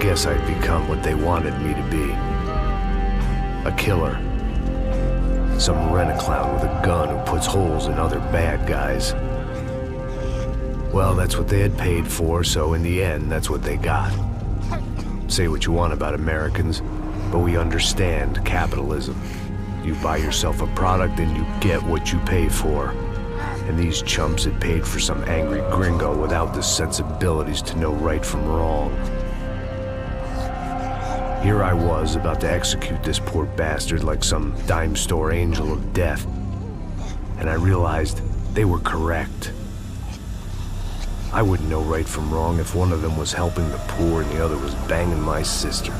guess I'd become what they wanted me to be. A killer. Some rent-a-clown with a gun who puts holes in other bad guys. Well, that's what they had paid for, so in the end, that's what they got. Say what you want about Americans, but we understand capitalism. You buy yourself a product and you get what you pay for. And these chumps had paid for some angry gringo without the sensibilities to know right from wrong. Here I was, about to execute this poor bastard like some dime store angel of death. And I realized they were correct. I wouldn't know right from wrong if one of them was helping the poor and the other was banging my sister.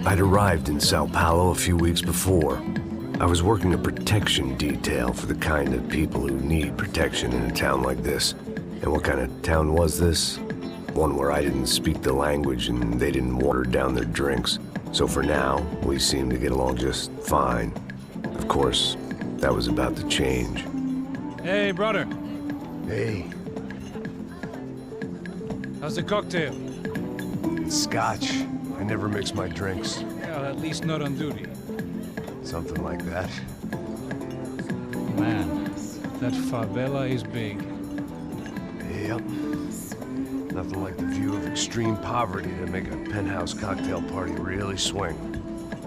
I'd arrived in Sao Paulo a few weeks before. I was working a protection detail for the kind of people who need protection in a town like this. And what kind of town was this? One where I didn't speak the language and they didn't water down their drinks. So for now, we seemed to get along just fine. Of course, that was about to change. Hey, brother. Hey. How's the cocktail? It's scotch. I never mix my drinks. Well, at least not on duty. Something like that. Man, that favela is big. Yep. Nothing like the view of extreme poverty to make a penthouse cocktail party really swing.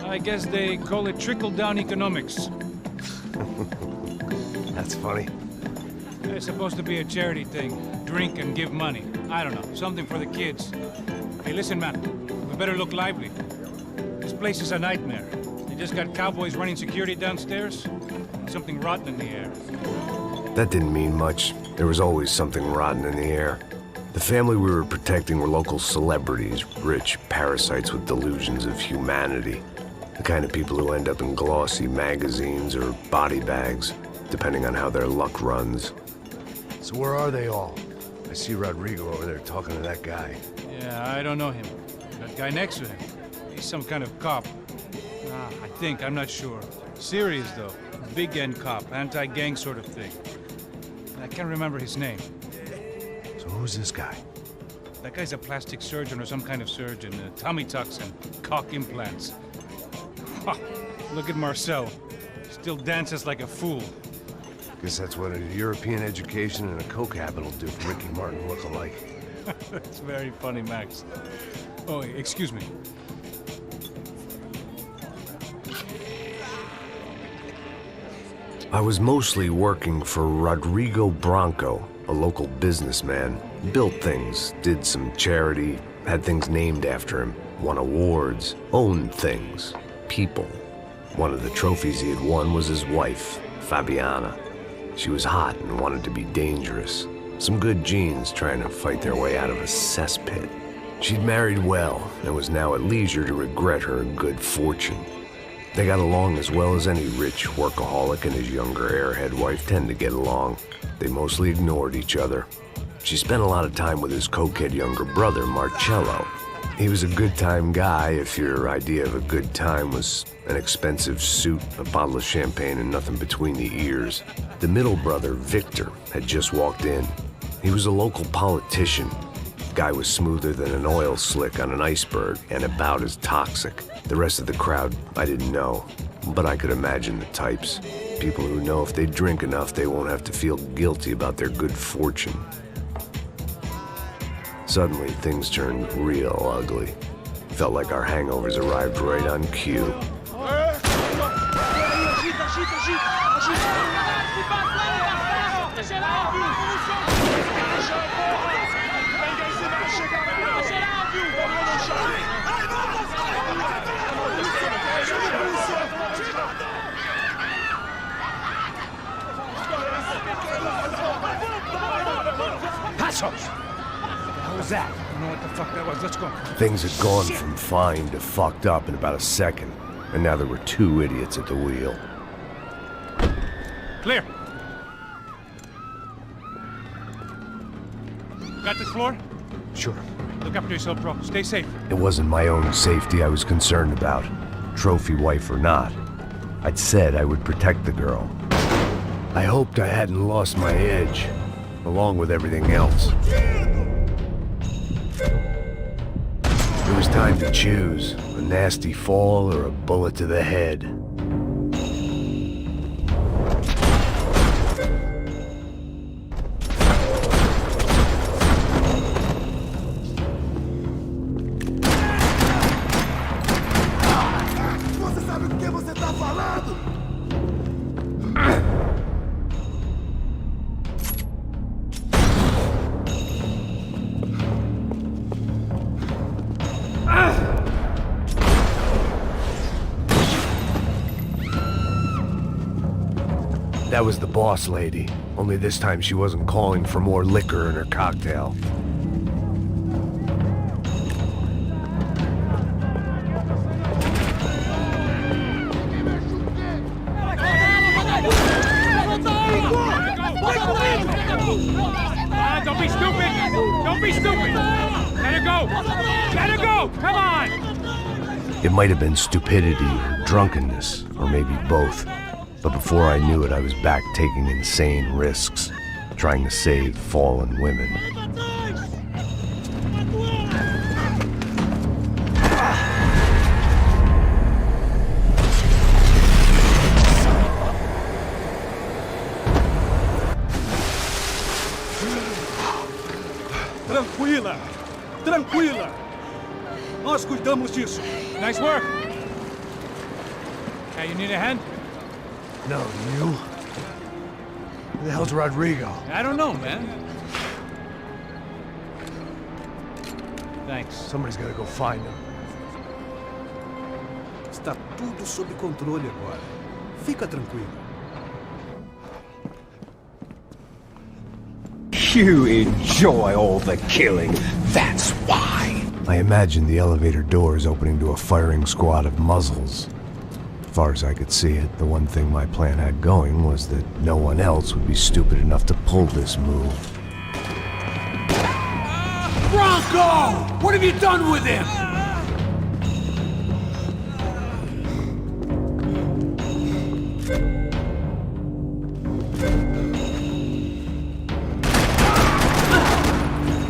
I guess they call it trickle-down economics. That's funny. It's supposed to be a charity thing. Drink and give money. I don't know, something for the kids. Hey, listen, man. We better look lively. This place is a nightmare. They just got cowboys running security downstairs. And something rotten in the air. That didn't mean much. There was always something rotten in the air. The family we were protecting were local celebrities, rich parasites with delusions of humanity. The kind of people who end up in glossy magazines or body bags, depending on how their luck runs. So where are they all? I see Rodrigo over there talking to that guy. Yeah, I don't know him. That guy next to him. He's some kind of cop. I think, I'm not sure. Serious, though. Big end cop, anti-gang sort of thing. I can't remember his name. So who's this guy? That guy's a plastic surgeon or some kind of surgeon. Tummy tucks and cock implants. Ha! Look at Marcel. Still dances like a fool. Guess that's what a European education and a coke habit will do for Ricky Martin look-alike. That's very funny, Max. Oh, excuse me. I was mostly working for Rodrigo Branco, a local businessman. Built things, did some charity, had things named after him, won awards, owned things, people. One of the trophies he had won was his wife, Fabiana. She was hot and wanted to be dangerous. Some good genes trying to fight their way out of a cesspit. She'd married well and was now at leisure to regret her good fortune. They got along as well as any rich workaholic and his younger airhead wife tend to get along. They mostly ignored each other. She spent a lot of time with his cokehead younger brother, Marcello. He was a good-time guy if your idea of a good time was an expensive suit, a bottle of champagne, and nothing between the ears. The middle brother, Victor, had just walked in. He was a local politician. Guy was smoother than an oil slick on an iceberg and about as toxic. The rest of the crowd, I didn't know, but I could imagine the types. People who know if they drink enough, they won't have to feel guilty about their good fortune. Suddenly, things turned real ugly. Felt like our hangovers arrived right on cue. What was that? I don't know what the fuck that was. Let's go. Things had gone from fine to fucked up in about a second, and now there were two idiots at the wheel. Clear. Got this floor? Sure. Look after yourself, bro. Stay safe. It wasn't my own safety I was concerned about, trophy wife or not. I'd said I would protect the girl. I hoped I hadn't lost my edge, along with everything else. It was time to choose, a nasty fall or a bullet to the head. Você sabe o que você tá falando? That was the boss lady, only this time she wasn't calling for more liquor in her cocktail. Don't be stupid! Don't be stupid! Let her go! Let her go! Come on! It might have been stupidity or drunkenness, or maybe both. But before I knew it, I was back taking insane risks, trying to save fallen women. Tranquila! Tranquila! Nós cuidamos disso. Nice work! Hey, you need a hand? No, you? Who the hell's Rodrigo? I don't know, man. Thanks. Somebody's gotta go find him. Está tudo sob controle agora. Fica tranquilo. You enjoy all the killing, that's why. I imagined the elevator doors opening to a firing squad of muzzles. As far as I could see it, the one thing my plan had going was that no one else would be stupid enough to pull this move. Bronco! What have you done with him?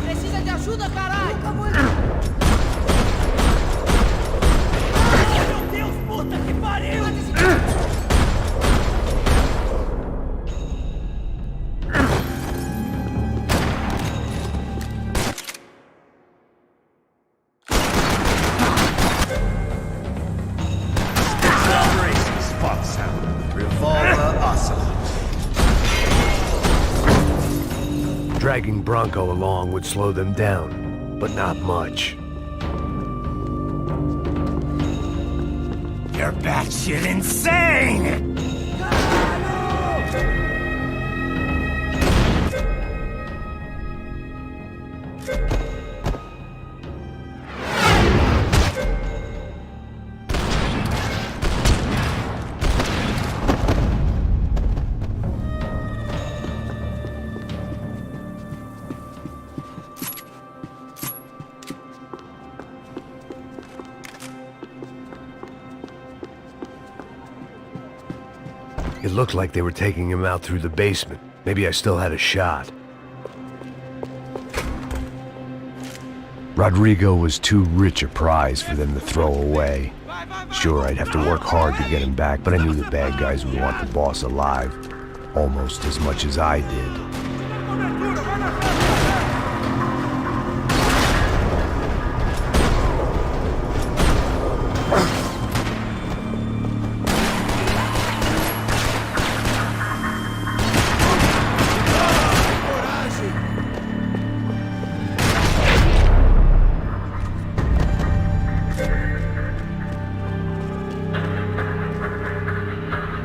Precisa de ajuda, caralho! Meu Deus, puta que pariu! Dragging Bronco along would slow them down, but not much. You're batshit insane! It looked like they were taking him out through the basement. Maybe I still had a shot. Rodrigo was too rich a prize for them to throw away. Sure, I'd have to work hard to get him back, but I knew the bad guys would want the boss alive, almost as much as I did.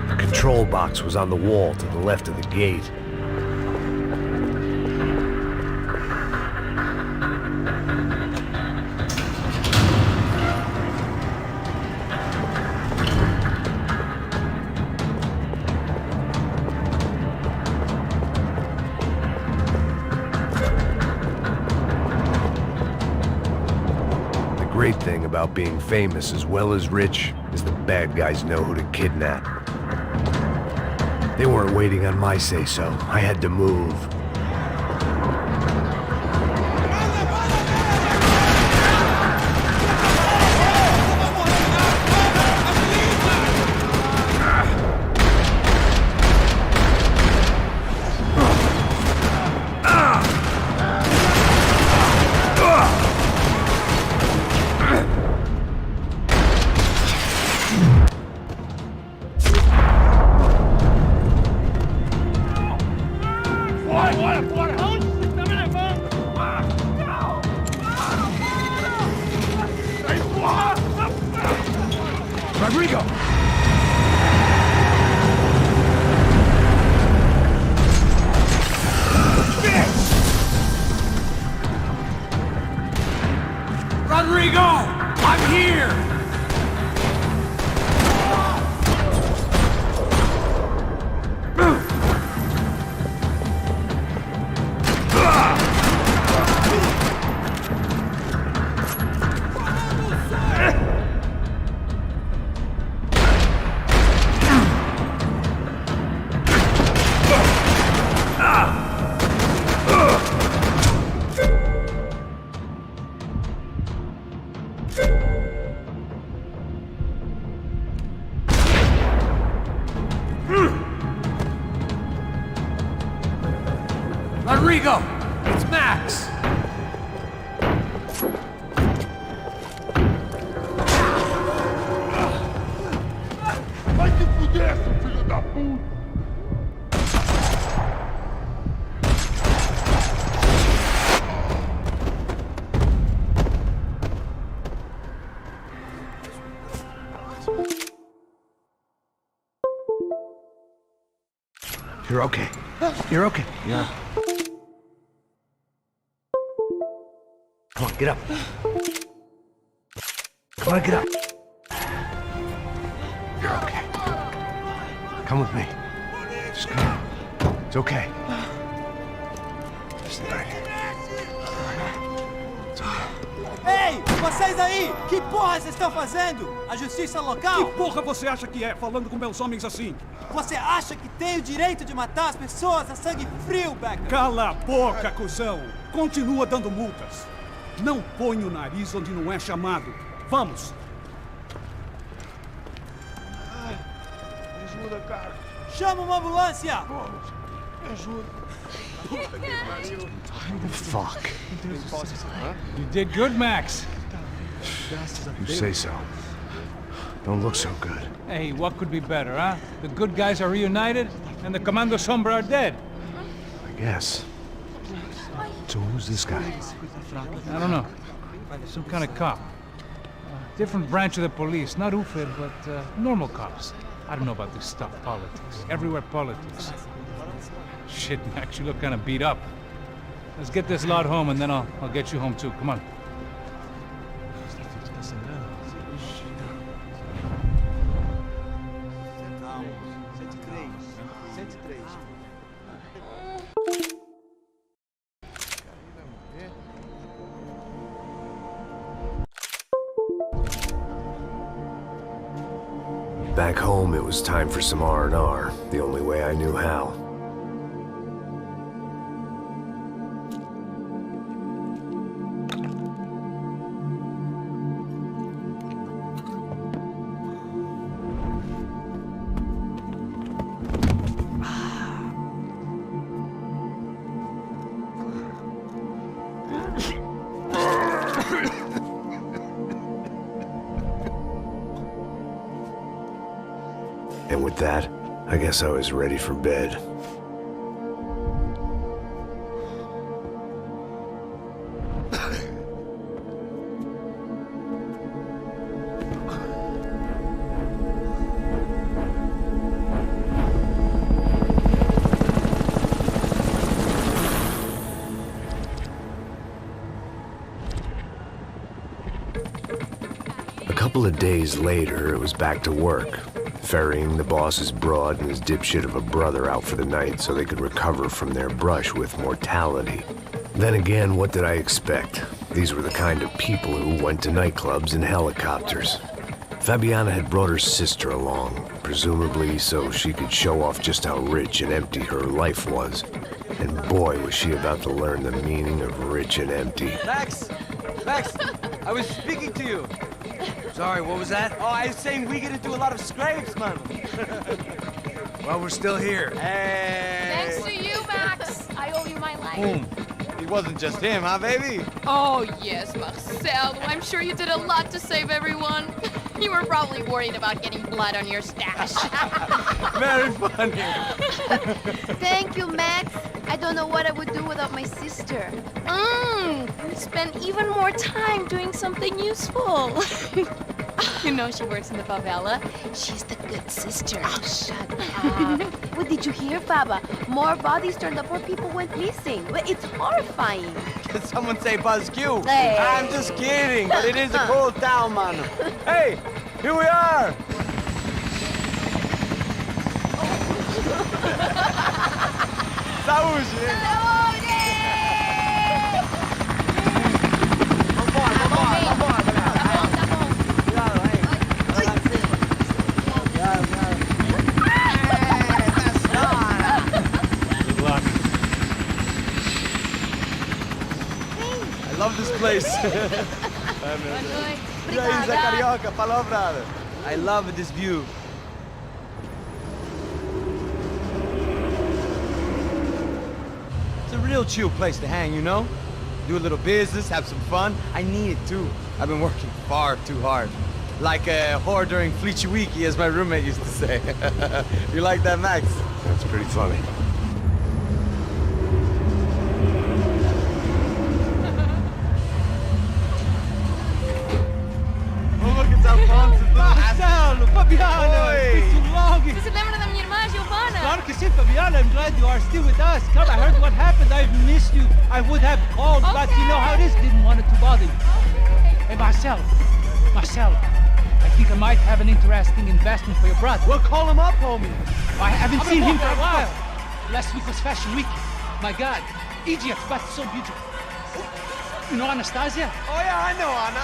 The control box was on the wall to the left of the gate. The great thing about being famous as well as rich is the bad guys know who to kidnap. They weren't waiting on my say-so. I had to move. Rodrigo! Rodrigo! I'm here! Rodrigo! It's Max! Vai te fuder, seu filho da puta! You're okay. You're okay. Yeah. Come on, get up. Come on, get up. You're okay. Come with me. Just come on. It's okay. Stay right here. It's okay. Ei, vocês aí! Que porra vocês estão fazendo? A justiça local? Que porra você acha que é, falando com meus homens assim? Você acha que tem o direito de matar as pessoas a sangue frio, Becker? Cala a boca, cuzão! Continua dando multas. Não põe o nariz onde não é chamado. Vamos! Me ajuda, cara. Chama uma ambulância! Me ajuda. Fuck. You did good, Max. You say so. Don't look so good. Hey, what could be better, huh? The good guys are reunited, and the Commando Sombra are dead. I guess. So who's this guy? I don't know. Some kind of cop. Different branch of the police. Not UFED, but normal cops. I don't know about this stuff, politics. Everywhere politics. Shit, Max, you look kind of beat up. Let's get this lot home, and then I'll get you home too. Come on. Back home, it was time for some R&R, the only way I knew how. And with that, I guess I was ready for bed. A couple of days later, it was back to work. Ferrying the boss's broad and his dipshit of a brother out for the night so they could recover from their brush with mortality. Then again, what did I expect? These were the kind of people who went to nightclubs in helicopters. Fabiana had brought her sister along, presumably so she could show off just how rich and empty her life was. And boy, was she about to learn the meaning of rich and empty. Max! Max! I was speaking to you. Sorry, what was that? Oh, I was saying we get into a lot of scrapes, man. Well, we're still here. Hey! Thanks to you, Max. I owe you my life. Boom. It wasn't just him, huh, baby? Oh, yes, Marcel. I'm sure you did a lot to save everyone. You were probably worried about getting blood on your stash. Very funny. Thank you, Max. I don't know what I would do without my sister. We'd spend even more time doing something useful. You know she works in the favela. She's the good sister. Oh, shut up. Well, did you hear, Baba? More bodies turned up where people went missing. Well, it's horrifying. Did someone say Buzz Q? Hey. I'm just kidding, but it is a cool town, man. Hey, here we are. Saúde! I love this place. E aí, Zé Carioca, falou, brother. I love this view. It's a real chill place to hang, you know? Do a little business, have some fun. I need it too. I've been working far too hard. Like a whore during Fleechy Weeky, as my roommate used to say. You like that, Max? That's pretty funny. Marcelo, Fabiana, it's been too long. Você se lembra da minha irmã, Giovanna? Claro que sim, Fabiana. I'm glad you are still with us. Come, I heard what happened. I've missed you. I would have called, but you know how it is. Didn't want it to bother you. Hey, Marcelo, I think I might have an interesting investment for your brother. Well, call him up, homie. I haven't seen him for a while. Last week was Fashion Week. My God, Egypt, but so beautiful. You know Anastasia? Oh, yeah, I know, Anna.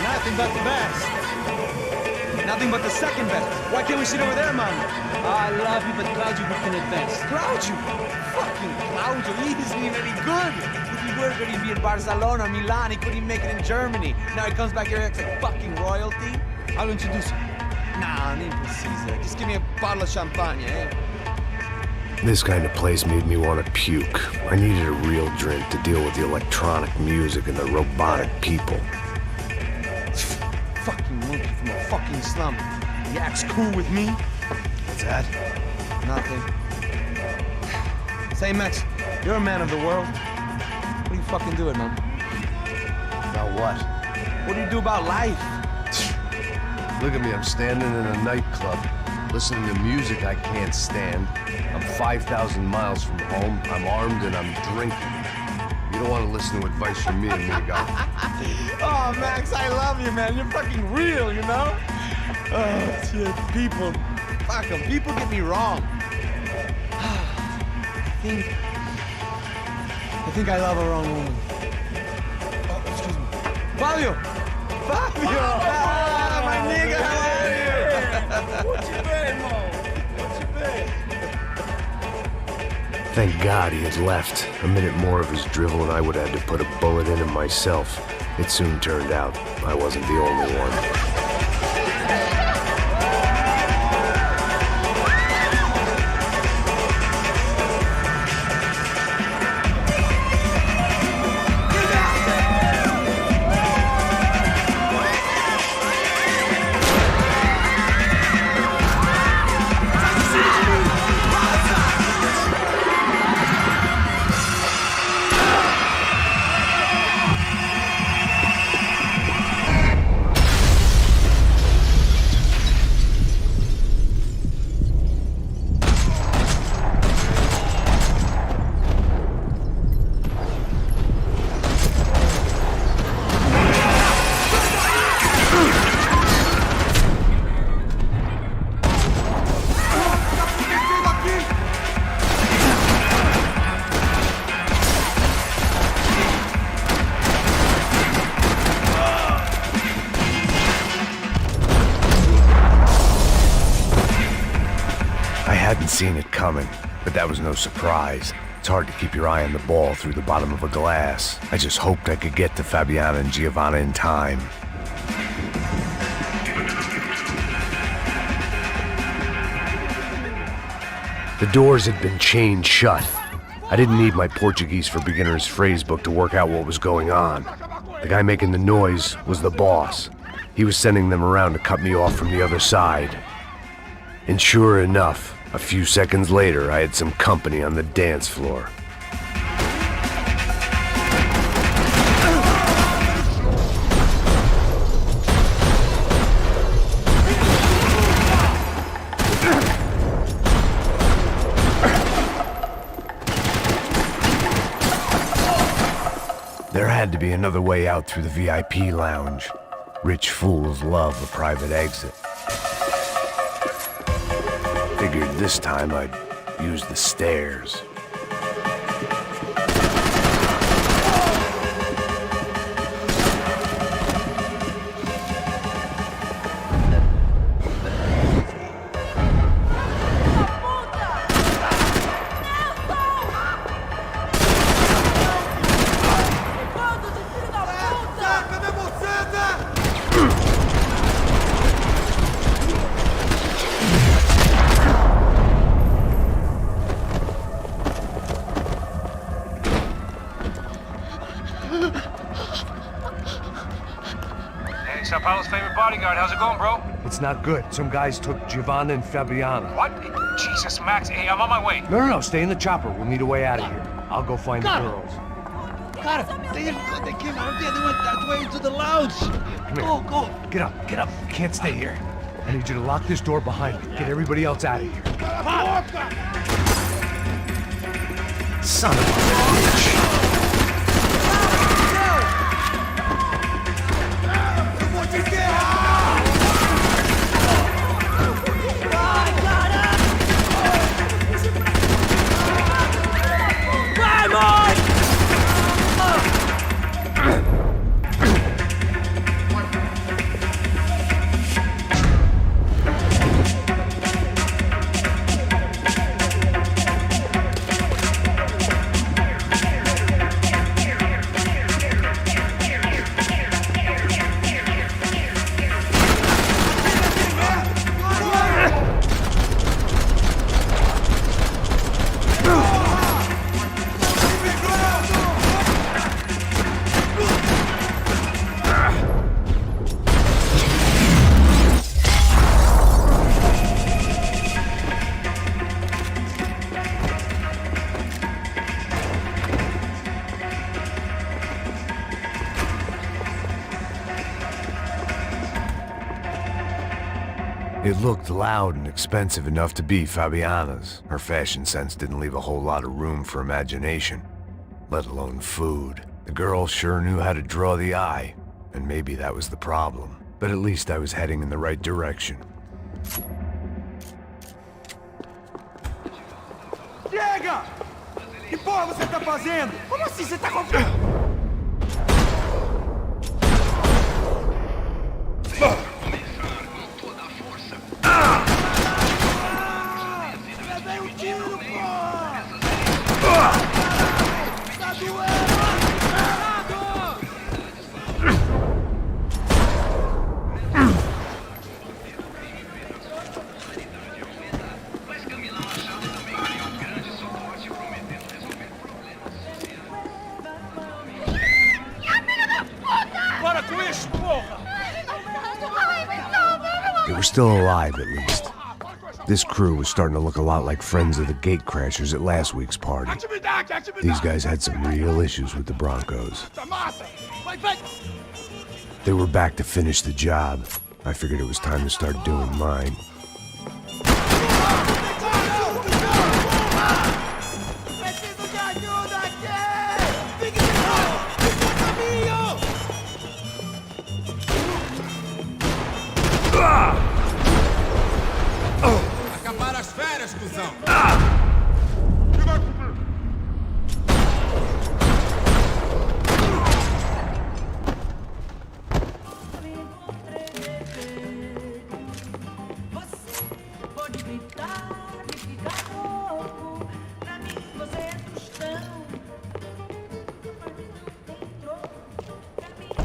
Nothing but the best. Nothing but the second best. Why can't we sit over there, man? I love you, but Claudio booked in advance. Claudio? Fucking Claudio, he isn't even any good. If he were good, he'd be in Barcelona or Milan. He couldn't even make it in Germany. Now he comes back here and acts like fucking royalty. I'll introduce you. Nah, nem precisa. Just give me a bottle of champagne, eh? This kind of place made me want to puke. I needed a real drink to deal with the electronic music and the robotic people. Fucking monkey from a fucking slum. He acts cool with me. What's that? Nothing. Say, Max, you're a man of the world. What do you fucking do it, man? About what? What do you do about life? Look at me, I'm standing in a nightclub, listening to music I can't stand. I'm 5,000 miles from home, I'm armed and I'm drinking. You don't want to listen to advice from me, amigo. Oh, Max, I love you, man. You're fucking real, you know? Oh, shit. People. Fuck them. People get me wrong. I think I love a wrong woman. Oh, excuse me. Fabio! Fabio! Ah, my nigga, how are you? What you been, Mo? What you been? Thank God he had left. A minute more of his drivel and I would have had to put a bullet in him myself. It soon turned out I wasn't the only one. I hadn't seen it coming, but that was no surprise. It's hard to keep your eye on the ball through the bottom of a glass. I just hoped I could get to Fabiana and Giovanna in time. The doors had been chained shut. I didn't need my Portuguese for Beginners phrase book to work out what was going on. The guy making the noise was the boss. He was sending them around to cut me off from the other side. And sure enough, a few seconds later, I had some company on the dance floor. There had to be another way out through the VIP lounge. Rich fools love a private exit. Figured this time I'd use the stairs. Sao Paulo's favorite bodyguard. How's it going, bro? It's not good. Some guys took Giovanna and Fabiana. What? Jesus, Max. Hey, I'm on my way. No, stay in the chopper. We'll need a way out of here. I'll go find the girls. Got it. They came out of there. They went that way into the lounge. Come here. Go. Get up. You can't stay here. I need you to lock this door behind me. Get everybody else out of here. Son of a bitch. It looked loud and expensive enough to be Fabiana's. Her fashion sense didn't leave a whole lot of room for imagination, let alone food. The girl sure knew how to draw the eye, and maybe that was the problem. But at least I was heading in the right direction. Chega! Que porra você tá fazendo? Como assim você tá com... Levei um tiro, porra! still alive, at least. This crew was starting to look a lot like friends of the gatecrashers at last week's party. These guys had some real issues with the Broncos. They were back to finish the job. I figured it was time to start doing mine. Acabar as férias, cuzão!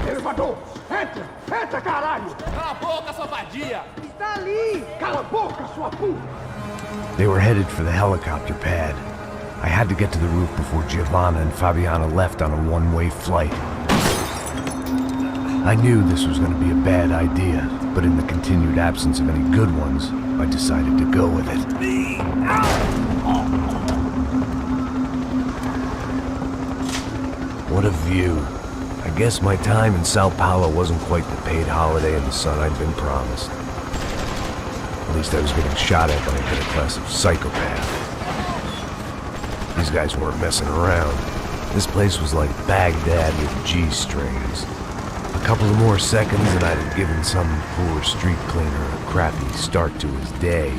Elevador! Entra! Entra, caralho! Cala a boca, sua vadia! Está ali! Cala a boca, sua puta! They were headed for the helicopter pad. I had to get to the roof before Giovanna and Fabiana left on a one-way flight. I knew this was going to be a bad idea, but in the continued absence of any good ones, I decided to go with it. What a view. I guess my time in Sao Paulo wasn't quite the paid holiday in the sun I'd been promised. At least I was getting shot at by a middle-class psychopath. These guys weren't messing around. This place was like Baghdad with G-strings. A couple of more seconds and I'd have given some poor street cleaner a crappy start to his day.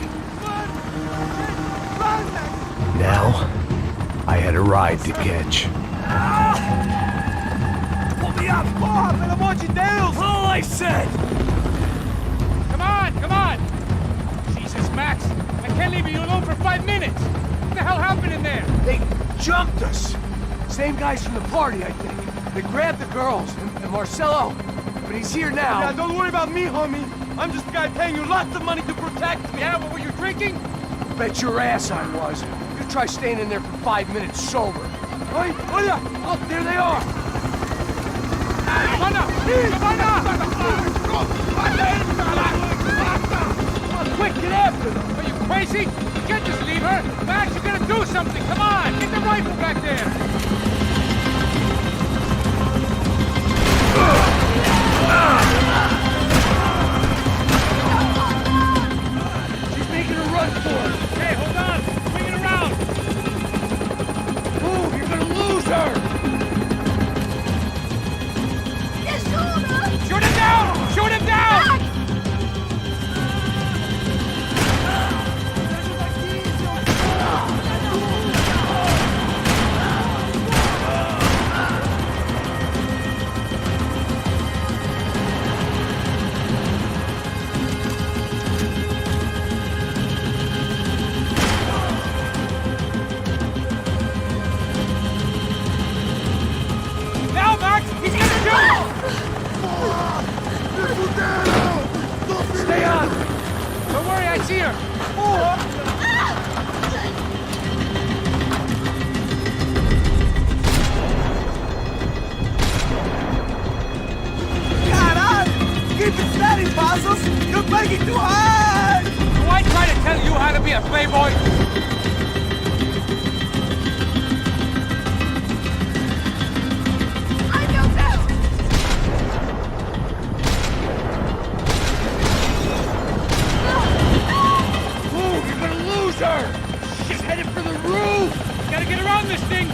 Now, I had a ride to catch. Porra, pelo amor de Deus! All I said! Come on, come on! Jesus, Max! I can't leave you alone for 5 minutes! What the hell happened in there? They jumped us! Same guys from the party, I think. They grabbed the girls, and Marcelo, but he's here now. Yeah, don't worry about me, homie. I'm just a guy paying you lots of money to protect me. Yeah, what were you drinking? Bet your ass I was. You try staying in there for 5 minutes sober. Oi, olha! Look, there they are! Giovanna! Giovanna! Come on, quick, get after them! Are you crazy? You can't just leave her! Max, you gotta do something! Come on! Get the rifle back there! She's making a run for it! Hey, hold on! Swing it around! Move, you're gonna lose her! Shoot him down! Shoot him down! Now, Max! He's gonna shoot! Stay on! Don't worry, I see her! Caralho! Keep it steady, Passos! You're begging too hard! Do I try to tell you how to be a playboy? Move, you're gonna lose her! She's headed for the roof! Gotta get around this thing!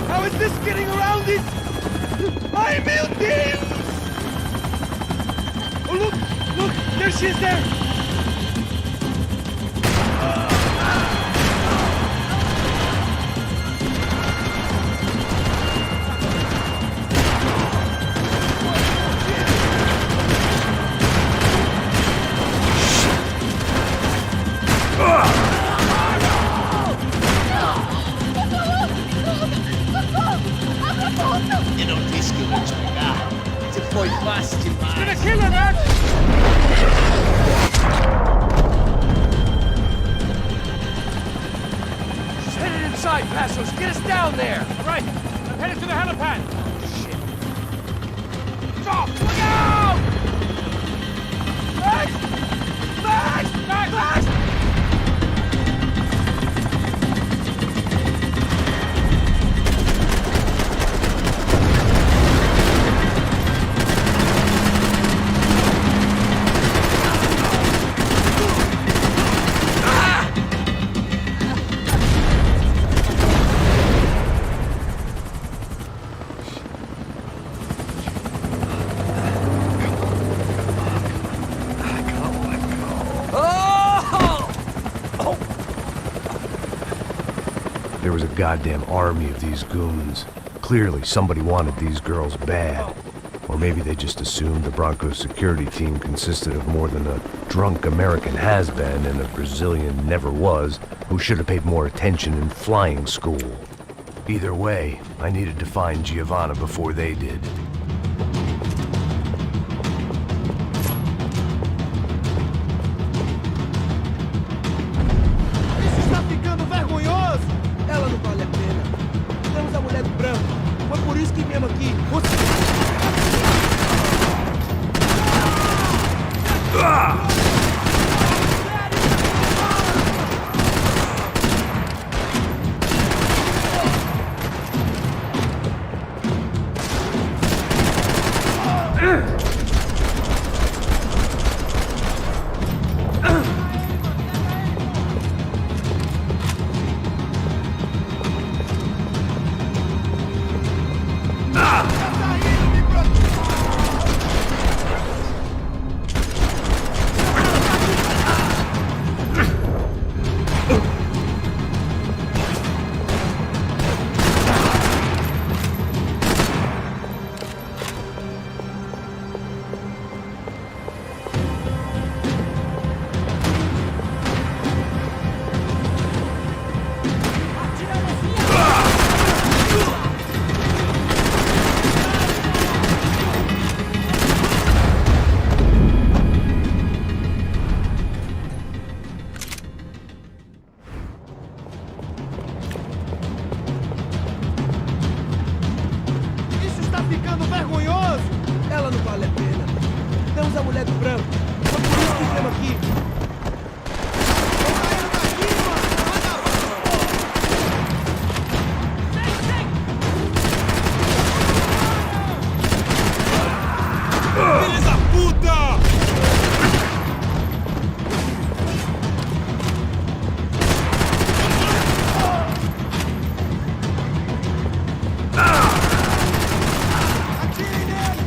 How is this getting around it? Ai, meu Deus! Oh, look! Look! There she is there! Eu não disse que eu vou te pegar. Você foi fácil demais. Gonna kill her, Max! She's headed inside, Passos! Get us down there! All right, I'm headed to the helipad. Shit. Stop! Look out! Max! There was a goddamn army of these goons. Clearly, somebody wanted these girls bad. Or maybe they just assumed the Broncos security team consisted of more than a drunk American has-been and a Brazilian never was who should have paid more attention in flying school. Either way, I needed to find Giovanna before they did. Isso está ficando vergonhoso! Ela não vale a pena. Temos a mulher do branco. Foi por isso que viemos aqui. Isso está ficando vergonhoso! Ela não vale a pena. Temos a mulher do branco. Foi por isso que viemos aqui. Tô saindo daqui, mano! Filhos da puta! Atirem nele!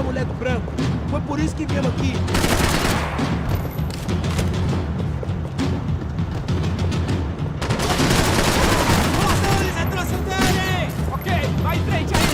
mulher do branco. Foi por isso que viemos aqui. Ok, vai em frente aí!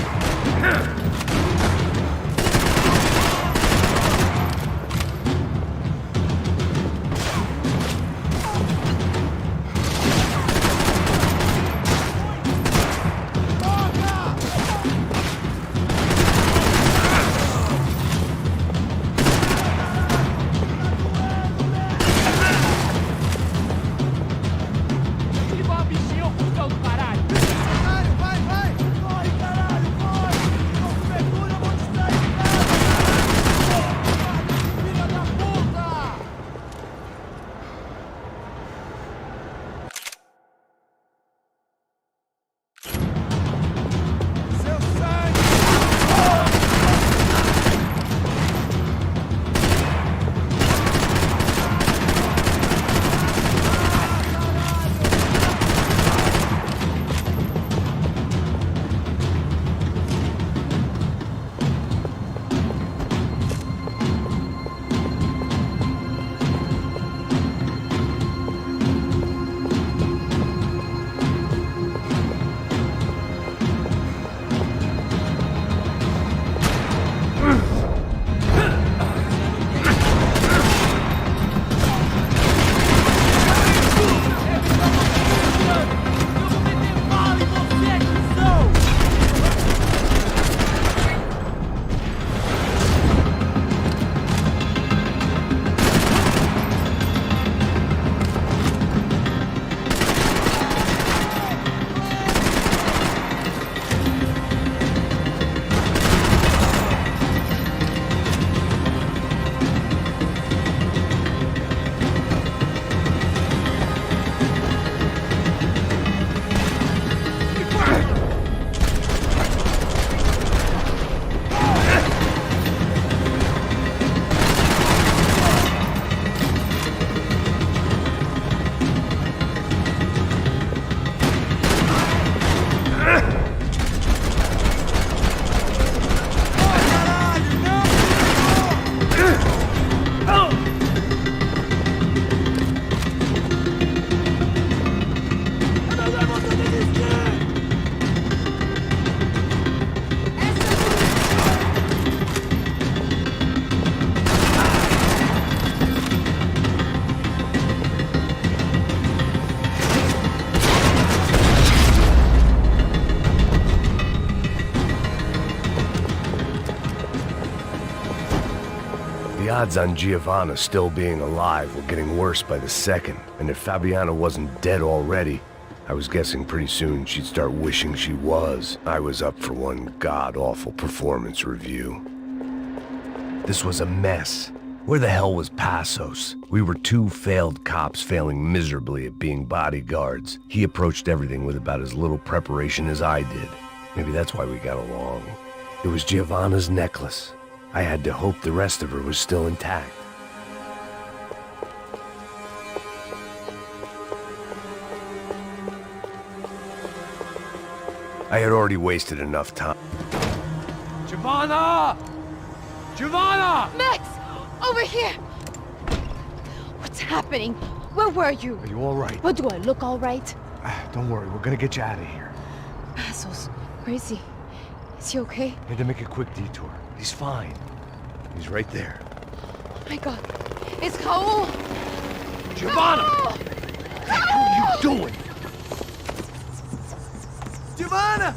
The odds on Giovanna still being alive were getting worse by the second, and if Fabiana wasn't dead already, I was guessing pretty soon she'd start wishing she was. I was up for one god-awful performance review. This was a mess. Where the hell was Passos? We were two failed cops failing miserably at being bodyguards. He approached everything with about as little preparation as I did. Maybe that's why we got along. It was Giovanna's necklace. I had to hope the rest of her was still intact. I had already wasted enough time. Giovanna! Giovanna! Max! Over here! What's happening? Where were you? Are you all right? What, do I look all right? Don't worry, we're gonna get you out of here. Passos, where is he? Is he okay? Had to make a quick detour. He's fine. He's right there. Oh my god. It's Raul! Giovanna! Raul! What are you doing? Giovanna!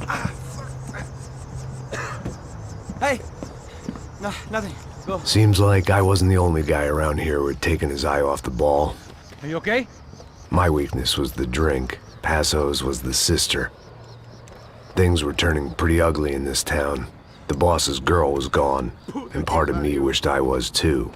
Hey! No, nothing. Go. Seems like I wasn't the only guy around here who had taken his eye off the ball. Are you okay? My weakness was the drink. Passos was the sister. Things were turning pretty ugly in this town. The boss's girl was gone, and part of me wished I was too.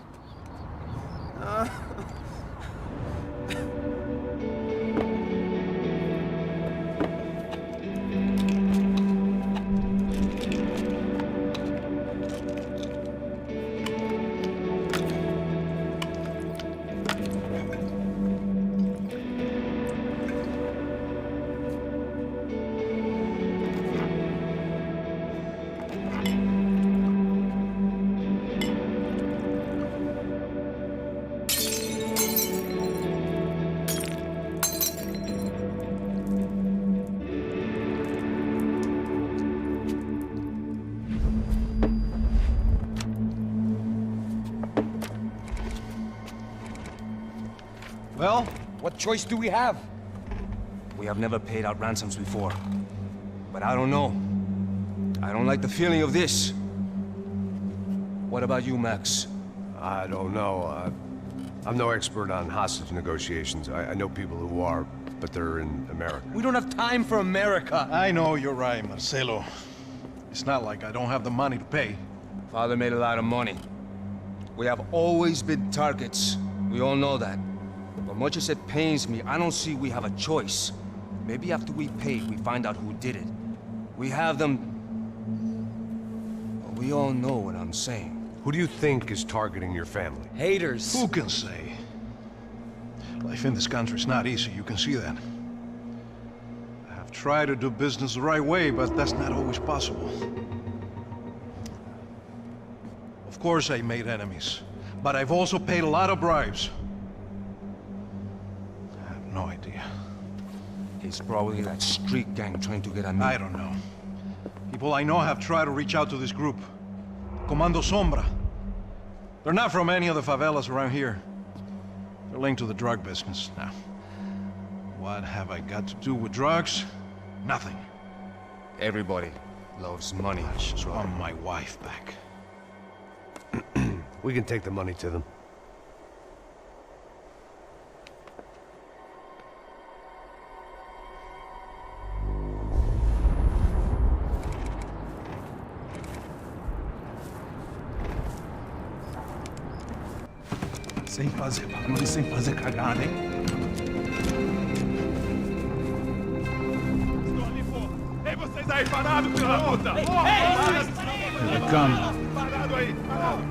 Well, what choice do we have? We have never paid out ransoms before. But I don't know. I don't like the feeling of this. What about you, Max? I don't know. I'm no expert on hostage negotiations. I know people who are, but they're in America. We don't have time for America. I know you're right, Marcelo. It's not like I don't have the money to pay. Father made a lot of money. We have always been targets. We all know that. But much as it pains me, I don't see we have a choice. Maybe after we pay, we find out who did it. We have them... We all know what I'm saying. Who do you think is targeting your family? Haters. Who can say? Life in this country is not easy, you can see that. I have tried to do business the right way, but that's not always possible. Of course I made enemies, but I've also paid a lot of bribes. I have no idea. It's probably that street gang trying to get at me. I don't know. People I know have tried to reach out to this group. Comando Sombra. They're not from any of the favelas around here. They're linked to the drug business. Now, what have I got to do with drugs? Nothing. Everybody loves money. I just want my wife back. We can take the money to them. Sem fazer cagada, hein? Estou ali, pô! Ei, vocês aí, parados, filha da puta! Ei, calma. Parado aí! Parado,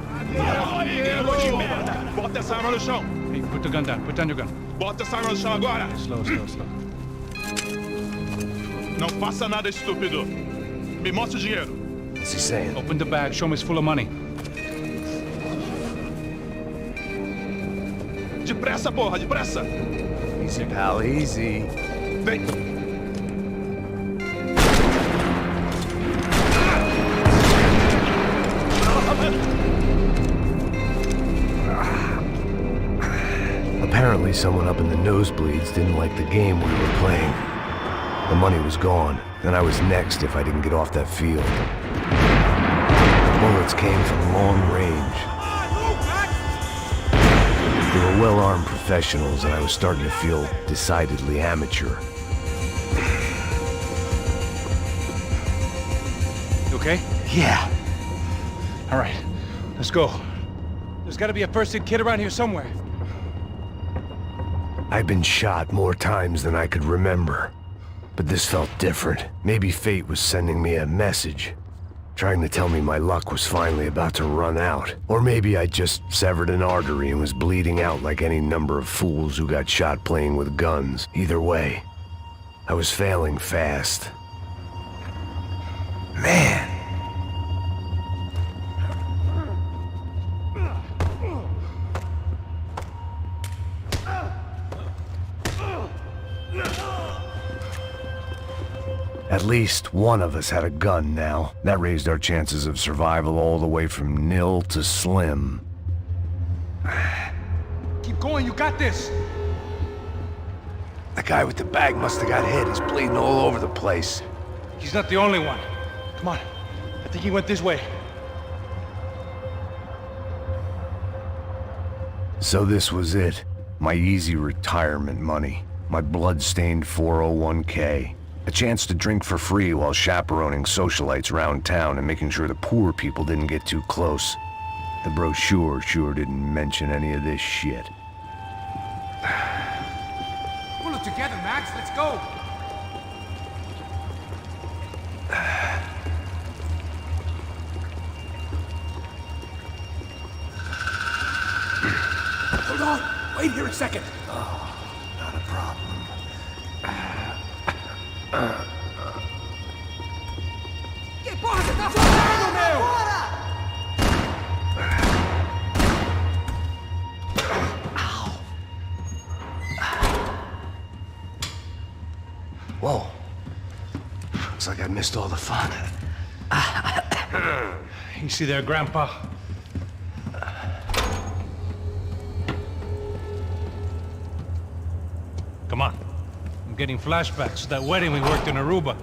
merda! Bota essa arma no chão! Hey, put the gun down. Put down your gun. Bota essa arma no chão agora! Slow. Não faça nada, estúpido! Me mostre o dinheiro! What's he saying? Open the bag. Show me it's full of money. Depressa, porra, depressa! Easy, pal, easy. Vem! Apparently someone up in the nosebleeds didn't like the game we were playing. The money was gone, and I was next if I didn't get off that field. The bullets came from long range. They were well-armed professionals, and I was starting to feel decidedly amateur. You okay? Yeah. All right, let's go. There's got to be a first-aid kit around here somewhere. I've been shot more times than I could remember. But this felt different. Maybe fate was sending me a message, trying to tell me my luck was finally about to run out. Or maybe I just severed an artery and was bleeding out like any number of fools who got shot playing with guns. Either way, I was failing fast. Man! At least one of us had a gun now. That raised our chances of survival all the way from nil to slim. Keep going, you got this! The guy with the bag must have got hit. He's bleeding all over the place. He's not the only one. Come on. I think he went this way. So this was it. My easy retirement money. My blood-stained 401k. A chance to drink for free while chaperoning socialites around town and making sure the poor people didn't get too close. The brochure sure didn't mention any of this shit. Pull it together, Max. Let's go. Hold on. Wait here a second. Oh, not a problem. Que porra você tá fazendo, meu? Whoa. Looks like I missed all the fun. Easy there, Grandpa. All Come on. I'm getting flashbacks to that wedding we worked in Aruba.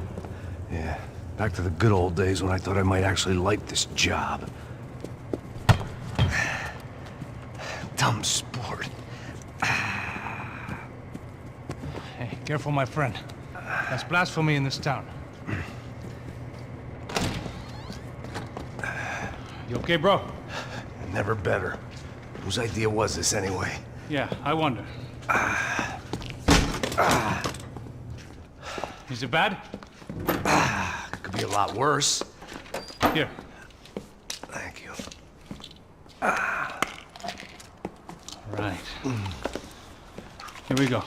Yeah, back to the good old days when I thought I might actually like this job. Dumb sport. Hey, careful, my friend. That's blasphemy in this town. You okay, bro? Never better. Whose idea was this anyway? Yeah, I wonder. Is it bad? Could be a lot worse. Here. Thank you. Right. Here we go.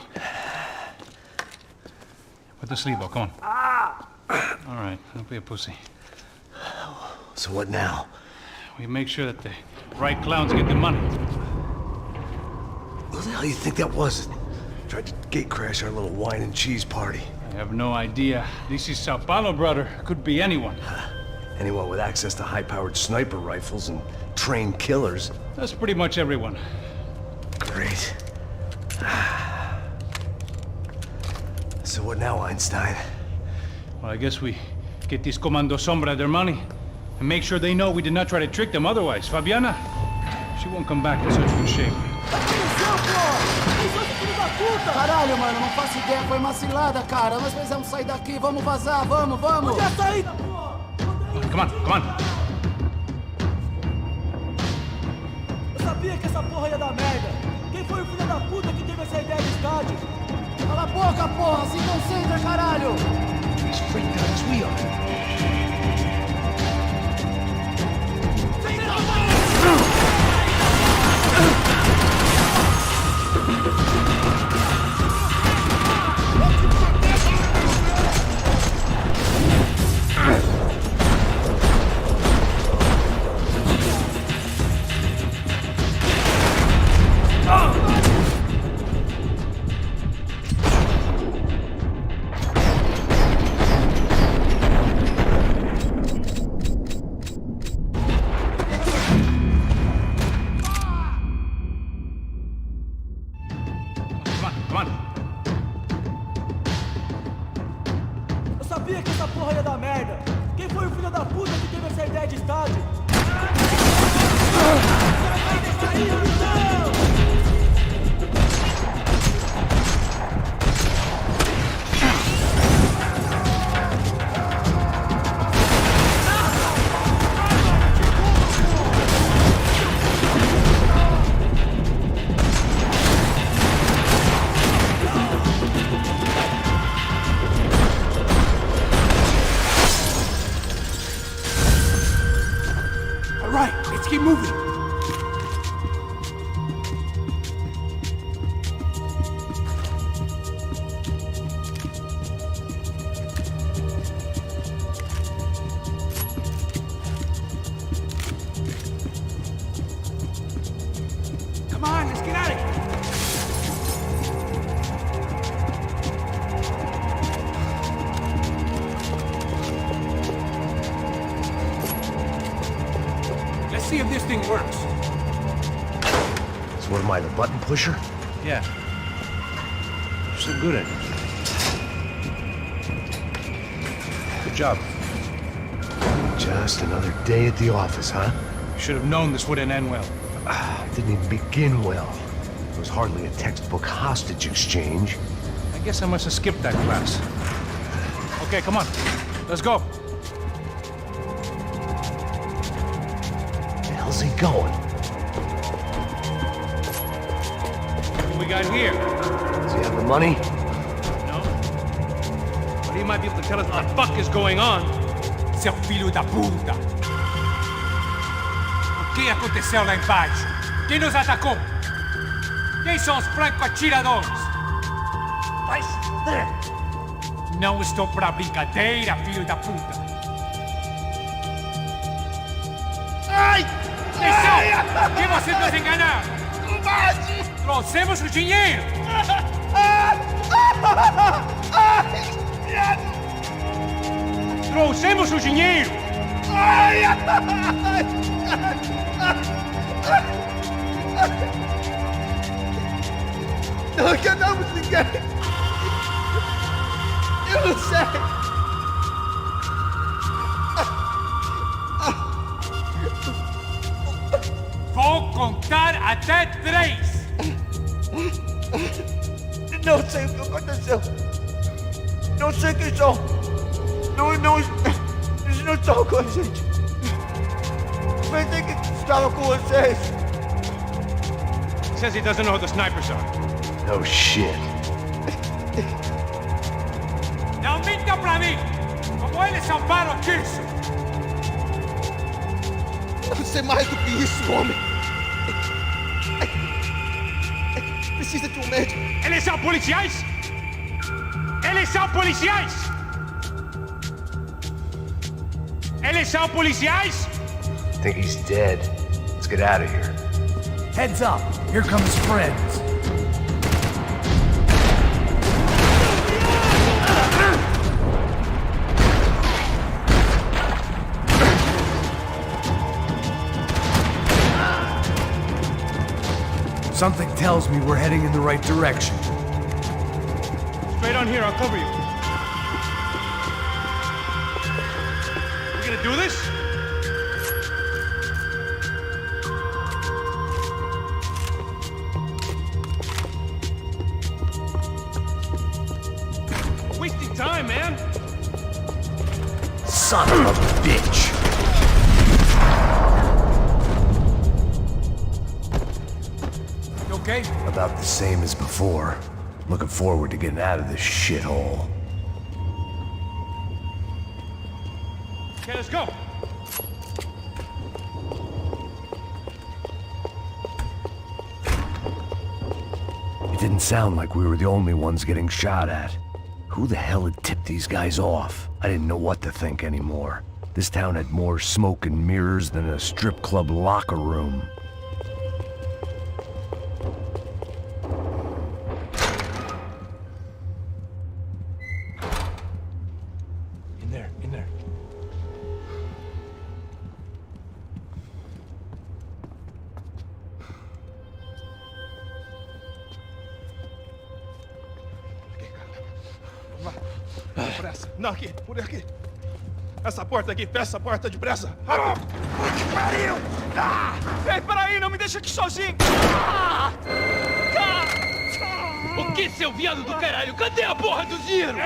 Put the sleeve on, come on. All right, don't be a pussy. So what now? We make sure that the right clowns get the money. Who the hell you think that was? Tried to gate crash our little wine and cheese party. I have no idea. This is Sao Paulo, brother. Could be anyone. Anyone with access to high-powered sniper rifles and trained killers. That's pretty much everyone. Great. So what now, Einstein? Well, I guess we get these Comando Sombra their money and make sure they know we did not try to trick them otherwise. Fabiana, she won't come back in such good shape. Caralho, mano, não faço ideia, foi uma cilada, cara. Nós precisamos sair daqui, vamos vazar, vamos, vamos! Onde é a saída, porra? Come on, come on. Eu sabia que essa porra ia dar merda. Quem foi o filho da puta que teve essa ideia de estádio? Cala a boca, porra, se concentra, caralho! These freak guys we are. Come on. Eu sabia que essa porra ia dar merda. Quem foi o filho da puta que teve essa ideia de estádio? All right, let's keep moving. Come on, let's get out of here. Let's see if this thing works. So what am I, the button pusher? Yeah. You're so good at it. Good job. Just another day at the office, huh? You should have known this wouldn't end well. It didn't even begin well. It was hardly a textbook hostage exchange. I guess I must have skipped that class. Okay, come on. Let's go. Where the hell's he going? What do we got here? Does he have the money? No. But he might be able to tell us what the fuck is going on. Seu filho da puta! O que aconteceu lá embaixo? Quem nos atacou? Quem são os franco-atiradores? Vai se fuder! Não estou pra brincadeira, filho da puta! Ai! Atenção! Que vocês nos enganaram! Combate! Trouxemos o dinheiro! Trouxemos o dinheiro! Não enganamos ninguém! contar até 3. Não sei o que aconteceu. Não sei quem são. Eles não estão com a gente. Pensei que estava com vocês. He says he doesn't know who the snipers are. No shit. Não minta pra mim! Como eles salvaram o Kirsten! Deve ser mais do que isso, homem. Precisa de um médico. Eles são policiais? Eles são policiais? Eles são policiais? I think he's dead. Let's get out of here. Heads up. Here come his friends. Something tells me we're heading in the right direction. Straight on here, I'll cover you. We gonna do this? Wasting time, man. Son of a bitch! You okay? About the same as before. Looking forward to getting out of this shithole. Okay, let's go. It didn't sound like we were the only ones getting shot at. Who the hell had tipped these guys off? I didn't know what to think anymore. This town had more smoke and mirrors than a strip club locker room. In there. Depressa. Não, aqui. Por aqui. Essa porta aqui. Fecha essa porta depressa. Rápido. Que pariu! Ei, peraí. Não me deixa aqui sozinho. O que, seu viado do caralho? Cadê a porra do tiro?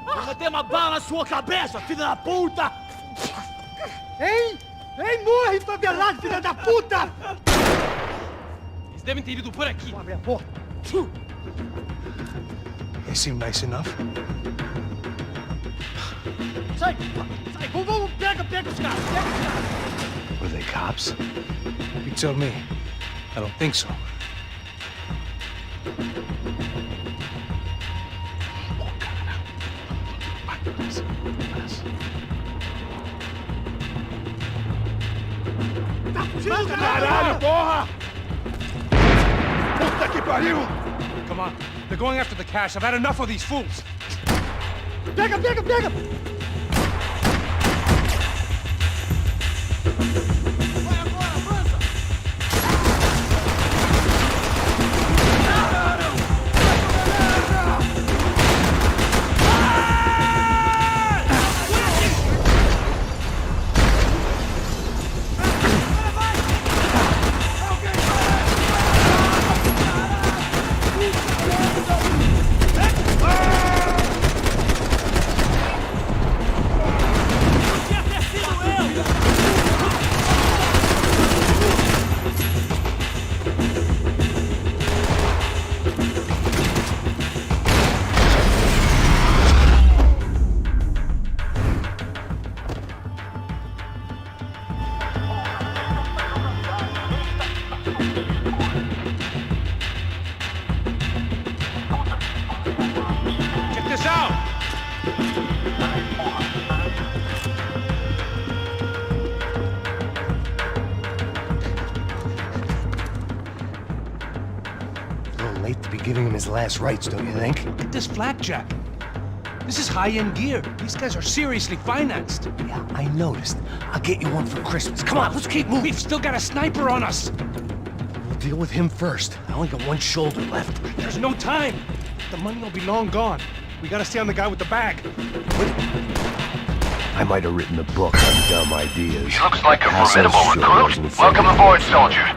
Vou meter uma bala na sua cabeça, filha da puta! Ei! Ei, morre, favelado, filha da puta! Eles devem ter ido por aqui. Abre a porta. They seem nice enough. Sai! Sai! Vamos, pega os caras! Pega os caras! Were they cops? You tell me. I don't think so. Caralho, porra! Puta que pariu! Come on. They're going after the cash. I've had enough of these fools. Pega! Check this out. A little late to be giving him his last rites, don't you think? Look at this blackjack. This is high-end gear. These guys are seriously financed. Yeah, I noticed. I'll get you one for Christmas. Come on, let's keep moving. We've still got a sniper on us. We'll deal with him first. I only got one shoulder left. There's no time. The money will be long gone. We gotta stay on the guy with the bag. I might have written a book on dumb ideas. He looks like a Hassel's formidable sure recruit. wasn't afraid Welcome of aboard, anything. soldier.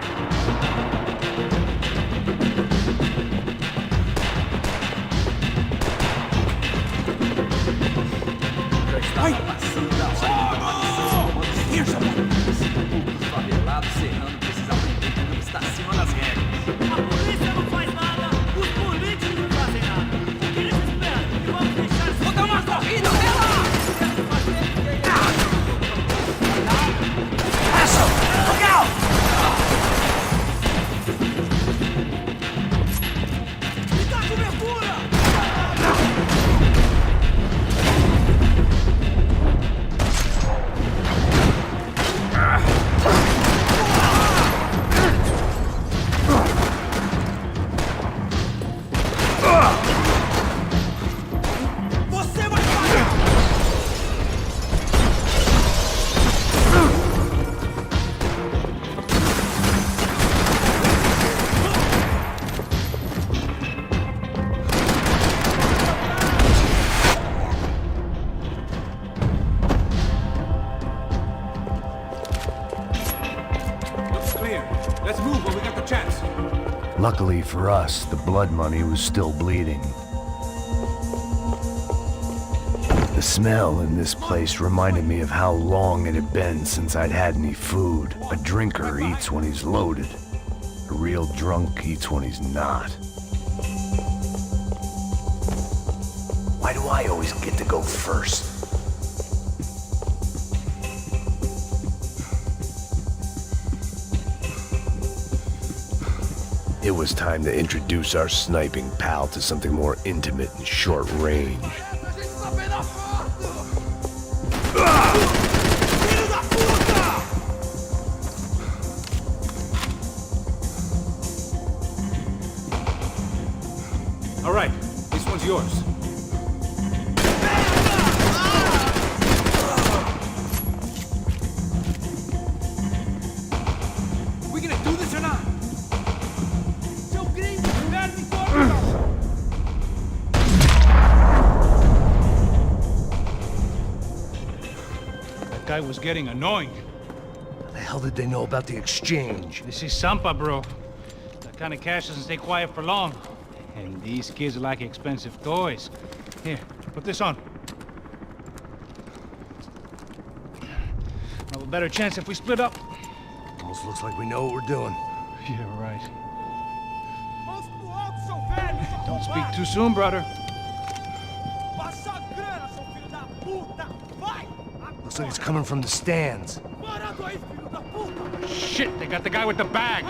Let's move when we got the chance. Luckily for us, the blood money was still bleeding. The smell in this place reminded me of how long it had been since I'd had any food. A drinker eats when he's loaded. A real drunk eats when he's not. Why do I always get to go first? It was time to introduce our sniping pal to something more intimate and short range. All right, this one's yours. We gonna do this or not? That guy was getting annoying. How the hell did they know about the exchange? This is Sampa, bro. That kind of cash doesn't stay quiet for long. And these kids like expensive toys. Here, put this on. Have a better chance if we split up. Almost looks like we know what we're doing. Yeah, right. Don't speak too soon, brother. Looks like it's coming from the stands. Shit, they got the guy with the bag.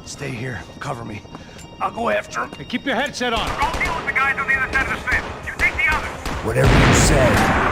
Stay here. Cover me. I'll go after him. Hey, keep your headset on. Go deal with the guys on the other side of the fence. You take the others. Whatever you say.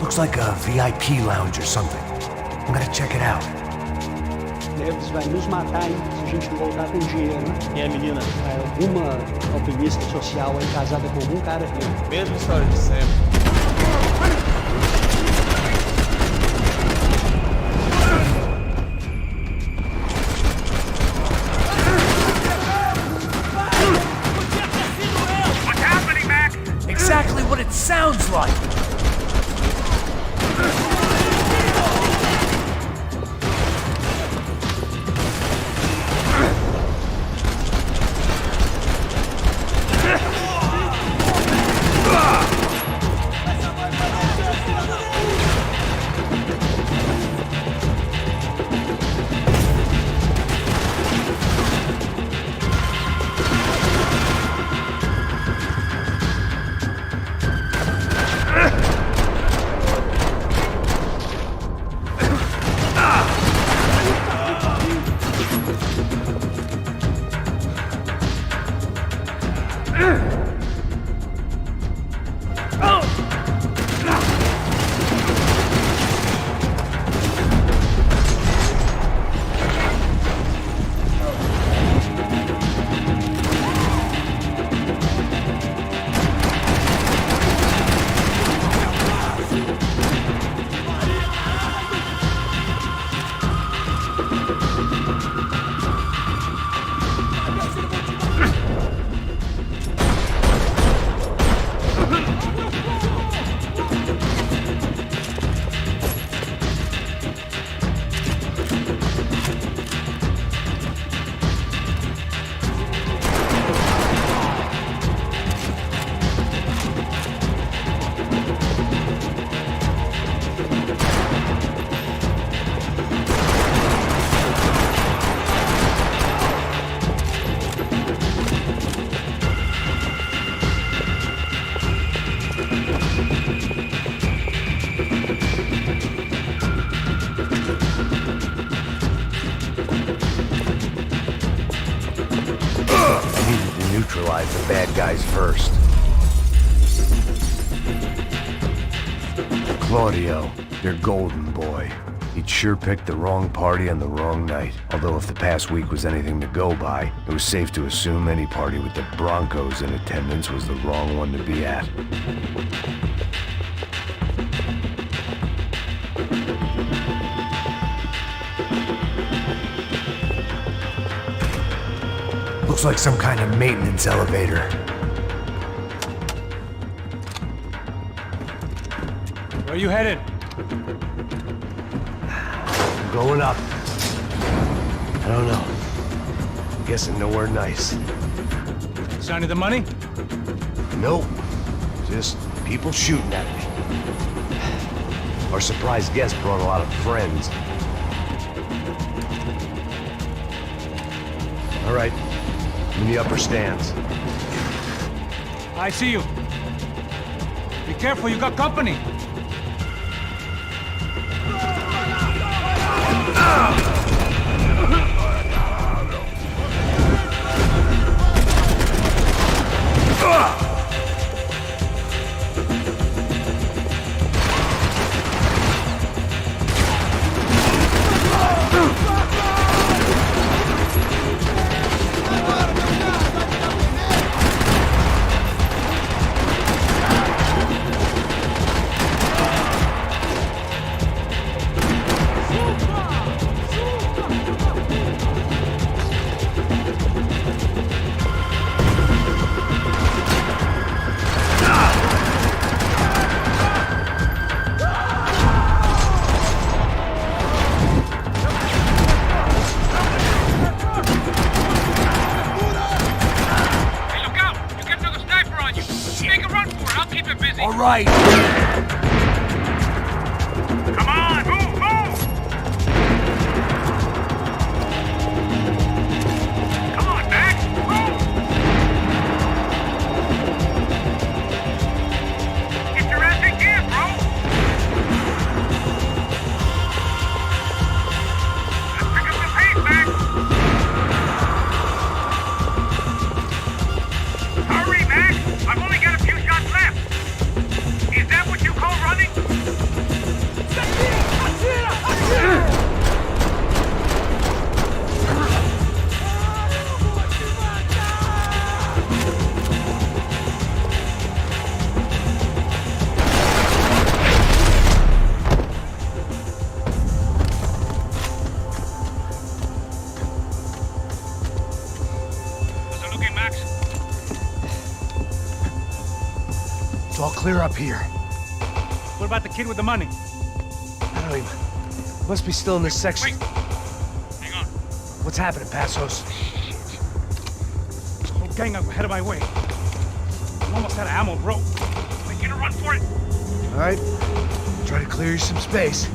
Looks like a VIP lounge or something. I'm gonna check it out. Neves vai nos matar, hein, se a gente não voltar com dinheiro. E a menina? Alguma alpinista social aí casada com algum cara aqui. Mesma história de sempre. What's happening, Mac? Exactly what it sounds like! Neutralize the bad guys first. Claudio, your golden boy. He'd sure picked the wrong party on the wrong night. Although if the past week was anything to go by, it was safe to assume any party with the Broncos in attendance was the wrong one to be at. Looks like some kind of maintenance elevator. Where are you headed? I'm going up. I don't know. Guessing nowhere nice. Sign of the money? Nope. Just people shooting at me. Our surprise guest brought a lot of friends. All right. In the upper stands. I see you. Be careful, you got company. All right. Come on, move, move! Come on, Max, move! Get your ass in gear, bro! Let's pick up the pace, Max! Hurry, Max! I've only got a few shots left! Is that what clear up here. What about the kid with the money? I don't even... Must be still in this section. Wait. Hang on. What's happening, Passos? Whole gang up ahead of my way. I'm almost out of ammo, bro. Making a run for it. All right. Try to clear you some space.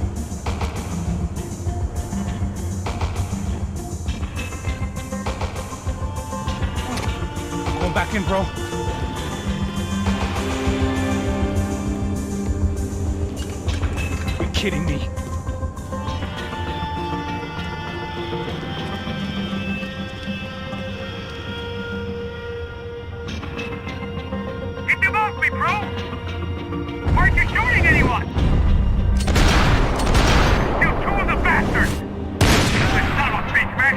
Going back in, bro. Are you kidding me? Get them off me, bro! Aren't you shooting anyone? Kill two of the bastards! This son of a bitch, man!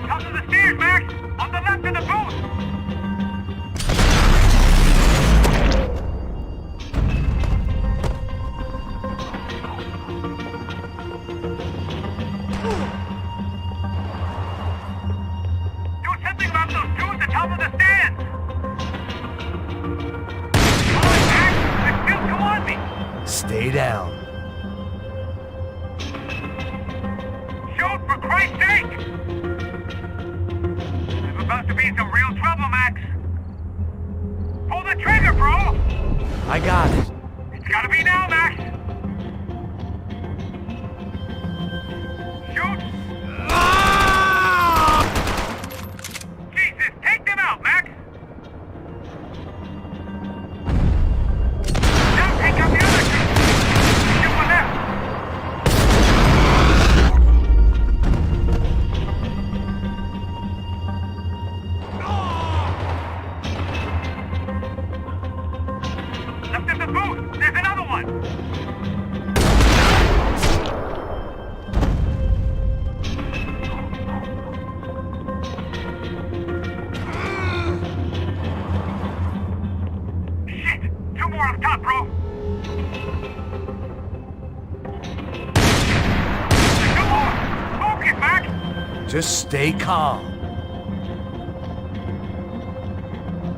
Top of the stairs, Max! On the left of the booth! Do something about those dudes at top of the stand! Come on, Max! They're still come on me! Stay down. Shoot, for Christ's sake! There's about to be some real trouble, Max. Pull the trigger, bro! I got it. It's gotta be now, Max! Shoot! Jesus, take them out, Max! Now take out the other two! Shoot one left! Left of the booth! There's another one! Shit! Two more up top, bro! There's two more! Focus, Max! Just stay calm.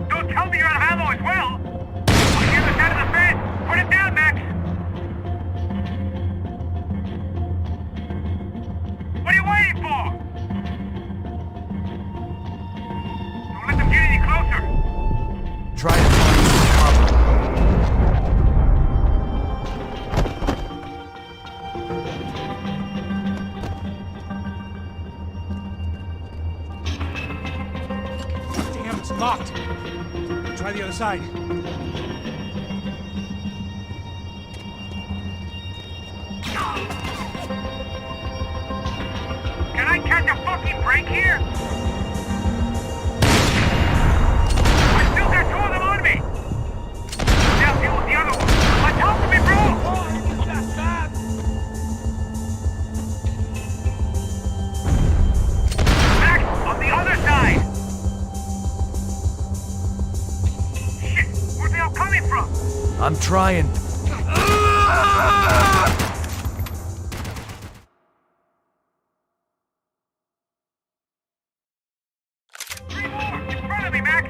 Don't tell me you're out of ammo as well! On the other side of the fence! Put it down, Max! What are you waiting for? Don't let them get any closer! Try to find some cover. Damn, it's locked. Try the other side. Can I catch a fucking break here? I still got two of them on me! Now deal with the other one! On top of me, bro! Max, on the other side! Shit, where's they all coming from? I'm trying. Three more! In front of me, Max!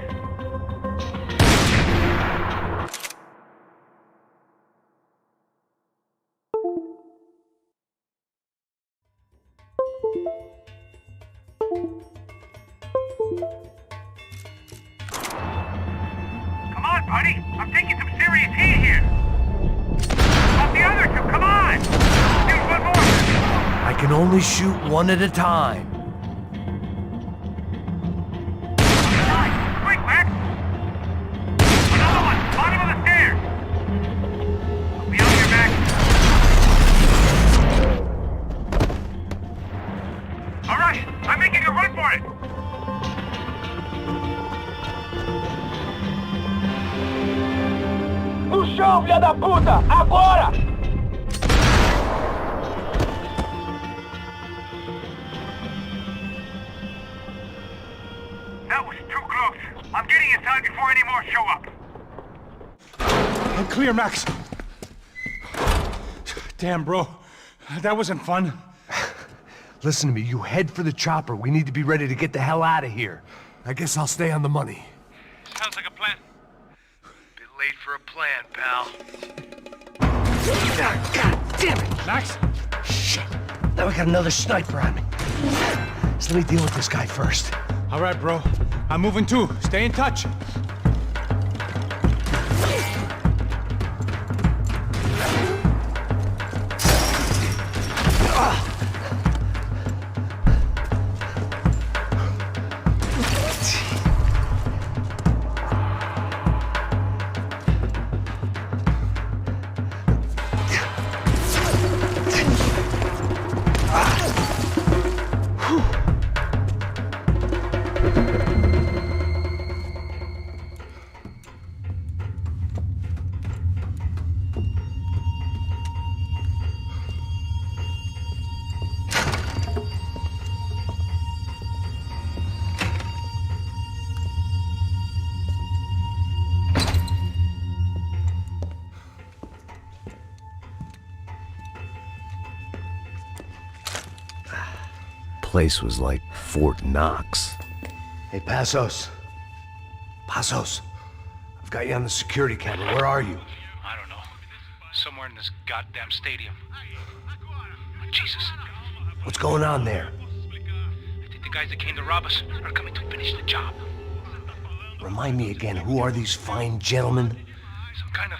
Come on, buddy! I'm taking some serious heat here! Off the other two, come on! Shoot one more! I can only shoot one at a time. Quick, Max! Another one! Bottom of the stairs! I'll be out here, Max. All right, I'm making a run for it! No chão, filha da puta! Agora! That was too close. I'm getting inside before any more show up. I'm clear, Max. Damn, bro. That wasn't fun. Listen to me, you head for the chopper. We need to be ready to get the hell out of here. I guess I'll stay on the money. Sounds like a plan. Bit late for a plan, pal. God damn it! Max? Shit. Now we got another sniper on me. So let me deal with this guy first. All right, bro. I'm moving too. Stay in touch. Place was like Fort Knox. Hey, Passos. Passos. I've got you on the security camera. Where are you? I don't know. Somewhere in this goddamn stadium. Jesus. What's going on there? I think the guys that came to rob us are coming to finish the job. Remind me again, who are these fine gentlemen? Some kind of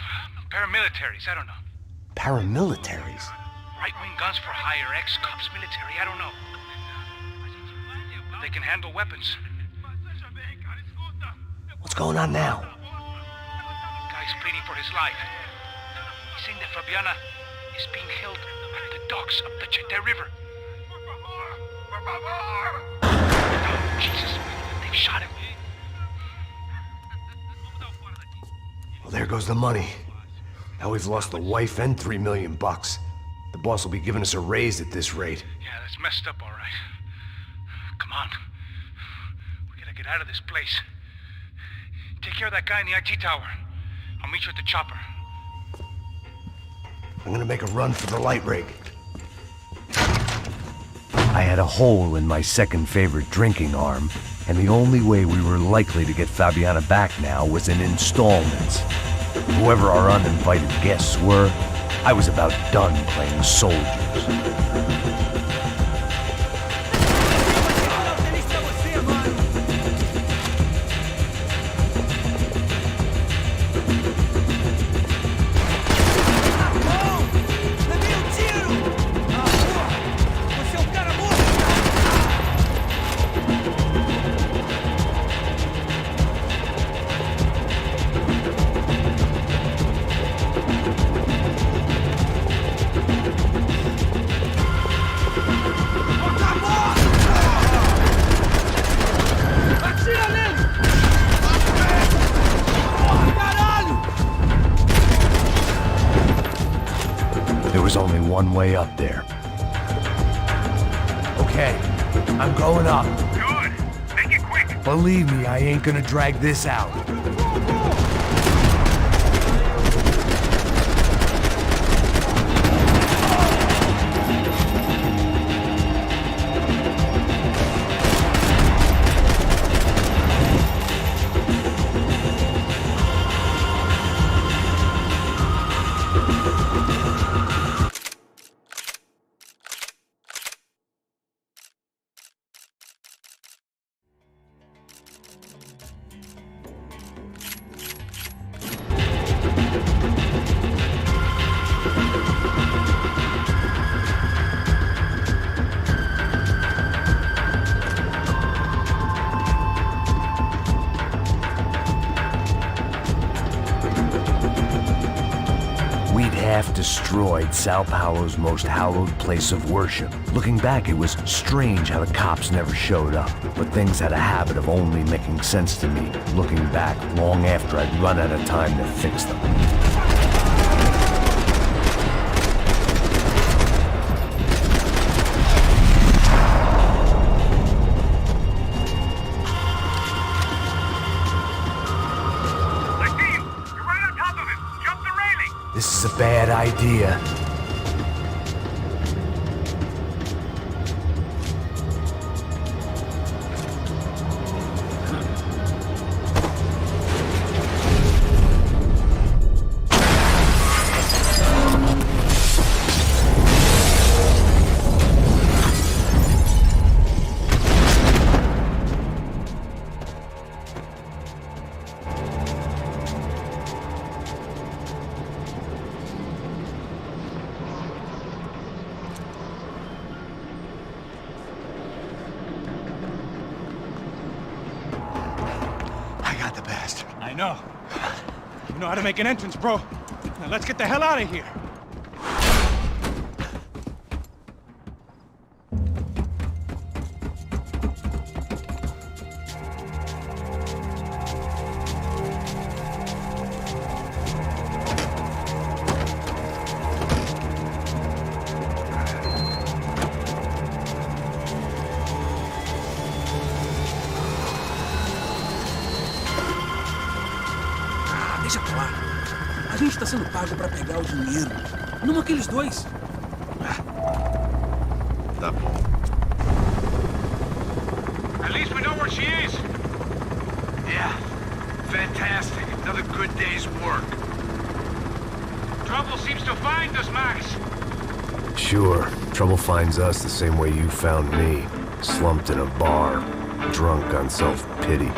paramilitaries, I don't know. Paramilitaries? Right-wing guns for hire, ex-cops, military, I don't know. But they can handle weapons. What's going on now? Guy's pleading for his life. He's saying that Fabiana is being held at the docks of the Chete River. Oh, Jesus, they've shot him. Well, there goes the money. Now we've lost the wife and $3 million. The boss will be giving us a raise at this rate. Yeah, that's messed up, all right. Come on. We gotta get out of this place. Take care of that guy in the IT tower. I'll meet you at the chopper. I'm gonna make a run for the light rig. I had a hole in my second favorite drinking arm, and the only way we were likely to get Fabiana back now was in installments. Whoever our uninvited guests were, I was about done playing soldiers. There was only one way up there. Okay, I'm going up. Good. Make it quick. Believe me, I ain't gonna drag this out. Half destroyed Sao Paulo's most hallowed place of worship. Looking back, it was strange how the cops never showed up, but things had a habit of only making sense to me, looking back long after I'd run out of time to fix them. This is a bad idea. bastard. I know. You know how to make an entrance, bro. Now let's get the hell out of here. Deixa pra lá. A gente tá sendo pago pra pegar o dinheiro. Não aqueles dois. Tá bom. At least we know where she is. Yeah. Fantastic. Another good day's work. Trouble seems to find us, Max. Sure, trouble finds us the same way you found me. Slumped in a bar, drunk on self-pity.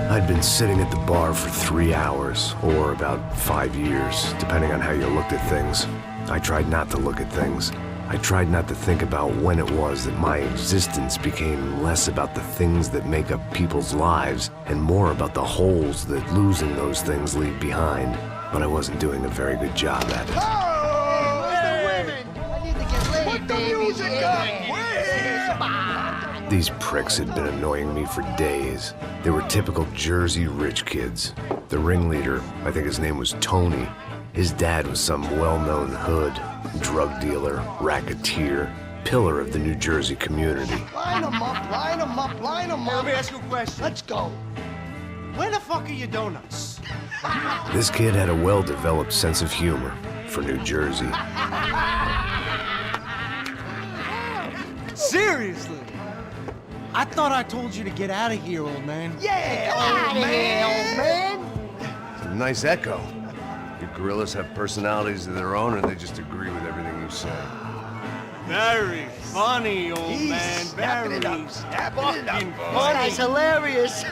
I'd been sitting at the bar for 3 hours, or about 5 years, depending on how you looked at things. I tried not to look at things. I tried not to think about when it was that my existence became less about the things that make up people's lives, and more about the holes that losing those things leave behind. But I wasn't doing a very good job at it. These pricks had been annoying me for days. They were typical Jersey rich kids. The ringleader, I think his name was Tony. His dad was some well-known hood, drug dealer, racketeer, pillar of the New Jersey community. Line them up, line them up, line them up. Let me ask you a question. Let's go. Where the fuck are your donuts? This kid had a well-developed sense of humor for New Jersey. Seriously? I thought I told you to get out of here, old man. Yeah, old man. It's a nice echo. Your gorillas have personalities of their own, or they just agree with everything you say? Very funny, old man. Very fucking funny. That's hilarious.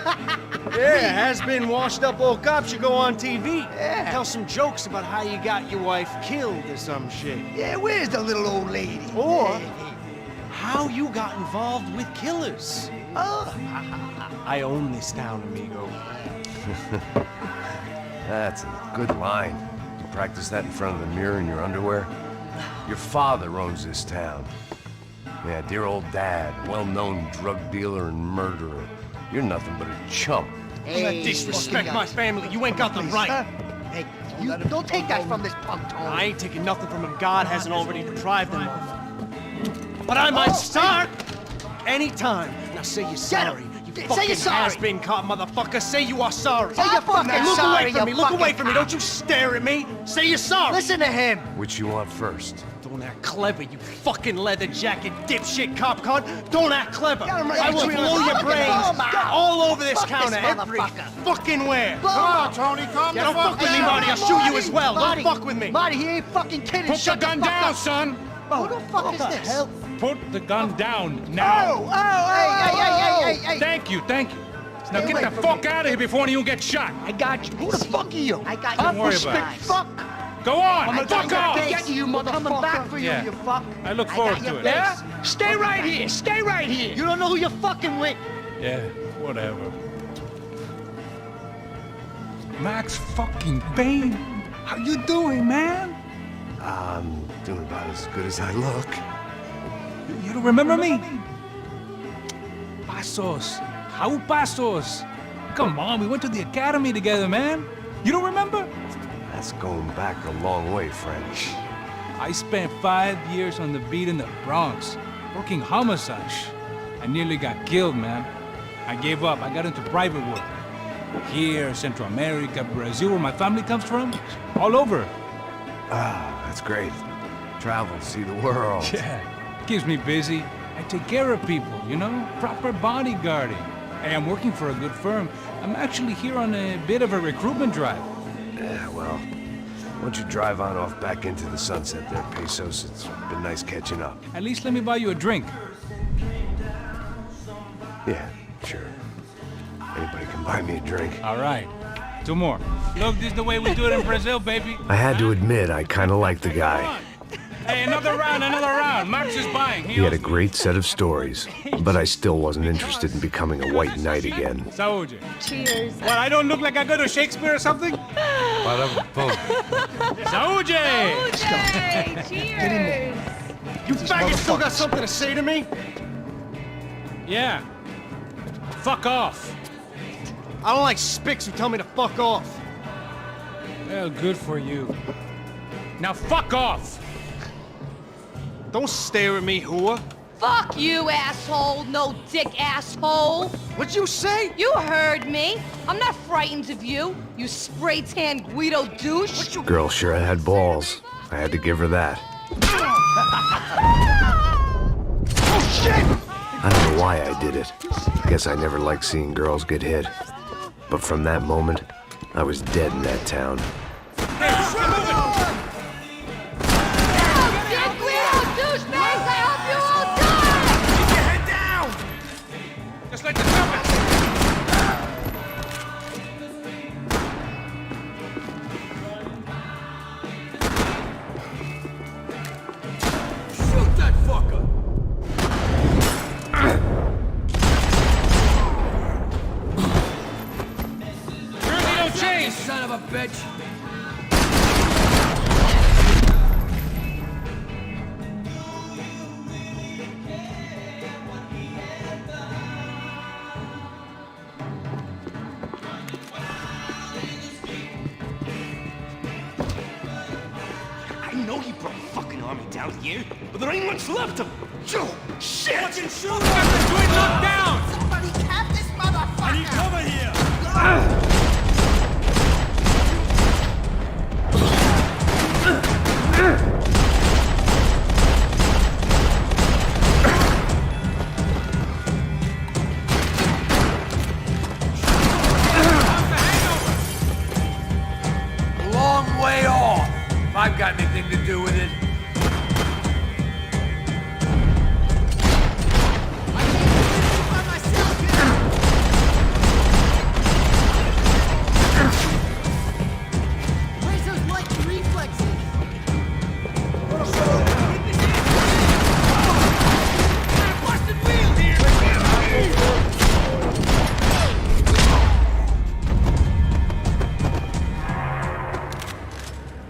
Yeah, has-been washed-up old cop should go on TV. Yeah. Tell some jokes about how you got your wife killed or some shit. Yeah, where's the little old lady? Or how you got involved with killers. I own this town, amigo. That's a good line. You practice that in front of the mirror in your underwear? Your father owns this town. Yeah, dear old dad, well-known drug dealer and murderer. You're nothing but a chump. Hey, disrespect my family. You ain't got them right. Hey, you don't take that from this punk, Tony. I ain't taking nothing from him. God hasn't already deprived them of. But I might start anytime. Now say you're sorry. You fucking has-been cop, motherfucker. Say you are sorry. Say you're fucking Look sorry, away from me. you Look fucking away from me. Don't you stare at me. Say you're sorry. Listen to him. Which you want first? Don't act clever, you fucking leather jacket dipshit cop cunt. Don't act clever. I I will blow your brains all over this Fuck counter this every motherfucker. fucking where. Come on, Tony. Calm down. Don't fuck with me, Marty. I'll shoot you as well. Don't fuck with me. Marty, he ain't fucking kidding. Put the gun down, son! Who the fuck is this? Hell? Put the gun down now! Hey. Thank you. Now Stay get away the from fuck me. out of here before you get shot! I got you. Who the fuck are you? I got Don't you. worry Big about it. fuck. Go on! I'm Fuck off! get you, motherfucker. Coming back for you, Yeah. you fuck. I look got forward your to it. base. Yeah? Stay right here. Stay right here. You don't know who you're fucking with. Yeah, whatever. Max fucking Payne! How you doing, man? I'm doing about as good as I look. You don't remember me? Pasos. How Pasos? Come on, we went to the academy together, man. You don't remember? That's going back a long way, friend. I spent 5 years on the beat in the Bronx, working homicide. I nearly got killed, man. I gave up. I got into private work. Here, Central America, Brazil, where my family comes from, all over. Ah, that's great. Travel, see the world. Yeah, keeps me busy. I take care of people, you know? Proper bodyguarding. Hey, I'm working for a good firm. I'm actually here on a bit of a recruitment drive. Yeah, well, why don't you drive on off back into the sunset there, Pesos? It's been nice catching up. At least let me buy you a drink. Yeah, sure. Anybody can buy me a drink. All right. 2 more. Look, this is the way we do it in Brazil, baby. I had to admit, I kind of liked the guy. Hey, another round. Marx is buying. He had a great set of stories, but I still wasn't interested in becoming a white knight again. Saúde. Cheers. What, I don't look like I go to Shakespeare or something? Saúde! Cheers. You faggot still got something to say to me? Yeah. Fuck off. I don't like spics who tell me to fuck off. Well, good for you. Now fuck off! Don't stare at me, whore. Fuck you, asshole. No dick asshole. What'd you say? You heard me. I'm not frightened of you, you spray-tan Guido douche. Girl sure had balls. I had to give her that. Oh, shit! I don't know why I did it. I guess I never liked seeing girls get hit. But from that moment, I was dead in that town. Just like the trumpet! Shoot that fucker! Jersey don't change! Son of a bitch! I know he brought a fucking army down here, but there ain't much left of him. Shit! Fucking shoot! Look down! Somebody cap this motherfucker. I need cover here! Long way off, if I've got anything to do with it. Where's those lightning reflexes?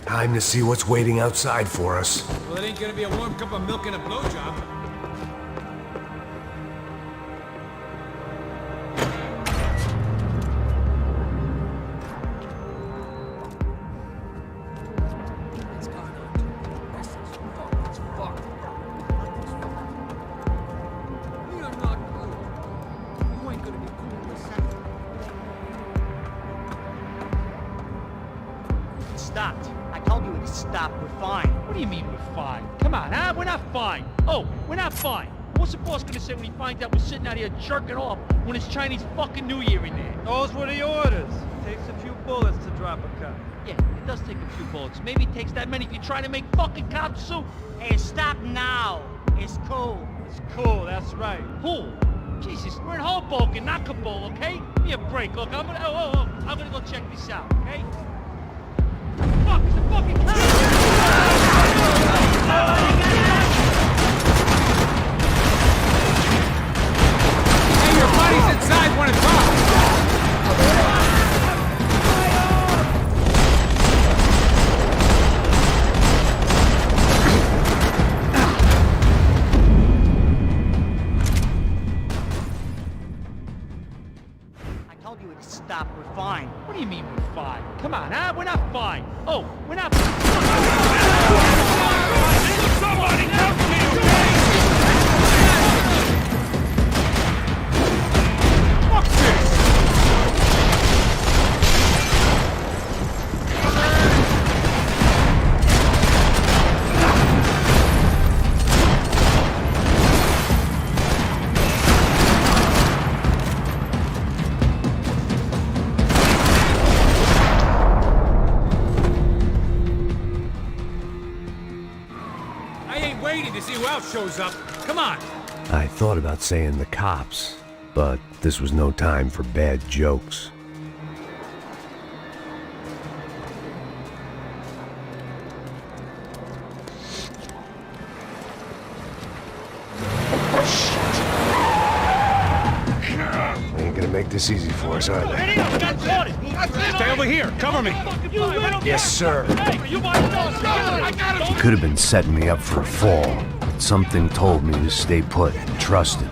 Time to see what's waiting outside for us. Well, it ain't gonna be a warm cup of milk and a blowjob. It's gone on. This is fucked. It's fucked. You're not cool. You ain't gonna be cool in a second. It stopped. I told you it stopped. We're fine. What do you mean we're fine? Come on, huh? We're not fine. Oh, we're not fine. What's the boss gonna say when he finds out we're sitting out here jerking off when it's Chinese fucking New Year in there? Those were the orders. Takes a few bullets to drop a cop. Yeah, it does take a few bullets. Maybe it takes that many if you're trying to make fucking cop soup. Hey, stop now. It's cool. It's cool, that's right. Cool. Jesus, we're in Hoboken, not Kabul, okay? Give me a break. Look, I'm gonna go check this out, okay? Fuck, it's the fucking cop! Hey, your buddies inside wanna talk! I told you it stopped. We're fine. What do you mean we're fine? Come on, huh? We're not fine. Oh, we're not. Somebody come to you, Fuck this! I ain't waiting to see who else shows up. Come on! I thought about saying the cops, but this was no time for bad jokes. make this easy for us, are they? Stay over here. Cover me. Yes, sir. You Could have been setting me up for a fall, but something told me to stay put and trust it.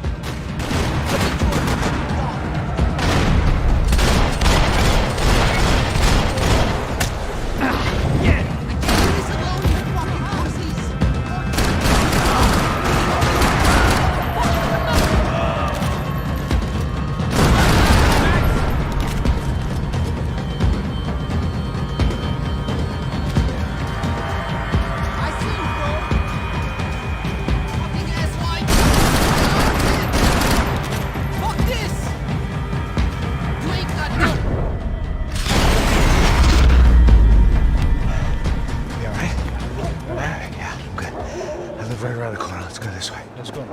Right around the corner. Let's go this way. Let's go.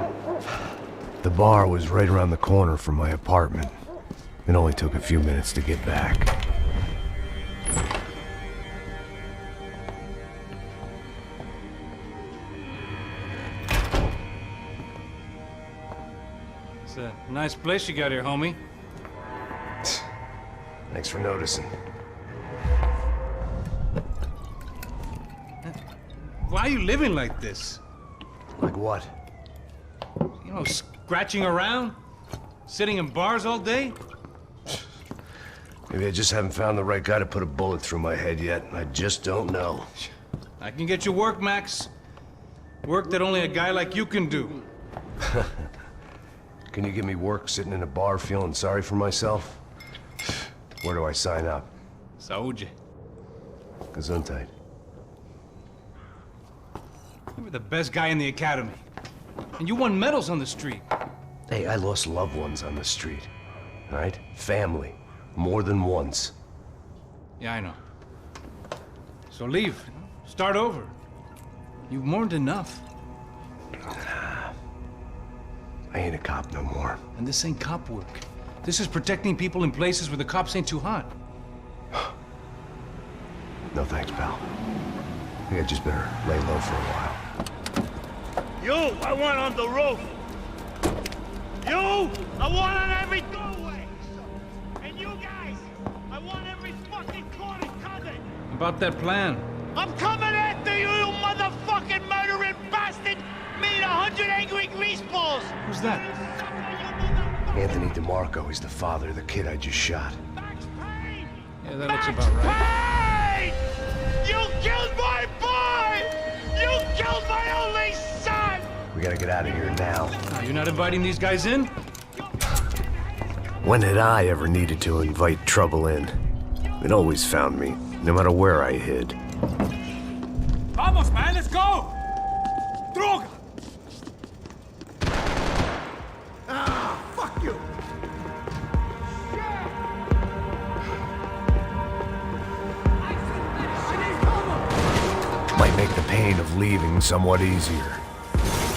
The bar was right around the corner from my apartment. It only took a few minutes to get back. It's a nice place you got here, homie. Thanks for noticing. Why are you living like this? Like what? You know, scratching around? Sitting in bars all day? Maybe I just haven't found the right guy to put a bullet through my head yet. I just don't know. I can get you work, Max. Work that only a guy like you can do. Can you give me work sitting in a bar feeling sorry for myself? Where do I sign up? Saúde. Gesundheit. You were the best guy in the academy. And you won medals on the street. Hey, I lost loved ones on the street. All right? Family. More than once. Yeah, I know. So leave. Start over. You've mourned enough. I ain't a cop no more. And this ain't cop work. This is protecting people in places where the cops ain't too hot. No thanks, pal. I think I just better lay low for a while. You, I want on the roof. You, I want on every doorway. And you guys, I want every fucking corner covered. About that plan. I'm coming after you, you motherfucking murdering bastard! Me and 100 angry greaseballs! Who's that? Anthony DeMarco. He's the father of the kid I just shot. Yeah, that looks about right. Payne! You killed my boy! You killed my only son! We gotta get out of here now. You're not inviting these guys in? When had I ever needed to invite trouble in? It always found me, no matter where I hid. Vamos, man, let's go! Droga! Fuck you! Might make the pain of leaving somewhat easier.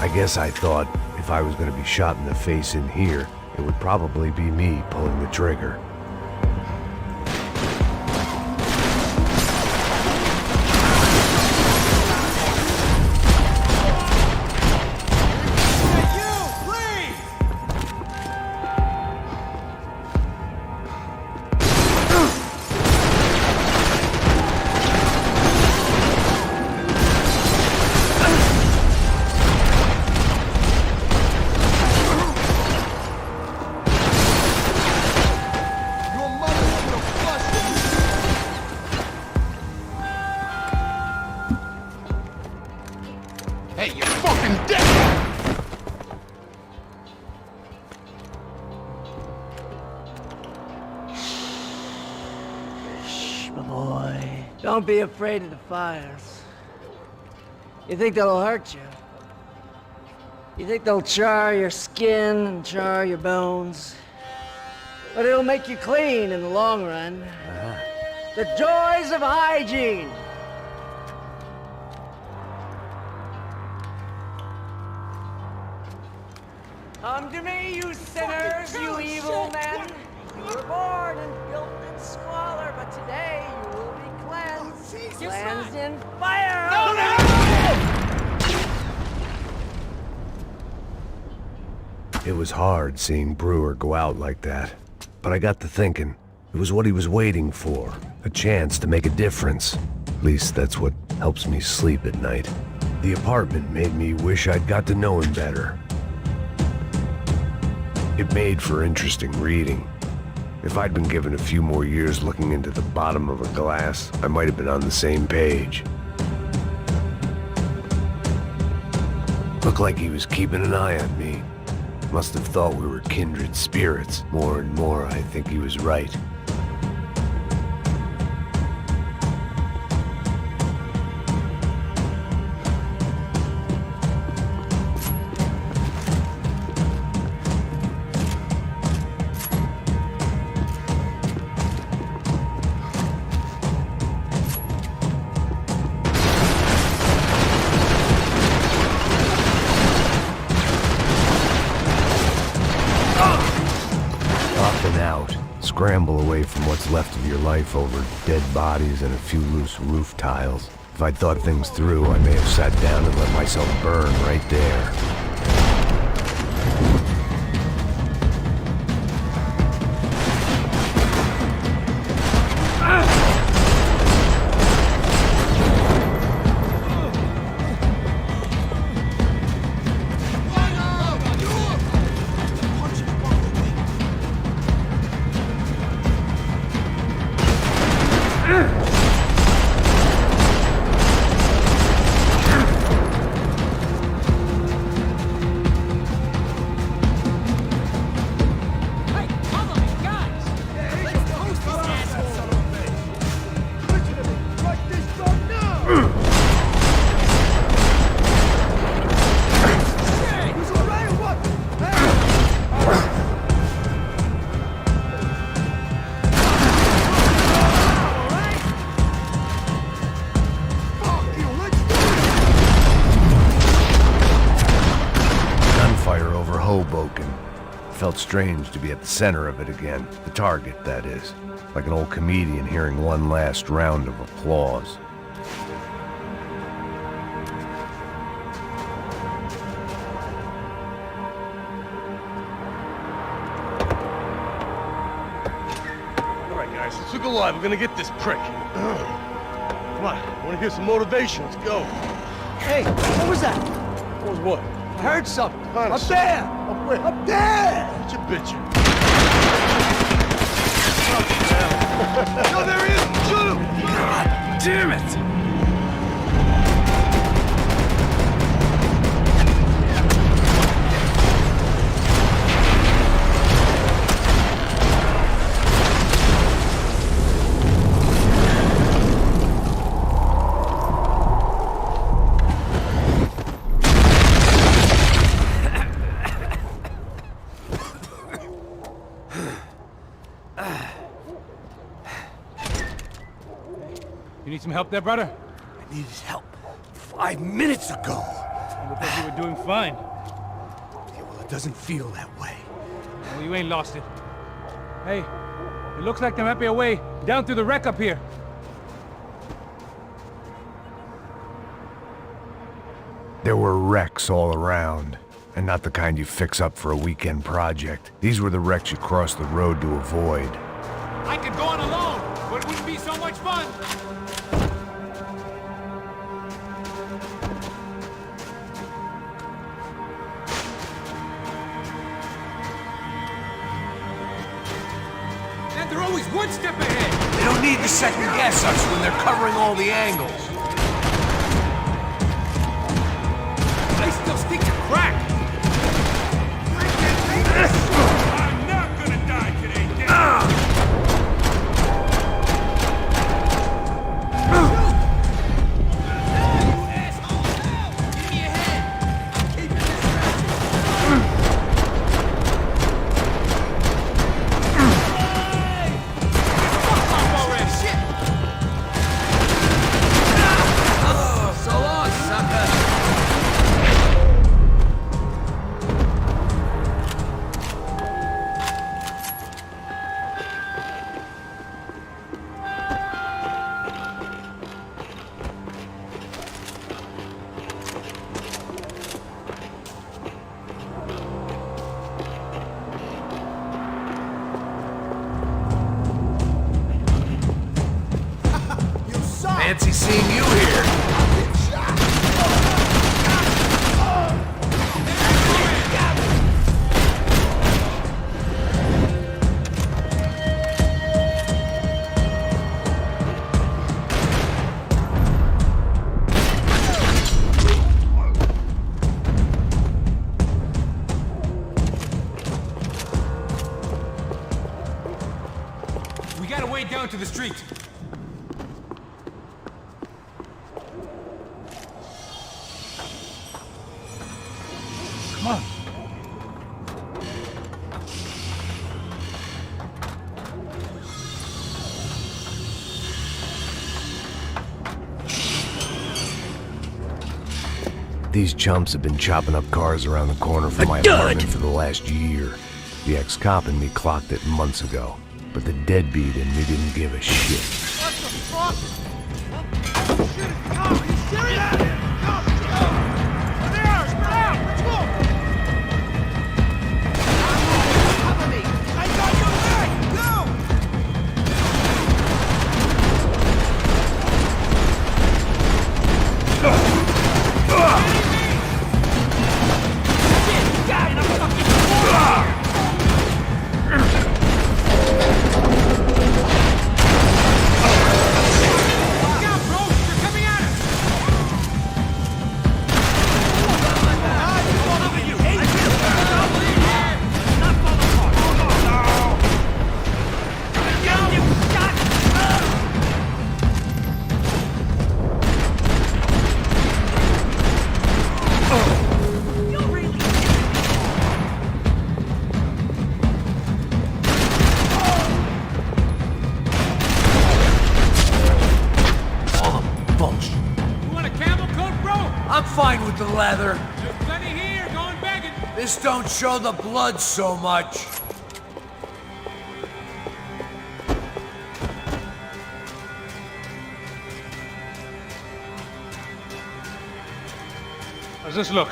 I guess I thought if I was gonna be shot in the face in here, it would probably be me pulling the trigger. Hey, you're fucking dead! Shh, my boy. Don't be afraid of the fires. You think they'll hurt you? You think they'll char your skin and char your bones? But it'll make you clean in the long run. The joys of hygiene! Come to me, you sinners, you evil men! You were born and built in squalor, but today you will be cleansed. Cleansed in fire! It was hard seeing Brewer go out like that. But I got to thinking, it was what he was waiting for. A chance to make a difference. At least that's what helps me sleep at night. The apartment made me wish I'd got to know him better. It made for interesting reading. If I'd been given a few more years looking into the bottom of a glass, I might have been on the same page. Looked like he was keeping an eye on me. Must have thought we were kindred spirits. More and more, I think he was right. Scramble away from what's left of your life over dead bodies and a few loose roof tiles. If I'd thought things through, I may have sat down and let myself burn right there. Felt strange to be at the center of it again. The target, that is. Like an old comedian hearing one last round of applause. All right, guys, let's look alive. We're gonna get this prick. Come on, I wanna hear some motivation. Let's go. Hey, what was that? What was what? I heard something. Up there! Up where? Up there! What you bitching? No, there he is! Shoot him! God damn it! You need some help there, brother? I needed help 5 minutes ago. You look like you were doing fine. Yeah, well, it doesn't feel that way. Well, you ain't lost it. Hey, it looks like there might be a way down through the wreck up here. There were wrecks all around, and not the kind you fix up for a weekend project. These were the wrecks you cross the road to avoid. I could go on alone, but it wouldn't be so much fun. And they're always one step ahead. They don't need to second guess us when they're covering all the angles. They still stick to crack. I'm not gonna die today, Dad. Fancy seeing you here. We gotta wade down to the street. Come on. These chumps have been chopping up cars around the corner from my apartment for the last year. The ex-cop in me clocked it months ago, but the deadbeat in me didn't give a shit. What the fuck? Oh, shit, it's a cop. Are you serious? There! Spread out! Let's go! Cover me! I got your back! Go! I'm fine with the leather. There's plenty here, going begging. This don't show the blood so much. How's this look?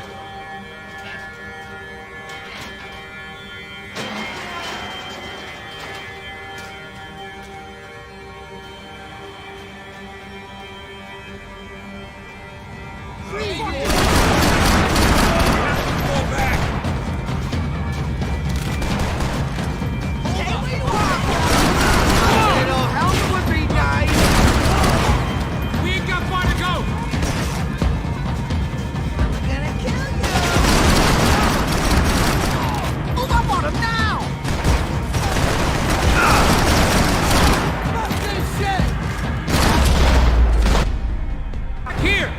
We ain't got far to go. Move up on him now! Fuck this shit! Here.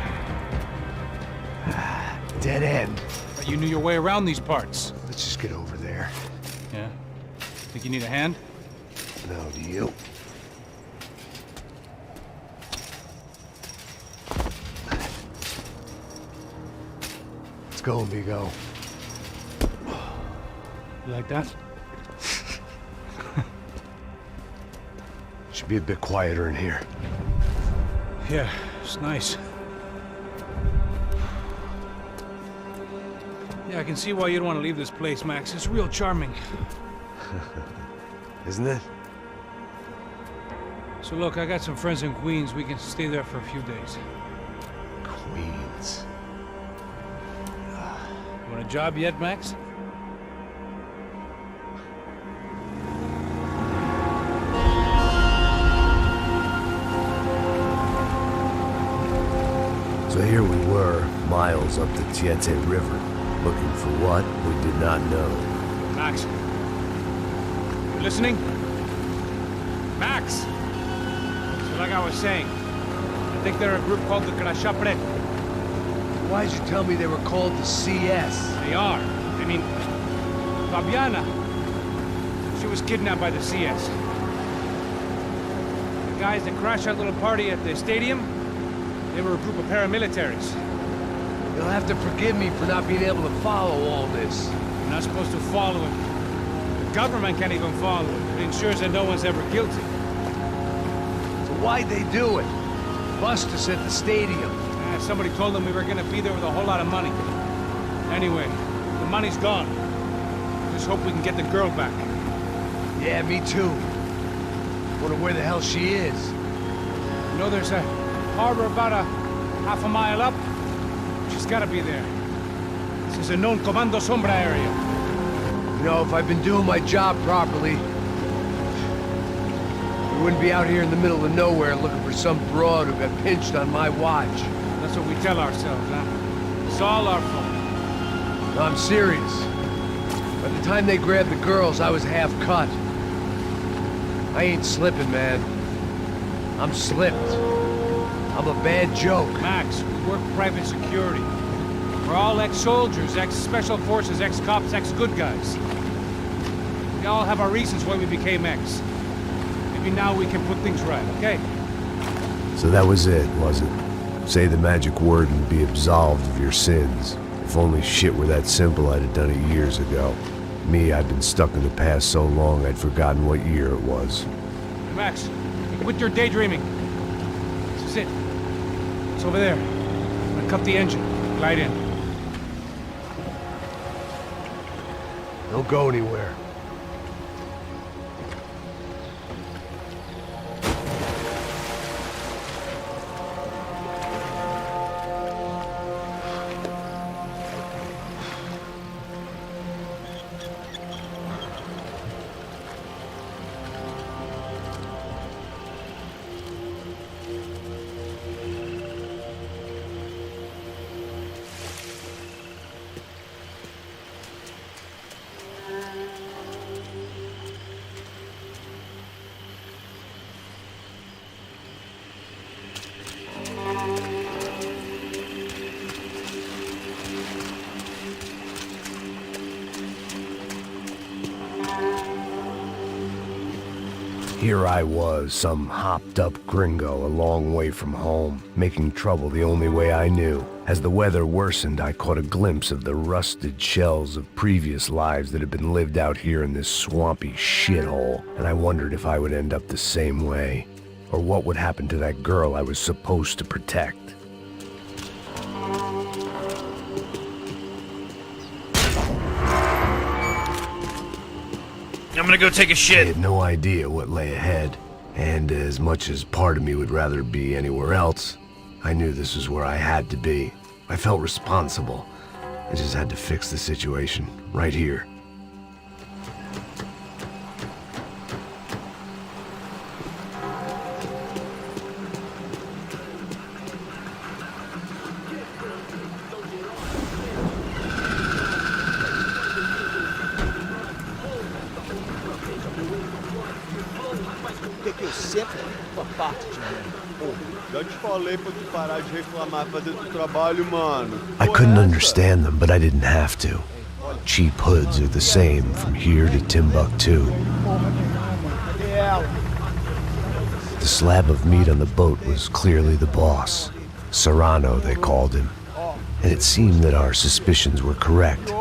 Dead end. But you knew your way around these parts. Let's just get over there. Yeah? Think you need a hand? No, do you? Let's go, amigo. You like that? Should be a bit quieter in here. Yeah, it's nice. Yeah, I can see why you'd want to leave this place, Max. It's real charming. Isn't it? So look, I got some friends in Queens. We can stay there for a few days. Queens. You want a job yet, Max? So here we were, miles up the Tietze River, looking for what we did not know. Max. You listening? Max! So like I was saying, I think they're a group called the Krashapret. Why'd you tell me they were called the CS? They are. I mean, Fabiana. She was kidnapped by the CS. The guys that crashed that little party at the stadium, they were a group of paramilitaries. You'll have to forgive me for not being able to follow all this. You're not supposed to follow him. The government can't even follow him. It ensures that no one's ever guilty. So why'd they do it? Bust us at the stadium. Somebody told them we were gonna be there with a whole lot of money. Anyway, the money's gone. Just hope we can get the girl back. Yeah, me too. Wonder where the hell she is. You know, there's a Harbor about a half a mile up. She's gotta be there. This is a known Comando Sombra area. You know, if I've been doing my job properly, we wouldn't be out here in the middle of nowhere looking for some broad who got pinched on my watch. That's what we tell ourselves, huh? It's all our fault. No, I'm serious. By the time they grabbed the girls, I was half cut. I ain't slipping, man. I'm slipped. I'm a bad joke. Max, we work private security. We're all ex-soldiers, ex-special forces, ex-cops, ex-good guys. We all have our reasons why we became ex. Maybe now we can put things right, okay? So that was it, was it? Say the magic word and be absolved of your sins. If only shit were that simple, I'd have done it years ago. Me, I'd been stuck in the past so long I'd forgotten what year it was. Hey, Max, quit your daydreaming. This is it. It's over there. I'm gonna cut the engine. Glide in. Don't go anywhere. Here I was, some hopped-up gringo a long way from home, making trouble the only way I knew. As the weather worsened, I caught a glimpse of the rusted shells of previous lives that had been lived out here in this swampy shithole, and I wondered if I would end up the same way, or what would happen to that girl I was supposed to protect. I'm gonna go take a shit. I had no idea what lay ahead, and as much as part of me would rather be anywhere else, I knew this was where I had to be. I felt responsible. I just had to fix the situation, right here. Que eu sempre tua parte de mim. Pô, já te falei pra tu parar de reclamar, fazer teu trabalho, mano. I couldn't understand them, but I didn't have to. Cheap hoods are the same from here to Timbuktu. The slab of meat on the boat was clearly the boss. Serrano, they called him. And it seemed that our suspicions were correct.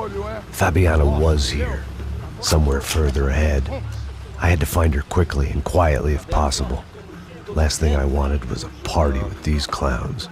Fabiana was here, somewhere further ahead. I had to find her quickly and quietly if possible. Last thing I wanted was a party with these clowns.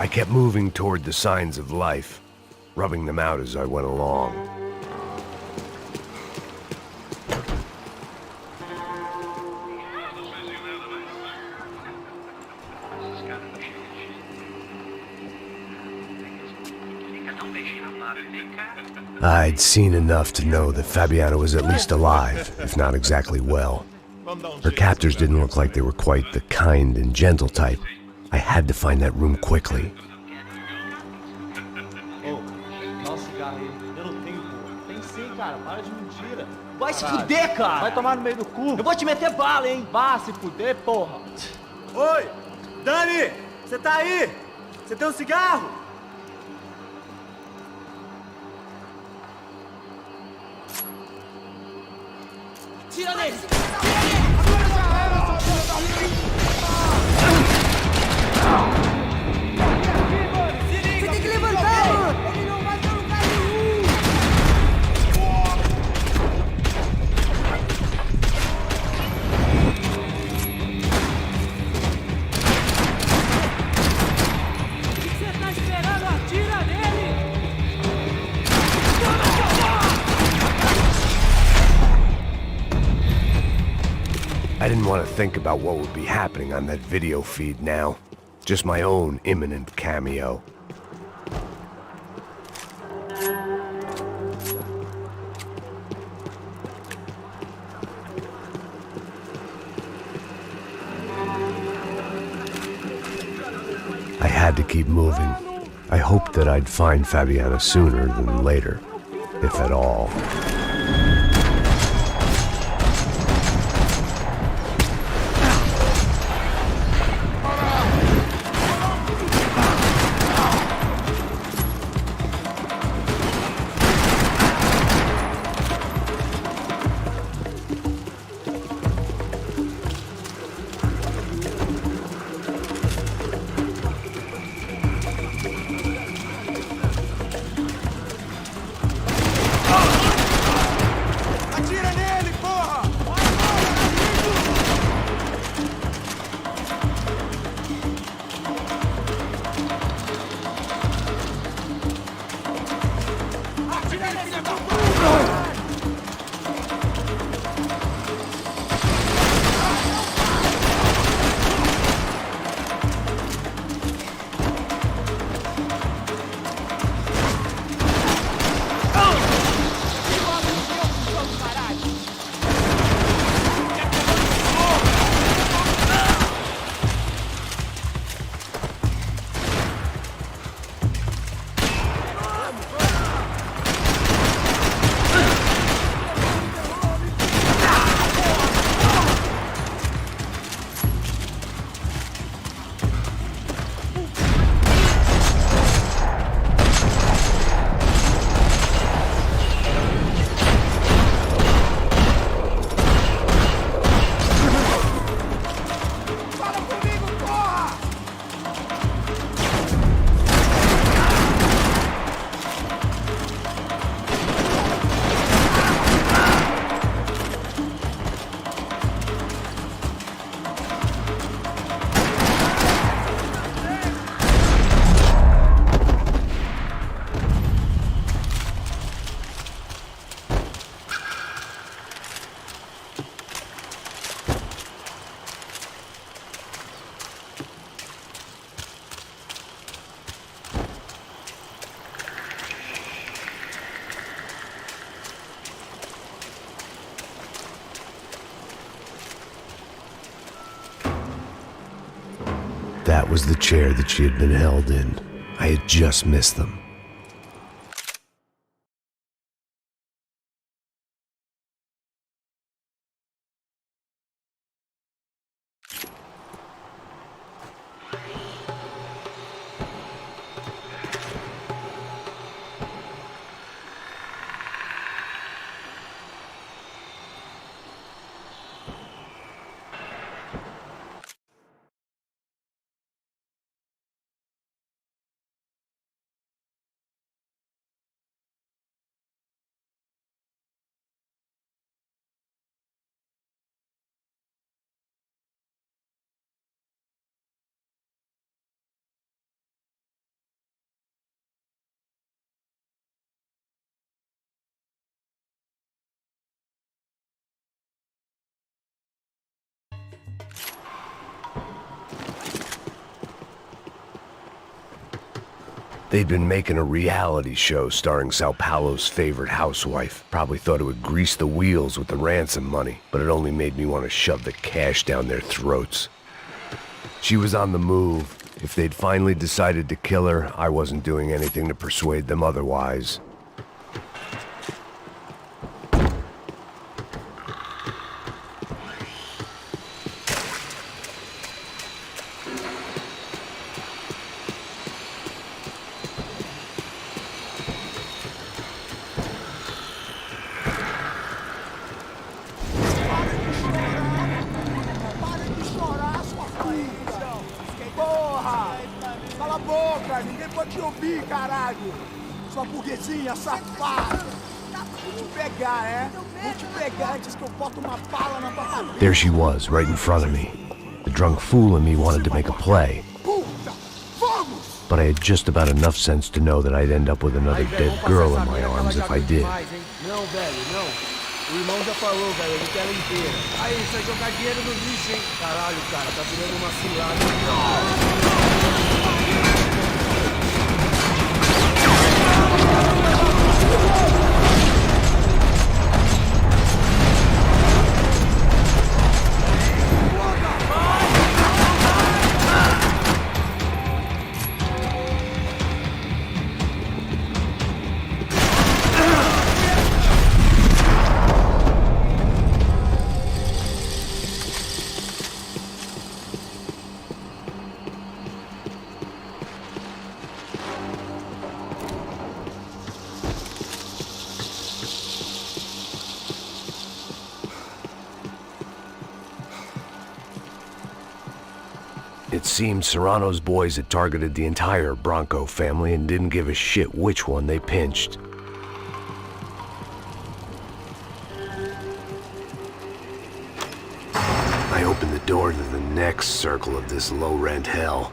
I kept moving toward the signs of life, rubbing them out as I went along. I'd seen enough to know that Fabiana was at least alive, if not exactly well. Her captors didn't look like they were quite the kind and gentle type. I had to find that room quickly. Dá um cigarro aí. Eu não tenho, pô. Tem sim, cara. Para de mentira. Vai se fuder, cara! Vai tomar no meio do cu. Eu vou te meter bala, hein? Vá se fuder, porra. Oi! Dani! Você tá aí? Você tem um cigarro? Atira nele! Agora já era, seu filho da Você tem que levantar, mano! Ele não vai pra lugar nenhum! O que você tá esperando? Atira nele! I didn't want to think about what would be happening on that video feed now. Just my own imminent cameo. I had to keep moving. I hoped that I'd find Fabiana sooner than later, if at all. Atira nele, porra! Atira nele, filha da puta! That was the chair that she had been held in. I had just missed them. They'd been making a reality show starring Sao Paulo's favorite housewife. Probably thought it would grease the wheels with the ransom money, but it only made me want to shove the cash down their throats. She was on the move. If they'd finally decided to kill her, I wasn't doing anything to persuade them otherwise. boca! Ninguém pode te ouvir, caralho! Sua burguesinha safada! Vou te pegar, é? Vou te pegar antes que eu boto uma bala na tua cabeça! There she was, right in front of me. The drunk fool in me wanted to make a play. But I had just about enough sense to know that I'd end up with another dead girl in my arms if I did. Não, velho, não. O irmão já falou, velho, ele quer ela inteira. Aí, isso é jogar dinheiro no lixo, hein? Caralho, cara, tá virando uma cilada. It seemed Serrano's boys had targeted the entire Bronco family and didn't give a shit which one they pinched. I opened the door to the next circle of this low-rent hell.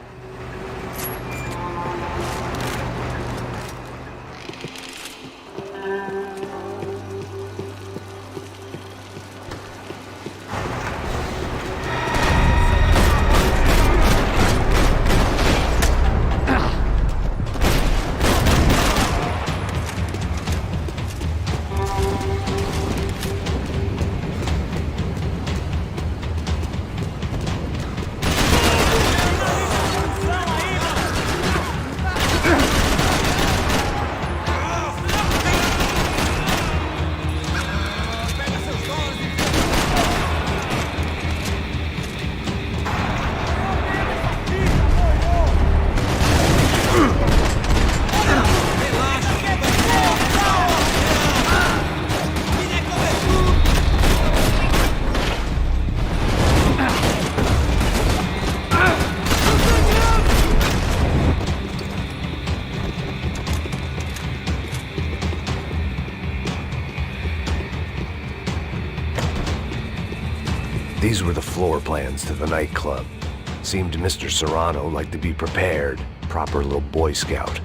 These were the floor plans to the nightclub. Seemed to Mr. Serrano like to be prepared. Proper little Boy Scout.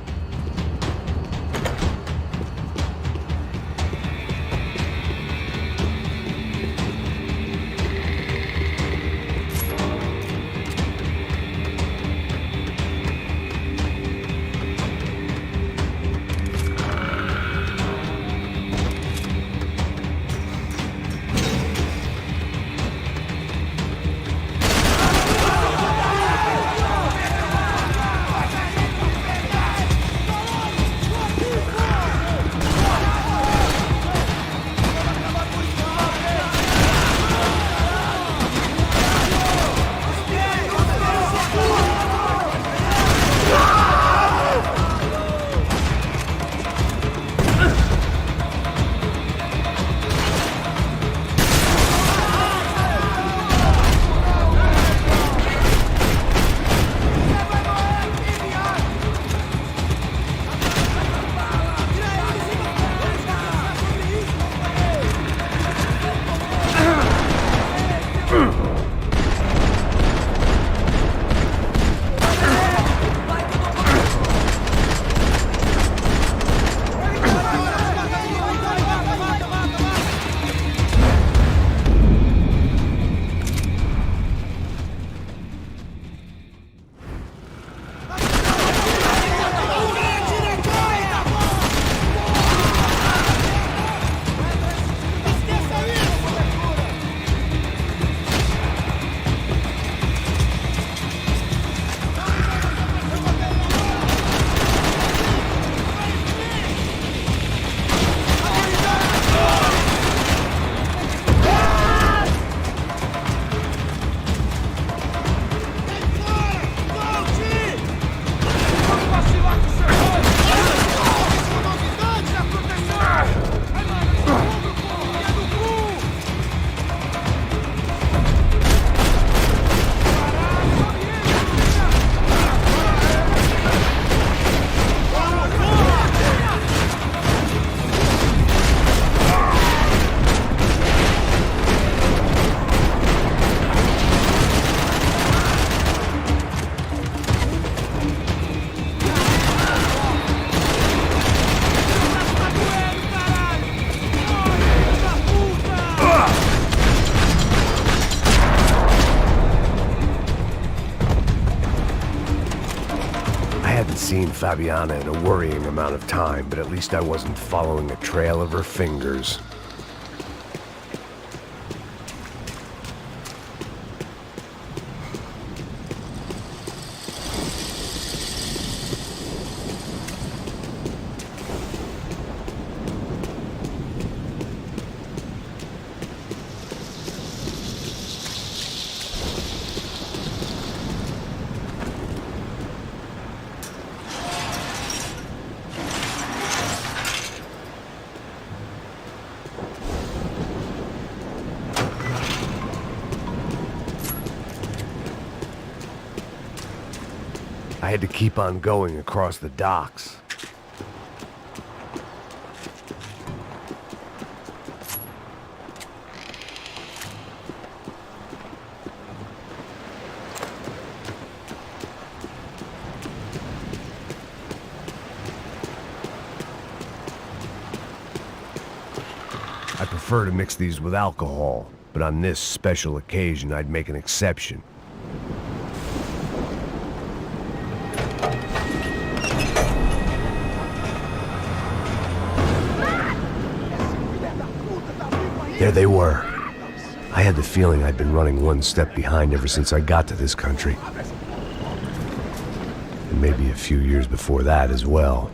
seen Fabiana in a worrying amount of time, but at least I wasn't following a trail of her fingers. I had to keep on going across the docks. I prefer to mix these with alcohol, but on this special occasion I'd make an exception. There they were. I had the feeling I'd been running one step behind ever since I got to this country. And maybe a few years before that as well.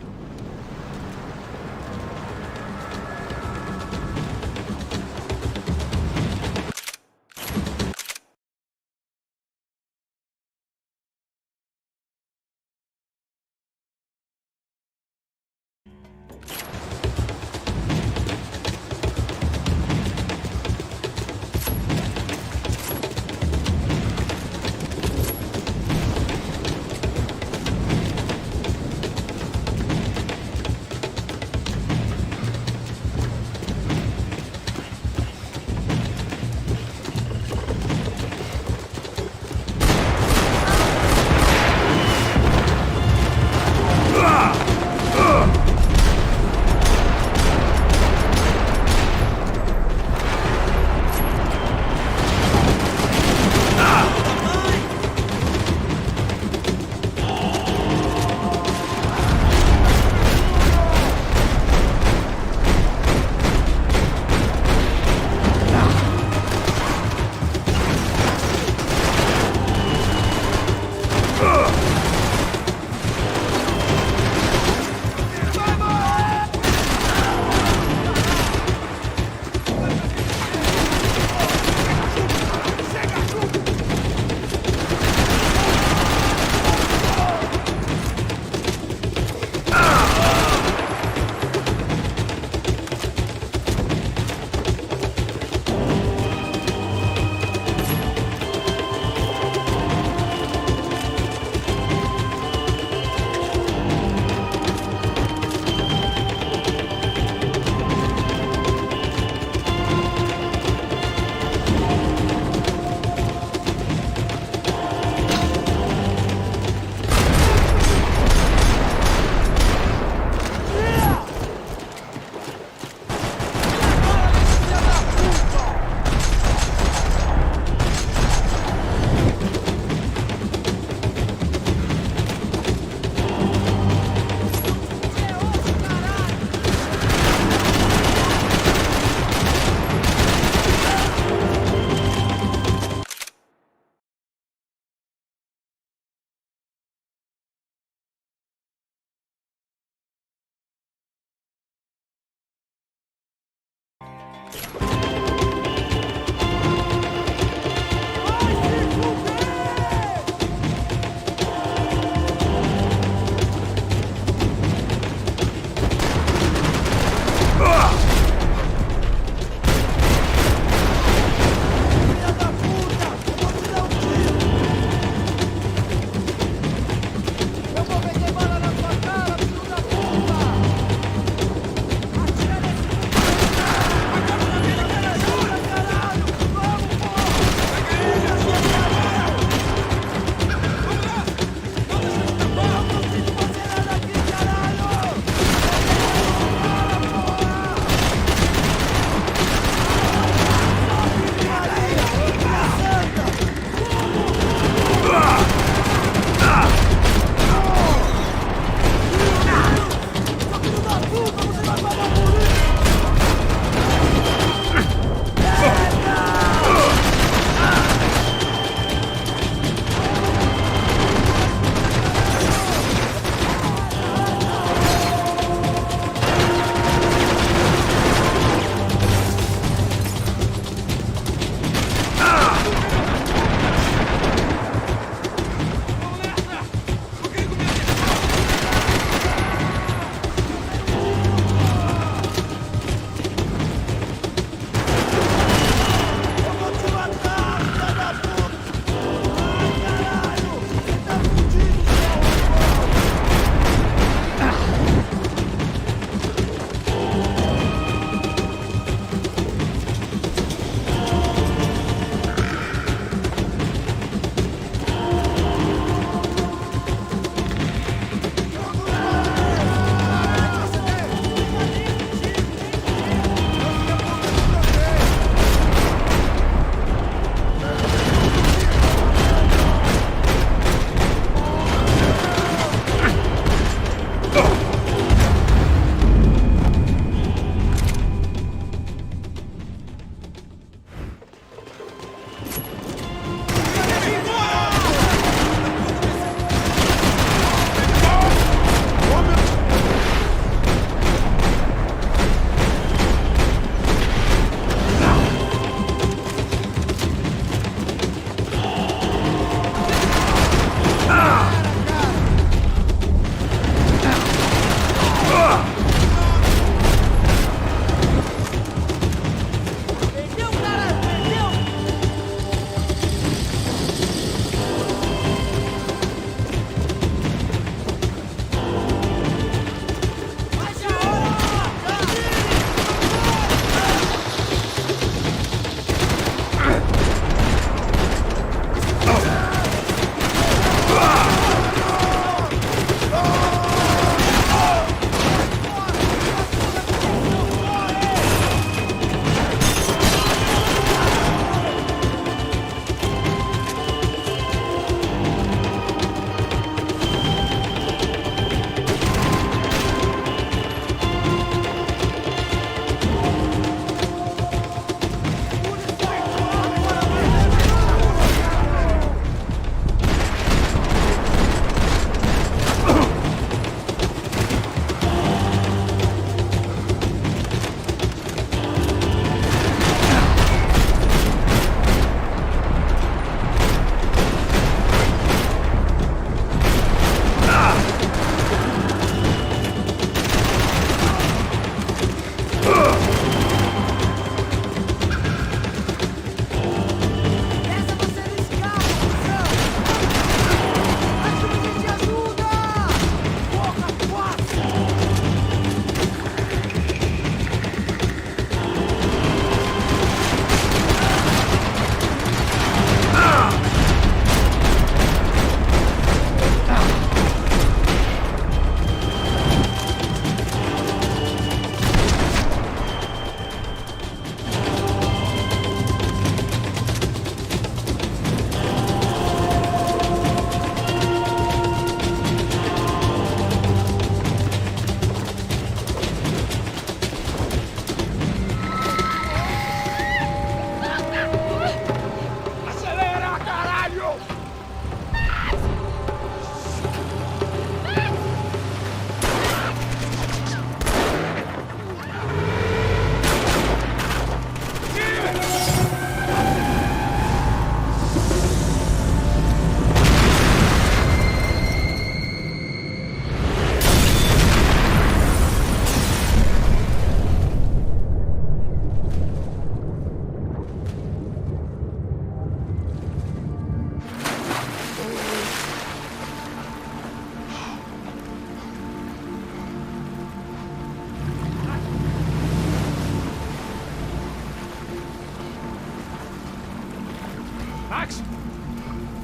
Max?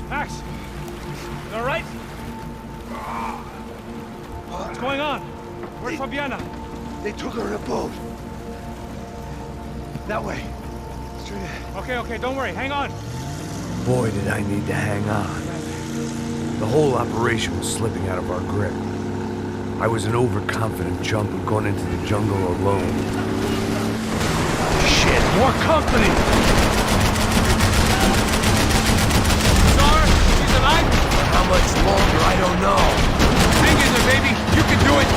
Max? You all right? What's going on? Where's Fabiana? They took her in a boat. That way. Straight ahead. Okay, don't worry. Hang on. Boy, did I need to hang on. The whole operation was slipping out of our grip. I was an overconfident chump who'd gone into the jungle alone. Shit, more company! Star, she's alive? How much longer, I don't know. Hang in there, baby. You can do it.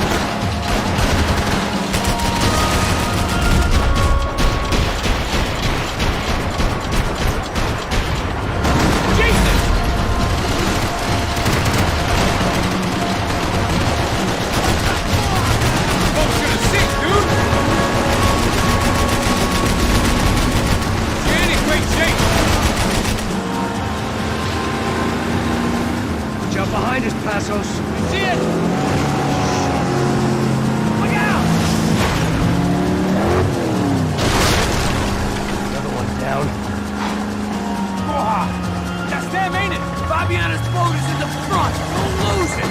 Behind us, Passos. See it! Look out! Another one down. That's them, ain't it? Fabiana's boat is in the front. Don't lose it.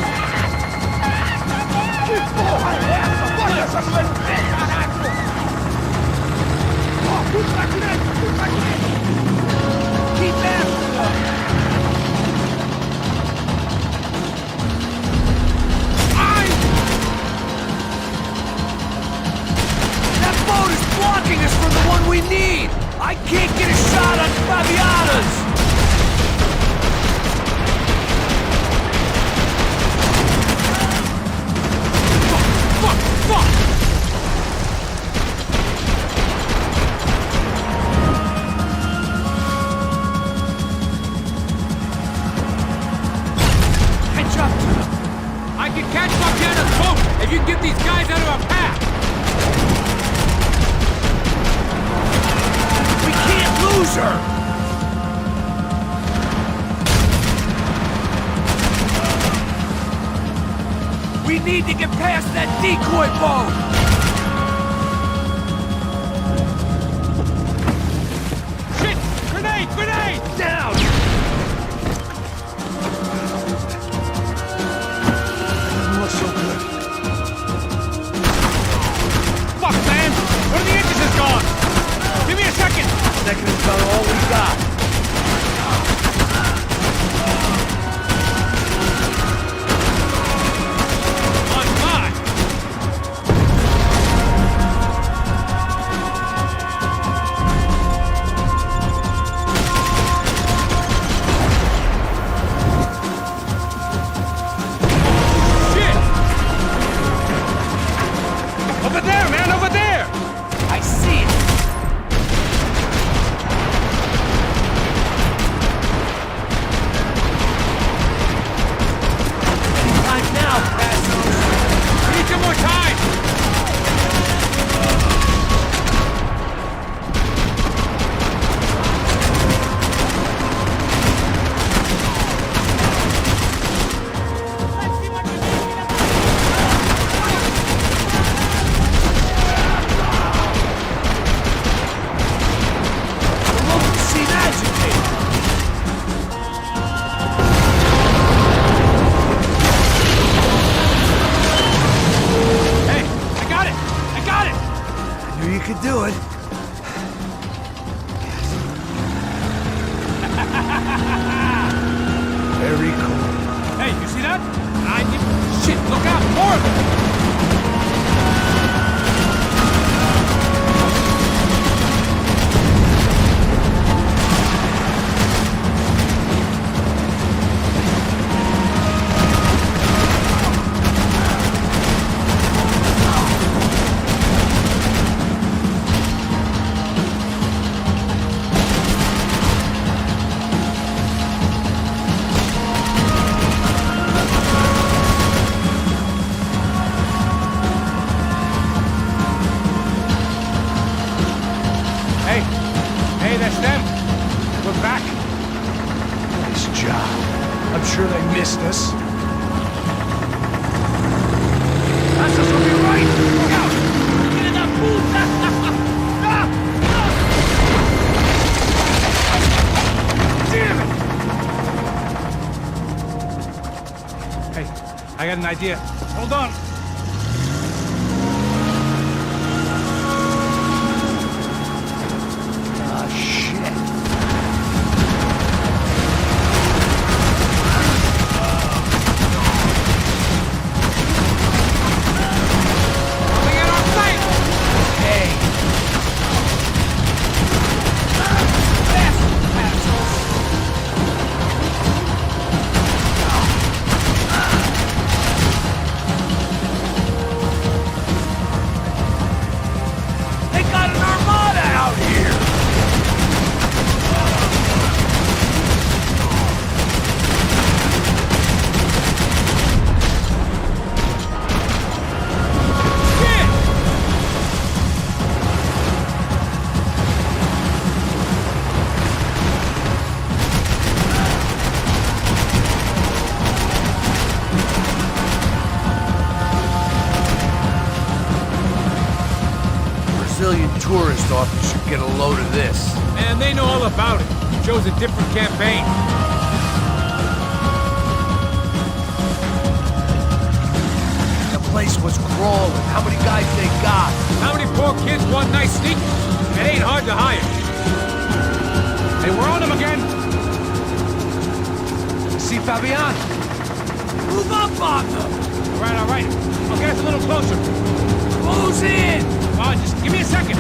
Keep after them. Blocking us from the one we need! I can't get a shot on Fabiana's! Fuck! Catch up to them! I can catch Fabiana's boat if you can get these guys out of our path! Lose her! We need to get past that decoy boat! Shit! Grenade! Down! Doesn't look so good. Fuck, man! One of the engines is gone! Give me a second! Second is about all we got. Over there, man! Over there! I see it! could do it. Very cool. Hey, you see that? Shit, look out! More of them! Hey, that's them. We're back. Nice job. I'm sure they missed us. That's us will be right. Look out! Get in that pool! Damn! I got an idea. Hold on. Ah, shit. Coming in our sight! Hey. They got an armada out here! Brazilian tourist office should get a load of this. Man, they know all about it. Chose a different campaign. The place was crawling. How many guys they got? How many poor kids want nice sneakers? It ain't hard to hire. Hey, we're on them again. See Fabian? Move up on them! All right. I'll get us a little closer. Close in! Come on, just give me a second.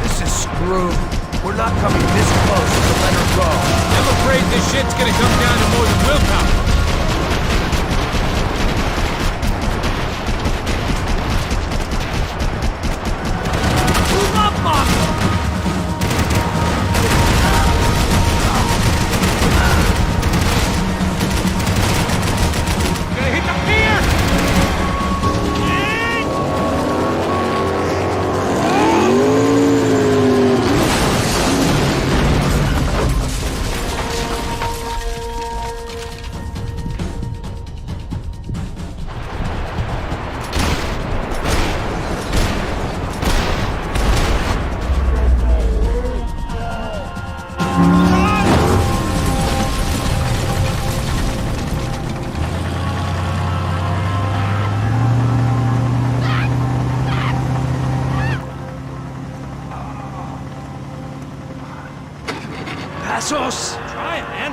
This is screwed. We're not coming this close to let her go. I'm afraid this shit's gonna come down to more than willpower. Move up on them! Gonna hit the pier! Passos! Try it, man.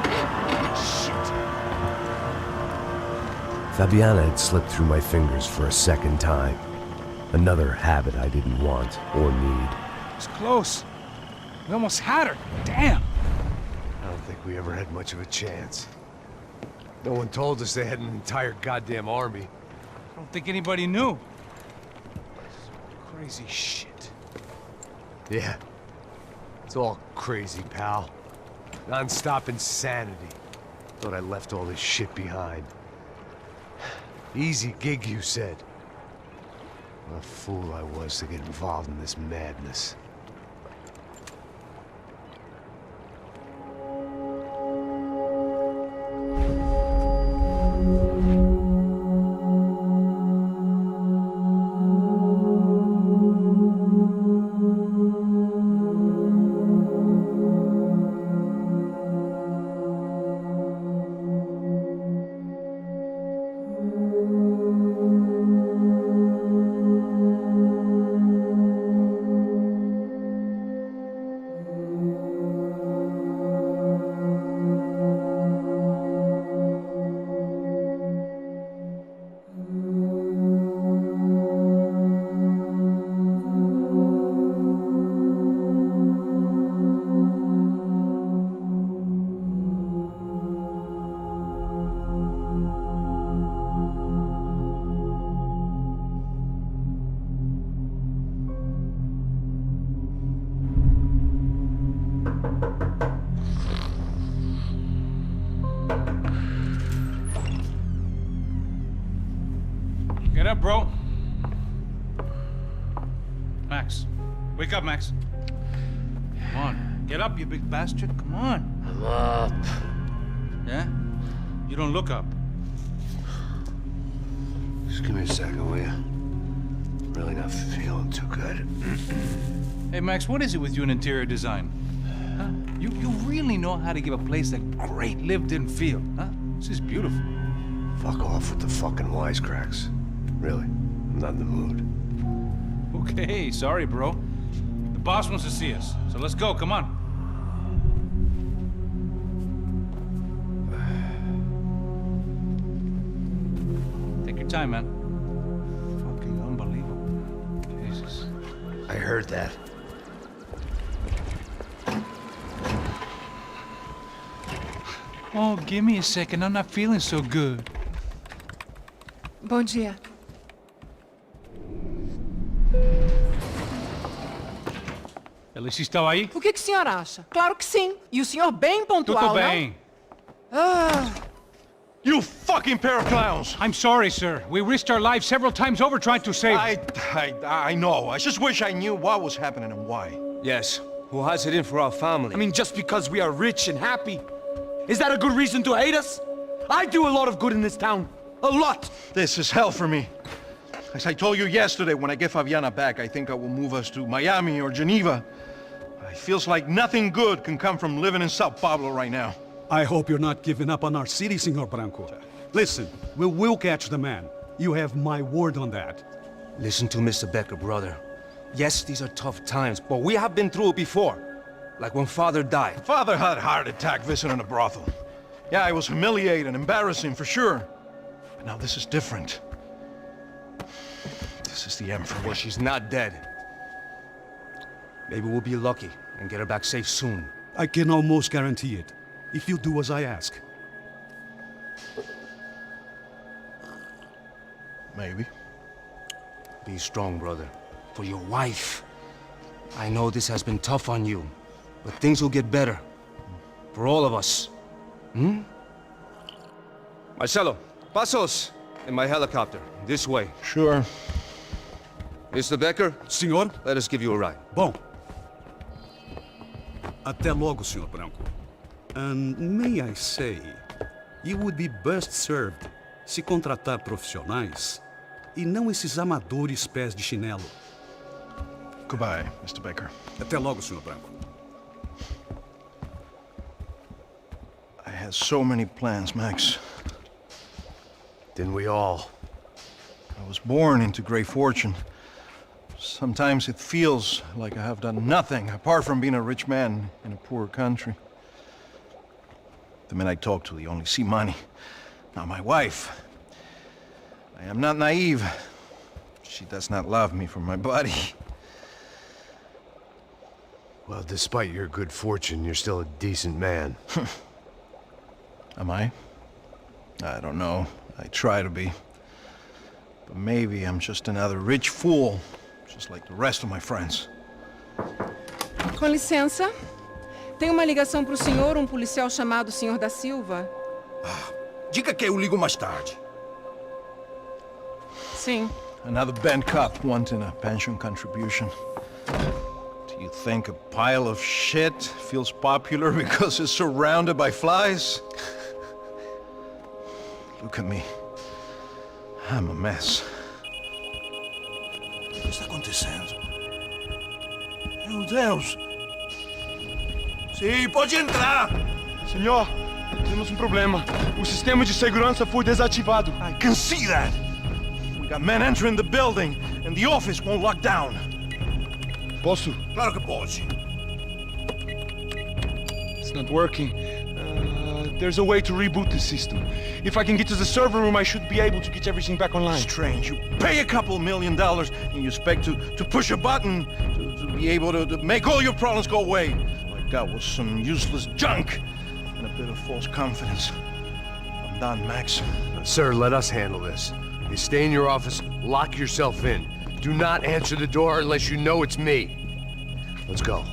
Shit. Fabiana had slipped through my fingers for a second time. Another habit I didn't want or need. It's close. We almost had her. Damn. I don't think we ever had much of a chance. No one told us they had an entire goddamn army. I don't think anybody knew. Crazy shit. Yeah. It's all crazy, pal. Non-stop insanity. Thought I left all this shit behind. Easy gig, you said. What a fool I was to get involved in this madness. Get up, bro. Max. Wake up, Max. Come on. Get up, you big bastard. Come on. I'm up. Yeah? You don't look up. Just give me a second, will you? Really not feeling too good. Hey, Max, what is it with you and interior design? Huh? You really know how to give a place that great lived-in feel, huh? This is beautiful. Fuck off with the fucking wisecracks. Really, I'm not in the mood. Okay, sorry, bro. The boss wants to see us, so let's go, come on. Take your time, man. Fucking unbelievable. Jesus. I heard that. Oh, give me a second. I'm not feeling so good. Bom dia. Alice estava aí? O que o senhor acha? Claro que sim. E o senhor bem pontual, Tudo bem. Ah. You fucking pair of clowns! I'm sorry, sir. We risked our lives several times over trying to save... I know. I just wish I knew what was happening and why. Yes, who has it in for our family? I mean, just because we are rich and happy, is that a good reason to hate us? I do a lot of good in this town. A lot! This is hell for me. As I told you yesterday, when I get Fabiana back, I think I will move us to Miami or Geneva. It feels like nothing good can come from living in Sao Paulo right now. I hope you're not giving up on our city, Senor Branco. Listen, we will catch the man. You have my word on that. Listen to Mr. Becker, brother. Yes, these are tough times, but we have been through it before. Like when Father died. Father had a heart attack visiting a brothel. Yeah, it was humiliating, embarrassing, for sure. But now this is different. This is the end for me. Well, she's not dead. Maybe we'll be lucky and get her back safe soon. I can almost guarantee it, if you do as I ask. Maybe. Be strong, brother. For your wife. I know this has been tough on you, but things will get better. For all of us. Hmm? Marcelo, pasos in my helicopter. This way. Sure. Mr. Becker? Senhor? Let us give you a ride. Bom. Até logo, Senhor Branco. And may I say, you would be best served se contratar profissionais e não esses amadores pés de chinelo. Goodbye, Mr. Baker. Até logo, Senhor Branco. I had so many plans, Max. Didn't we all? I was born into great fortune. Sometimes it feels like I have done nothing apart from being a rich man in a poor country. The men I talk to, they only see money. Now my wife, I am not naive. She does not love me for my body. Well, despite your good fortune, you're still a decent man. Am I? I don't know. I try to be. But maybe I'm just another rich fool, just like the rest of my friends. Com licença. Tem uma ligação pro senhor, um policial chamado Senhor da Silva. Diga que eu ligo mais tarde. Sim. Another bent cop wanting a pension contribution. Do you think a pile of shit feels popular because it's surrounded by flies? Look at me. I'm a mess. O que está acontecendo? Meu Deus! Sim, pode entrar! Senhor, temos um problema. O sistema de segurança foi desativado. I can see that! We got men entering the building, and the office won't lock down. Posso? Claro que pode. It's not working. There's a way to reboot the system. If I can get to the server room, I should be able to get everything back online. Strange. You pay a couple $1 million, and you expect to push a button to be able to make all your problems go away. Like that was some useless junk and a bit of false confidence. I'm done, Max. Sir, let us handle this. You stay in your office, lock yourself in. Do not answer the door unless you know it's me. Let's go.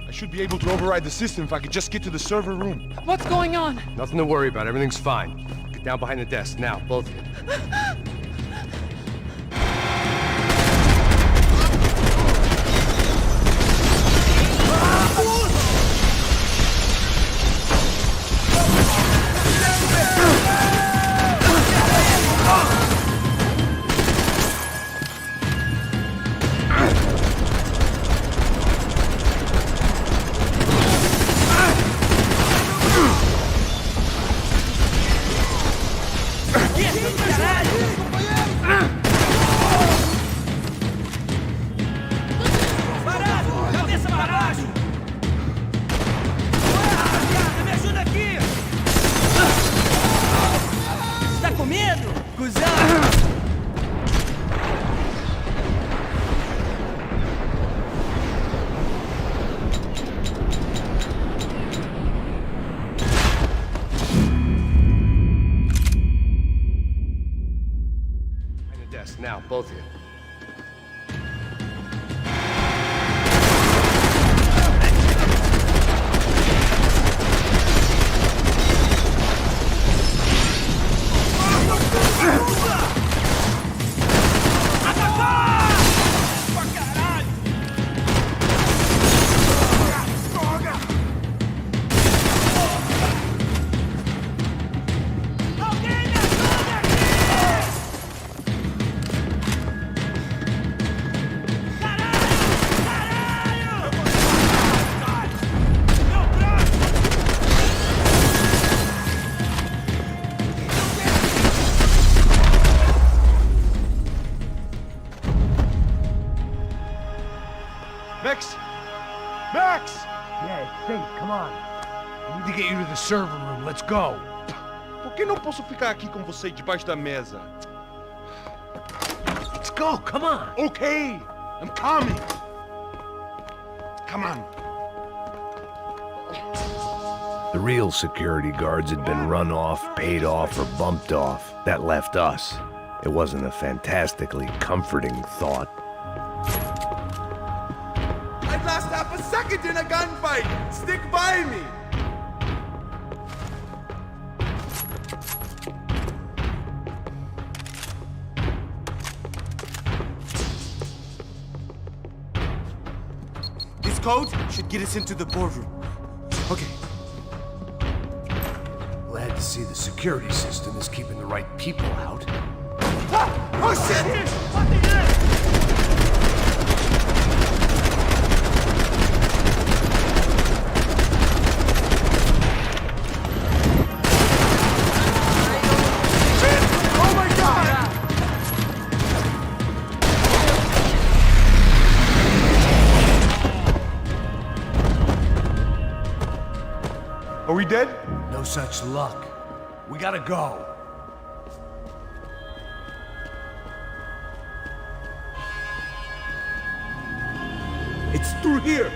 I should be able to override the system if I could just get to the server room. What's going on? Nothing to worry about. Everything's fine. Get down behind the desk. Now, both of you. com medo, cuzão? Now, both of you. Max! Max! Yeah, it's safe. Come on. I need to get you to the server room. Let's go. Por que não posso ficar aqui com você debaixo da mesa? Let's go. Come on. Okay, I'm coming. Come on. The real security guards had been run off, paid off, or bumped off. That left us. It wasn't a fantastically comforting thought. I'd last half a second in a gunfight! Stick by me! This code should get us into the boardroom. Okay. Glad to see the security system is keeping the right people out. Ah! Oh shit! Are we dead? No such luck. We gotta go. It's through here.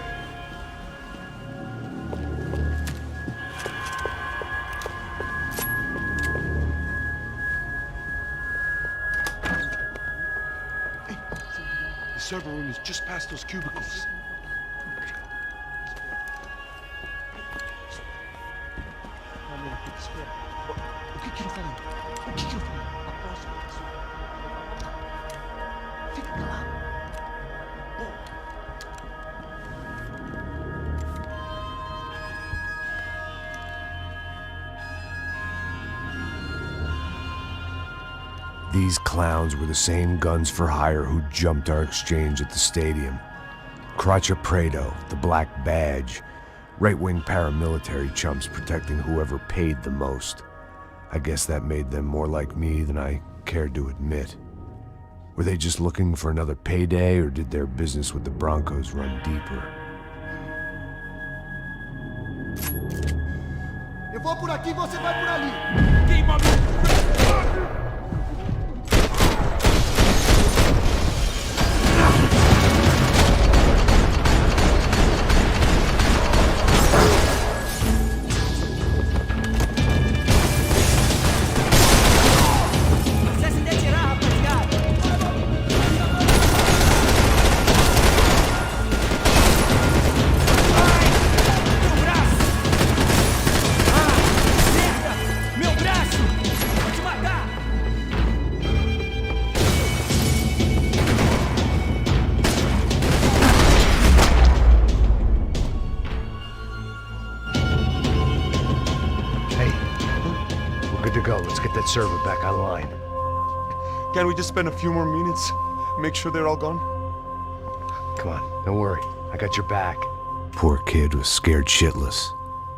The server room is just past those cubicles. O que ele falou? O que eu falei? Fica calado. These clowns were the same guns for hire who jumped our exchange at the stadium. Crotcha Prado, the Black Badge, right-wing paramilitary chumps protecting whoever paid the most. I guess that made them more like me than I cared to admit. Were they just looking for another payday, or did their business with the Broncos run deeper? Eu vou por aqui, você vai por ali. Let's get that server back online. Can't we just spend a few more minutes? Make sure they're all gone? Come on, don't worry. I got your back. Poor kid was scared shitless,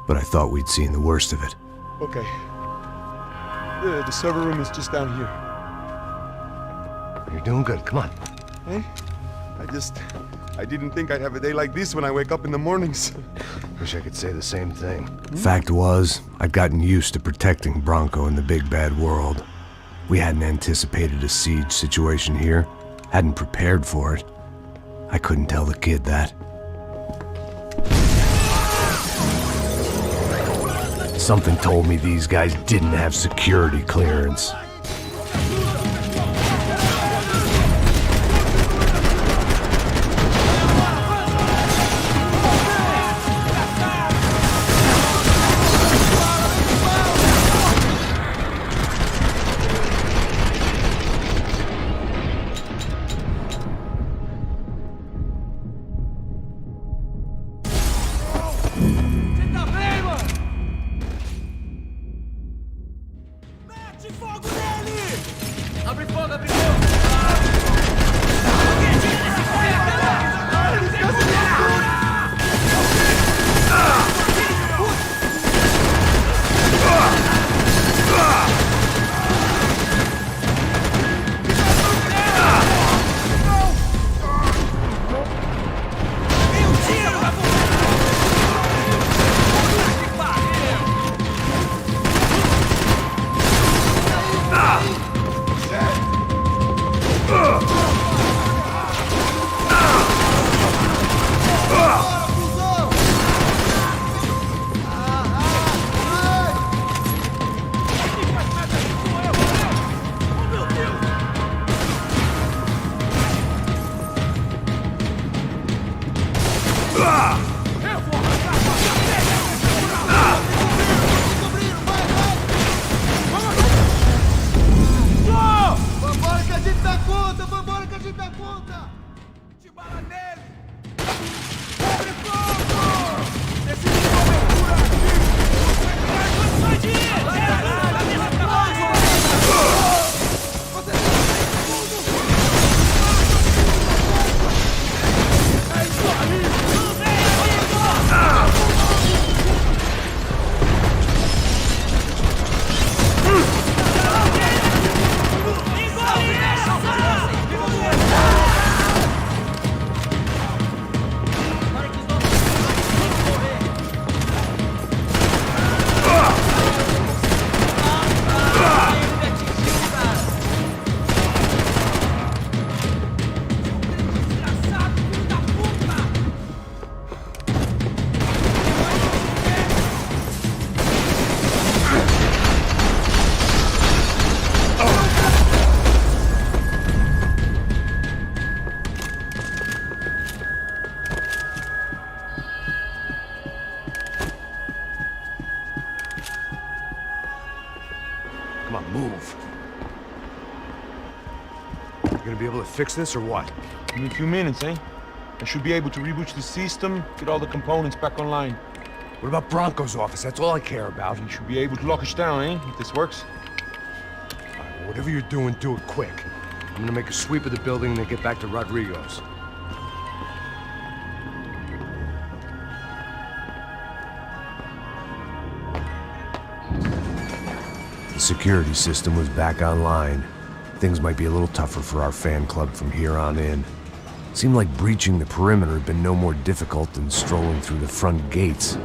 but I thought we'd seen the worst of it. Okay. The server room is just down here. You're doing good. Come on. Hey? I didn't think I'd have a day like this when I wake up in the mornings. Wish I could say the same thing. Fact was, I'd gotten used to protecting Bronco in the big bad world. We hadn't anticipated a siege situation here, hadn't prepared for it. I couldn't tell the kid that. Something told me these guys didn't have security clearance. Come on, move. You gonna be able to fix this or what? In a few minutes, eh? I should be able to reboot the system, get all the components back online. What about Bronco's office? That's all I care about. You should be able to lock us down, eh? If this works. Whatever you're doing, do it quick. I'm gonna make a sweep of the building and then get back to Rodrigo's. The security system was back online. Things might be a little tougher for our fan club from here on in. Seemed like breaching the perimeter had been no more difficult than strolling through the front gates.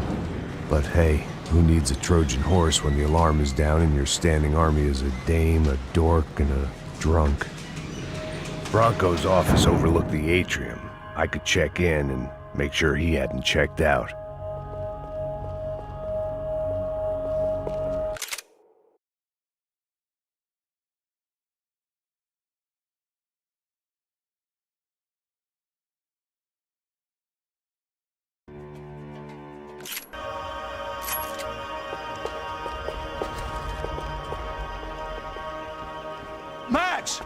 But hey, who needs a Trojan horse when the alarm is down and your standing army is a dame, a dork, and a drunk? Bronco's office overlooked the atrium. I could check in and make sure he hadn't checked out. Max!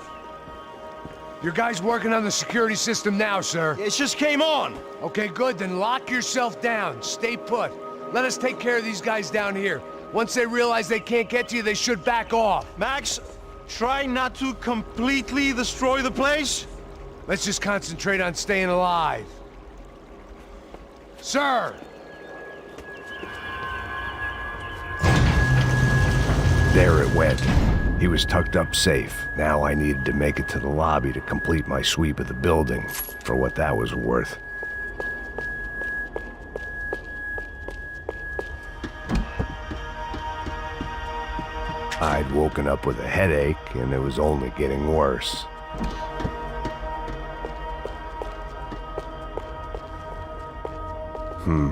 Your guy's working on the security system now, sir. It just came on. Okay, good. Then lock yourself down. Stay put. Let us take care of these guys down here. Once they realize they can't get to you, they should back off. Max, try not to completely destroy the place. Let's just concentrate on staying alive. Sir! There it went. He was tucked up safe. Now I needed to make it to the lobby to complete my sweep of the building, for what that was worth. I'd woken up with a headache, and it was only getting worse.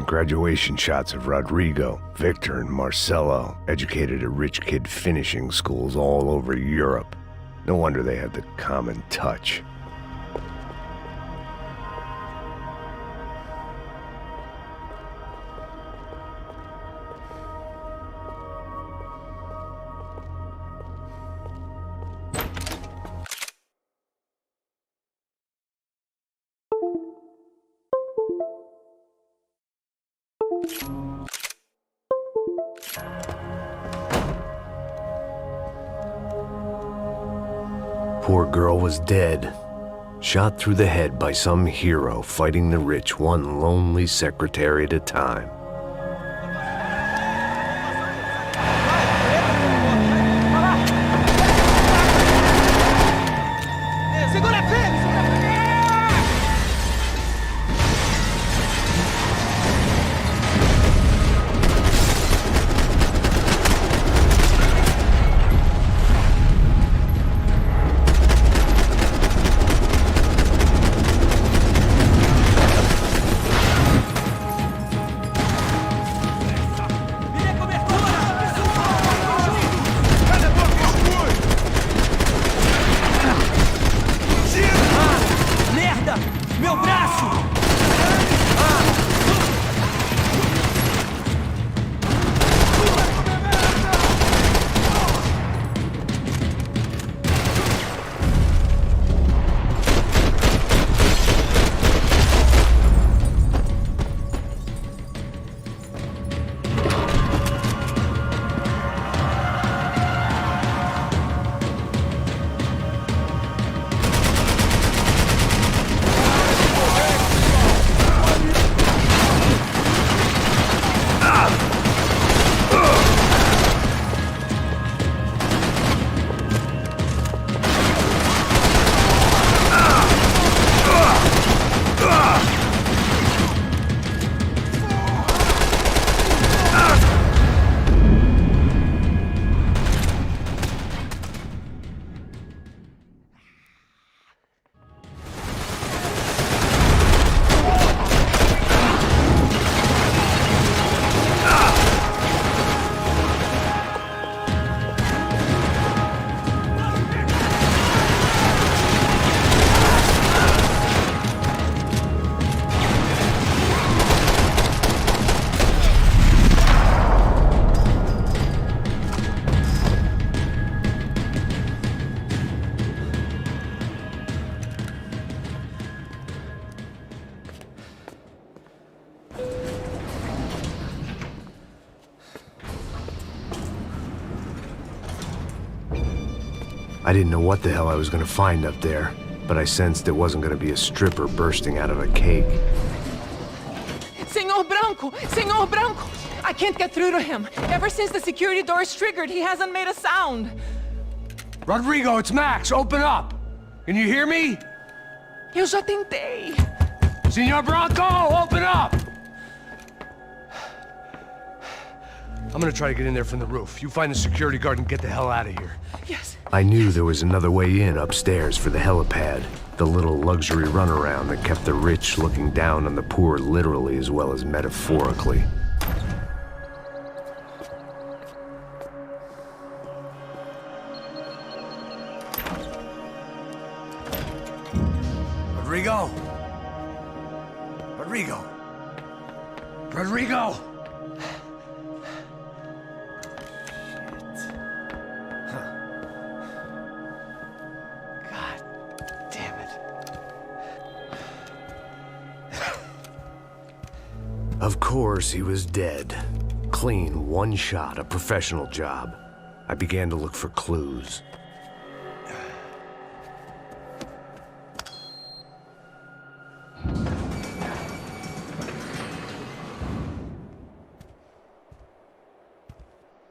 Graduation shots of Rodrigo, Victor, and Marcelo, educated at rich kid finishing schools all over Europe. No wonder they had the common touch. Poor girl was dead, shot through the head by some hero fighting the rich one lonely secretary at a time. I didn't know what the hell I was gonna find up there, but I sensed it wasn't gonna be a stripper bursting out of a cake. Senor Branco! Senor Branco! I can't get through to him. Ever since the security door is triggered, he hasn't made a sound. Rodrigo, it's Max. Open up. Can you hear me? Eu já tentei. Senor Branco, open up! I'm gonna try to get in there from the roof. You find the security guard and get the hell out of here. Yes. I knew there was another way in upstairs for the helipad, the little luxury runaround that kept the rich looking down on the poor literally as well as metaphorically. Rodrigo! Rodrigo! Rodrigo! Of course, he was dead. Clean, one shot, a professional job. I began to look for clues.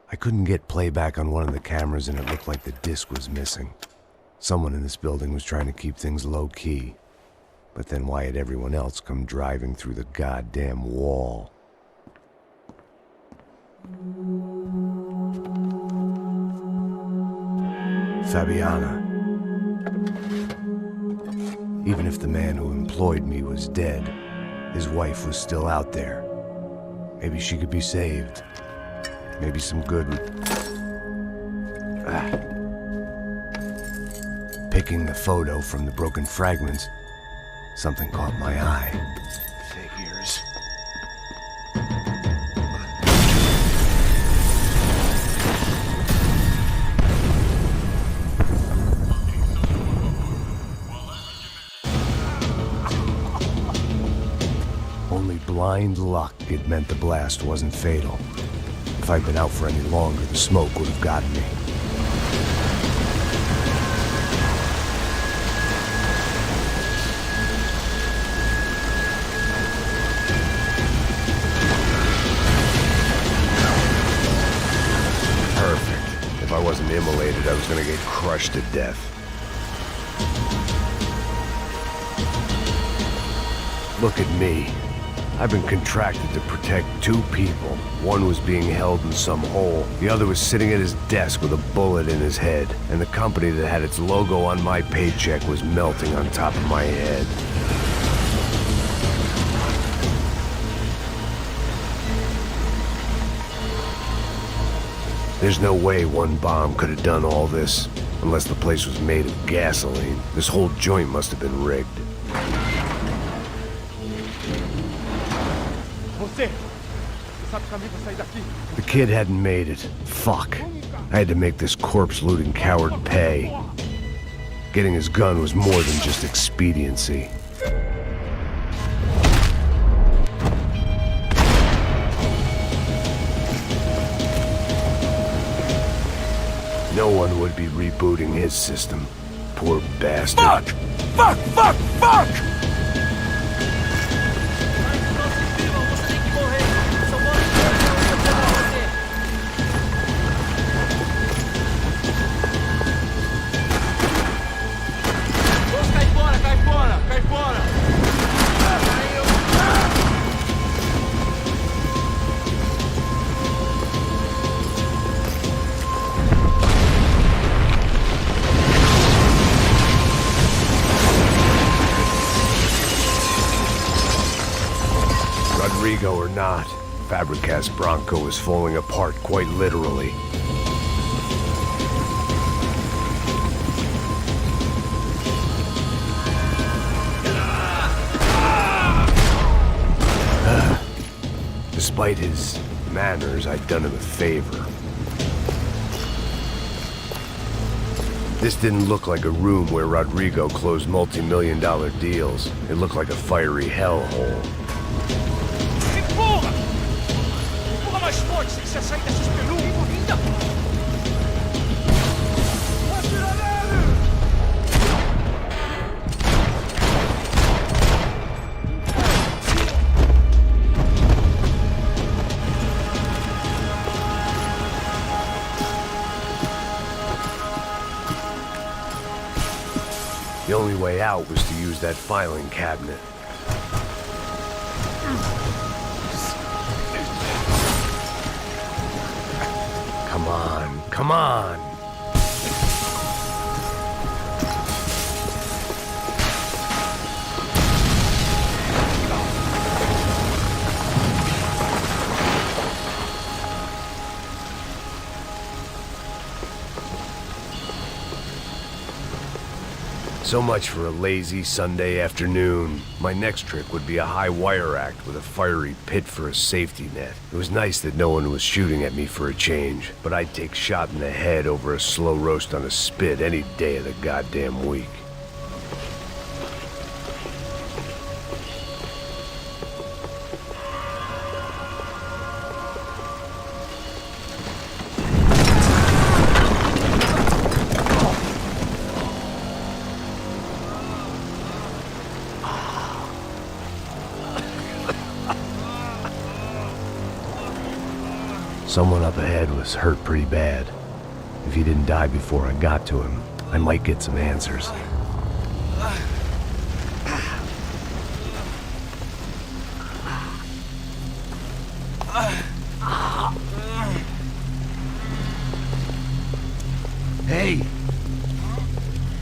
I couldn't get playback on one of the cameras and it looked like the disc was missing. Someone in this building was trying to keep things low-key. But then why had everyone else come driving through the goddamn wall? Fabiana. Even if the man who employed me was dead, his wife was still out there. Maybe she could be saved. Maybe some good would... Picking the photo from the broken fragments, something caught my eye. Figures. Only blind luck it meant the blast wasn't fatal. If I'd been out for any longer, the smoke would have gotten me. Perfect. If I wasn't immolated, I was gonna get crushed to death. Look at me. I've been contracted to protect two people. One was being held in some hole. The other was sitting at his desk with a bullet in his head. And the company that had its logo on my paycheck was melting on top of my head. There's no way one bomb could have done all this. Unless the place was made of gasoline. This whole joint must have been rigged. The kid hadn't made it. Fuck. I had to make this corpse-looting coward pay. Getting his gun was more than just expediency. No one would be rebooting his system. Poor bastard. Fuck! Fuck! Fuck! Fuck! Rodrigo or not, Fabregas Bronco was falling apart quite literally. Despite his manners, I'd done him a favor. This didn't look like a room where Rodrigo closed multi-million-dollar deals. It looked like a fiery hellhole. Empurra! Empurra mais forte, sem você sair dessa espelunca ainda! The only way out was to use that filing cabinet. Come on, come on! So much for a lazy Sunday afternoon. My next trick would be a high wire act with a fiery pit for a safety net. It was nice that no one was shooting at me for a change, but I'd take shot in the head over a slow roast on a spit any day of the goddamn week. Someone up ahead was hurt pretty bad. If he didn't die before I got to him, I might get some answers. Hey,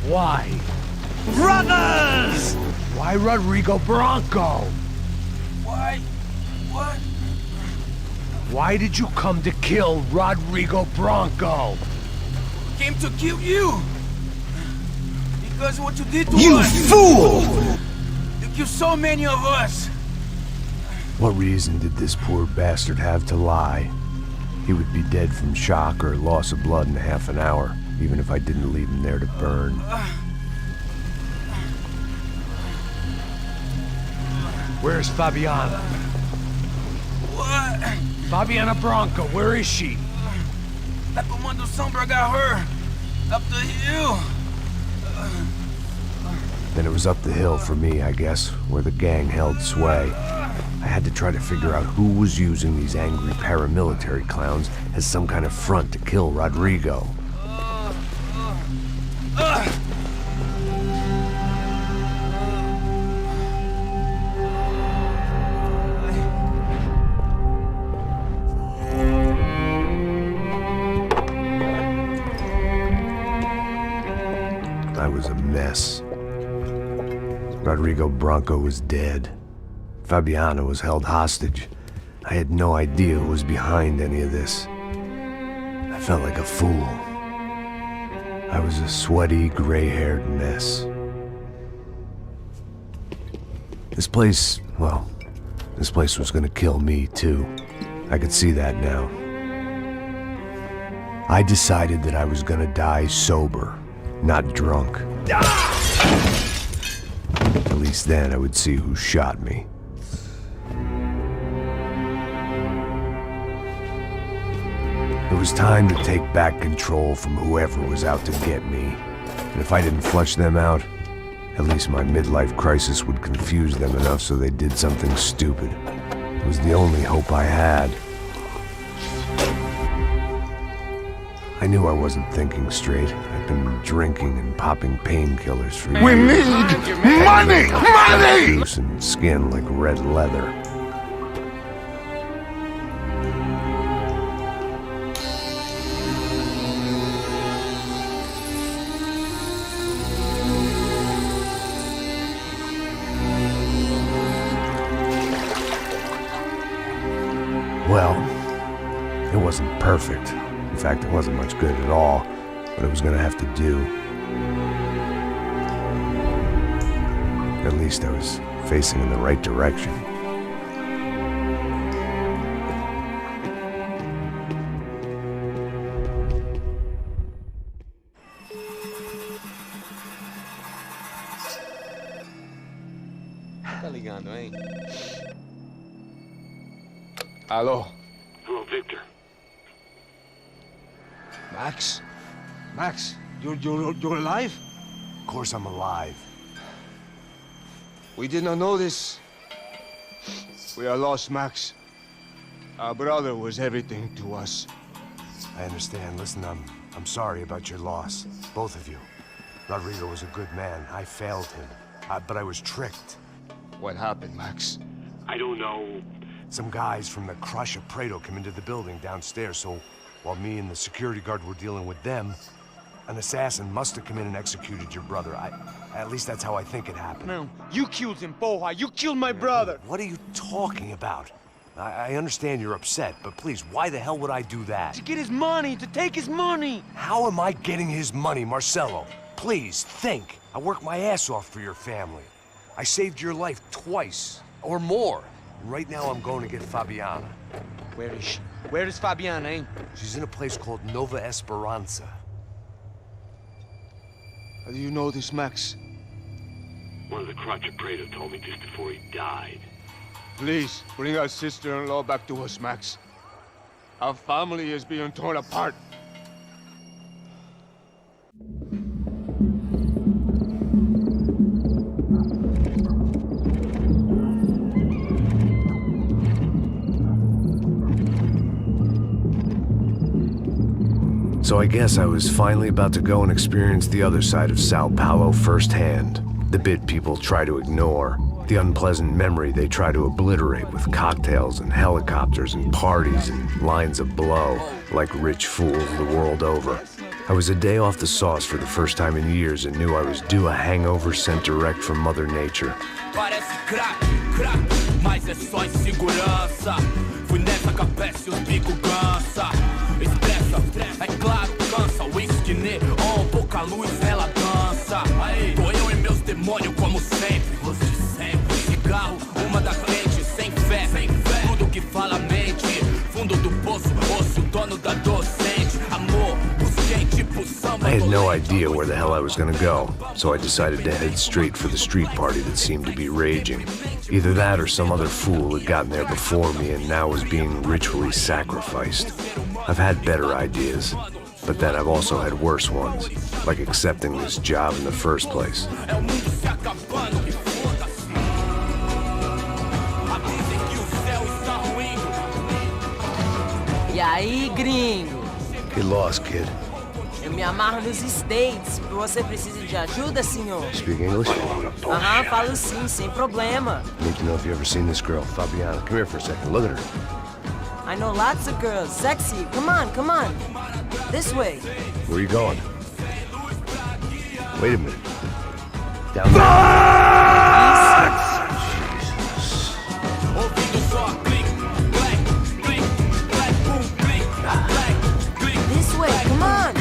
Why? Brothers! Why Rodrigo Bronco? Why? What? Why did you come to kill Rodrigo Bronco? Came to kill you! Because what you did to You us! fool! You killed so many of us! What reason did this poor bastard have to lie? He would be dead from shock or loss of blood in half an hour, even if I didn't leave him there to burn. Where's Fabiana? What? Fabiana Bronco, where is she? That Comando Sombra got her! Up the hill! Then it was up the hill for me, I guess, where the gang held sway. I had to try to figure out who was using these angry paramilitary clowns as some kind of front to kill Rodrigo. I was a mess. Rodrigo Bronco was dead. Fabiana was held hostage. I had no idea who was behind any of this. I felt like a fool. I was a sweaty, gray-haired mess. This place, well, this place was gonna kill me too. I could see that now. I decided that I was gonna die sober, not drunk. At least then I would see who shot me. It was time to take back control from whoever was out to get me. And if I didn't flush them out, at least my midlife crisis would confuse them enough so they did something stupid. It was the only hope I had. I knew I wasn't thinking straight. I'd been drinking and popping painkillers for years. We need money! Money! Juice and skin like red leather. Well, it wasn't perfect. In fact, it wasn't much good at all, but it was gonna have to do. At least I was facing in the right direction. Tá ligando, hein? Alô? Hello, Victor. Max? Max, you're alive? Of course I'm alive. We did not know this. We are lost, Max. Our brother was everything to us. I understand. Listen, I'm sorry about your loss. Both of you. Rodrigo was a good man. I failed him. But I was tricked. What happened, Max? I don't know. Some guys from the Crush of Prado came into the building downstairs, so while me and the security guard were dealing with them, an assassin must have come in and executed your brother. At least that's how I think it happened. No, you killed him, Poha. You killed my brother. What are you talking about? I understand you're upset, but please, why the hell would I do that? To get his money, to take his money. How am I getting his money, Marcelo? Please, think. I worked my ass off for your family. I saved your life twice, or more. And right now I'm going to get Fabiana. Where is she? Where is Fabiana, eh? She's in a place called Nova Esperanza. How do you know this, Max? One of the Crotch of Prado told me just before he died. Please, bring our sister-in-law back to us, Max. Our family is being torn apart. So I guess I was finally about to go and experience the other side of Sao Paulo firsthand. The bit people try to ignore. The unpleasant memory they try to obliterate with cocktails and helicopters and parties and lines of blow, like rich fools the world over. I was a day off the sauce for the first time in years and knew I was due a hangover sent direct from Mother Nature. Parece crack, crack, mas é só insegurança. Fui nessa capeste, os bico gansa. Estressa, é claro, cansa. Whisky neon, pouca luz, ela dança. Tô eu e meus demônios como sempre. Você sempre. Cigarro, uma da frente, sem fé. Tudo que fala mente. Fundo do poço, osso, dono da docente. Amor, busquei tipo samba. I had no idea where the hell I was gonna go, so I decided to head straight for the street party that seemed to be raging. Either that or some other fool had gotten there before me and now was being ritually sacrificed. I've had better ideas, but then I've also had worse ones, like accepting this job in the first place. E aí, gringo? Get lost, kid. Eu me amarro nos States. Você precisa de ajuda, senhor? Speak English? Aham, falo sim, sem problema. Need to know if you ever seen this girl, Fabiana. Come here for a second. Look at her. I know lots of girls. Sexy. Come on, come on. This way. Where are you going? Wait a minute. Down there. This way, come on.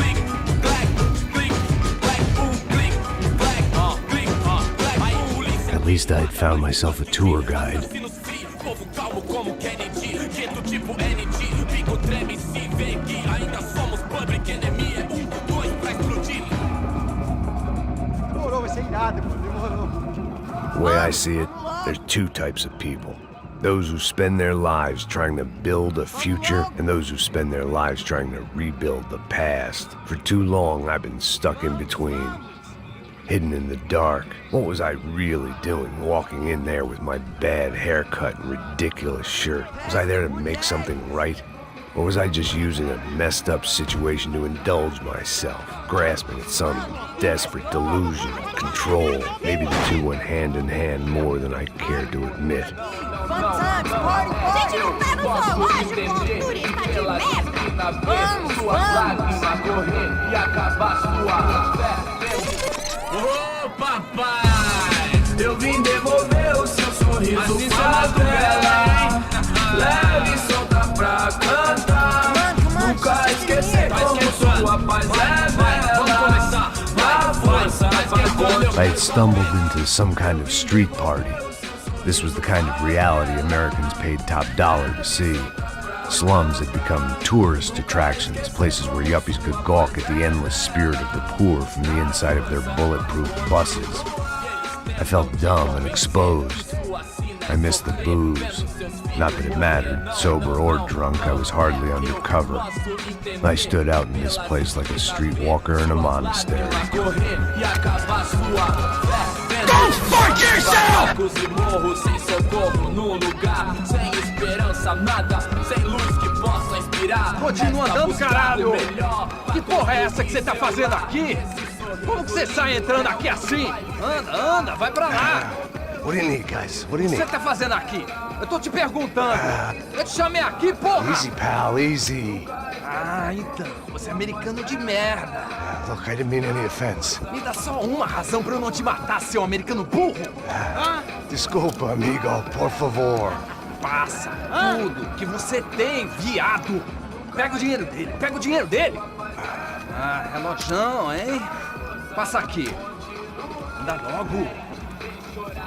At least I'd found myself a tour guide. The way I see it, there's two types of people. Those who spend their lives trying to build a future, and those who spend their lives trying to rebuild the past. For too long, I've been stuck in between. Hidden in the dark. What was I really doing walking in there with my bad haircut and ridiculous shirt? Was I there to make something right? Or was I just using a messed up situation to indulge myself, grasping at some desperate delusion of control? Maybe the two went hand in hand more than I cared to admit. Fun times, party, party. Gente, não pega só loja, turista de merda. Vamos, Ô papai, eu vim devolver o seu sorriso pra tela. Leve e solta pra cantar. Nunca esquecer como sua paz é bela. Vá força, I had stumbled into some kind of street party. This was the kind of reality Americans paid top dollar to see. Slums had become tourist attractions, places where yuppies could gawk at the endless spirit of the poor from the inside of their bulletproof buses. I felt dumb and exposed. I missed the booze. Not that it mattered. Sober or drunk, I was hardly undercover. I stood out in this place like a streetwalker in a monastery. Go fuck yourself! Continua andando, caralho! Que porra é essa que você tá fazendo aqui? Como que você sai entrando aqui assim? Anda, anda, vai pra lá! What do you need, guys? What do O you que need? você tá fazendo aqui? Eu tô te perguntando! Eu te chamei aqui, porra! Easy, pal, easy. Ah, então, você é americano de merda! Look, I didn't mean any offense. Me dá só uma razão pra eu não te matar, seu americano burro! Desculpa, amigo, por favor. Passa tudo que você tem, viado! Pega o dinheiro dele, pega o dinheiro dele! Ah, relojão, hein? Passa aqui. Anda logo!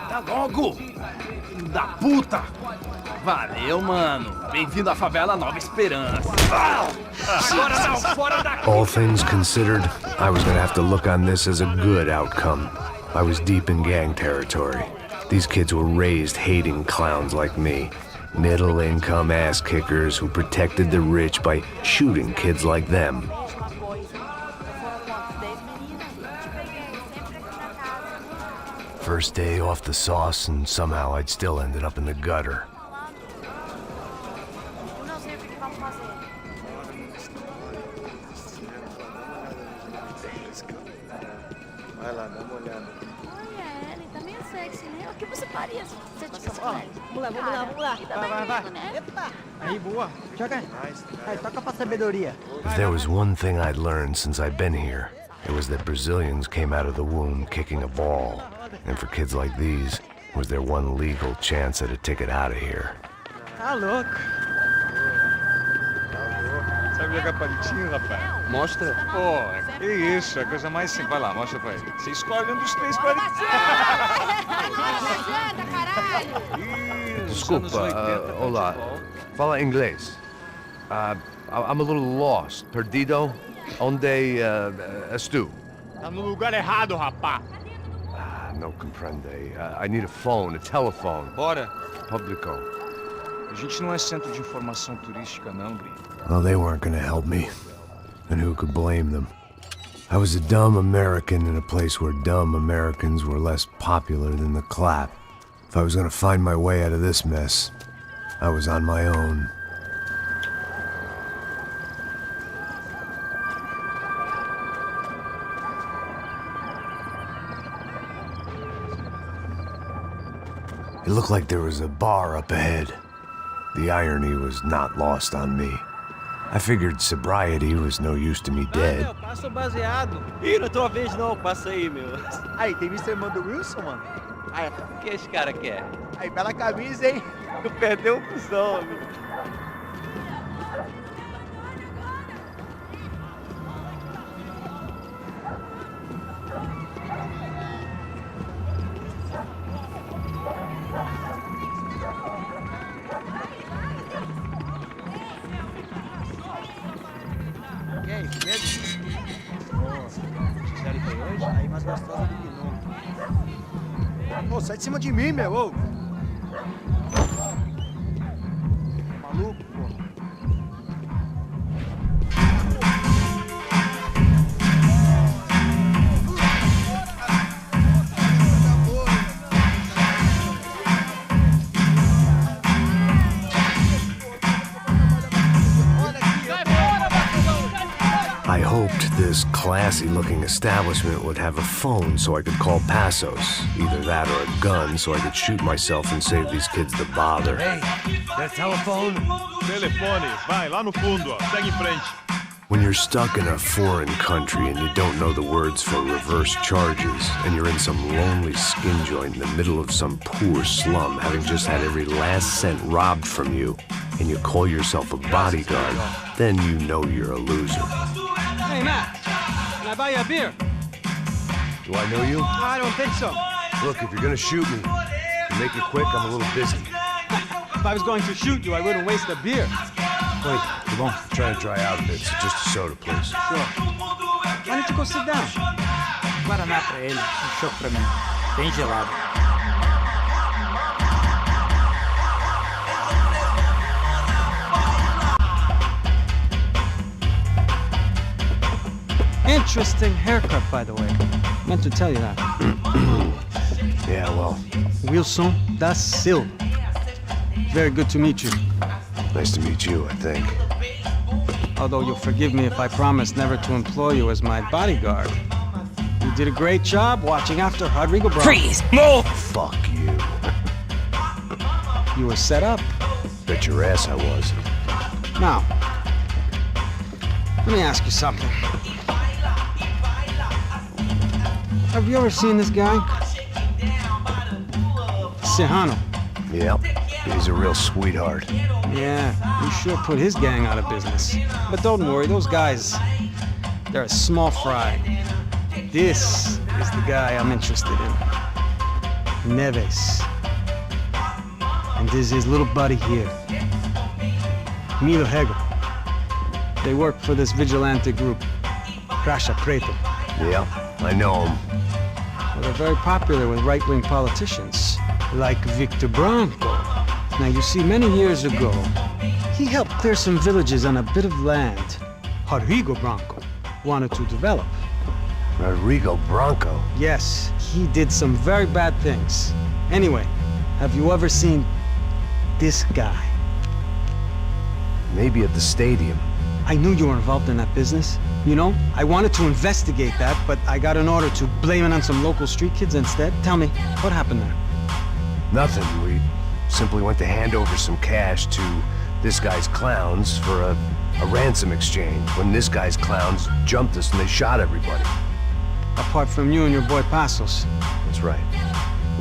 Anda logo! Filho da puta! Valeu, mano. Bem-vindo à favela Nova Esperança. Agora não, fora daqui! All things considered, I was gonna have to look on this as a good outcome. I was deep in gang territory. These kids were raised hating clowns like me. Middle-income ass-kickers who protected the rich by shooting kids like them. First day off the sauce, and somehow I'd still ended up in the gutter. Vai lá, dá uma olhada. tá meio sexy, né? O que você faria se você tivesse com ele? Vamos lá, vamos lá, vamos lá. Vai. Né? Epa! Aí, boa. Joga. Aí, toca pra sabedoria. If there was one thing I'd learned since I've been here, it was that Brazilians came out of the womb kicking a ball. And for kids like these, was their one legal chance at a ticket out of here. Tá louco. Sabe jogar palitinho, rapaz? Mostra. Pô, que isso, é a coisa mais simples. Vai lá, mostra pra ele. Você escolhe um dos 3 palitinhos. Desculpa, olá. Fala inglês. I'm a little lost. Perdido? Onde estou? Tá no lugar errado, rapá. Não compreende. I need a phone, a telephone. Bora. Publico. A gente não é centro de informação turística, não, gringo. Well, they weren't gonna help me. And who could blame them? I was a dumb American in a place where dumb Americans were less popular than the clap. If I was gonna find my way out of this mess, I was on my own. It looked like there was a bar up ahead. The irony was not lost on me. I figured sobriety was no use to me dead. Meu, passa o baseado. Ih, não é tua vez não, passa aí, meu. Aí, tem Mr. Mando Wilson, mano? Aí, O que esse cara quer? aí, bela camisa, hein? Perdeu um cuzão, amigo. E aí, medo? Pô, se quiserem pra hoje, aí mais gostosa do que nunca. Ô, sai de cima de mim, meu, ô! Maluco, pô. I hoped this classy-looking establishment would have a phone so I could call Passos. Either that or a gun so I could shoot myself and save these kids the bother. Hey, that telephone? Telefone, vai, lá no fundo, ó. Segue em frente. When you're stuck in a foreign country and you don't know the words for reverse charges, and you're in some lonely skin joint in the middle of some poor slum, having just had every last cent robbed from you, and you call yourself a bodyguard, then you know you're a loser. Hey, Matt. Can I buy you a beer? Do I know you? I don't think so. Look, if you're gonna shoot me, make it quick, I'm a little busy. If I was going to shoot you, I wouldn't waste a beer. Wait, come on. I'm trying to dry out a bit, so just a soda, please. Sure. Why don't you go sit down? Guaraná pra ele, chopp pra mim. Bem gelado. Interesting haircut, by the way. Meant to tell you that. Yeah, well. Wilson da Silva. Very good to meet you. Nice to meet you, I think. Although you'll forgive me if I promise never to employ you as my bodyguard. You did a great job watching after Rodrigo Bronco. Freeze! Move! Fuck you. You were set up. Bet your ass I was. Now, let me ask you something. Have you ever seen this guy? Serrano. Yep. He's a real sweetheart. Yeah, you sure put his gang out of business. But don't worry, those guys, they're a small fry. This is the guy I'm interested in. Neves. And this is his little buddy here. Milo Hegel. They work for this vigilante group, Crasha Preto. Yeah, I know him. Well, they're very popular with right-wing politicians, like Victor Bronco. Now, you see, many years ago, he helped clear some villages on a bit of land Rodrigo Bronco wanted to develop. Rodrigo Bronco? Yes, he did some very bad things. Anyway, have you ever seen this guy? Maybe at the stadium. I knew you were involved in that business. You know, I wanted to investigate that, but I got an order to blame it on some local street kids instead. Tell me, what happened there? Nothing. We simply went to hand over some cash to this guy's clowns for a ransom exchange when this guy's clowns jumped us and they shot everybody. Apart from you and your boy Passos. That's right.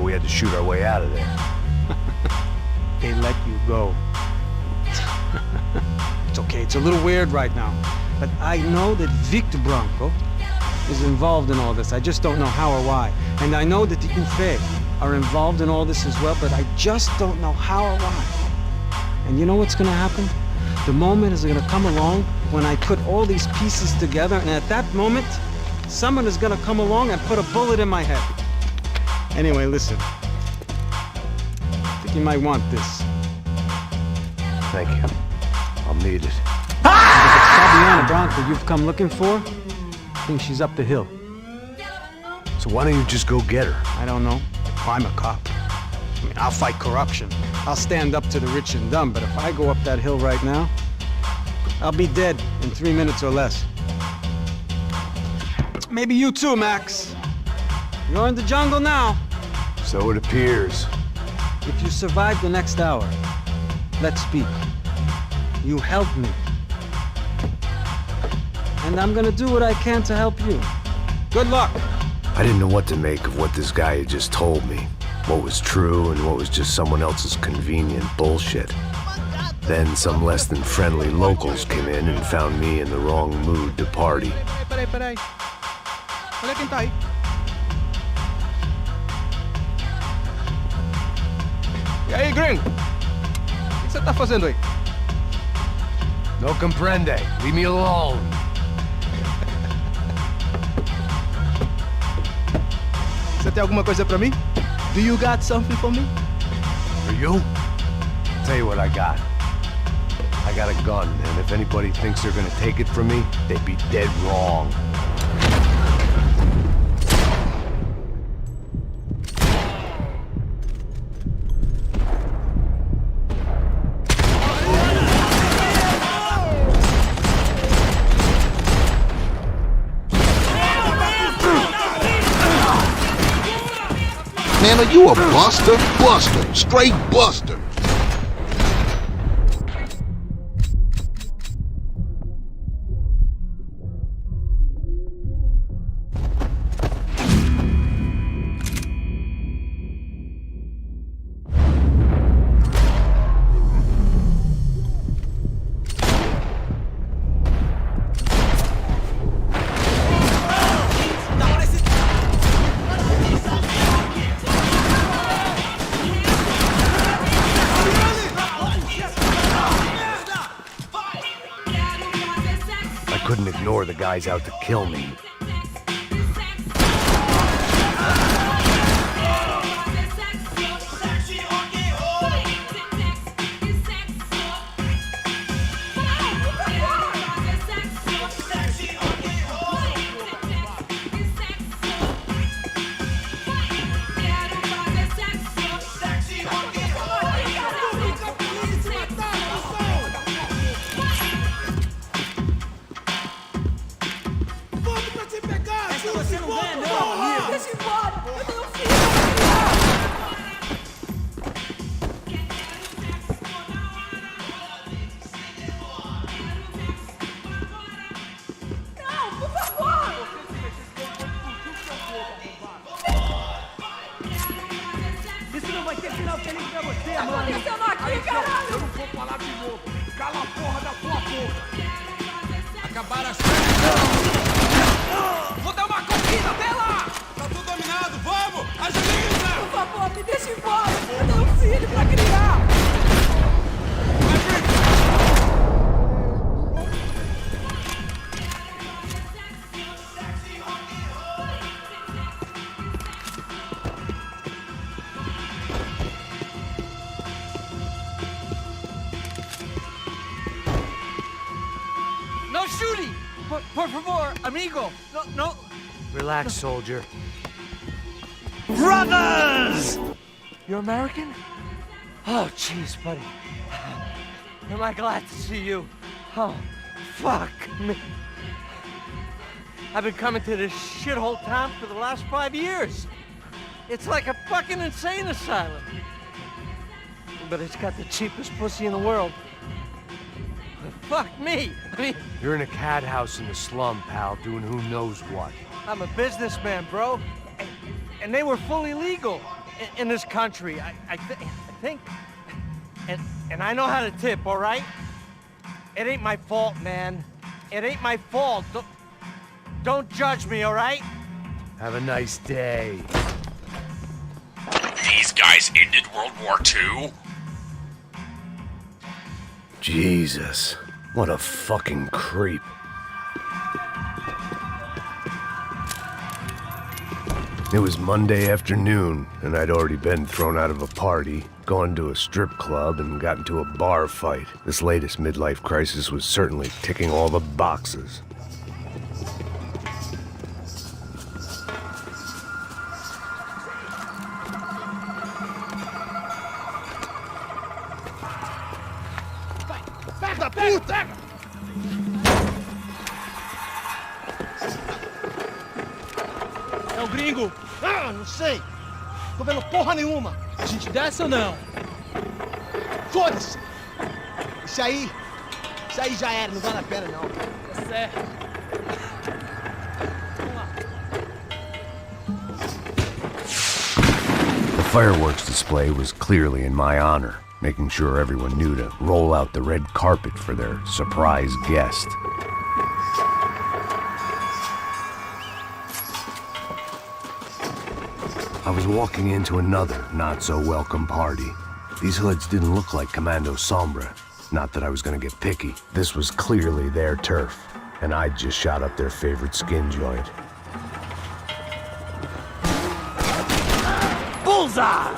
We had to shoot our way out of there. They let you go. It's okay, it's a little weird right now. But I know that Victor Branco is involved in all this. I just don't know how or why. And I know that the UFE are involved in all this as well, but I just don't know how or why. And you know what's gonna happen? The moment is gonna come along when I put all these pieces together, and at that moment, someone is gonna come along and put a bullet in my head. Anyway, listen. I think you might want this. Thank you. I'll need it. Fabiana Branco you've come looking for? I think she's up the hill. So why don't you just go get her? I don't know. I'm a cop. I mean, I'll fight corruption. I'll stand up to the rich and dumb, but if I go up that hill right now, I'll be dead in 3 minutes or less. Maybe you too, Max. You're in the jungle now. So it appears. If you survive the next hour, let's speak. You help me. And I'm gonna do what I can to help you. Good luck. I didn't know what to make of what this guy had just told me. What was true and what was just someone else's convenient bullshit. Then some less than friendly locals came in and found me in the wrong mood to party. Peraí. Olha quem tá aí. E aí, gringo? O que você tá fazendo aí? No comprende. Leave me alone. Você tem alguma coisa pra mim? Do you got something for me? For you? Tell you what I got. I got a gun, and if anybody thinks they're gonna take it from me, they'd be dead wrong. Man, are you a buster? Buster. Straight buster. I couldn't ignore the guys out to kill me. Acabaram as coisas. Vou dar uma corrida até lá! Tá tudo dominado, vamos! Agiliza! Por favor, me deixe embora! Eu tenho um filho pra criar! No shooting! Por favor, amigo! No. Relax, soldier. Brothers! You're American? Oh, jeez, buddy. Am I glad to see you? Oh, fuck me. I've been coming to this shithole town for the last 5 years. It's like a fucking insane asylum. But it's got the cheapest pussy in the world. Fuck me. I mean, You're in a cat house in the slum, pal, doing who knows what. I'm a businessman, bro. And they were fully legal in this country. I think. And I know how to tip, all right? It ain't my fault, man. It ain't my fault. Don't judge me, all right? Have a nice day. These guys ended World War II? Jesus, what a fucking creep. It was Monday afternoon, and I'd already been thrown out of a party, gone to a strip club, and got into a bar fight. This latest midlife crisis was certainly ticking all the boxes. Da puta! É o gringo. Ah, não sei. Tô vendo porra nenhuma. A gente desce ou não? Foda-se. Isso aí já era, não vale a pena não. Tá certo. The fireworks display was clearly in my honor, making sure everyone knew to roll out the red carpet for their surprise guest. I was walking into another not-so-welcome party. These hoods didn't look like Commando Sombra. Not that I was gonna get picky. This was clearly their turf, and I'd just shot up their favorite skin joint. Bullseye!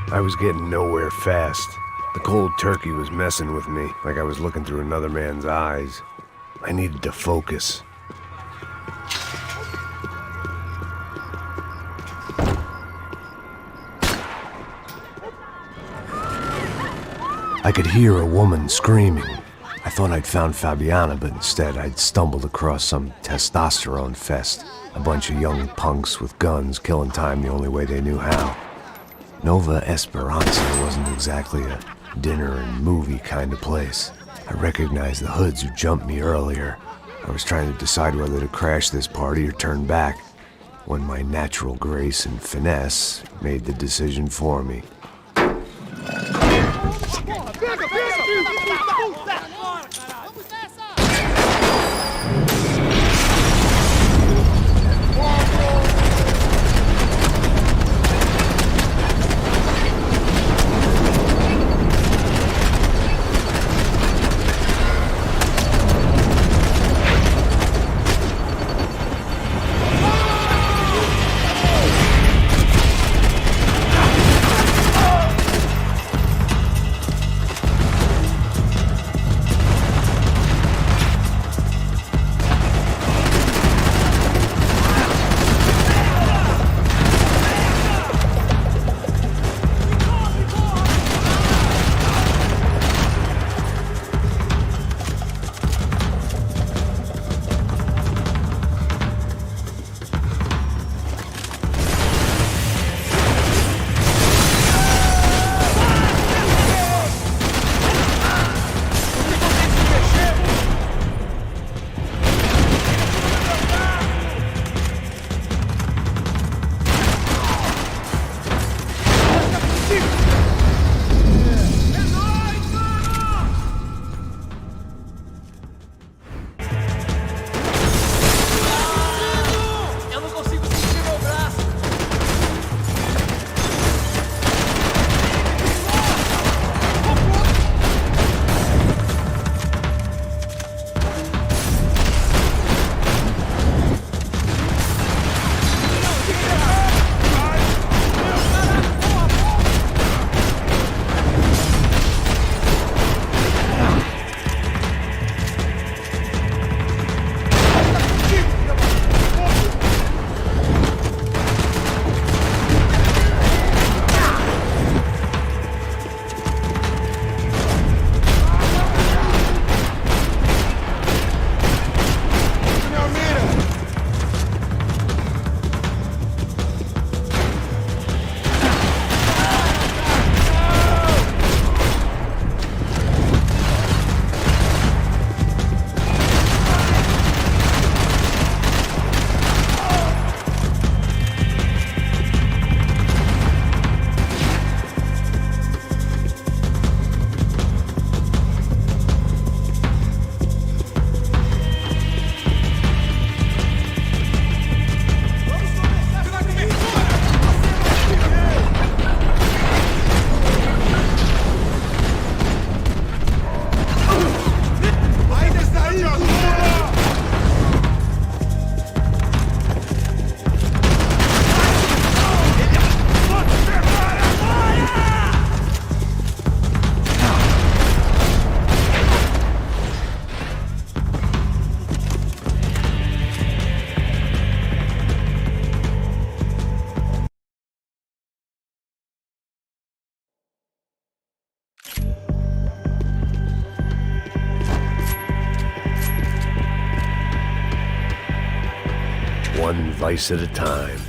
I was getting nowhere fast. The cold turkey was messing with me, like I was looking through another man's eyes. I needed to focus. I could hear a woman screaming. I thought I'd found Fabiana, but instead I'd stumbled across some testosterone fest. A bunch of young punks with guns killing time the only way they knew how. Nova Esperanza wasn't exactly a dinner and movie kind of place. I recognized the hoods who jumped me earlier. I was trying to decide whether to crash this party or turn back, when my natural grace and finesse made the decision for me. One vice at a time.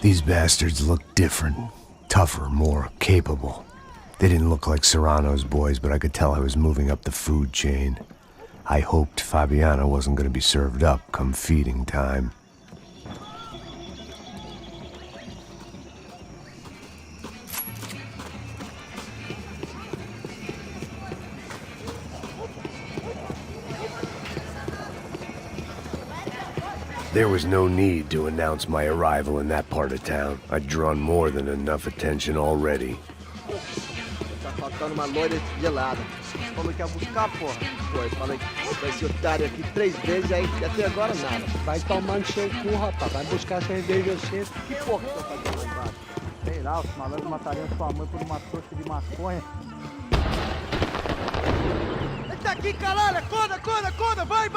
These bastards looked different, tougher, more capable. They didn't look like Serrano's boys, but I could tell I was moving up the food chain. I hoped Fabiana wasn't going to be served up come feeding time. There was no need to announce my arrival in that part of town. I'd drawn more than enough attention already. votar numa loira gelada. Falou que ia buscar, porra. Foi, falei que esse otário aqui 3 vezes, aí até agora nada. Vai tomar no seu cu, rapaz. Vai buscar cerveja cedo. Que porra que você tá fazendo lá embaixo? Sei lá, os malandros matariam sua mãe por uma trouxa de maconha. Ele tá aqui, caralho! Acorda! Vai!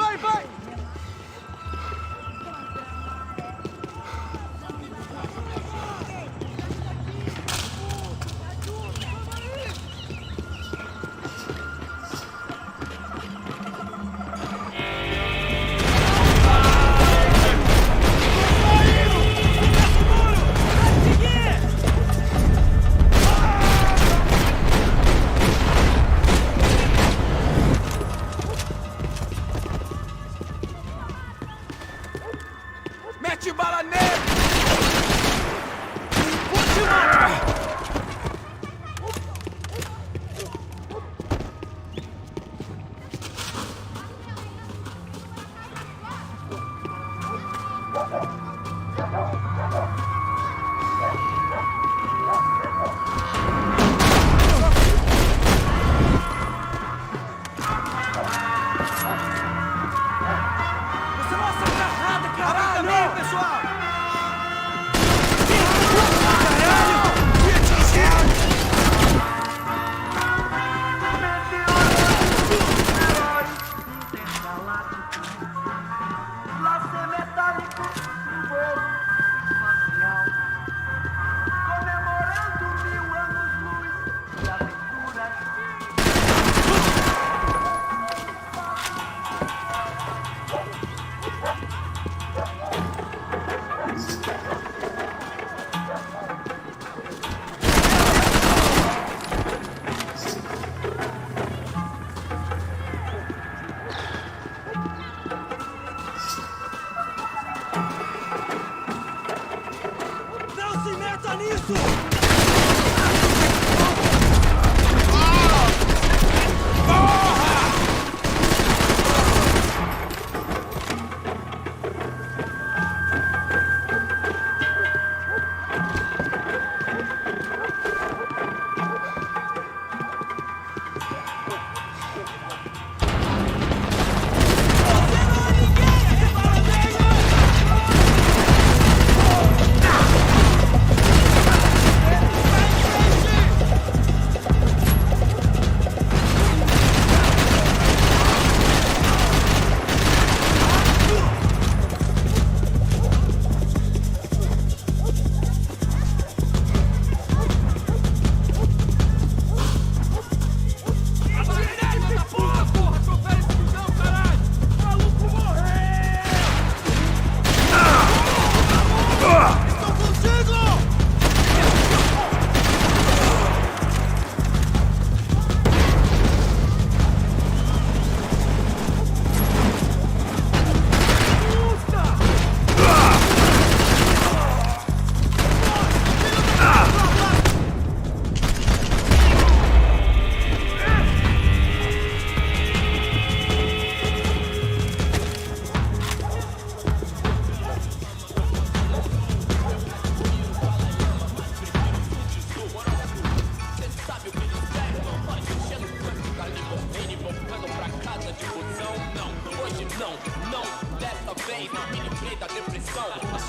Mete bala nele! Vou te matar! Você não acerta nada, caralho! Também, pessoal! Não se meta nisso!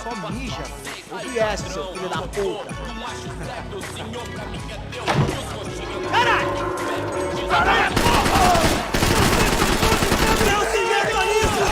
Só mija. Ouve essa, seu filho da puta. Caralho! Caralho, porra! Não se meta nisso!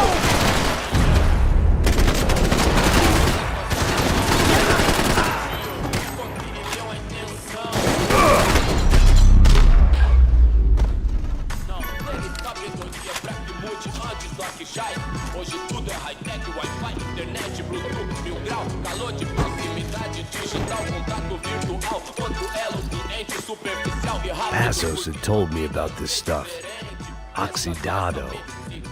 Hoje tudo é high-tech, Wi-Fi, internet, Bluetooth, 1000 grau, calor de proximidade, digital, contato virtual, outro elo, cliente superficial e rápido. Passos had told me about this stuff. Oxidado.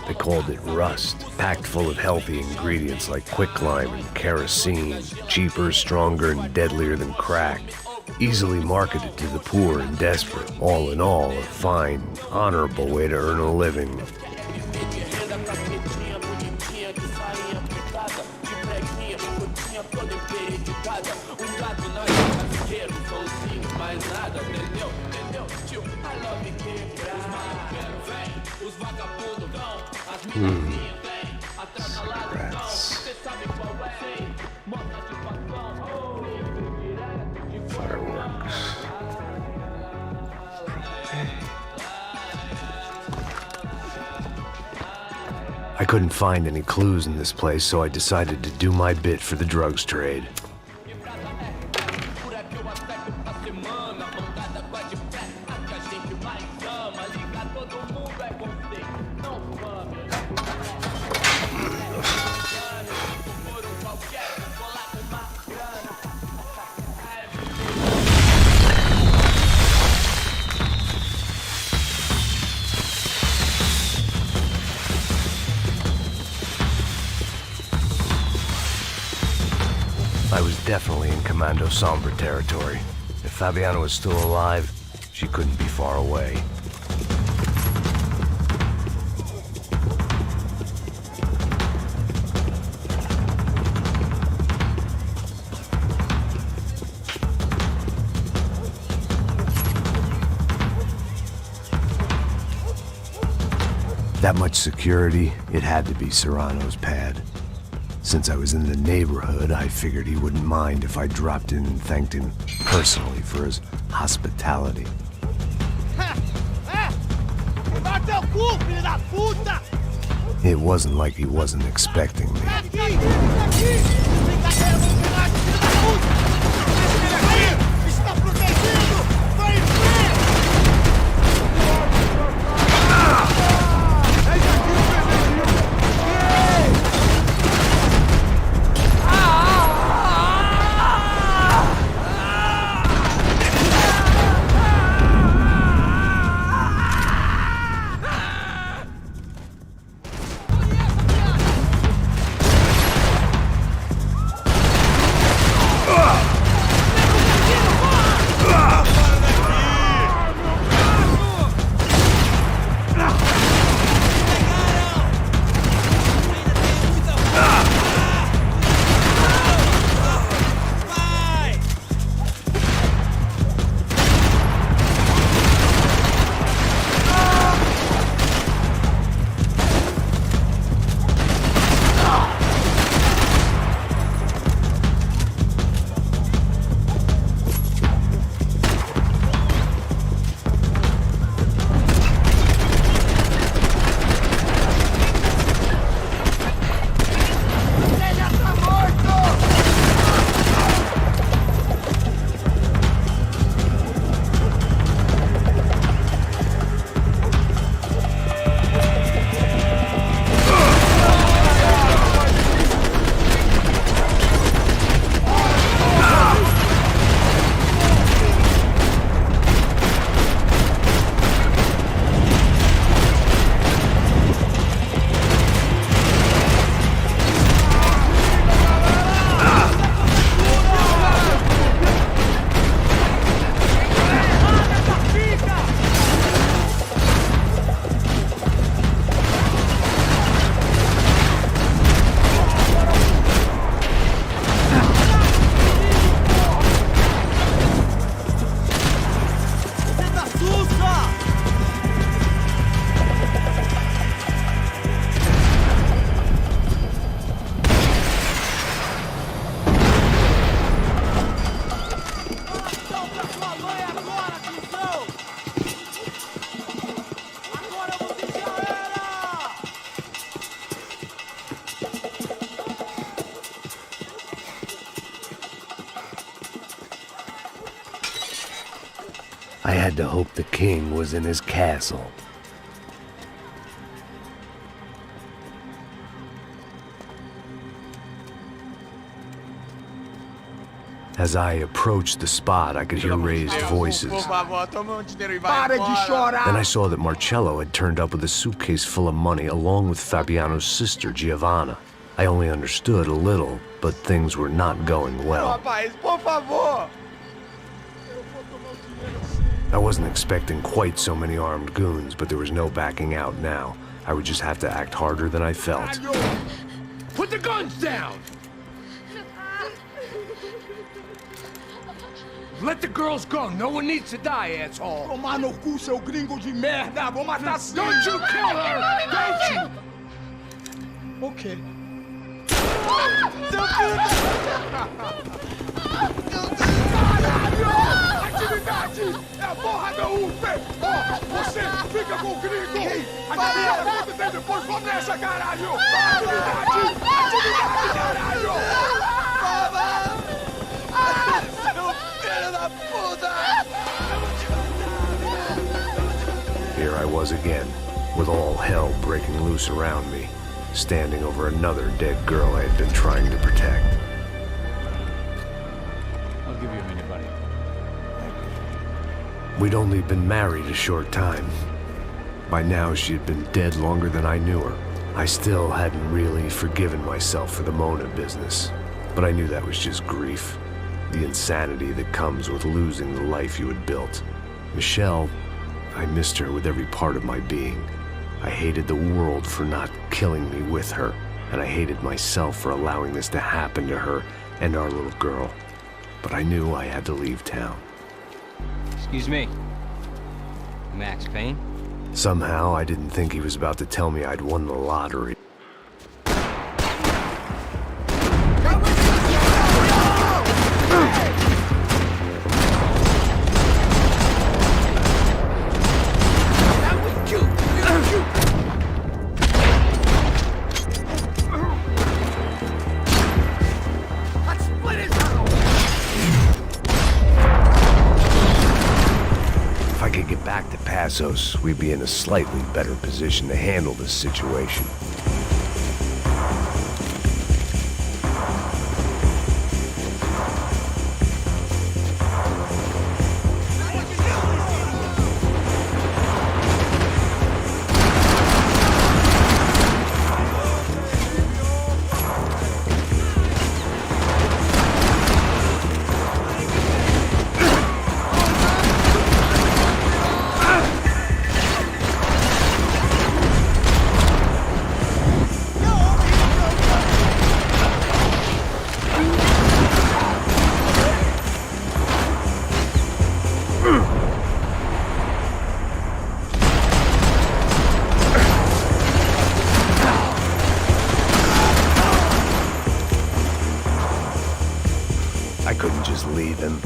They called it rust, packed full of healthy ingredients like quicklime and kerosene, cheaper, stronger, and deadlier than crack. Easily marketed to the poor and desperate. All in all, a fine, honorable way to earn a living. Cigarettes. Fireworks. I couldn't find any clues in this place, so I decided to do my bit for the drugs trade. I was definitely in Commando Sombra territory. If Fabiana was still alive, she couldn't be far away. That much security, it had to be Serrano's pad. Since I was in the neighborhood, I figured he wouldn't mind if I dropped in and thanked him personally for his hospitality. It wasn't like he wasn't expecting me. I had to hope the king was in his castle. As I approached the spot, I could hear raised voices. Then I saw that Marcello had turned up with a suitcase full of money along with Fabiano's sister, Giovanna. I only understood a little, but things were not going well. I wasn't expecting quite so many armed goons, but there was no backing out now. I would just have to act harder than I felt. Put the guns down! Let the girls go. No one needs to die, asshole. Tomar no cu, seu gringo de merda. Vou matar sim. Don't you kill her! Don't you! kid. Atividade é a porra da UP! Ó, você fica com o gringo! A galera acontecendo depois, vamos nessa, caralho! Atividade! Atividade, caralho! Seu filho da puta! Here I was again, with all hell breaking loose around me, standing over another dead girl I had been trying to protect. I'll give you a minute, buddy. We'd only been married a short time. By now, she had been dead longer than I knew her. I still hadn't really forgiven myself for the Mona business, but I knew that was just grief. The insanity that comes with losing the life you had built. Michelle, I missed her with every part of my being. I hated the world for not killing me with her, and I hated myself for allowing this to happen to her and our little girl. But I knew I had to leave town. Excuse me. Max Payne? Somehow, I didn't think he was about to tell me I'd won the lottery. We'd be in a slightly better position to handle this situation. I couldn't just leave him.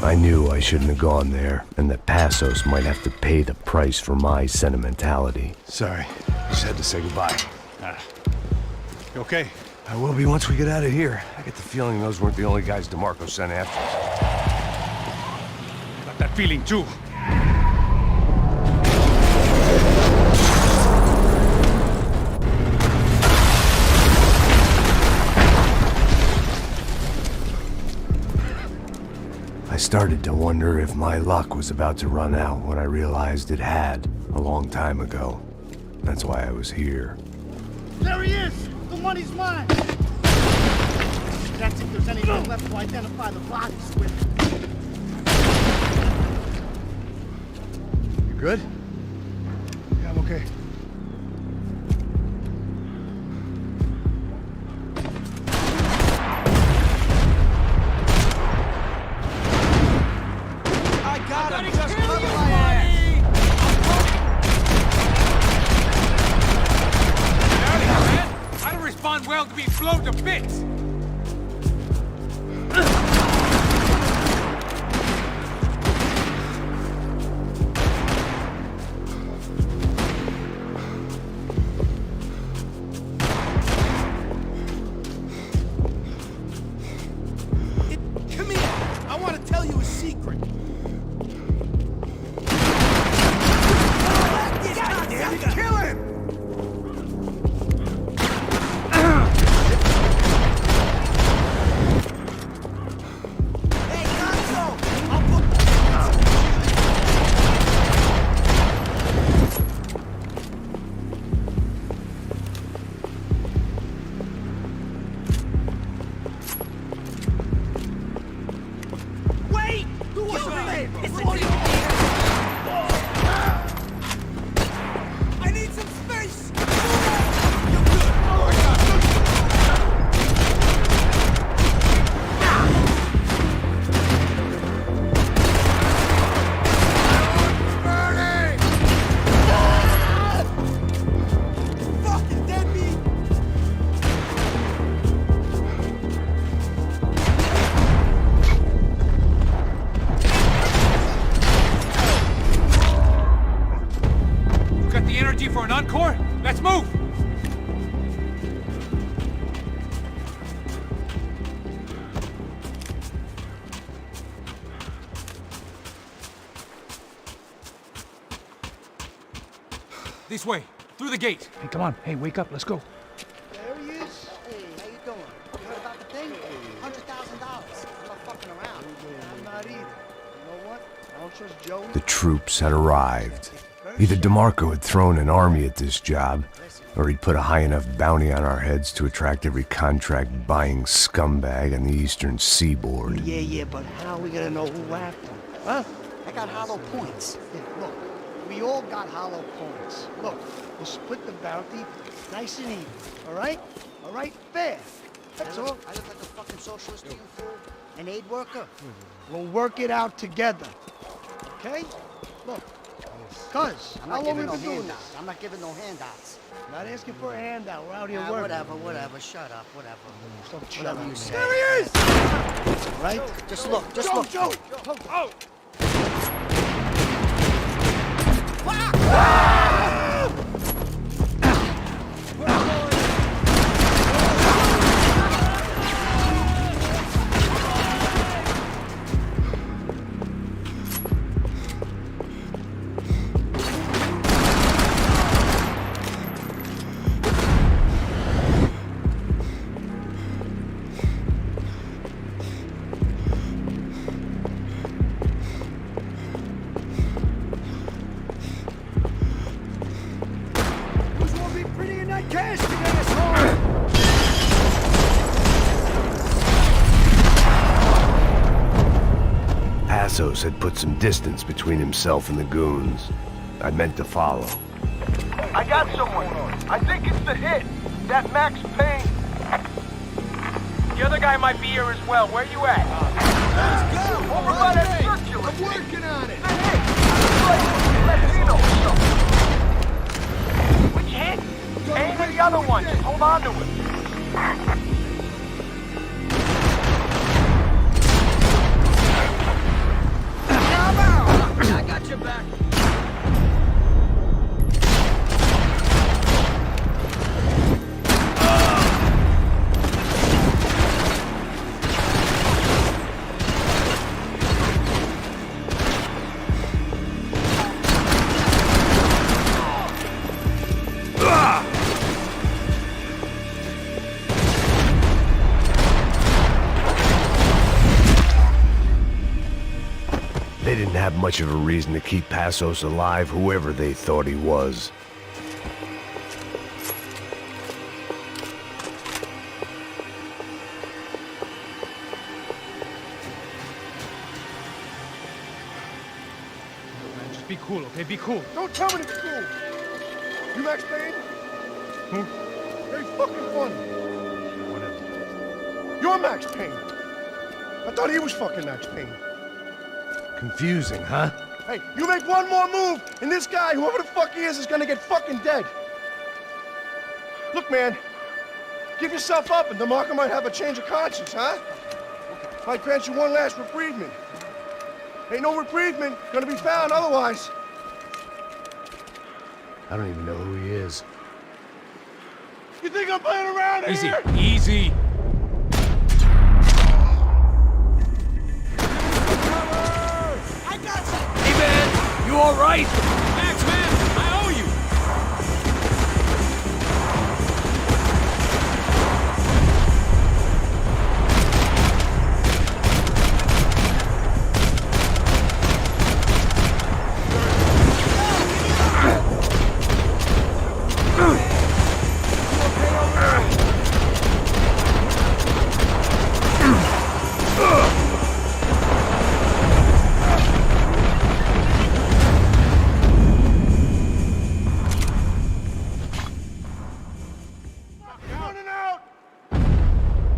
I knew I shouldn't have gone there, and that Passos might have to pay the price for my sentimentality. Sorry, just had to say goodbye. You okay? I will be once we get out of here. I get the feeling those weren't the only guys DeMarco sent after us. I got that feeling too. I started to wonder if my luck was about to run out when I realized it had, a long time ago. That's why I was here. There he is! The money's mine! That's if there's anything left to identify the bodies with. You good? Yeah, I'm okay. I got him! Just cover my ass! I don't respond well to being blown to bits! Come here! I want to tell you a secret! Goddamn, kill him! Ready for an encore? Let's move! This way, through the gate. Hey, come on. Hey, wake up. Let's go. There he is. Hey, how you doing? You heard about the thing? $100,000. I'm not fucking around. I'm not either. You know what? I don't trust Joey. The troops had arrived. Either DeMarco had thrown an army at this job, or he'd put a high enough bounty on our heads to attract every contract-buying scumbag on the eastern seaboard. Yeah, but how are we gonna know who whacked him? Huh? I got hollow points. Yeah, look, we all got hollow points. Look, we'll split the bounty nice and even, all right? All right? Fair. That's all. I look like a fucking socialist to you, fool? An aid worker? We'll work it out together, okay? Look, cuz, how long we been doing this? I'm not giving no handouts. Not asking for a handout. We're out here working. Whatever. Shut up. Whatever. Whatever you say. There he is! Right? Just look. Just look. Joey! Oh! Passos had put some distance between himself and the goons. I meant to follow. I got someone. I think it's the hit. That Max Payne. The other guy might be here as well. Where you at? Let's go. Over by that circular. I'm working on it. The hit. Latino or something. Which hit? Aim for the other one. Just hold on to it. I got your back. They didn't have much of a reason to keep Passos alive, whoever they thought he was. Just be cool, okay? Be cool. Don't tell me to be cool. You Max Payne? Who? Very fucking funny. Whatever. You're Max Payne. I thought he was fucking Max Payne. Confusing, huh? Hey, you make one more move, and this guy, whoever the fuck he is gonna get fucking dead. Look, man, give yourself up, and DeMarco might have a change of conscience, huh? Might grant you one last reprievement. Ain't no reprievement gonna be found otherwise. I don't even know who he is. You think I'm playing around here? Easy. Hey, man! You all right? Max, man! I owe you!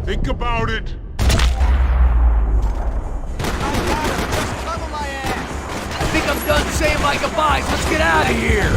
Think about it. I think I'm done saying my goodbyes. Let's get out of here!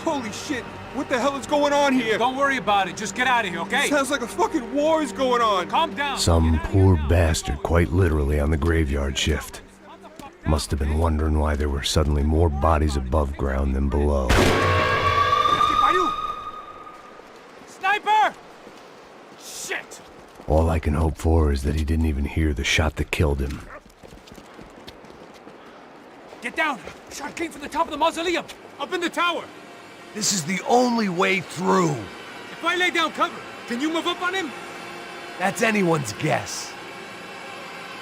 Holy shit! What the hell is going on here? Don't worry about it. Just get out of here, okay? Sounds like a fucking war is going on. Calm down. Some poor bastard, quite literally, on the graveyard shift. Must have been wondering why there were suddenly more bodies above ground than below. Sniper! Shit! All I can hope for is that he didn't even hear the shot that killed him. Get down! Shot came from the top of the mausoleum! Up in the tower! This is the only way through. If I lay down cover, can you move up on him? That's anyone's guess.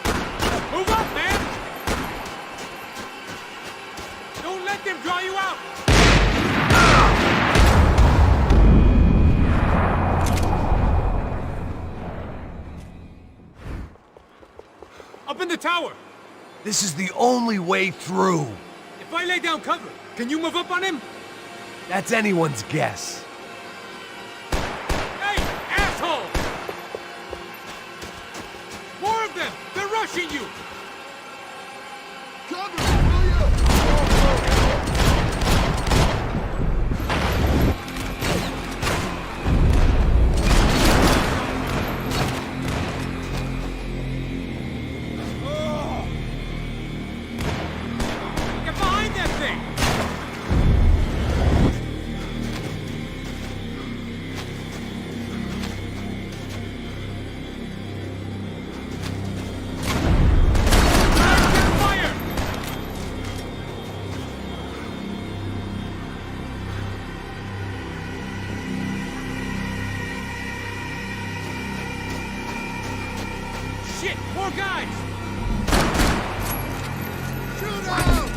Move up, man! Don't let them draw you out! Up in the tower! This is the only way through. If I lay down cover, can you move up on him? That's anyone's guess. Hey, asshole! More of them! They're rushing you! Cover me, will ya? Get behind that thing! Shit! More guys! Shoot out!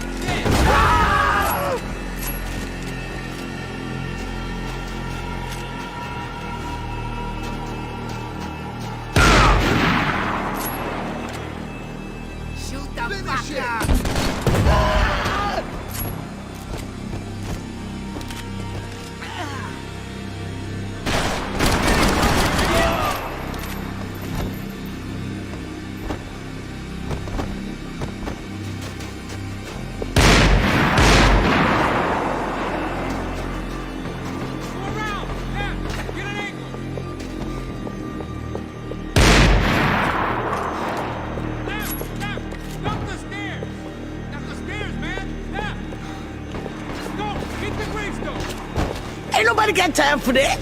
Shoot the fucker! Ain't nobody got time for that.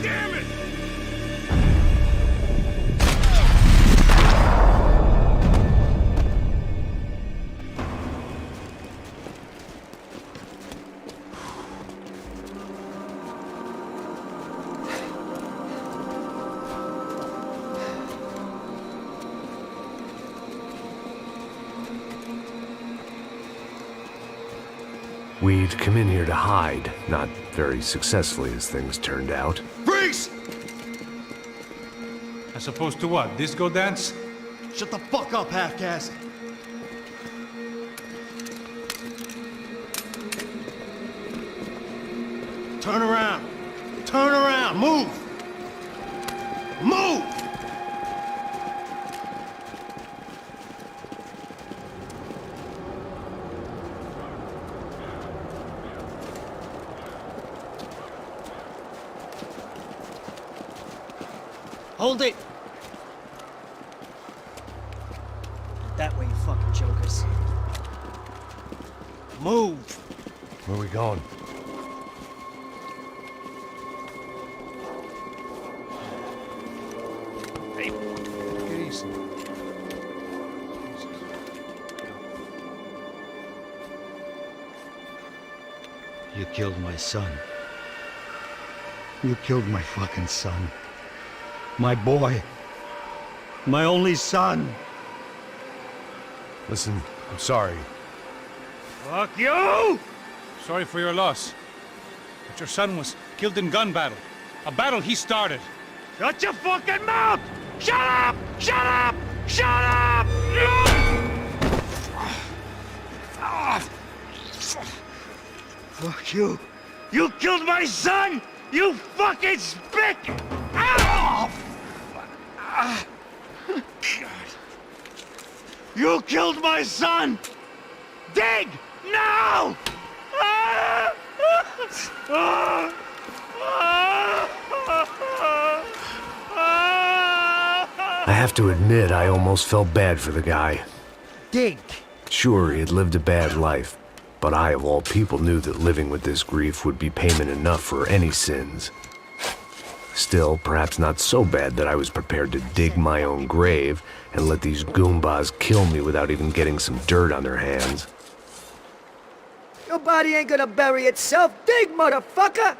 Damn it! We'd come in here to hide, not very successfully as things turned out. Freeze! As opposed to what? Disco dance? Shut the fuck up, half-caste. Turn around. Turn around. Move. Move! Hold it! That way, you fucking jokers. Move! Where are we going? Hey, get easy. You killed my son. You killed my fucking son. My boy. My only son. Listen, I'm sorry. Fuck you! Sorry for your loss. But your son was killed in gun battle. A battle he started. Shut your fucking mouth! Shut up! Shut up! Shut up! Fuck you! You killed my son! You fucking spick! Ow! You killed my son! Dig! Now! I have to admit, I almost felt bad for the guy. Dig! Sure, he had lived a bad life, but I, of all people, knew that living with this grief would be payment enough for any sins. Still, perhaps not so bad that I was prepared to dig my own grave and let these goombas kill me without even getting some dirt on their hands. Your body ain't gonna bury itself. Dig, motherfucker!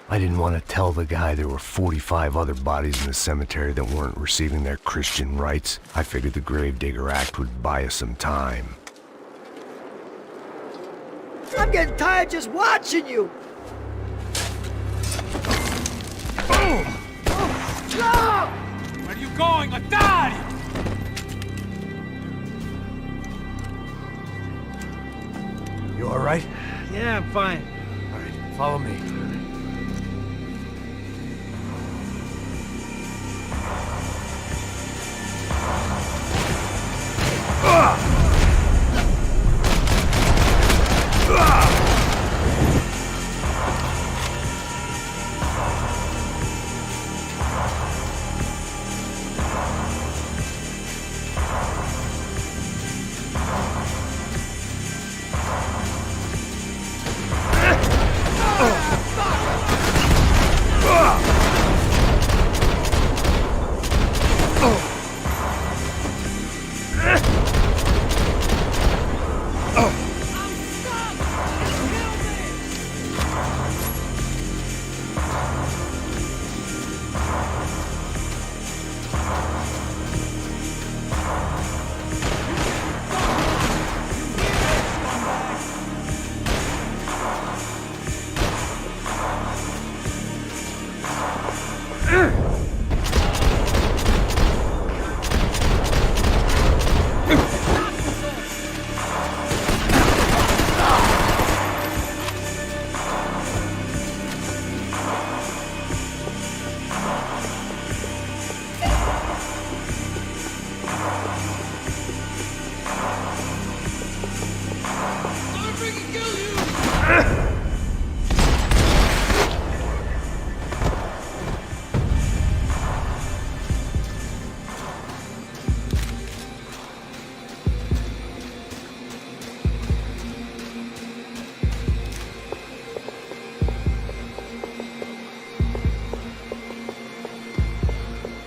I didn't want to tell the guy there were 45 other bodies in the cemetery that weren't receiving their Christian rites. I figured the Gravedigger Act would buy us some time. I'm getting tired just watching you. Boom! No! Where are you going, otario? You all right? Yeah, I'm fine. All right, follow me.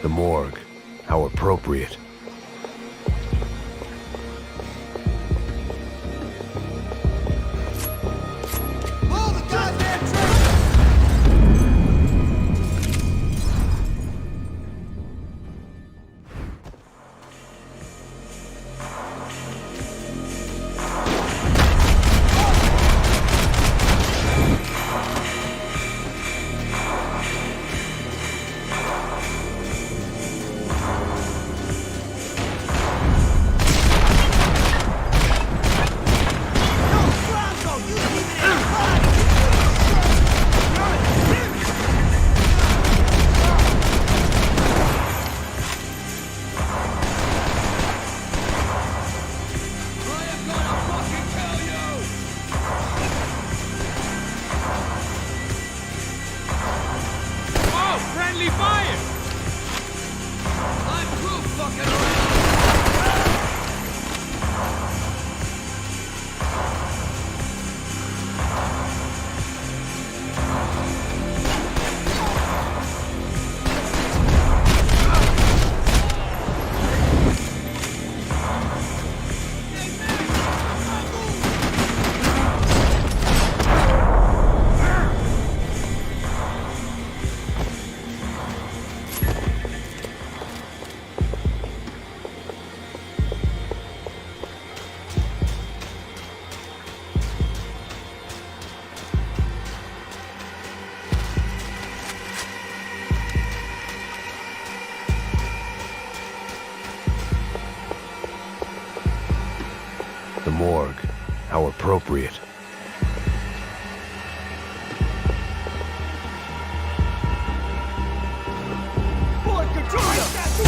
The morgue. How appropriate. The morgue. How appropriate. Boy, control yourself!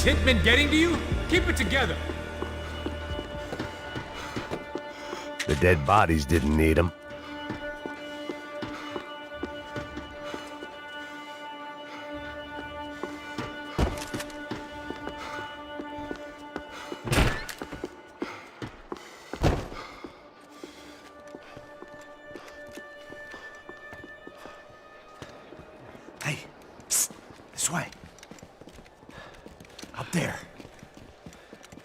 these hitmen getting to you? Keep it together. The dead bodies didn't need them. Hey, psst, this way. Up there.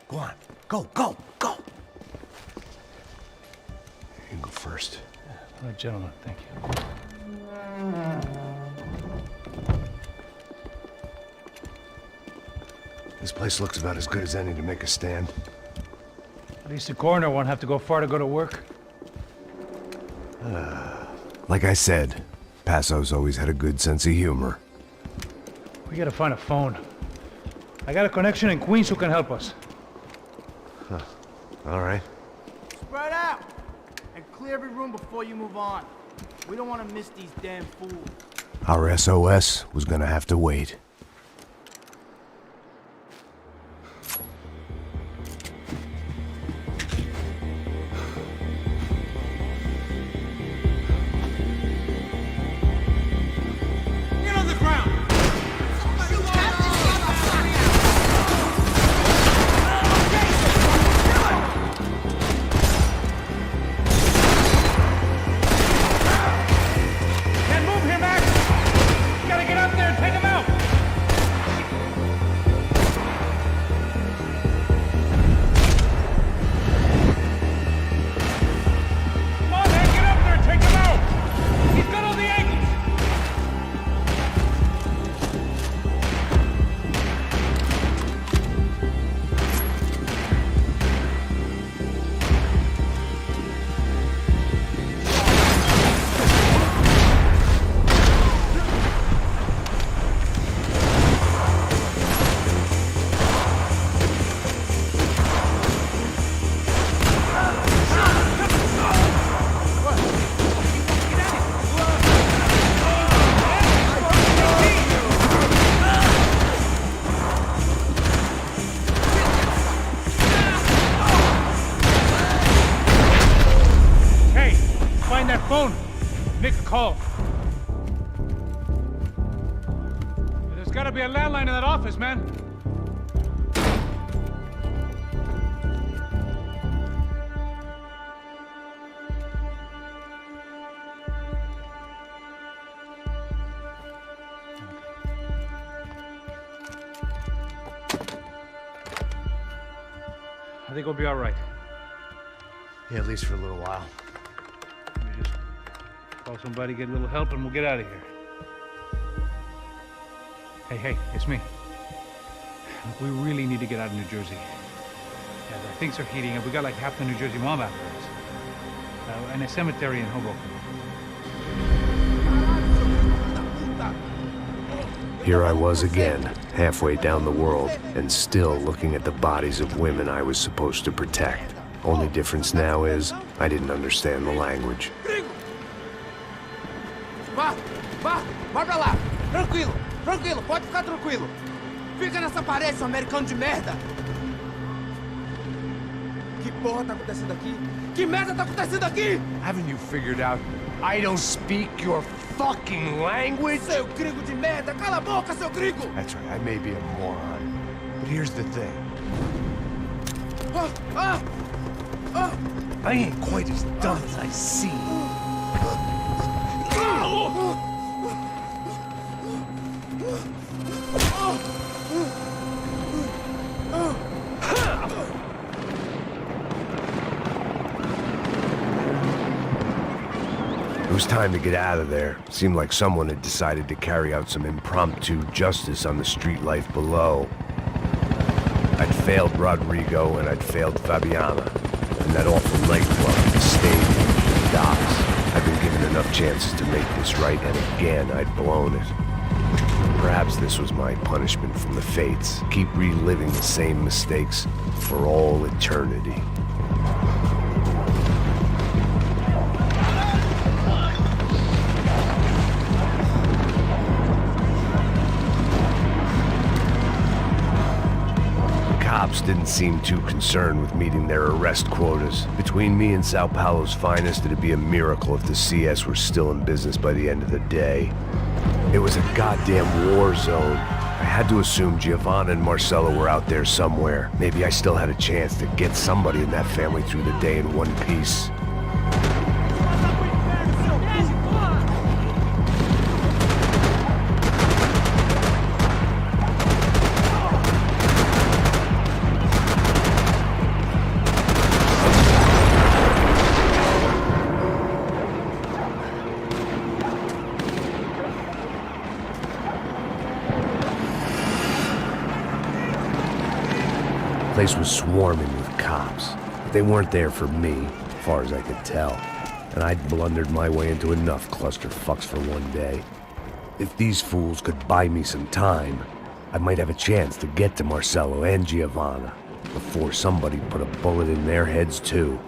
Go on, go, go, go. You can go first. All right, gentlemen, thank you. This place looks about as good as any to make a stand. At least the coroner won't have to go far to go to work. Like I said, Passo's always had a good sense of humor. We gotta find a phone. I got a connection in Queens who can help us. Huh. All right. Spread out! And clear every room before you move on. We don't want to miss these damn fools. Our SOS was gonna have to wait. Get on the ground! Can't move here, Max! You gotta get up there and take him out! Come on, man, get up there and take him out! He's got all the angles! Hey, find that phone. Make a call. There's gotta be a landline in that office, man. I think we'll be all right. Yeah, at least for a little while. Let me just call somebody, get a little help, and we'll get out of here. Hey, it's me. Look, we really need to get out of New Jersey. Yeah, things are heating up. We got like half the New Jersey mob after us. And a cemetery in Hoboken. Here I was again, halfway down the world, and still looking at the bodies of women I was supposed to protect. Only difference now is, I didn't understand the language. Vá pra lá. Tranquilo, pode ficar tranquilo. Fica nessa parede, seu americano de merda. Que porra tá acontecendo aqui? Que merda tá acontecendo aqui? Haven't you figured out I don't speak your fucking language? Seu gringo de merda, cala a boca, seu gringo! That's right, I may be a moron, but here's the thing. I ain't quite as dumb as I seem. It was time to get out of there. Seemed like someone had decided to carry out some impromptu justice on the street life below. I'd failed Rodrigo and I'd failed Fabiana. And that awful nightclub, the stadium, the docks. I'd been given enough chances to make this right, and again I'd blown it. Perhaps this was my punishment from the fates. Keep reliving the same mistakes for all eternity. cops didn't seem too concerned with meeting their arrest quotas. Between me and Sao Paulo's finest, it'd be a miracle if the CS were still in business by the end of the day. It was a goddamn war zone. I had to assume Giovanna and Marcello were out there somewhere. Maybe I still had a chance to get somebody in that family through the day in one piece. The place was swarming with cops, but they weren't there for me, as far as I could tell, and I'd blundered my way into enough clusterfucks for one day. If these fools could buy me some time, I might have a chance to get to Marcello and Giovanna before somebody put a bullet in their heads too.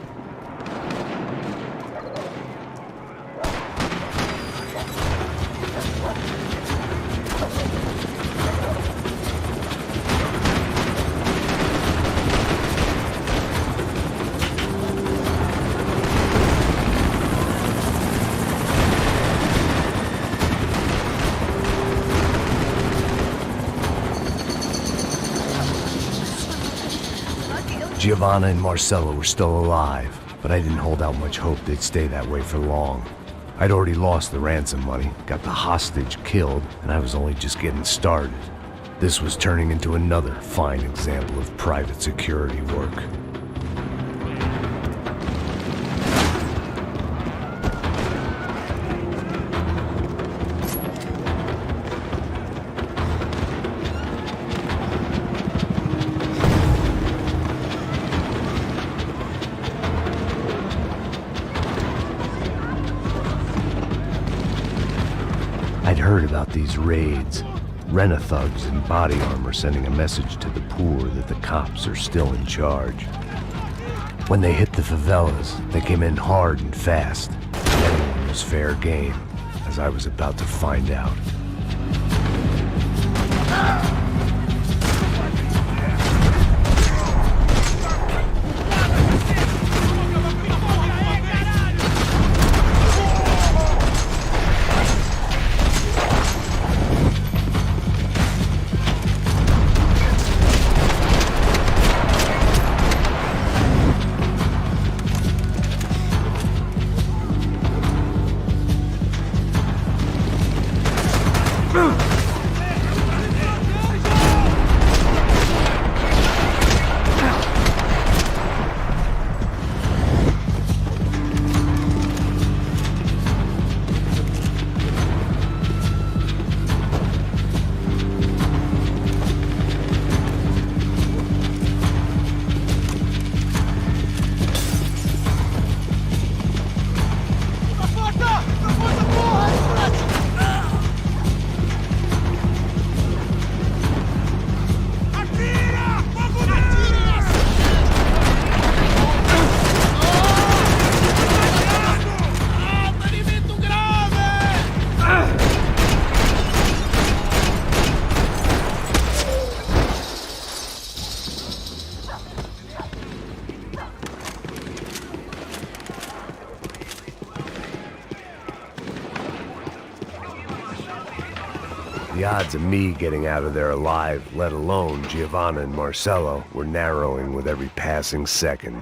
Giovanna and Marcello were still alive, but I didn't hold out much hope they'd stay that way for long. I'd already lost the ransom money, got the hostage killed, and I was only just getting started. This was turning into another fine example of private security work. I'd heard about these raids. Rent-a-thugs in body armor sending a message to the poor that the cops are still in charge. When they hit the favelas, they came in hard and fast. Anyone was fair game, as I was about to find out. The odds of me getting out of there alive, let alone Giovanna and Marcello, were narrowing with every passing second.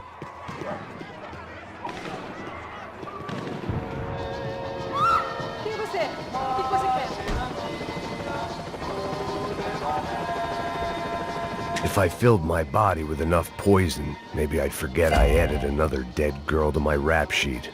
If I filled my body with enough poison, maybe I'd forget I added another dead girl to my rap sheet.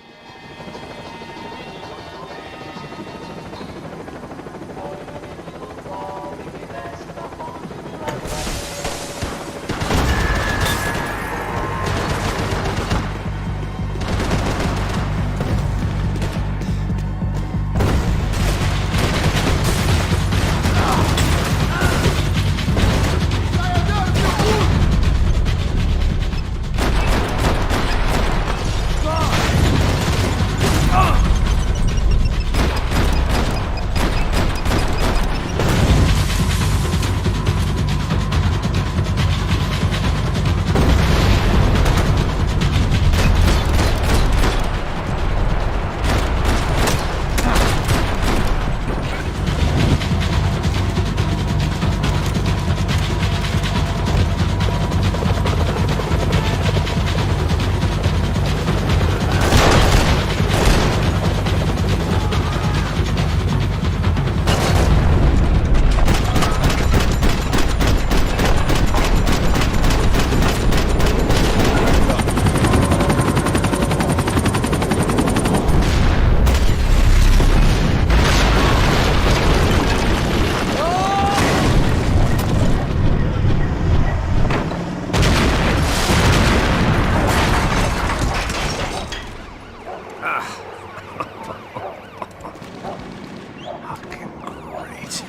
Fucking great.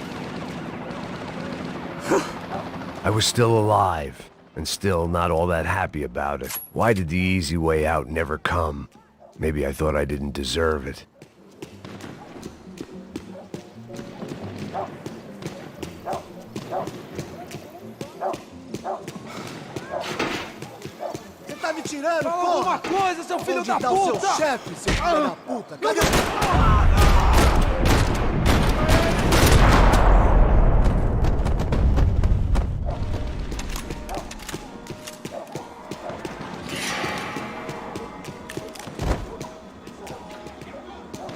I was still alive, and still not all that happy about it. Why did the easy way out never come? Maybe I thought I didn't deserve it. Você tá me tirando, Fala porra? alguma coisa, seu filho da Onde tá o seu puta! chefe, seu filho da puta? Cadê?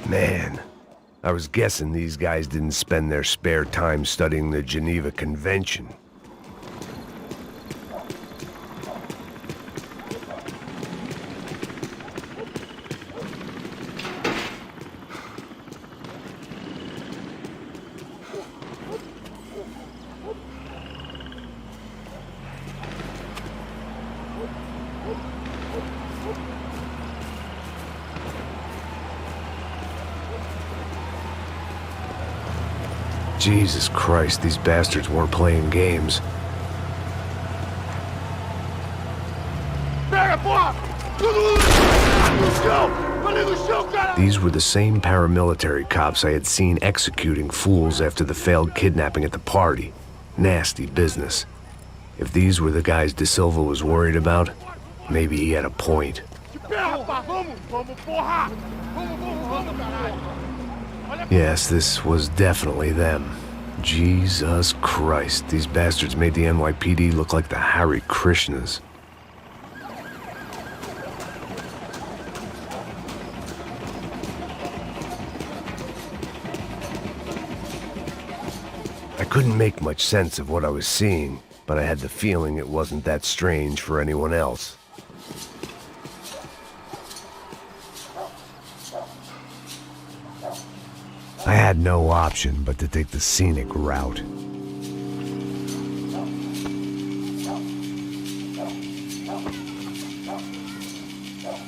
Man, I was guessing these guys didn't spend their spare time studying the Geneva Convention. Jesus Christ, these bastards weren't playing games. These were the same paramilitary cops I had seen executing fools after the failed kidnapping at the party. Nasty business. If these were the guys De Silva was worried about, maybe he had a point. Yes, this was definitely them. Jesus Christ, these bastards made the NYPD look like the Hare Krishnas. I couldn't make much sense of what I was seeing, but I had the feeling it wasn't that strange for anyone else. I had no option but to take the scenic route.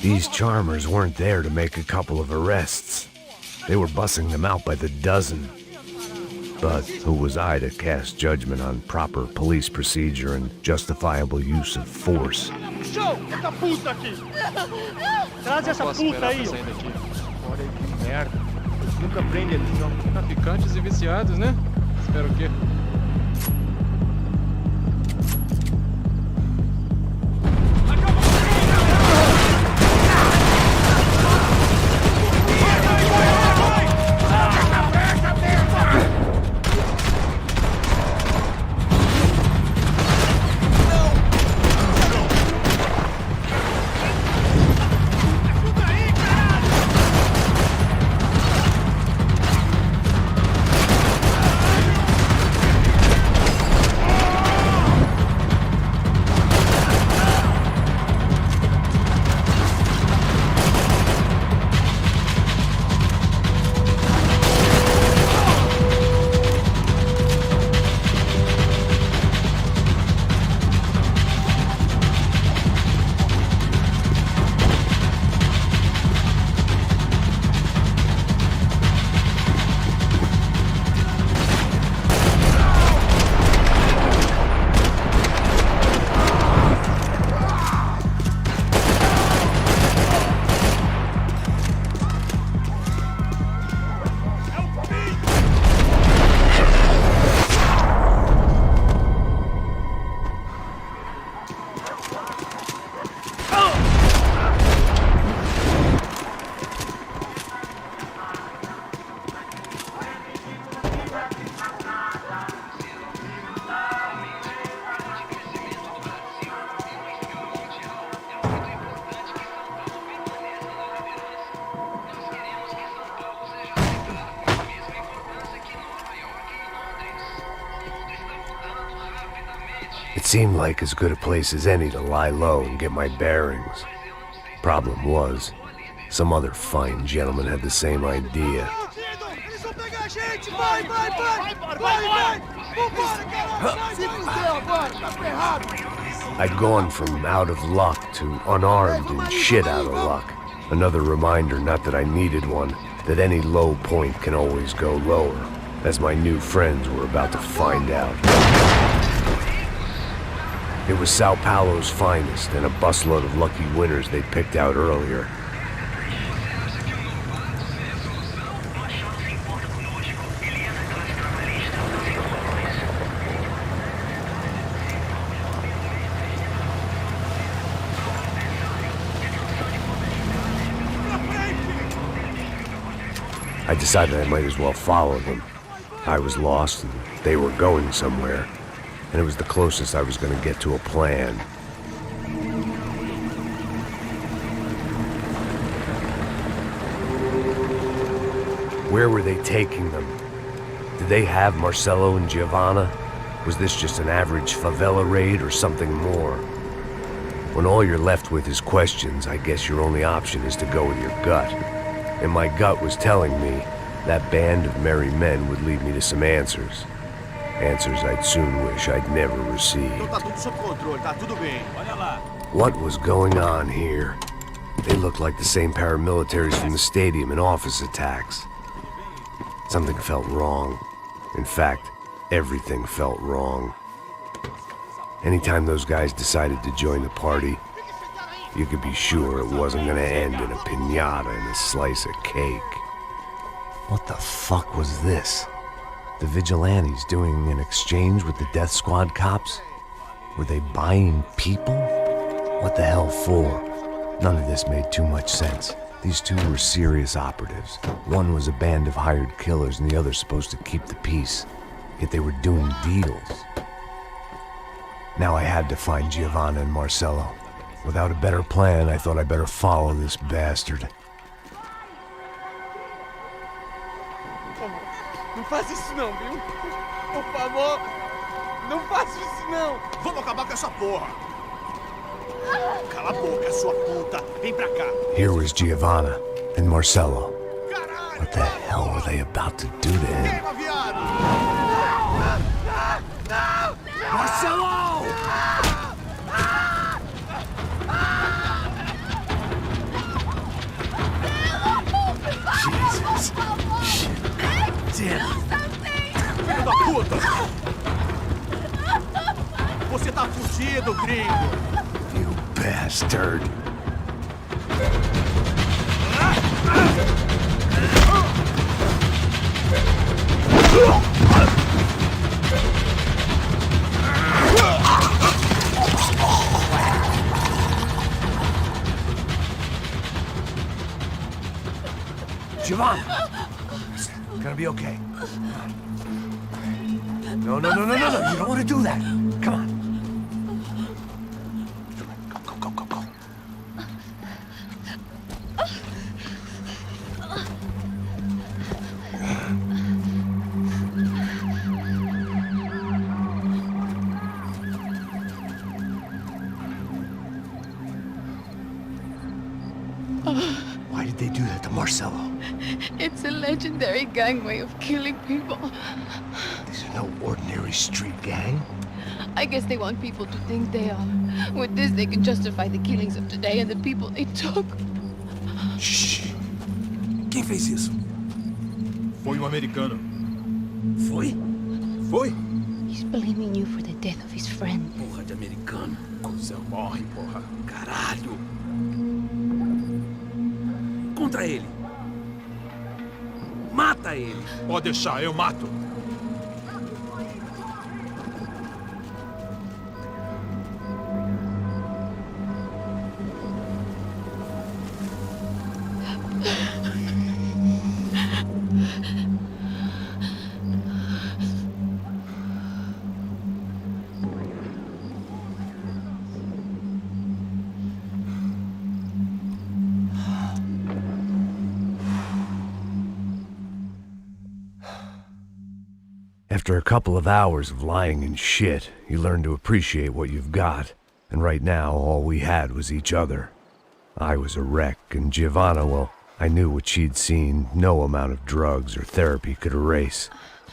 These charmers weren't there to make a couple of arrests. They were bussing them out by the dozen. But who was I to cast judgment on proper police procedure and justifiable use of force? Traz essa puta aí. Olha aí, que merda. Nunca prende eles, não. Traficantes e viciados, né? Espero o quê? It seemed like as good a place as any to lie low and get my bearings. Problem was, some other fine gentleman had the same idea. I'd gone from out of luck to unarmed and shit out of luck. Another reminder, not that I needed one, that any low point can always go lower. as my new friends were about to find out. It was Sao Paulo's finest and a busload of lucky winners they'd picked out earlier. I decided I might as well follow them. I was lost and they were going somewhere, and it was the closest I was going to get to a plan. Where were they taking them? Did they have Marcelo and Giovanna? Was this just an average favela raid or something more? When all you're left with is questions, I guess your only option is to go with your gut. And my gut was telling me that band of merry men would lead me to some answers. Answers I'd soon wish I'd never received. What was going on here? They looked like the same paramilitaries from the stadium in office attacks. Something felt wrong. In fact, everything felt wrong. Anytime those guys decided to join the party, you could be sure it wasn't gonna end in a piñata and a slice of cake. What the fuck was this? The vigilantes doing an exchange with the death squad cops? Were they buying people? What the hell for? None of this made too much sense. These two were serious operatives. One was a band of hired killers and the other supposed to keep the peace. Yet they were doing deals. Now I had to find Giovanna and Marcelo. Without a better plan, I thought I'd better follow this bastard. Não faz isso não, viu? Por favor, não faça isso não. Vamos acabar com essa porra. Cala a boca, sua puta. Vem pra cá. Here was Giovanna and Marcelo. What the hell were they about to do to him? Marcelo! Jesus. Shit. Damn. Filho da puta! Você tá fudido, gringo! You bastard. Giovanna! It's gonna be okay. No. You don't want to do that. Come on. Go. Why did they do that to Marcelo? It's a legendary gang way of killing people. These are no ordinary street gang. I guess they want people to think they are. With this, they can justify the killings of today and the people they took. Shh. Quem fez isso? Foi americano. Foi? Foi? He's blaming you for the death of his friend. Porra de americano. Cusão morre, porra. Caralho. Contra ele. Mata ele. Pode deixar, eu mato. After a couple of hours of lying in shit, you learn to appreciate what you've got. And right now, all we had was each other. I was a wreck, and Giovanna, well, I knew what she'd seen no amount of drugs or therapy could erase.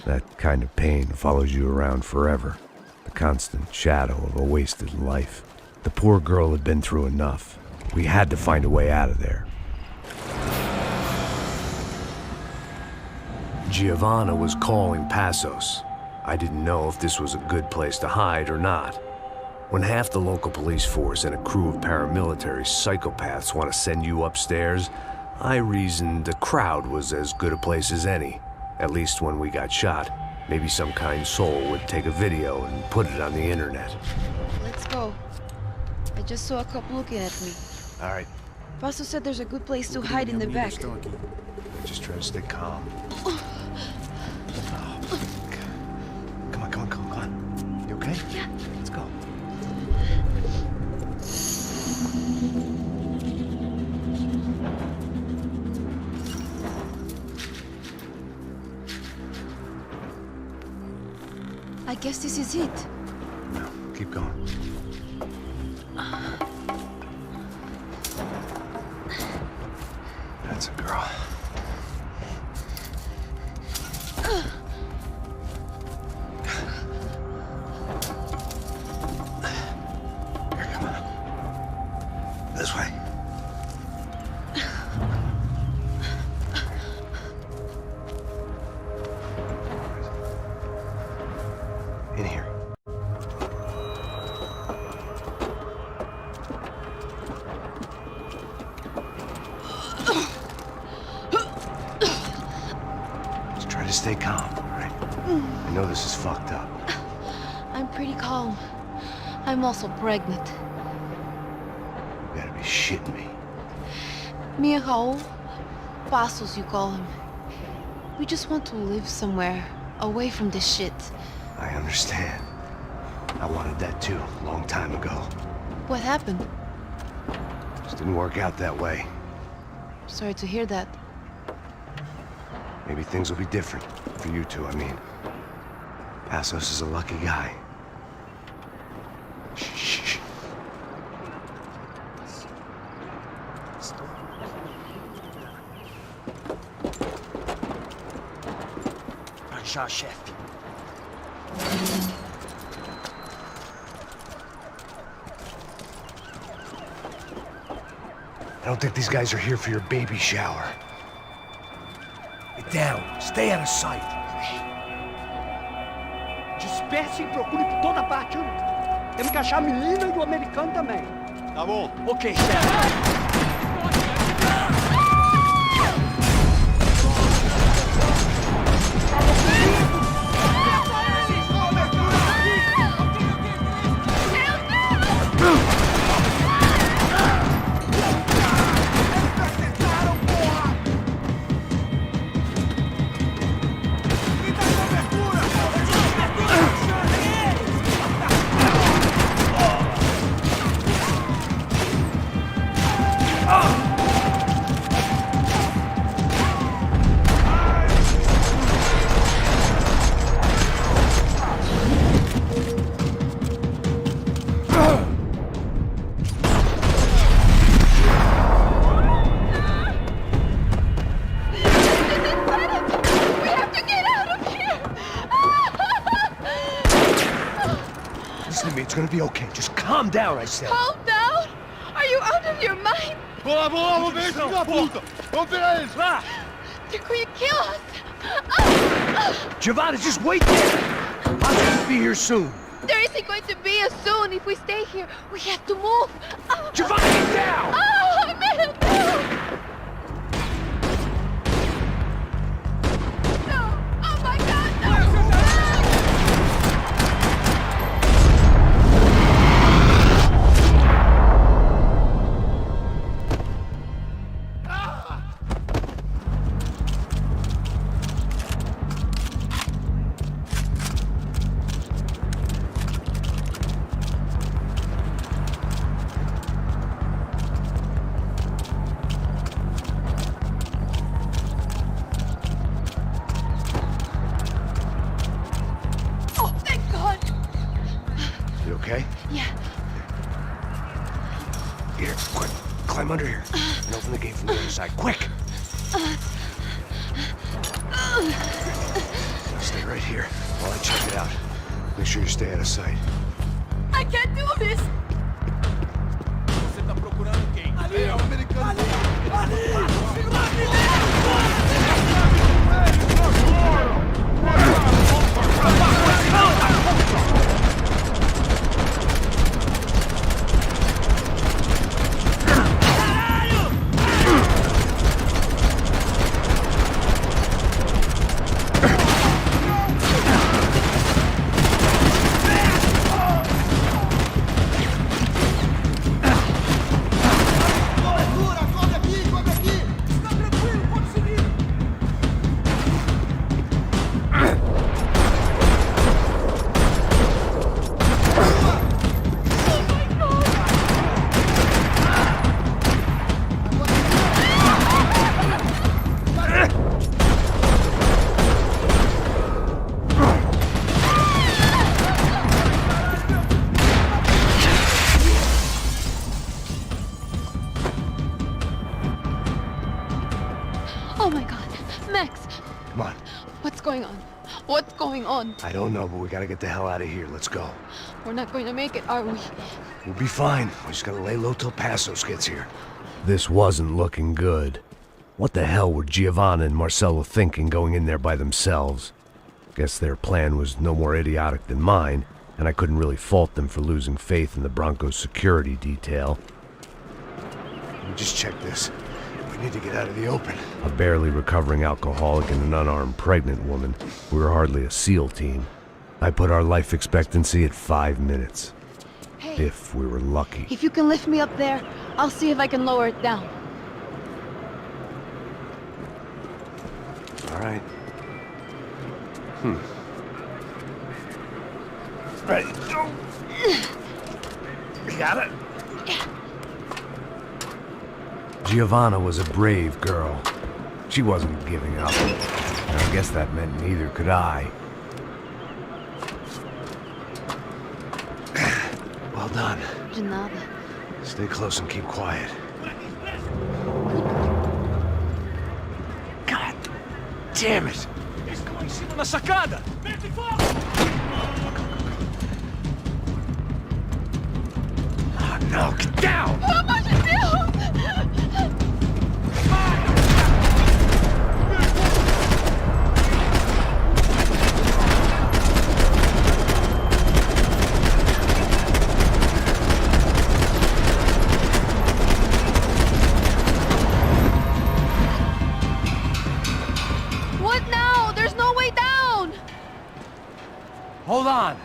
That kind of pain follows you around forever. The constant shadow of a wasted life. The poor girl had been through enough. We had to find a way out of there. Giovanna was calling Passos. I didn't know if this was a good place to hide or not. When half the local police force and a crew of paramilitary psychopaths want to send you upstairs, I reasoned the crowd was as good a place as any. At least when we got shot, maybe some kind soul would take a video and put it on the internet. Let's go. I just saw a cop looking at me. All right, Passos said there's a good place to hide in the back. just try to stay calm. Oh, come on. You okay? Yeah. Let's go. I guess this is it. No, keep going. That's a girl. Here, come on. This way. In here. Just try to stay calm, all right? I know this is fucked up. I'm pretty calm. I'm also pregnant. You gotta be shitting me. Me and Raul, Passos you call him. We just want to live somewhere, away from this shit. I understand. I wanted that too, a long time ago. What happened? Just didn't work out that way. Sorry to hear that. Maybe things will be different. For you two, I mean. Passos is a lucky guy. Shh. Já, chefe. I don't think these guys are here for your baby shower. Get down. Stay out of sight. Disperse e procure por toda parte. Temos que achar a menina e o americano também. Tá bom. Ok, chefe. It's gonna be okay. Just calm down, I said. Calm down? Are you out of your mind? Vamos ver esse filho da puta! Vamos pegar eles! Lá! They're going to kill us! Giovanna, just wait there! I'll just be here soon. There isn't going to be a soon if we stay here. We have to move! Giovanna, get down! Oh, man, no! No! Oh my God, no! Okay? Yeah. Here, quick. Climb under here. And open the gate from the other side. Quick! Now stay right here while I check it out. Make sure you stay out of sight. I can't do this! Você tá procurando quem? É o americano. Ali! going on? I don't know, but we gotta get the hell out of here. Let's go. We're not going to make it, are we? We'll be fine. We just gotta lay low till Passos gets here. This wasn't looking good. What the hell were Giovanna and Marcello thinking going in there by themselves? Guess their plan was no more idiotic than mine, and I couldn't really fault them for losing faith in the Broncos security detail. Let me just check this. We need to get out of the open. A barely recovering alcoholic and an unarmed pregnant woman. We were hardly a SEAL team. I put our life expectancy at 5 minutes. Hey, if we were lucky. if you can lift me up there, I'll see if I can lower it down. All right. Ready, go! You got it? Giovanna was a brave girl. She wasn't giving up. And I guess that meant neither could I. Well done. De nada. Stay close and keep quiet. God damn it! Estão em cima na sacada! Oh no, get down! Pelo amor de Deus! What now? There's no way down! Hold on.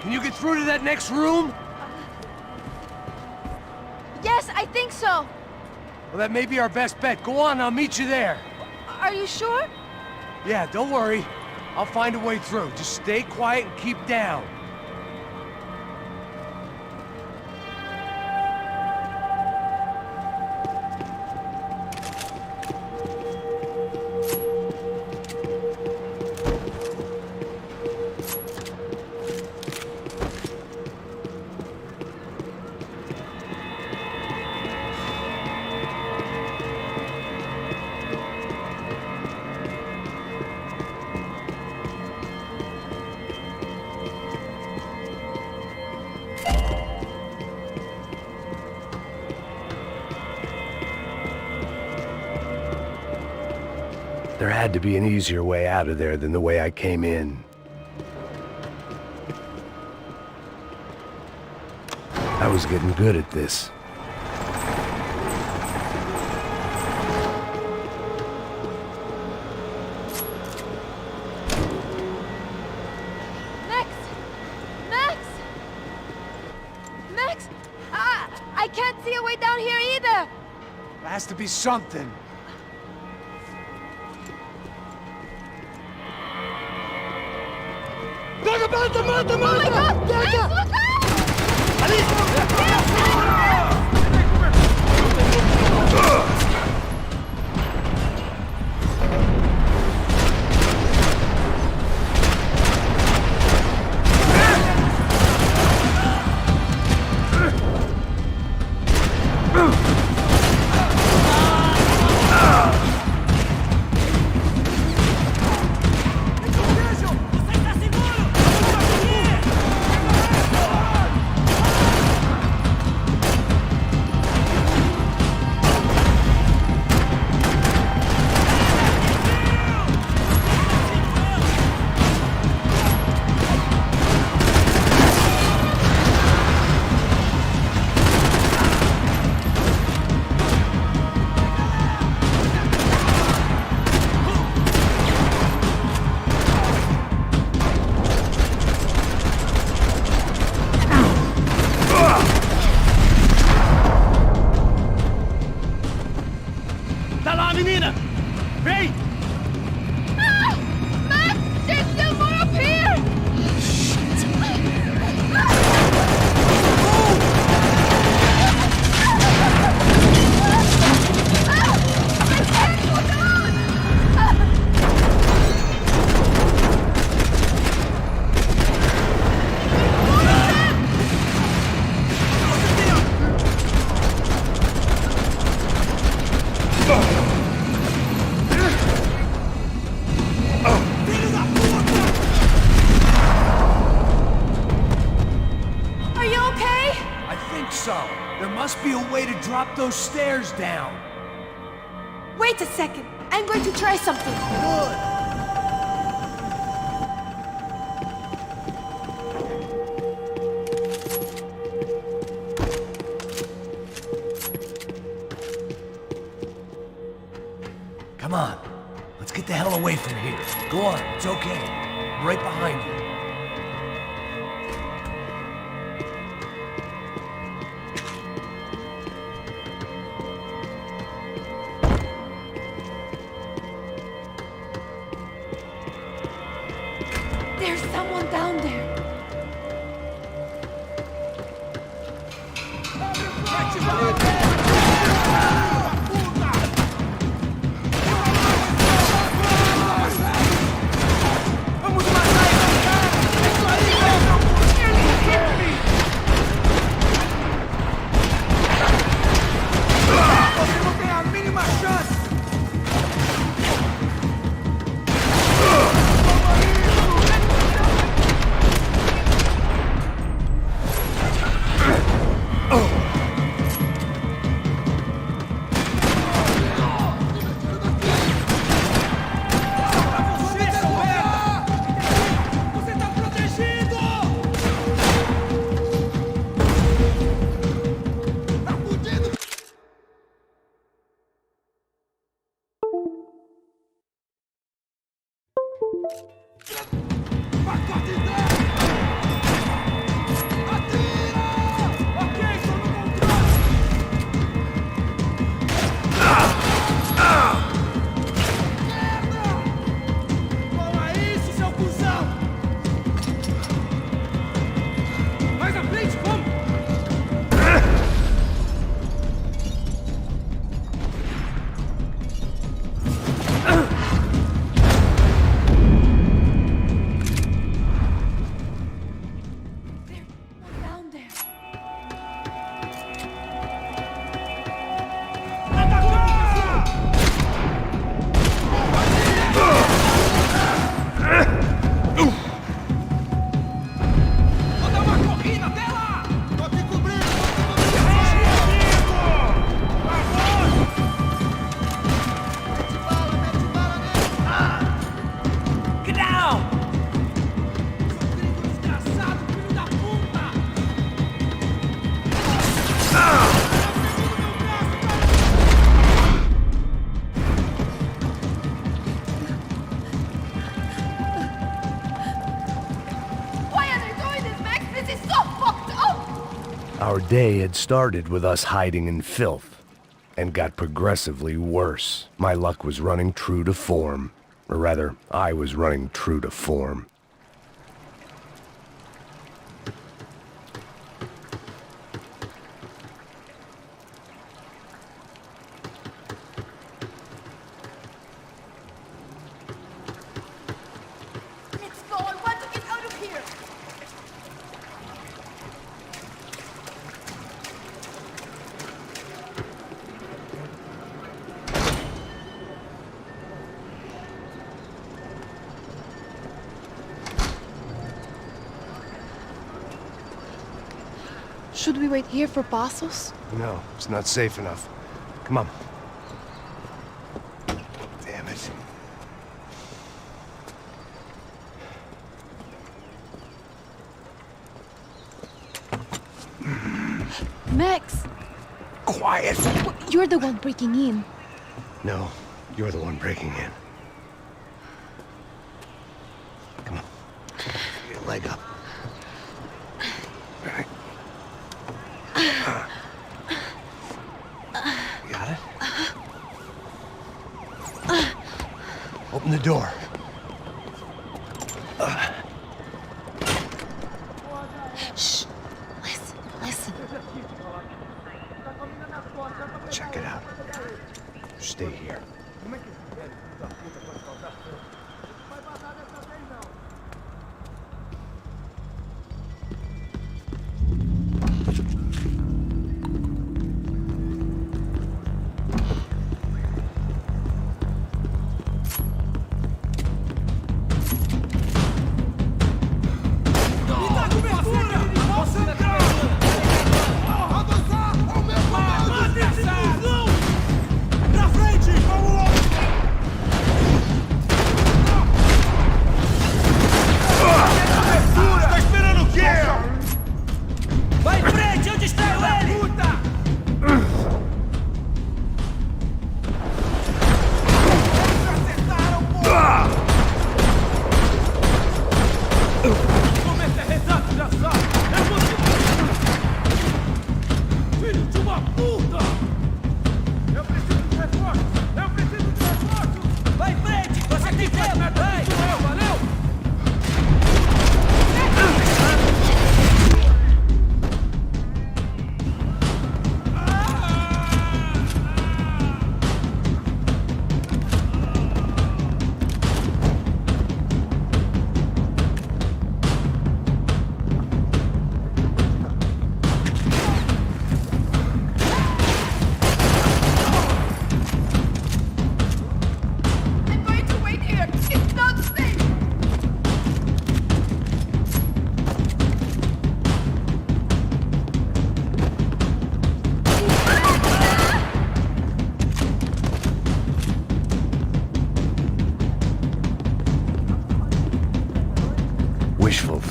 Can you get through to that next room? Yes, I think so. Well, that may be our best bet. Go on, I'll meet you there. Are you sure? Yeah, don't worry. I'll find a way through. Just stay quiet and keep down. There had to be an easier way out of there than the way I came in. I was getting good at this. Max! Max! Max! I can't see a way down here either! There has to be something. Oh my God! Max, look Must be a way to drop those stairs down. Wait a second. I'm going to try something. Good. Come on. Let's get the hell away from here. Go on. It's okay. I'm right behind you. There's someone down there. Our day had started with us hiding in filth, and got progressively worse. My luck was running true to form. Or rather, I was running true to form. Let's go. I want to get out of here. Should we wait here for Passos? No, it's not safe enough. Come on. Damn it. Max! Quiet! You're the one breaking in. No, you're the one breaking in. Come on. Get your leg up. All right. You got it? Open the door. Shh. Listen. Check it out. Stay here. Avançar ao meu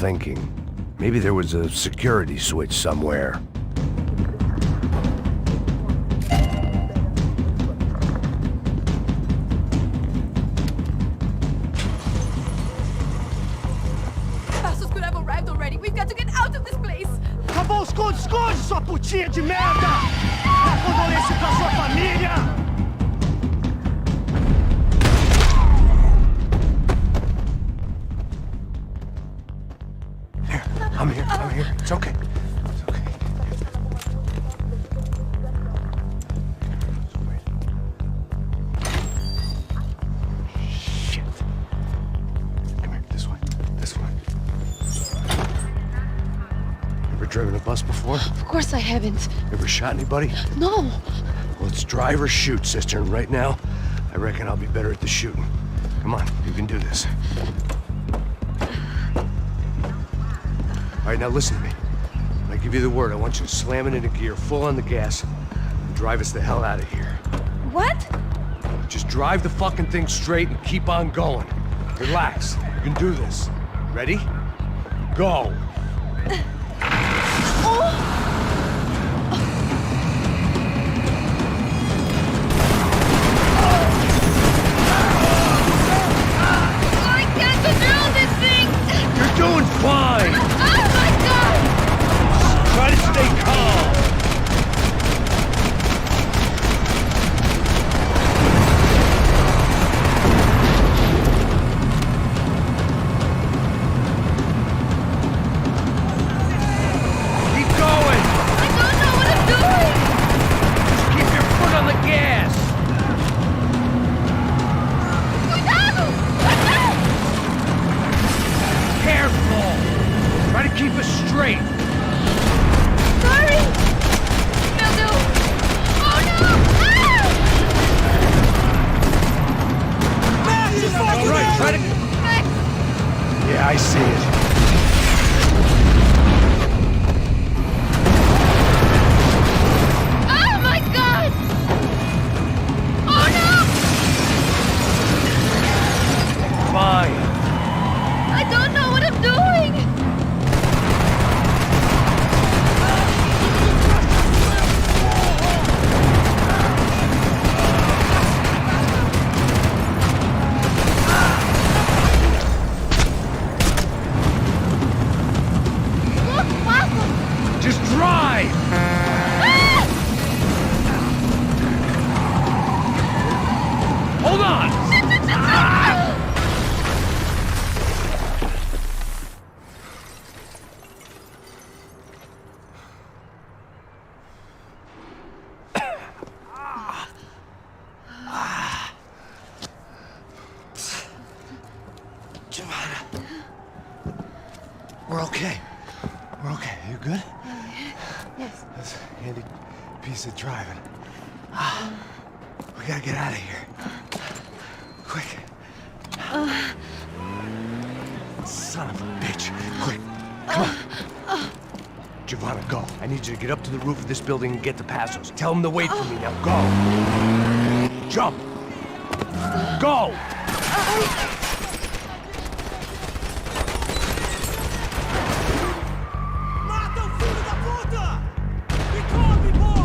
thinking. Maybe there was a security switch somewhere. Passos could have arrived already. We've got to get out of this place. Acabou os esconde, sua putinha de merda! Condolência pra sua família! I'm here. It's okay. It's okay. Shit. Come here, this way. This way. Ever driven a bus before? Of course I haven't. Ever shot anybody? No. Well, it's drive or shoot, sister, and right now, I reckon I'll be better at the shooting. Come on, you can do this. All right, now listen to me. When I give you the word, I want you to slam it into gear, full on the gas, and drive us the hell out of here. What? Just drive the fucking thing straight and keep on going. Relax. You can do this. Ready? Go. I can't control this thing! You're doing fine! Oh my god! Try to stay calm! Keep going! I don't know what I'm doing! Just keep your foot on the gas! Cuidado! Careful! Try to keep us straight! Sorry! Meu Deus! Oh no! All right, try to... Yeah, I see it. Oh my god! Oh no! Fine. I don't know what I'm doing! Look, Paco! Just drive! Hold on! Giovanna. We're okay. We're okay. You good? Yes. That's a handy piece of driving. We gotta get out of here. Quick. Son of a bitch. Quick. Come on. Giovanna, go. I need you to get up to the roof of this building and get to Passos. Tell them to wait for me. Now go. Jump. Go. Mata o filho da puta! Me come, porra!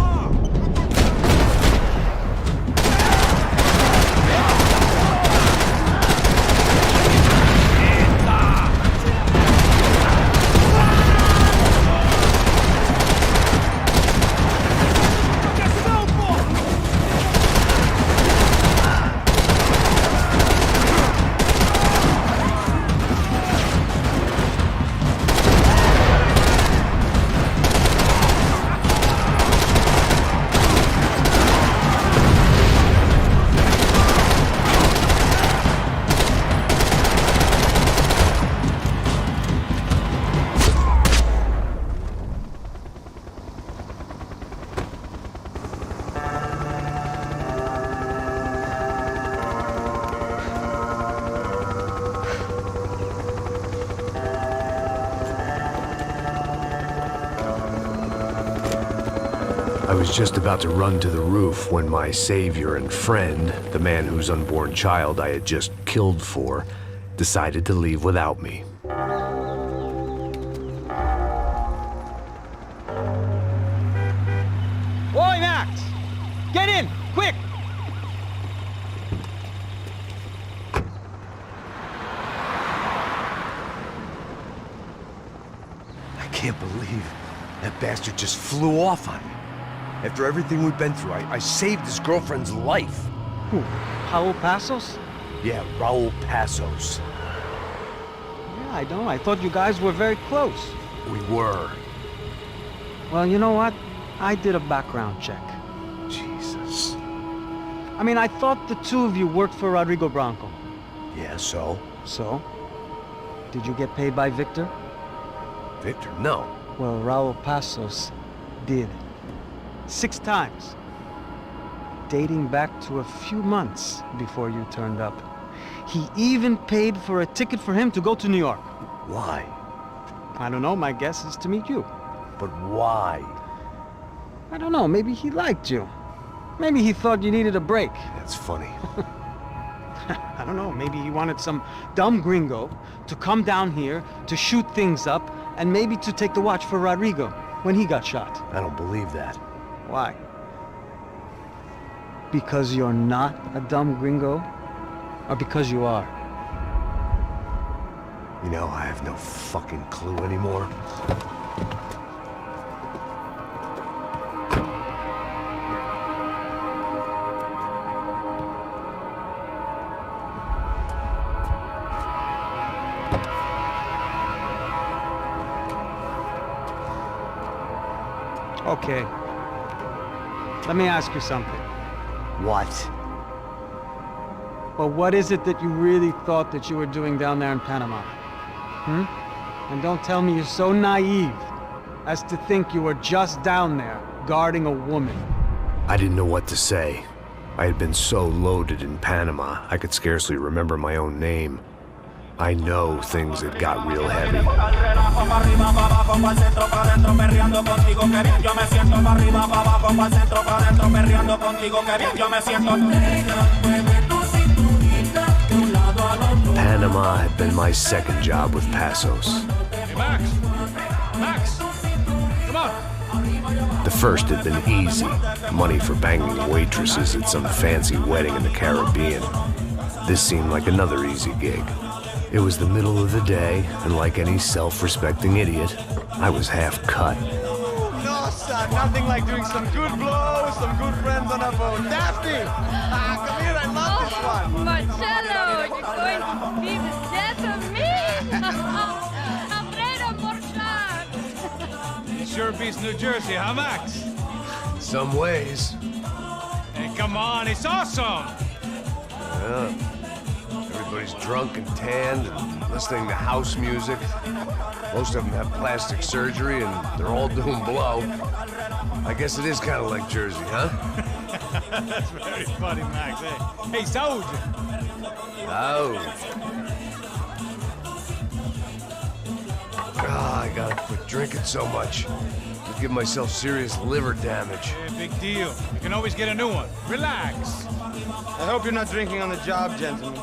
I was just about to run to the roof when my savior and friend, the man whose unborn child I had just killed for, decided to leave without me. Get in! Quick! I can't believe that bastard just flew off on me. After everything we've been through, I saved his girlfriend's life. Who? Raul Passos? Yeah, Raul Passos. Yeah, I know. I thought you guys were very close. We were. Well, you know what? I did a background check. Jesus. I mean, I thought the two of you worked for Rodrigo Branco. Yeah, so? So? Did you get paid by Victor? Victor? No. Well, Raul Passos did. 6 times. Dating back to a few months before you turned up. He even paid for a ticket for him to go to New York. Why? I don't know. My guess is to meet you. But why? I don't know. Maybe he liked you. Maybe he thought you needed a break. That's funny. I don't know. Maybe he wanted some dumb gringo to come down here to shoot things up and maybe to take the watch for Rodrigo when he got shot. I don't believe that. Why? Because you're not a dumb gringo? Or because you are? You know, I have no fucking clue anymore. Okay. Let me ask you something. What? Well, what is it that you really thought that you were doing down there in Panama? And don't tell me you're so naive as to think you were just down there guarding a woman. I didn't know what to say. I had been so loaded in Panama, I could scarcely remember my own name. I know things had got real heavy. Panama had been my second job with Passos. Hey, Max! Max! Come on! The first had been easy. Money for banging waitresses at some fancy wedding in the Caribbean. This seemed like another easy gig. It was the middle of the day, and like any self-respecting idiot, I was half cut. No, son, nothing like doing some good blows, some good friends on a boat. Daphne! Come here, I love this one. Marcello, you're going to be the death of me? Alfredo Morchan! It sure beats New Jersey, huh, Max? Some ways. Hey, come on, it's awesome! Yeah. Everybody's drunk and tanned and listening to house music. Most of them have plastic surgery and they're all doing blow. I guess it is kind of like Jersey, huh? That's very funny, Max. Hey, Saúde! I gotta quit drinking so much. Could give myself serious liver damage. Yeah, big deal. You can always get a new one. Relax. I hope you're not drinking on the job, gentlemen.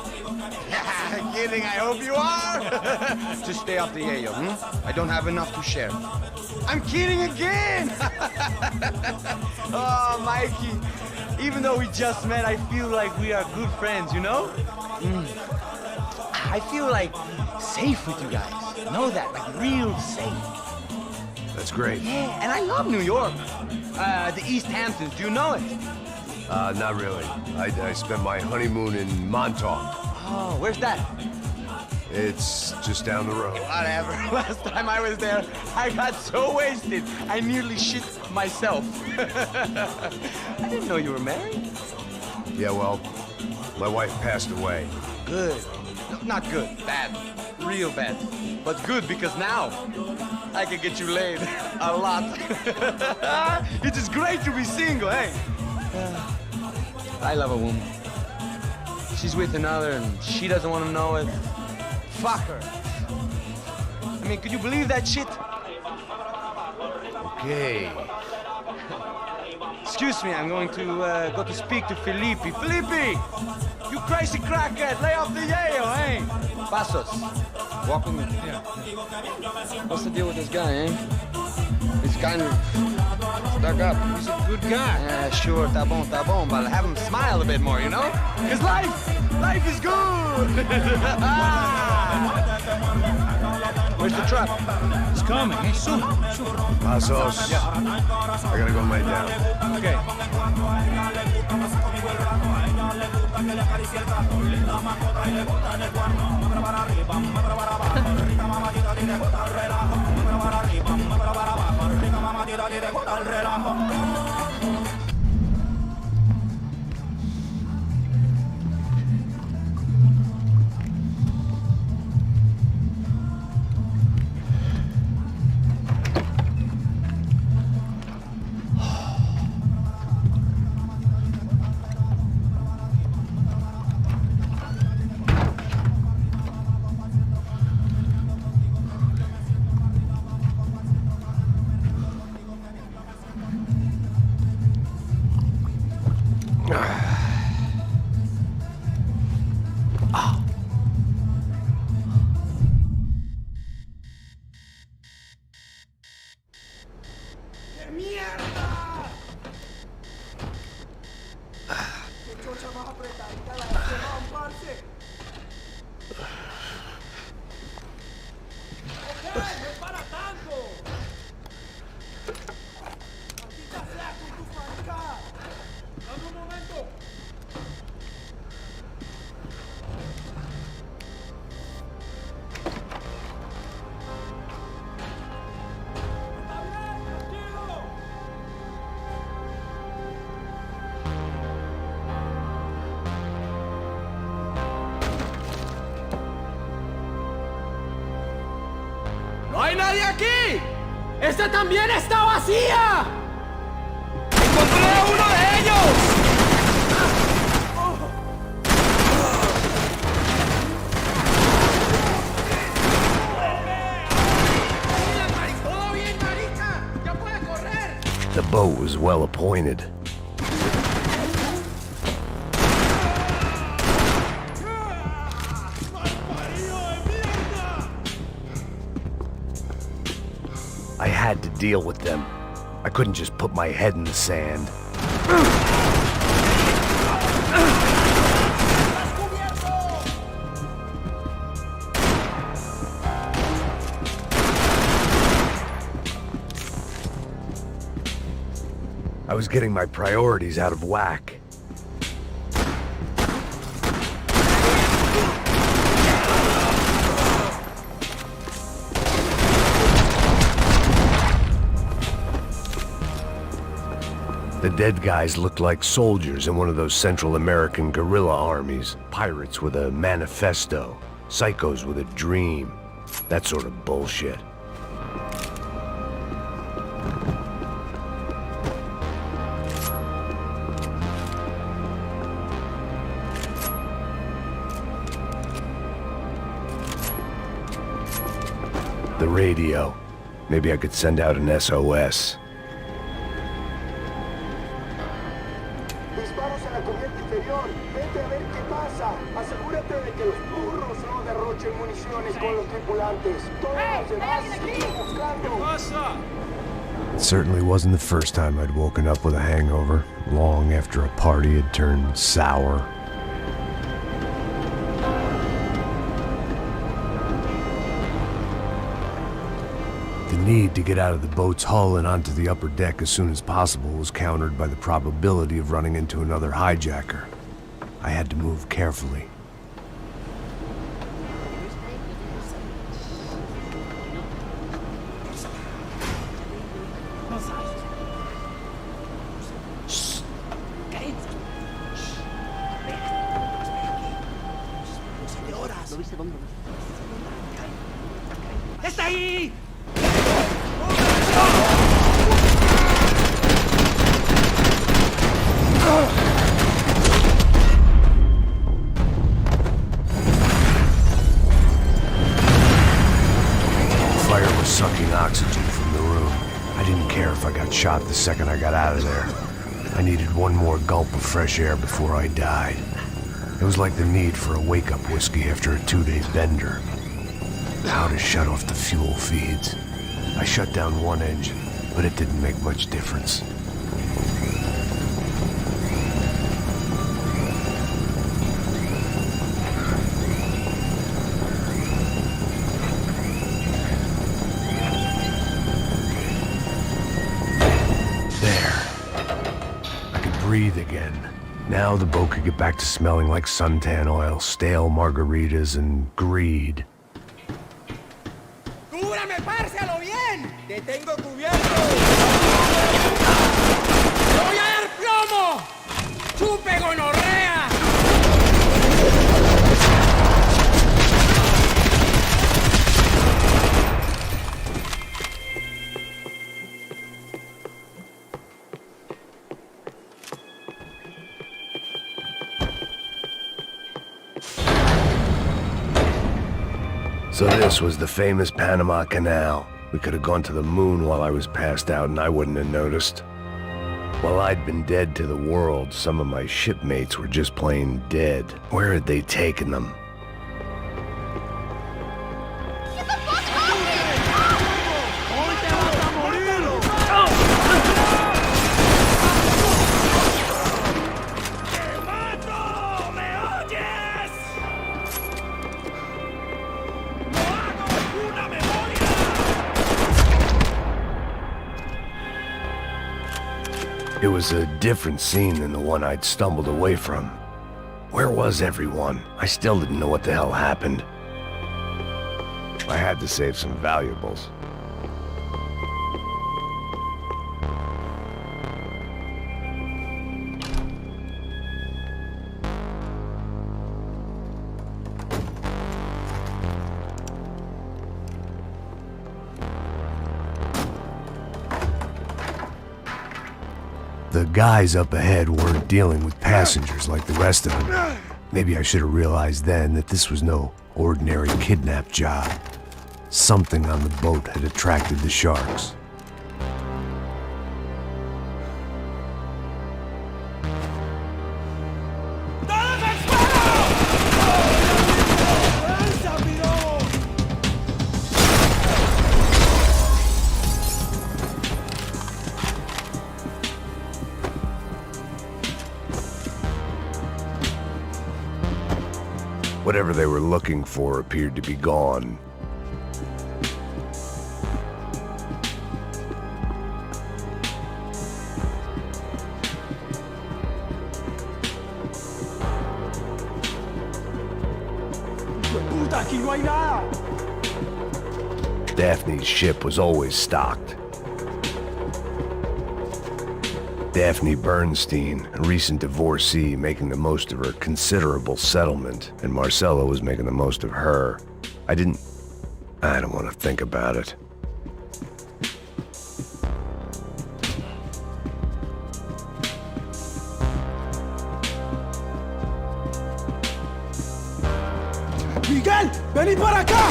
Kidding, I hope you are. Just stay off the yayo, I don't have enough to share. I'm kidding again! Oh, Mikey, even though we just met, I feel like we are good friends, you know? I feel like safe with you guys. Know that, like real safe. That's great. Yeah, and I love New York. The East Hamptons, do you know it? Not really. I spent my honeymoon in Montauk. Oh, where's that? It's just down the road. Whatever. Last time I was there, I got so wasted, I nearly shit myself. I didn't know you were married. Yeah, well, my wife passed away. Good. No, not good. Bad. Real bad. But good because now I can get you laid a lot. It is great to be single, hey? I love a woman. She's with another and she doesn't want to know it. Fuck her. I mean, could you believe that shit? Okay. Excuse me, I'm going to go to speak to Felipe. Felipe! You crazy crackhead, lay off the yayo, hey? Passos, walk with me. Yeah. What's the deal with this guy, eh? He's kind of Stuck up. He's a good guy. Yeah, sure, tá bom, but have him smile a bit more, you know? Cause life is good! Where's the truck? It's coming, hey, soon. Pasos. Yeah. I gotta go lay down. Okay. ¡No hay nadie aquí! ¡Esta también está vacía! ¡Encontré a uno de ellos! ¡Todo bien, marica! ¡Ya puede correr! The boat was well appointed. I had to deal with them. I couldn't just put my head in the sand. I was getting my priorities out of whack. The dead guys looked like soldiers in one of those Central American guerrilla armies. Pirates with a manifesto. Psychos with a dream. That sort of bullshit. The radio. Maybe I could send out an SOS. It certainly wasn't the first time I'd woken up with a hangover, long after a party had turned sour. The need to get out of the boat's hull and onto the upper deck as soon as possible was countered by the probability of running into another hijacker. I had to move carefully. ¡Está ahí! Fire was sucking oxygen from the room. I didn't care if I got shot the second I got out of there. I needed one more gulp of fresh air before I died. It was like the need for a wake-up whiskey after a 2-day bender. How to shut off the fuel feeds. I shut down one engine, but it didn't make much difference. Breathe again. Now the boat could get back to smelling like suntan oil, stale margaritas, and greed. ¡Cúbrame, parce, a lo bien! ¡Te tengo cubierto! ¡Te voy a dar plomo! ¡Chupe gonorrea! So this was the famous Panama Canal. We could have gone to the moon while I was passed out and I wouldn't have noticed. While I'd been dead to the world, some of my shipmates were just plain dead. Where had they taken them? It was a different scene than the one I'd stumbled away from. Where was everyone? I still didn't know what the hell happened. I had to save some valuables. The guys up ahead weren't dealing with passengers like the rest of them. Maybe I should have realized then that this was no ordinary kidnap job. Something on the boat had attracted the sharks. Whatever they were looking for appeared to be gone. Daphne's ship was always stocked. Daphne Bernstein, a recent divorcee, making the most of her considerable settlement, and Marcella was making the most of her. I don't want to think about it. Miguel, vení para acá.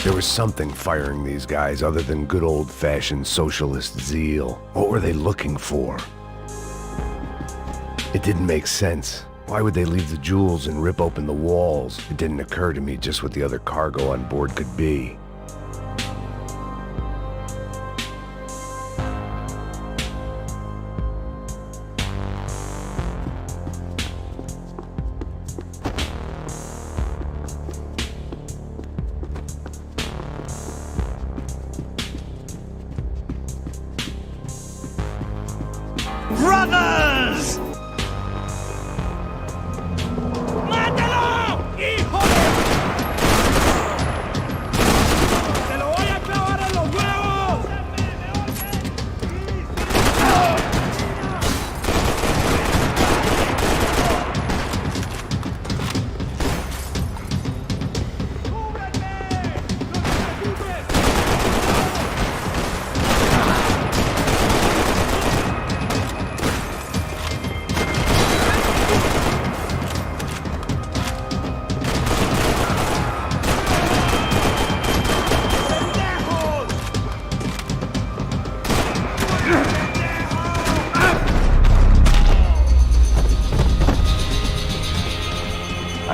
There was something firing these guys other than good old-fashioned socialist zeal. What were they looking for? It didn't make sense. Why would they leave the jewels and rip open the walls? It didn't occur to me just what the other cargo on board could be. Brothers! ¡Mátalo! ¡Hijo de... ¡Te lo voy a clavar en los huevos!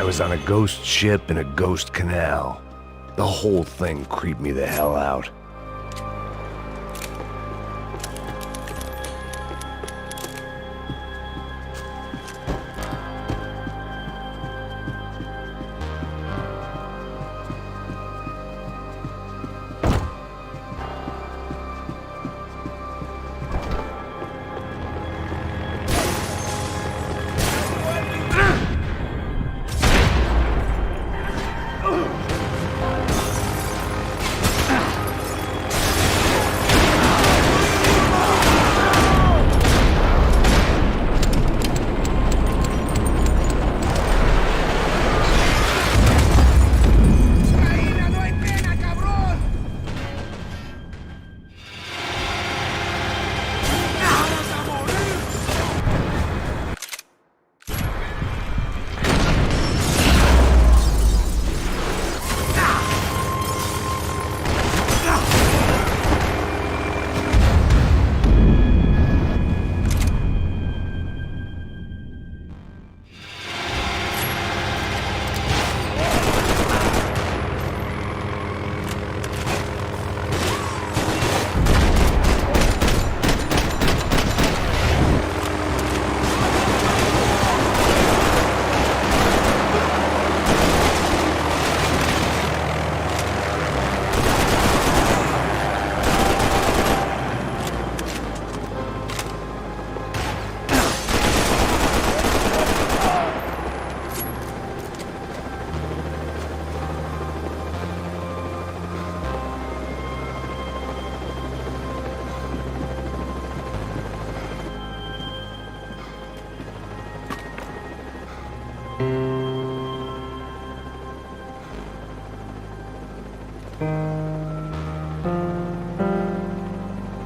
was on a ghost ship in a ghost canal. The whole thing creeped me the hell out.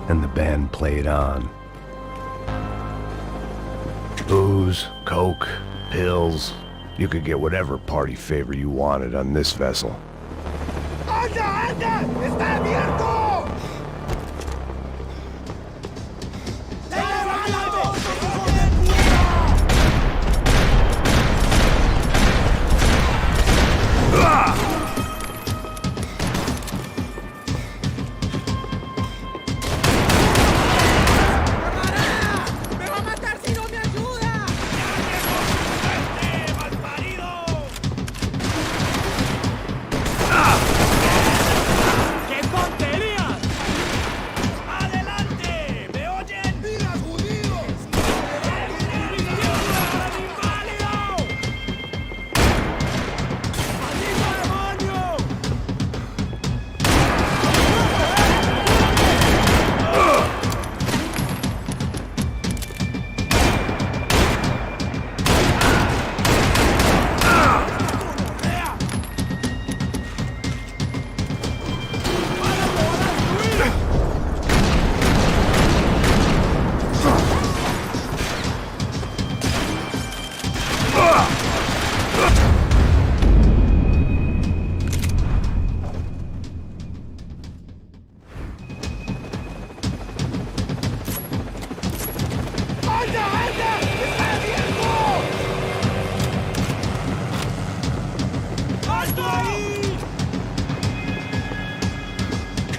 And the band played on. Booze, coke, pills. You could get whatever party favor you wanted on this vessel. ¡Anda, anda! ¡Está abierto!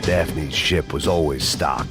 Daphne's ship was always stocked.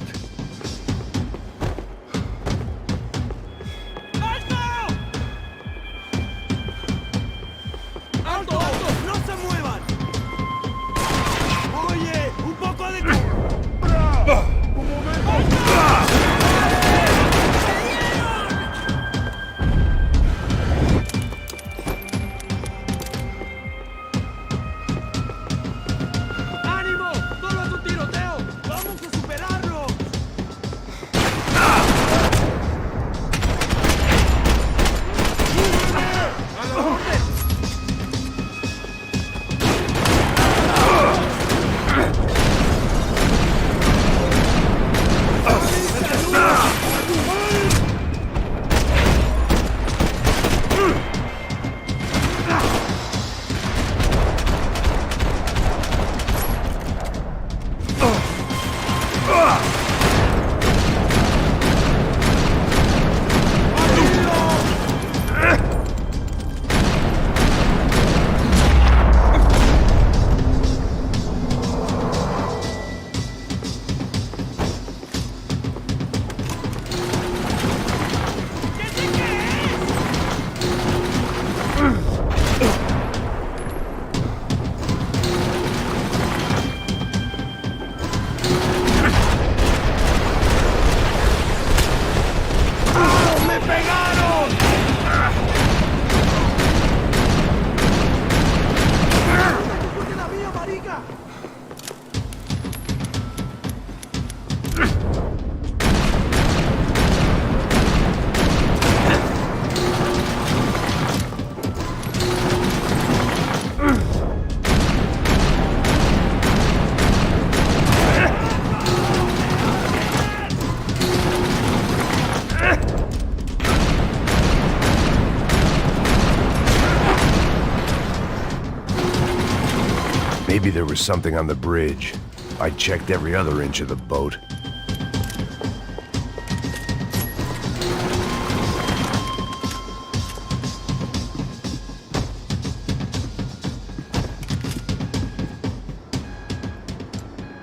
Maybe there was something on the bridge. I checked every other inch of the boat.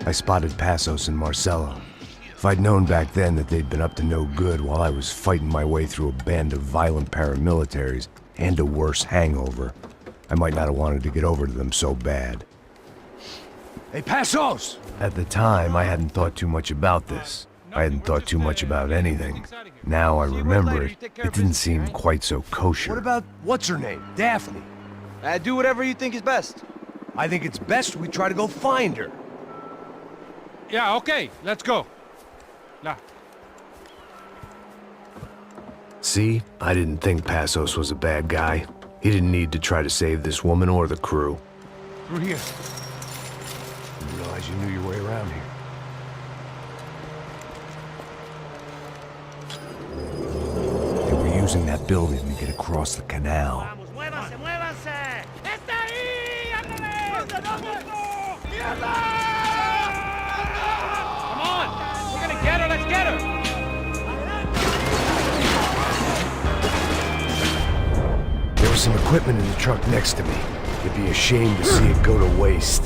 I spotted Passos and Marcelo. If I'd known back then that they'd been up to no good while I was fighting my way through a band of violent paramilitaries and a worse hangover, I might not have wanted to get over to them so bad. Hey, Passos! At the time, I hadn't thought too much about this. I hadn't thought too much about anything. Now I remember it, it didn't seem quite so kosher. What about, what's her name? Daphne? Do whatever you think is best. I think it's best we try to go find her. Yeah, okay, let's go. Now. See? I didn't think Passos was a bad guy. He didn't need to try to save this woman or the crew. Through here. Didn't realize you knew your way around here. They were using that building to get across the canal. ¡Muévanse, muévanse! ¡Está ahí! ¡Ándale! ¡Mierda! Come on! We're gonna get her, let's get her! There was some equipment in the truck next to me. It'd be a shame to see it go to waste.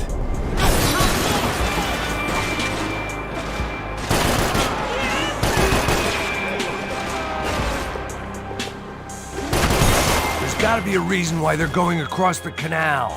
There's gotta be a reason why they're going across the canal.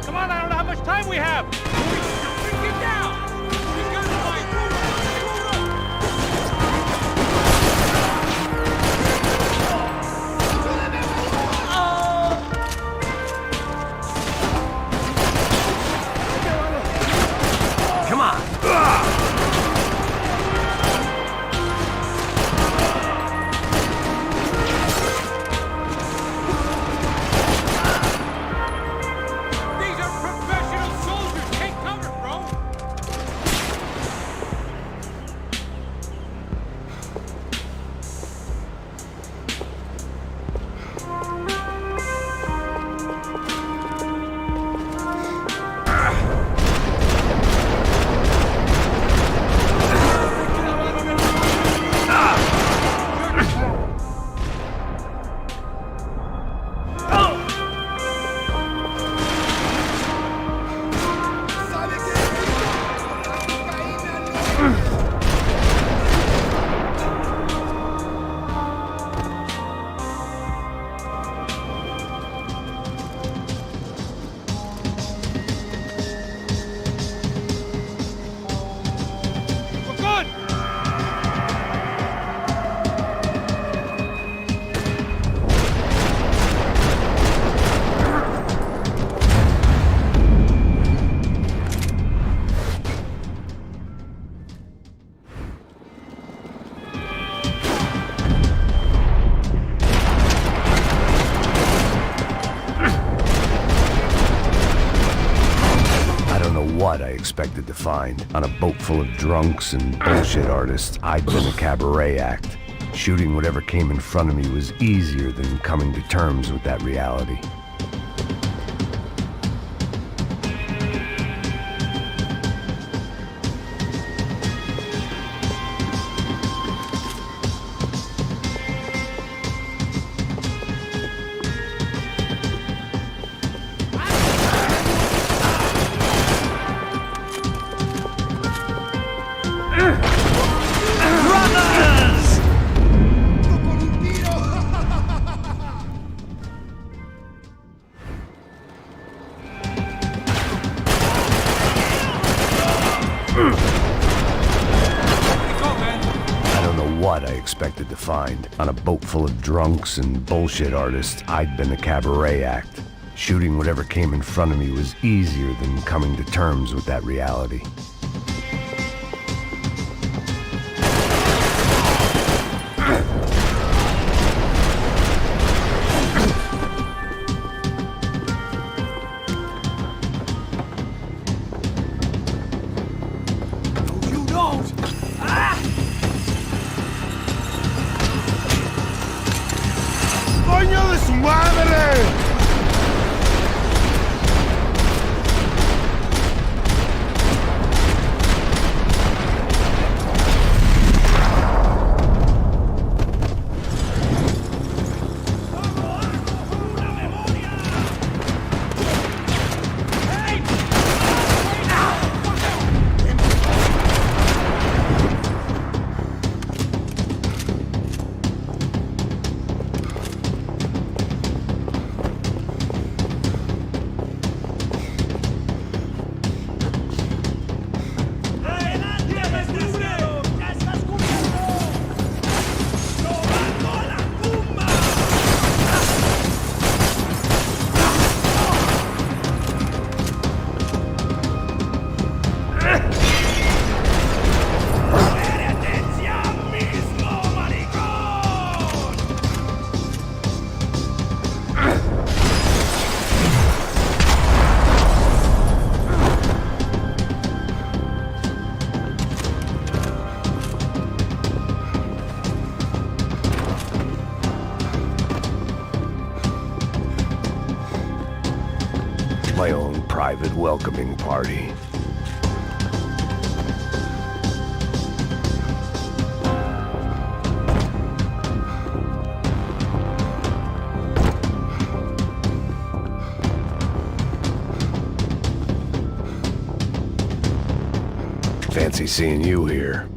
Come on, I don't know how much time we have! Get down! Come on! These are professional soldiers! Take cover, bro! We're good! I don't know what I expected to find. On a boat full of drunks and bullshit artists, I'd been a cabaret act. Shooting whatever came in front of me was easier than coming to terms with that reality. I don't know what I expected to find. On a boat full of drunks and bullshit artists, I'd been a cabaret act. Shooting whatever came in front of me was easier than coming to terms with that reality. su madre! My own private welcoming party. Fancy seeing you here.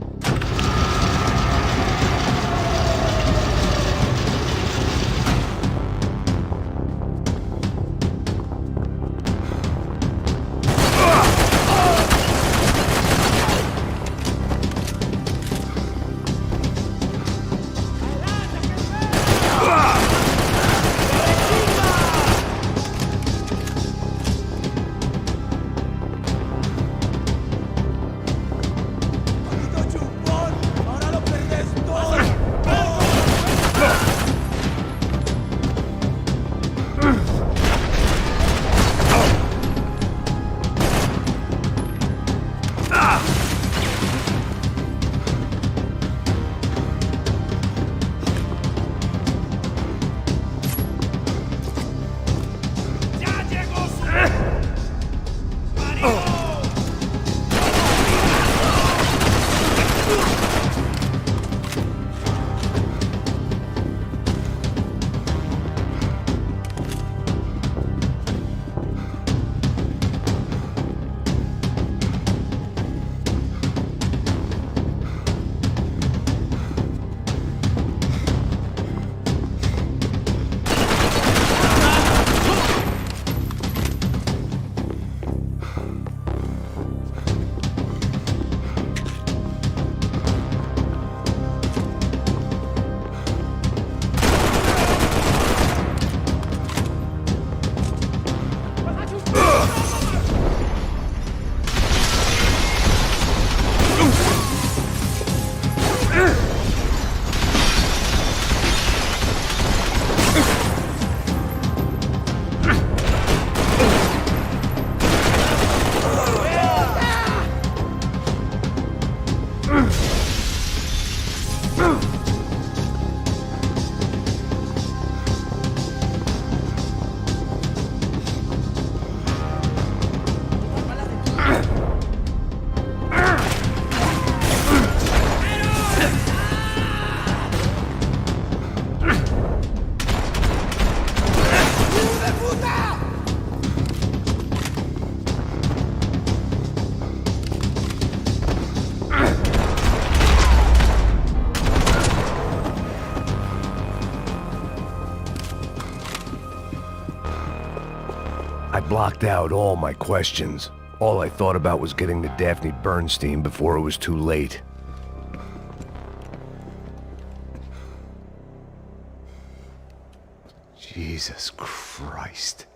I blocked out all my questions. All I thought about was getting to Daphne Bernstein before it was too late. Jesus Christ.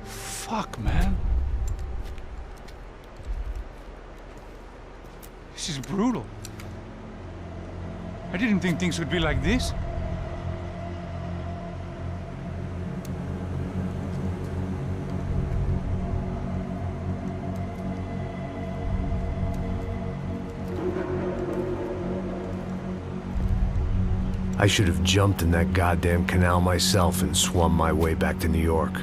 Fuck, man. This is brutal. I didn't think things would be like this. I should have jumped in that goddamn canal myself and swum my way back to New York.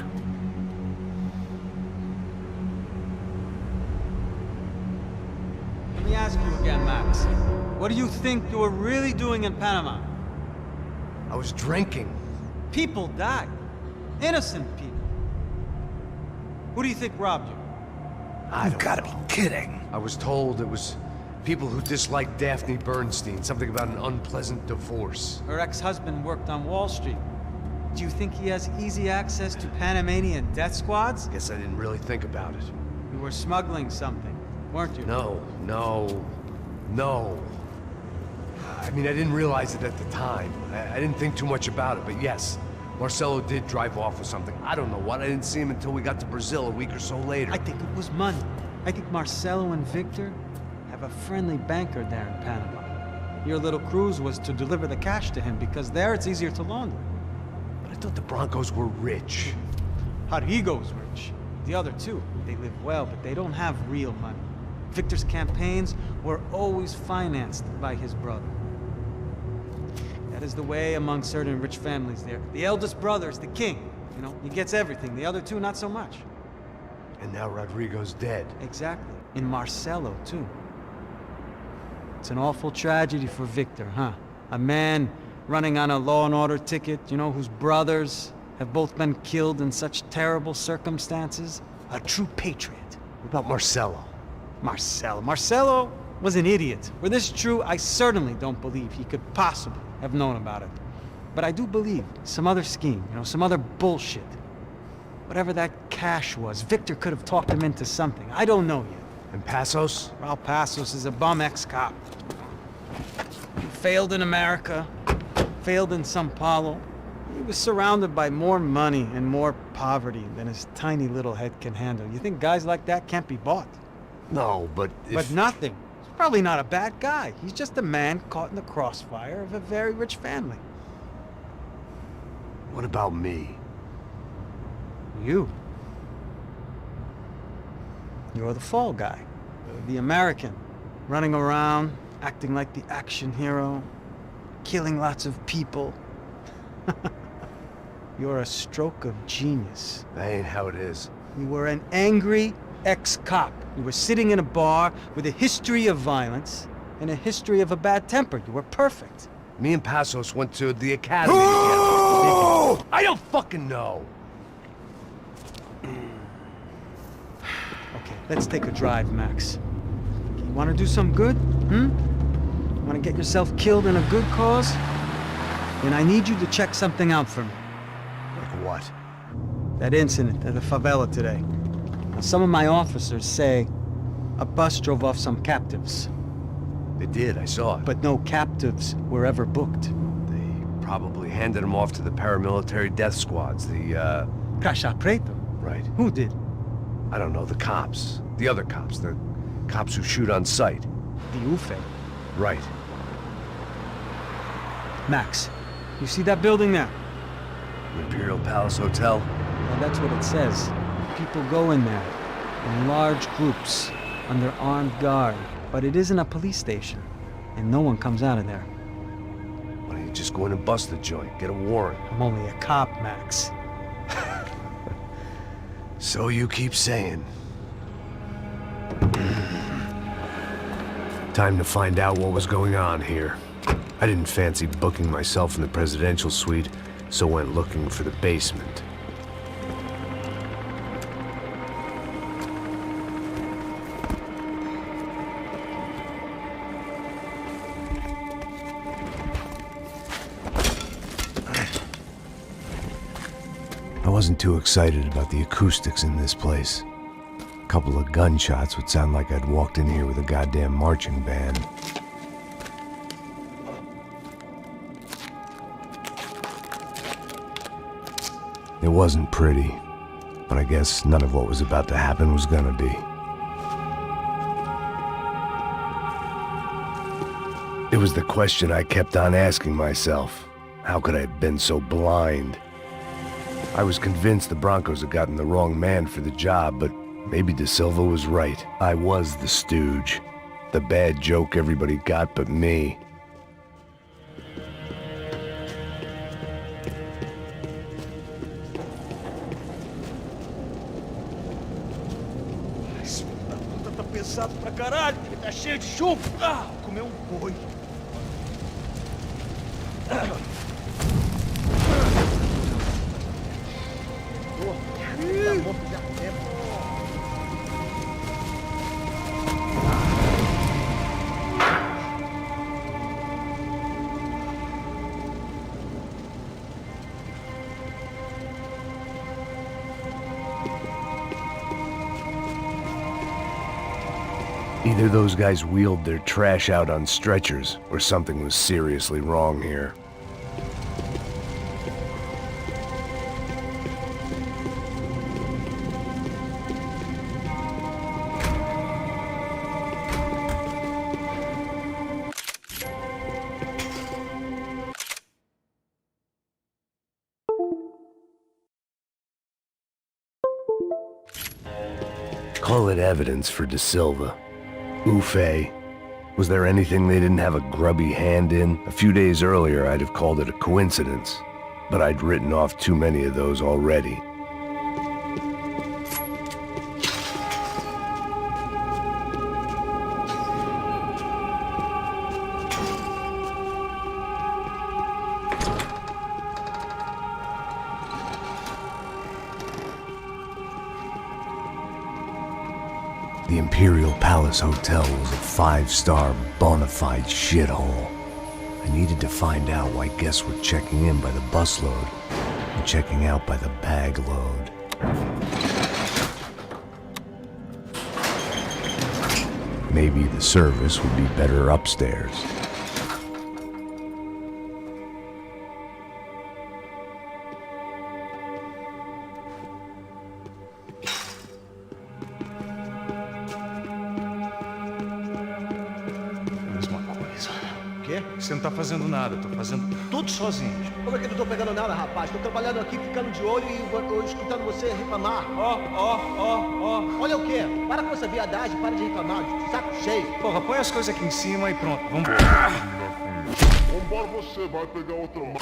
Let me ask you again, Max. What do you think you were really doing in Panama? I was drinking. People died. Innocent people. Who do you think robbed you? You've gotta be kidding. I was told it was people who disliked Daphne Bernstein, something about an unpleasant divorce. Her ex-husband worked on Wall Street. Do you think he has easy access to Panamanian death squads? Guess I didn't really think about it. You were smuggling something, weren't you? No. I mean, I didn't realize it at the time. I didn't think too much about it, but yes, Marcelo did drive off with something. I don't know what. I didn't see him until we got to Brazil a week or so later. I think it was money. I think Marcelo and Victor have a friendly banker there in Panama. Your little cruise was to deliver the cash to him because there it's easier to launder. But I thought the Broncos were rich. Rodrigo's rich. The other two, they live well, but they don't have real money. Victor's campaigns were always financed by his brother. That is the way among certain rich families there. The eldest brother is the king. You know, he gets everything. The other two, not so much. And now Rodrigo's dead. Exactly. And Marcelo, too. It's an awful tragedy for Victor, huh? A man running on a law and order ticket, you know, whose brothers have both been killed in such terrible circumstances. A true patriot. What about Marcelo? Marcelo was an idiot. Were this true, I certainly don't believe he could possibly have known about it. But I do believe some other scheme, you know, some other bullshit. Whatever that cash was, Victor could have talked him into something. I don't know yet. And Passos? Well, Passos is a bum ex-cop. He failed in America, failed in Sao Paulo. He was surrounded by more money and more poverty than his tiny little head can handle. You think guys like that can't be bought? No, but if... But nothing. He's probably not a bad guy. He's just a man caught in the crossfire of a very rich family. What about me? You. You're the fall guy. The American. Running around, acting like the action hero, killing lots of people. You're a stroke of genius. That ain't how it is. You were an angry ex-cop. You were sitting in a bar with a history of violence and a history of a bad temper. You were perfect. Me and Passos went to the academy together. I don't fucking know. Okay, let's take a drive, Max. You want to do some good? Want to get yourself killed in a good cause? Then I need you to check something out for me. Like what? That incident at the favela today. Now, some of my officers say a bus drove off some captives. They did, I saw it. But no captives were ever booked. They probably handed them off to the paramilitary death squads, the, Caixa Preto? Right. Who did? I don't know, the cops. The other cops, the cops who shoot on sight. The UFE. Right. Max, you see that building there? The Imperial Palace Hotel? Well, that's what it says. People go in there, in large groups, under armed guard. But it isn't a police station, and no one comes out of there. Why don't you just go in and bust the joint, get a warrant? I'm only a cop, Max. So you keep saying. Time to find out what was going on here. I didn't fancy booking myself in the presidential suite, so went looking for the basement. I wasn't too excited about the acoustics in this place. A couple of gunshots would sound like I'd walked in here with a goddamn marching band. It wasn't pretty, but I guess none of what was about to happen was gonna be. was the question I kept on asking myself. How could I have been so blind? I was convinced the Broncos had gotten the wrong man for the job, but maybe De Silva was right. I was the stooge. The bad joke everybody got but me. Esse filho da puta tá pesado pra caralho, ele tá cheio de chumbo. Ah, comeu um boi. Either those guys wheeled their trash out on stretchers, or something was seriously wrong here. Call it evidence for De Silva. Ufe. Was there anything they didn't have a grubby hand in? A few days earlier, I'd have called it a coincidence, but I'd written off too many of those already. The Imperial Palace Hotel was a five-star, bona fide shithole. I needed to find out why guests were checking in by the busload and checking out by the bag load. Maybe the service would be better upstairs. Você não tá fazendo nada, tô fazendo tudo sozinho. Como é que eu não tô pegando nada, rapaz? Tô trabalhando aqui, ficando de olho e escutando você reclamar. Ó. Olha o quê? Para com essa viadagem, para de reclamar, de saco cheio. Porra, põe as coisas aqui em cima e pronto, vambora. Vambora você, vai pegar outra mão.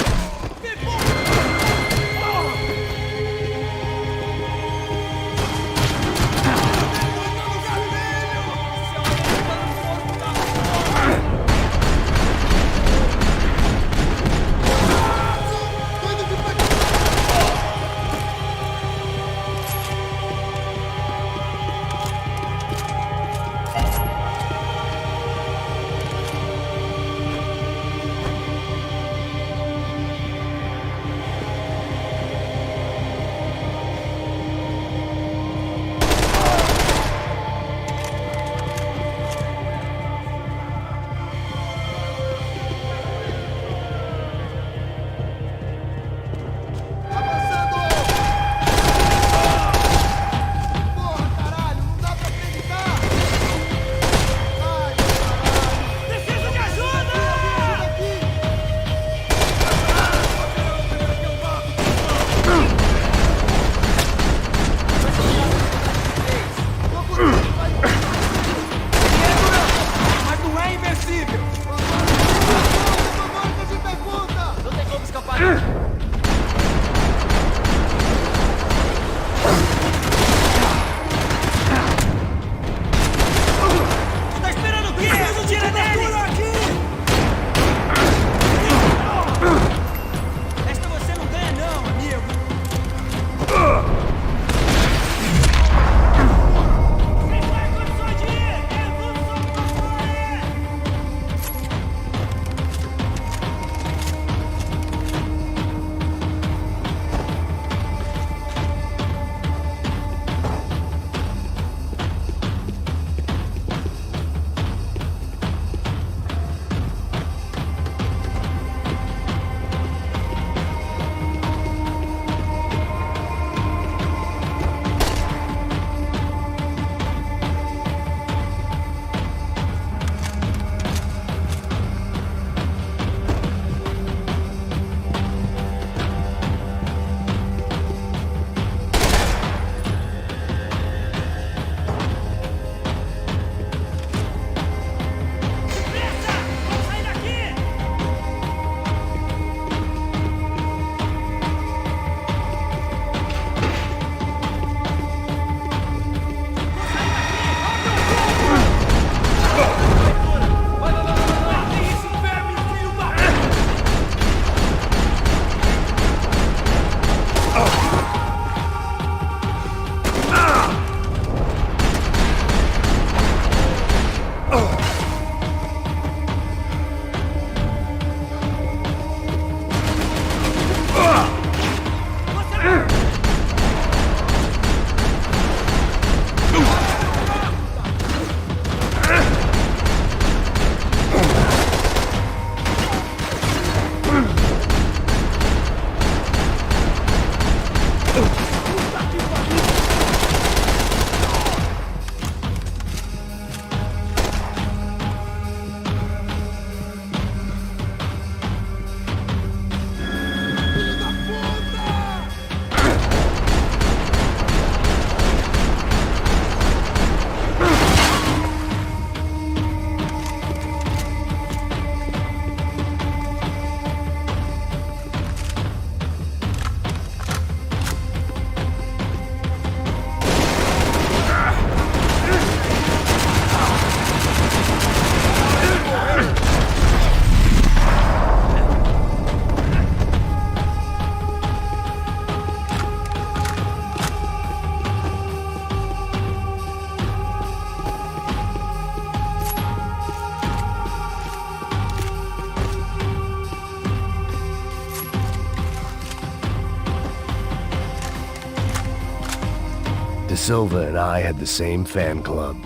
De Silva and I had the same fan club.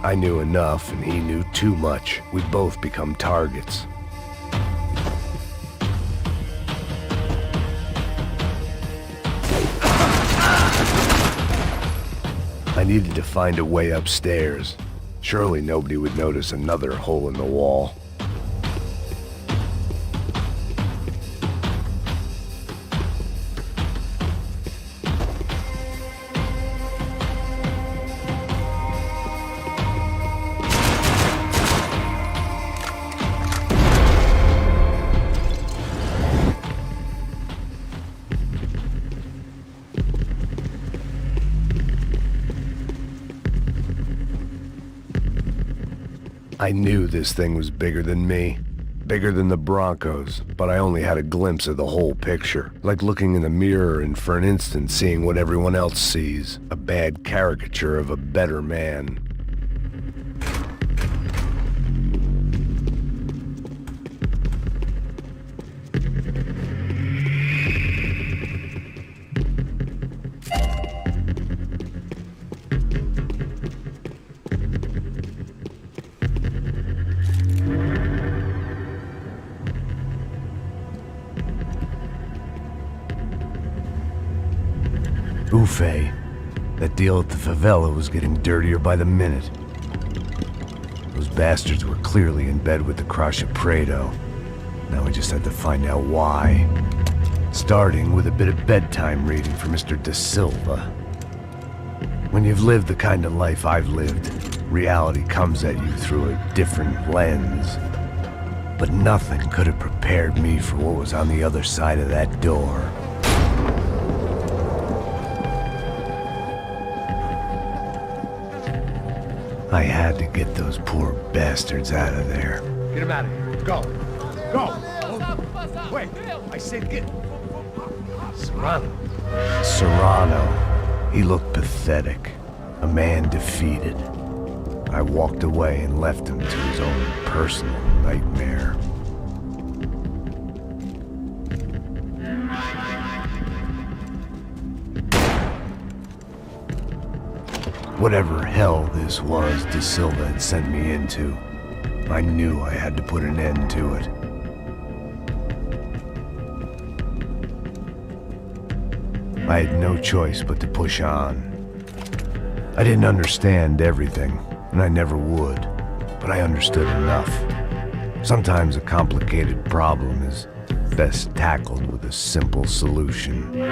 I knew enough and he knew too much. We'd both become targets. I needed to find a way upstairs. Surely nobody would notice another hole in the wall. I knew this thing was bigger than me, bigger than the Broncos, but I only had a glimpse of the whole picture, like looking in the mirror and for an instant seeing what everyone else sees, a bad caricature of a better man. Buffet. That deal at the favela was getting dirtier by the minute. Those bastards were clearly in bed with the Crush of Prado. Now we just had to find out why. Starting with a bit of bedtime reading for Mr. De Silva. When you've lived the kind of life I've lived, reality comes at you through a different lens. But nothing could have prepared me for what was on the other side of that door. I had to get those poor bastards out of there. Get him out of here. Go. Go. Wait. I said get... Serrano. Serrano. He looked pathetic. A man defeated. I walked away and left him to his own personal nightmare. Whatever hell this was De Silva had sent me into, I knew I had to put an end to it. I had no choice but to push on. I didn't understand everything, and I never would, but I understood enough. Sometimes a complicated problem is best tackled with a simple solution.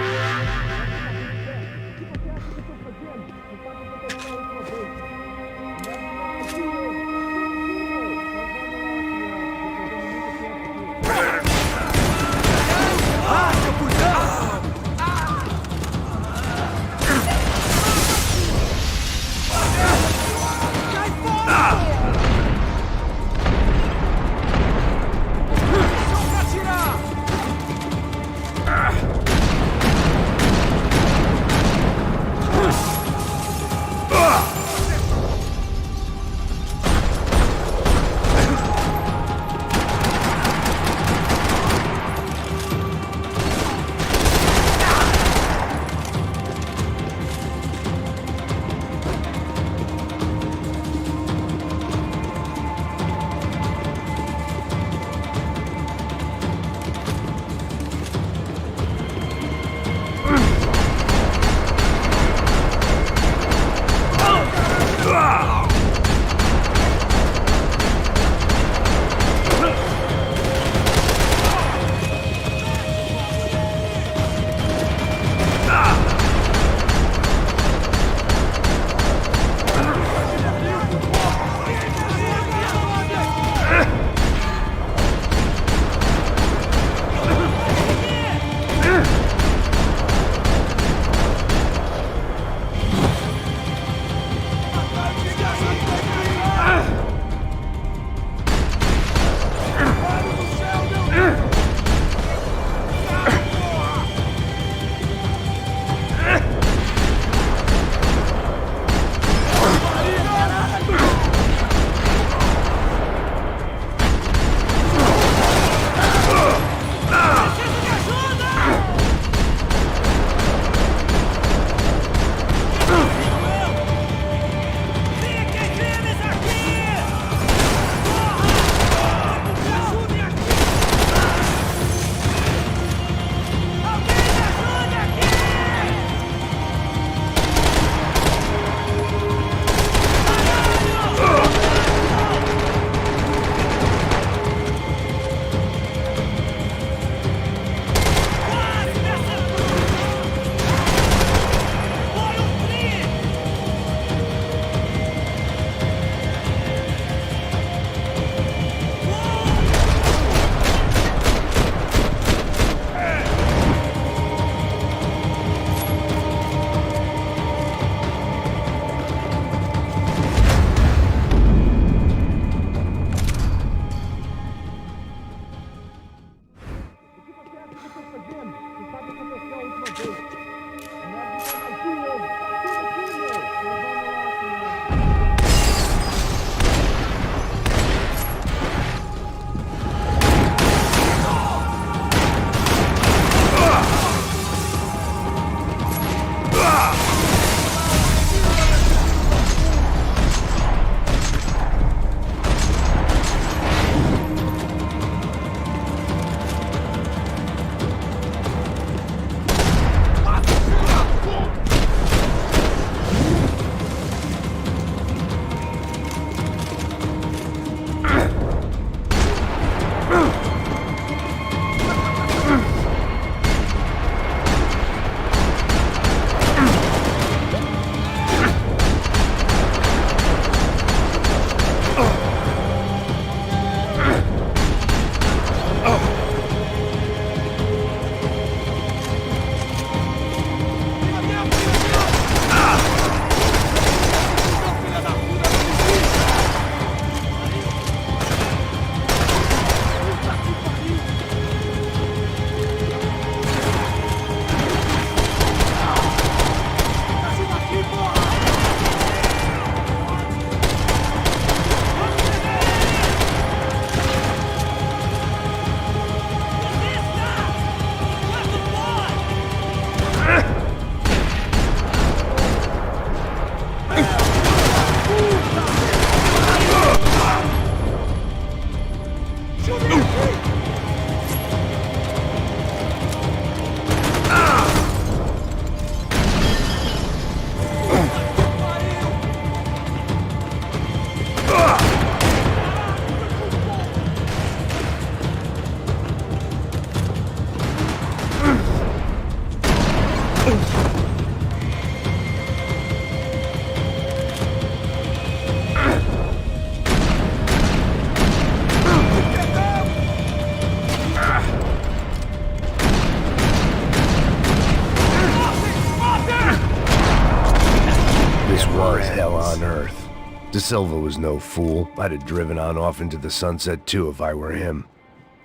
was hell on earth. De Silva was no fool. I'd have driven on off into the sunset too if I were him.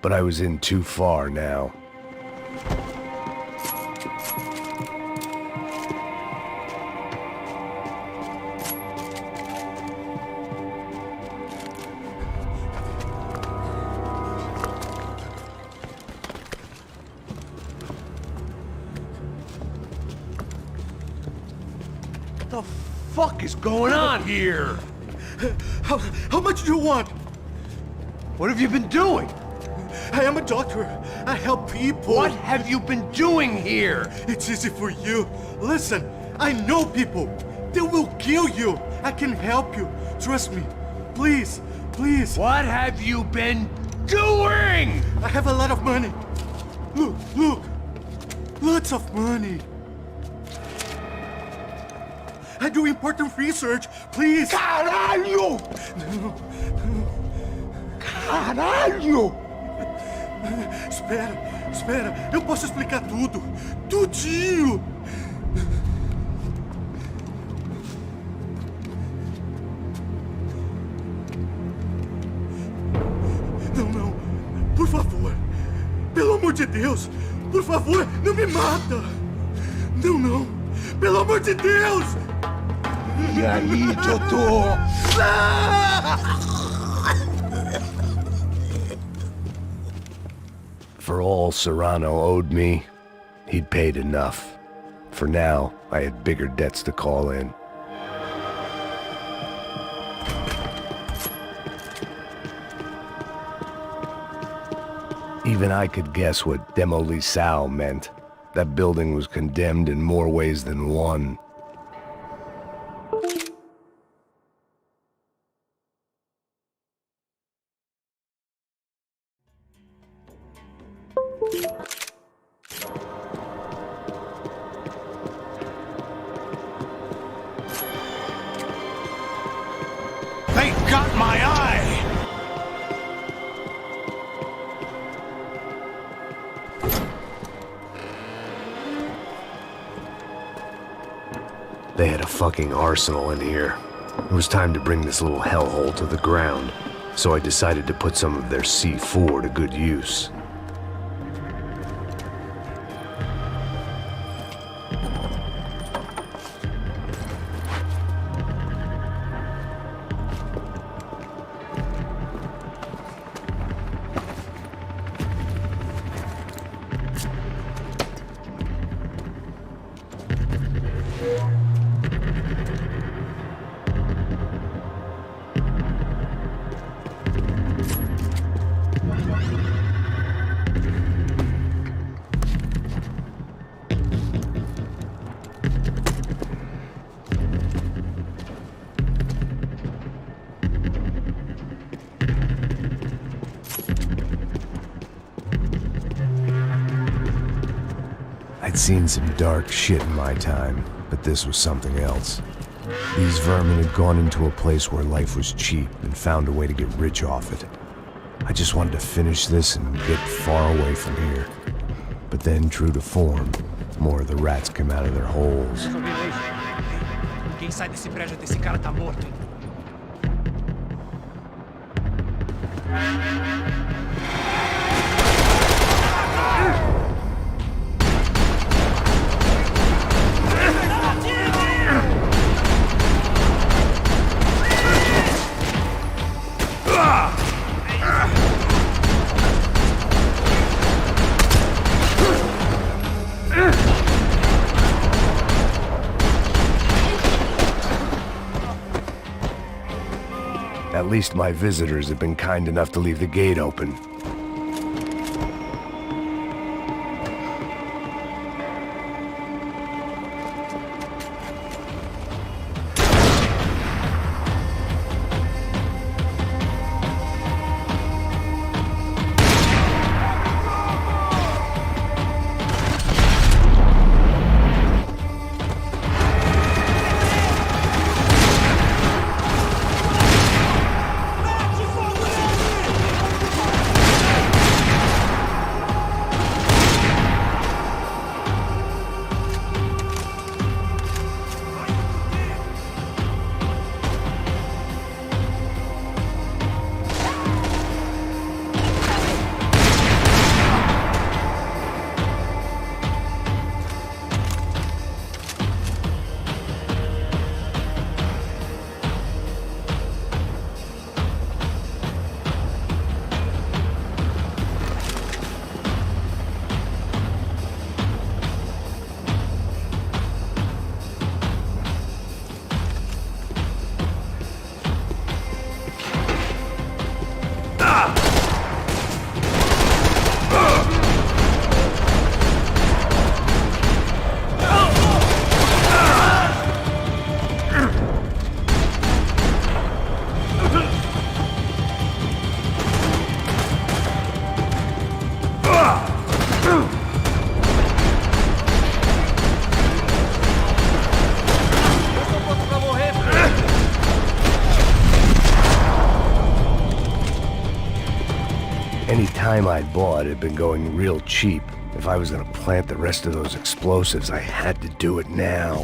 But I was in too far now. What the fuck is going on here? How much do you want? What have you been doing? I am a doctor. I help people. What have you been doing here? It's easy for you. Listen, I know people. They will kill you. I can help you. Trust me. Please, please. What have you been doing? I have a lot of money. Look, look. Lots of money. I do important research. Please. Caralho! No. Caralho! Espera. Eu posso explicar tudo. Tudinho. Não. Por favor. Pelo amor de Deus. Por favor, não me mata. Não. Pelo amor de Deus. E aí, doutor? For all Serrano owed me, he'd paid enough. For now, I had bigger debts to call in. Even I could guess what Demolição meant. That building was condemned in more ways than one. They got my eye! They had a fucking arsenal in here. It was time to bring this little hellhole to the ground, so I decided to put some of their C4 to good use. I'd seen some dark shit in my time, but this was something else. These vermin had gone into a place where life was cheap and found a way to get rich off it. I just wanted to finish this and get far away from here. But then, true to form, more of the rats came out of their holes. Quem sai desse prédio desse cara tá morto, hein? At least my visitors had been kind enough to leave the gate open. time I'd bought had been going real cheap. If I was gonna plant the rest of those explosives, I had to do it now.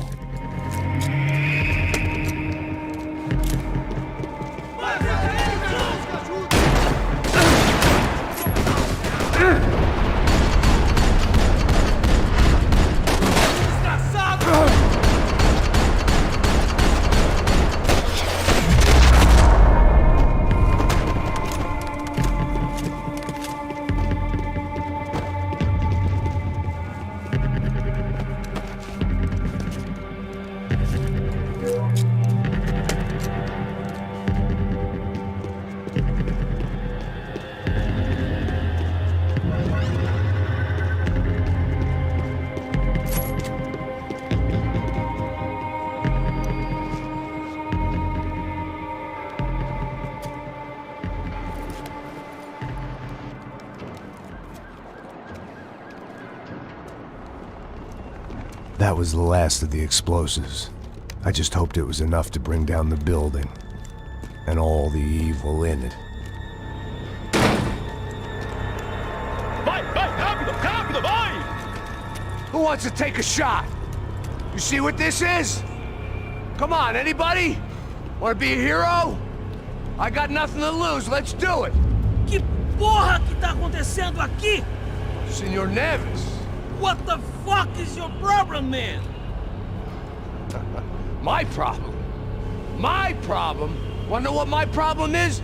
That was the last of the explosives. I just hoped it was enough to bring down the building and all the evil in it. Vai, rápido, rápido, vai! Who wants to take a shot? You see what this is? Come on, anybody? Want to be a hero? I got nothing to lose, let's do it! Que porra que tá acontecendo aqui? Senor Neves. What the fuck is your problem, man? My problem? My problem? Wanna know what my problem is?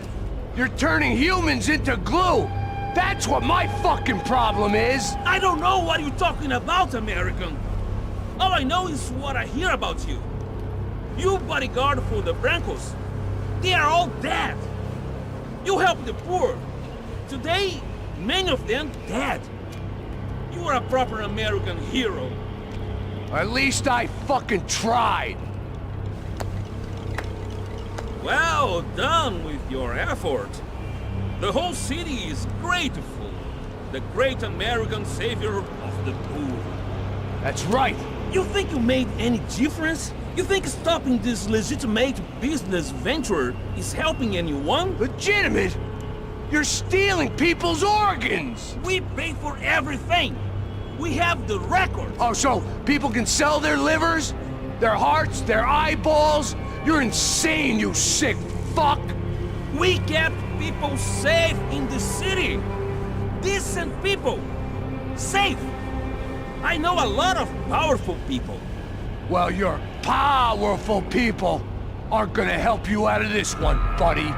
You're turning humans into glue! That's what my fucking problem is! I don't know what you're talking about, American. All I know is what I hear about you. You bodyguard for the Brancos. They are all dead. You help the poor. Today, many of them dead. You are a proper American hero. At least I fucking tried. Well done with your effort. The whole city is grateful. The great American savior of the poor. That's right. You think you made any difference? You think stopping this legitimate business venture is helping anyone? Legitimate? You're stealing people's organs! We pay for everything! We have the records! Oh, so people can sell their livers? Their hearts? Their eyeballs? You're insane, you sick fuck! We kept people safe in the city! Decent people! Safe! I know a lot of powerful people. Well, your powerful people aren't gonna help you out of this one, buddy.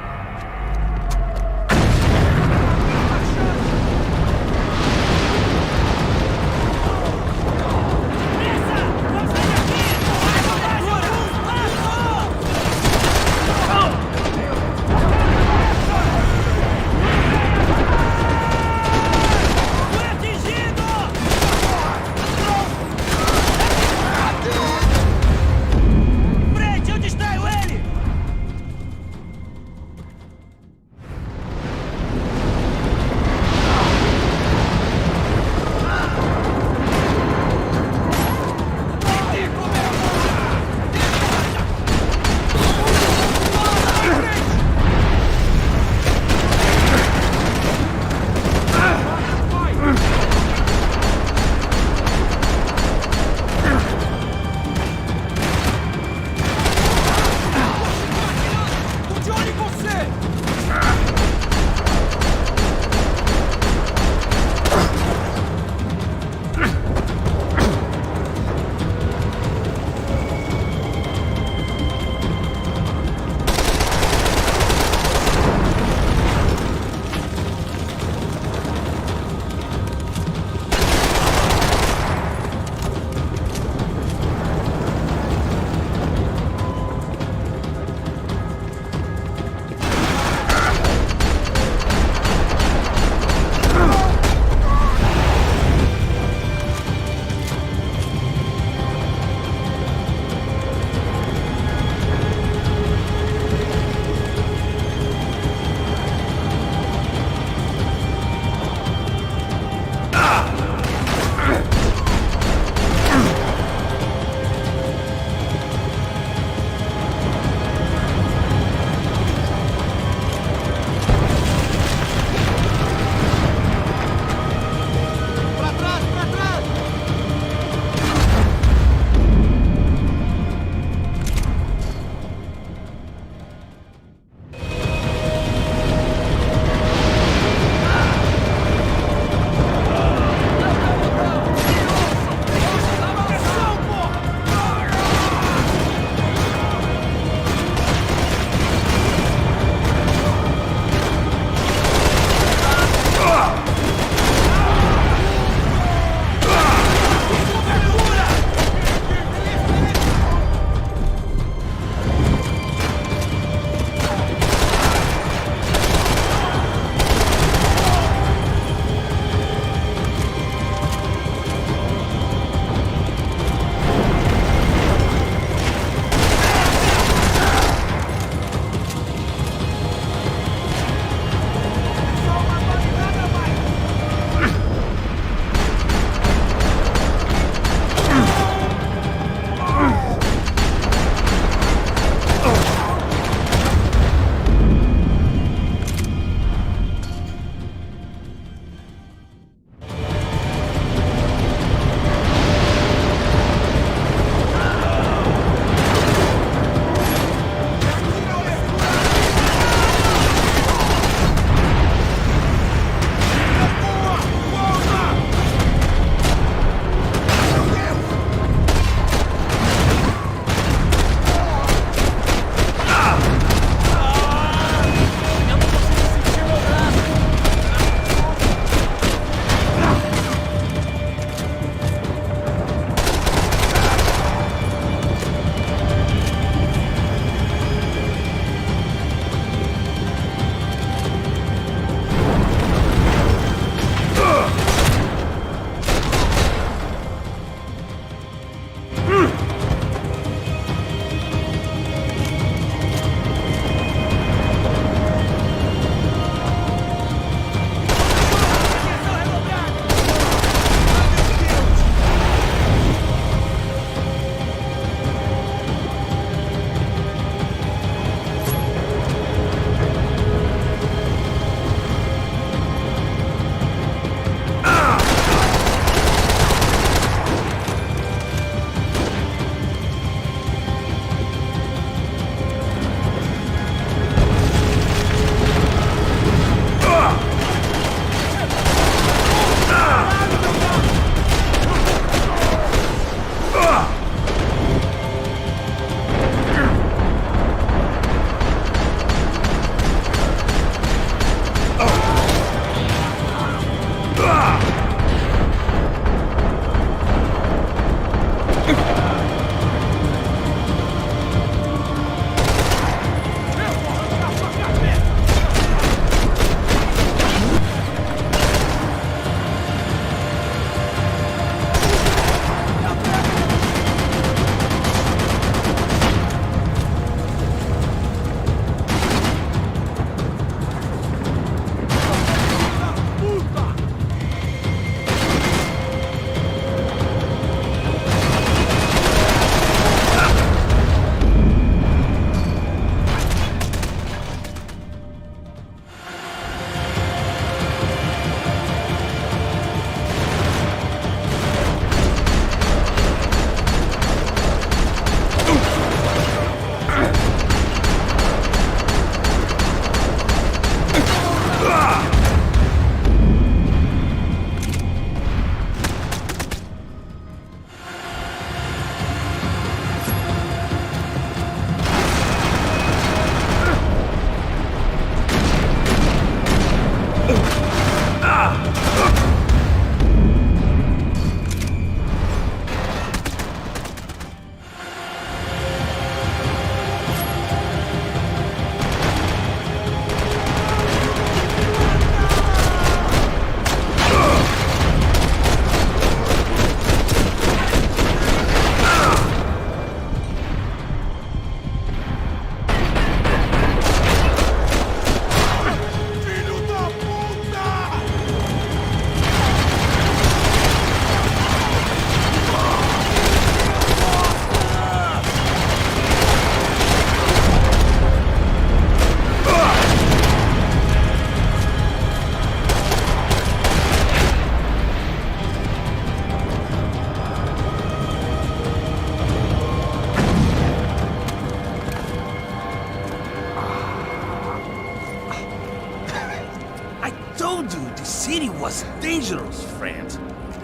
told you the city was dangerous, friend.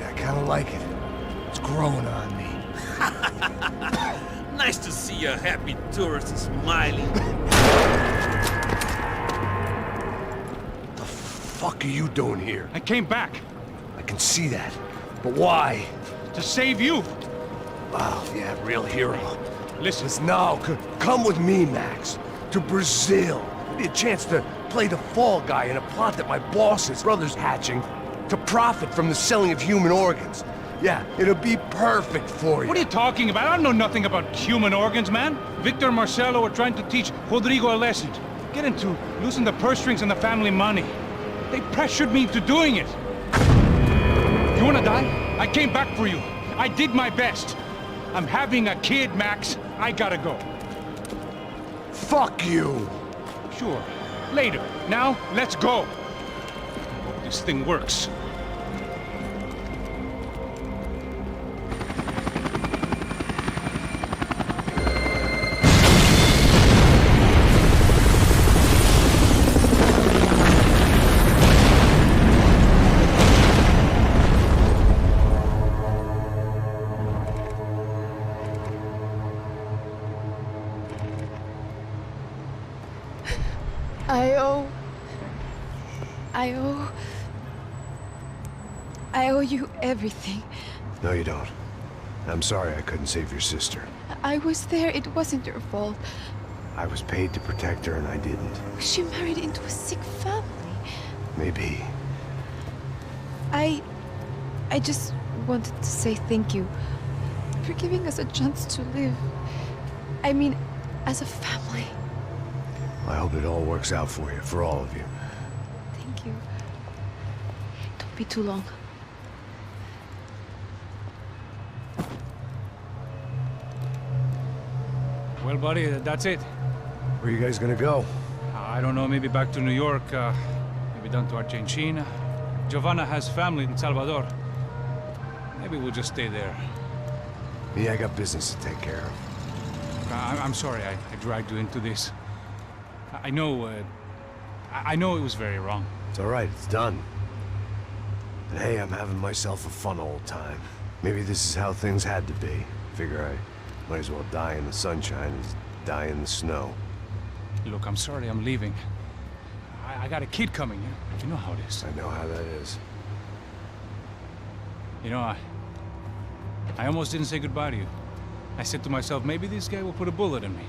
I kind of like it. It's growing on me. Nice to see a happy tourist smiling. The fuck are you doing here? I came back. I can see that. But why? To save you. Oh, yeah, real hero. Listen. Now, come with me, Max. To Brazil. Be a chance to play the fall guy in a plot that my boss's brother's hatching to profit from the selling of human organs. Yeah, it'll be perfect for you. What are you talking about? I don't know nothing about human organs, man. Victor and Marcelo are trying to teach Rodrigo a lesson. Get him to loosen the purse strings and the family money. They pressured me into doing it. You wanna die? I came back for you. I did my best. I'm having a kid, Max. I gotta go. Fuck you! Sure. Later. Now, let's go. Hope this thing works. I owe you everything. No, you don't. I'm sorry I couldn't save your sister. I was there. It wasn't your fault. I was paid to protect her and I didn't. She married into a sick family. Maybe. I just wanted to say thank you for giving us a chance to live. I mean, as a family. I hope it all works out for you, for all of you. Thank you. Don't be too long. Well, buddy, that's it. Where are you guys gonna go? I don't know, maybe back to New York, maybe down to Argentina. Giovanna has family in Salvador. Maybe we'll just stay there. Me, I got business to take care of. I'm sorry I dragged you into this. I know it was very wrong. It's all right, it's done. And hey, I'm having myself a fun old time. Maybe this is how things had to be. Figure I might as well die in the sunshine as die in the snow. Look, I'm sorry I'm leaving. I got a kid coming, you know how it is. I know how that is. You know, I almost didn't say goodbye to you. I said to myself, maybe this guy will put a bullet in me.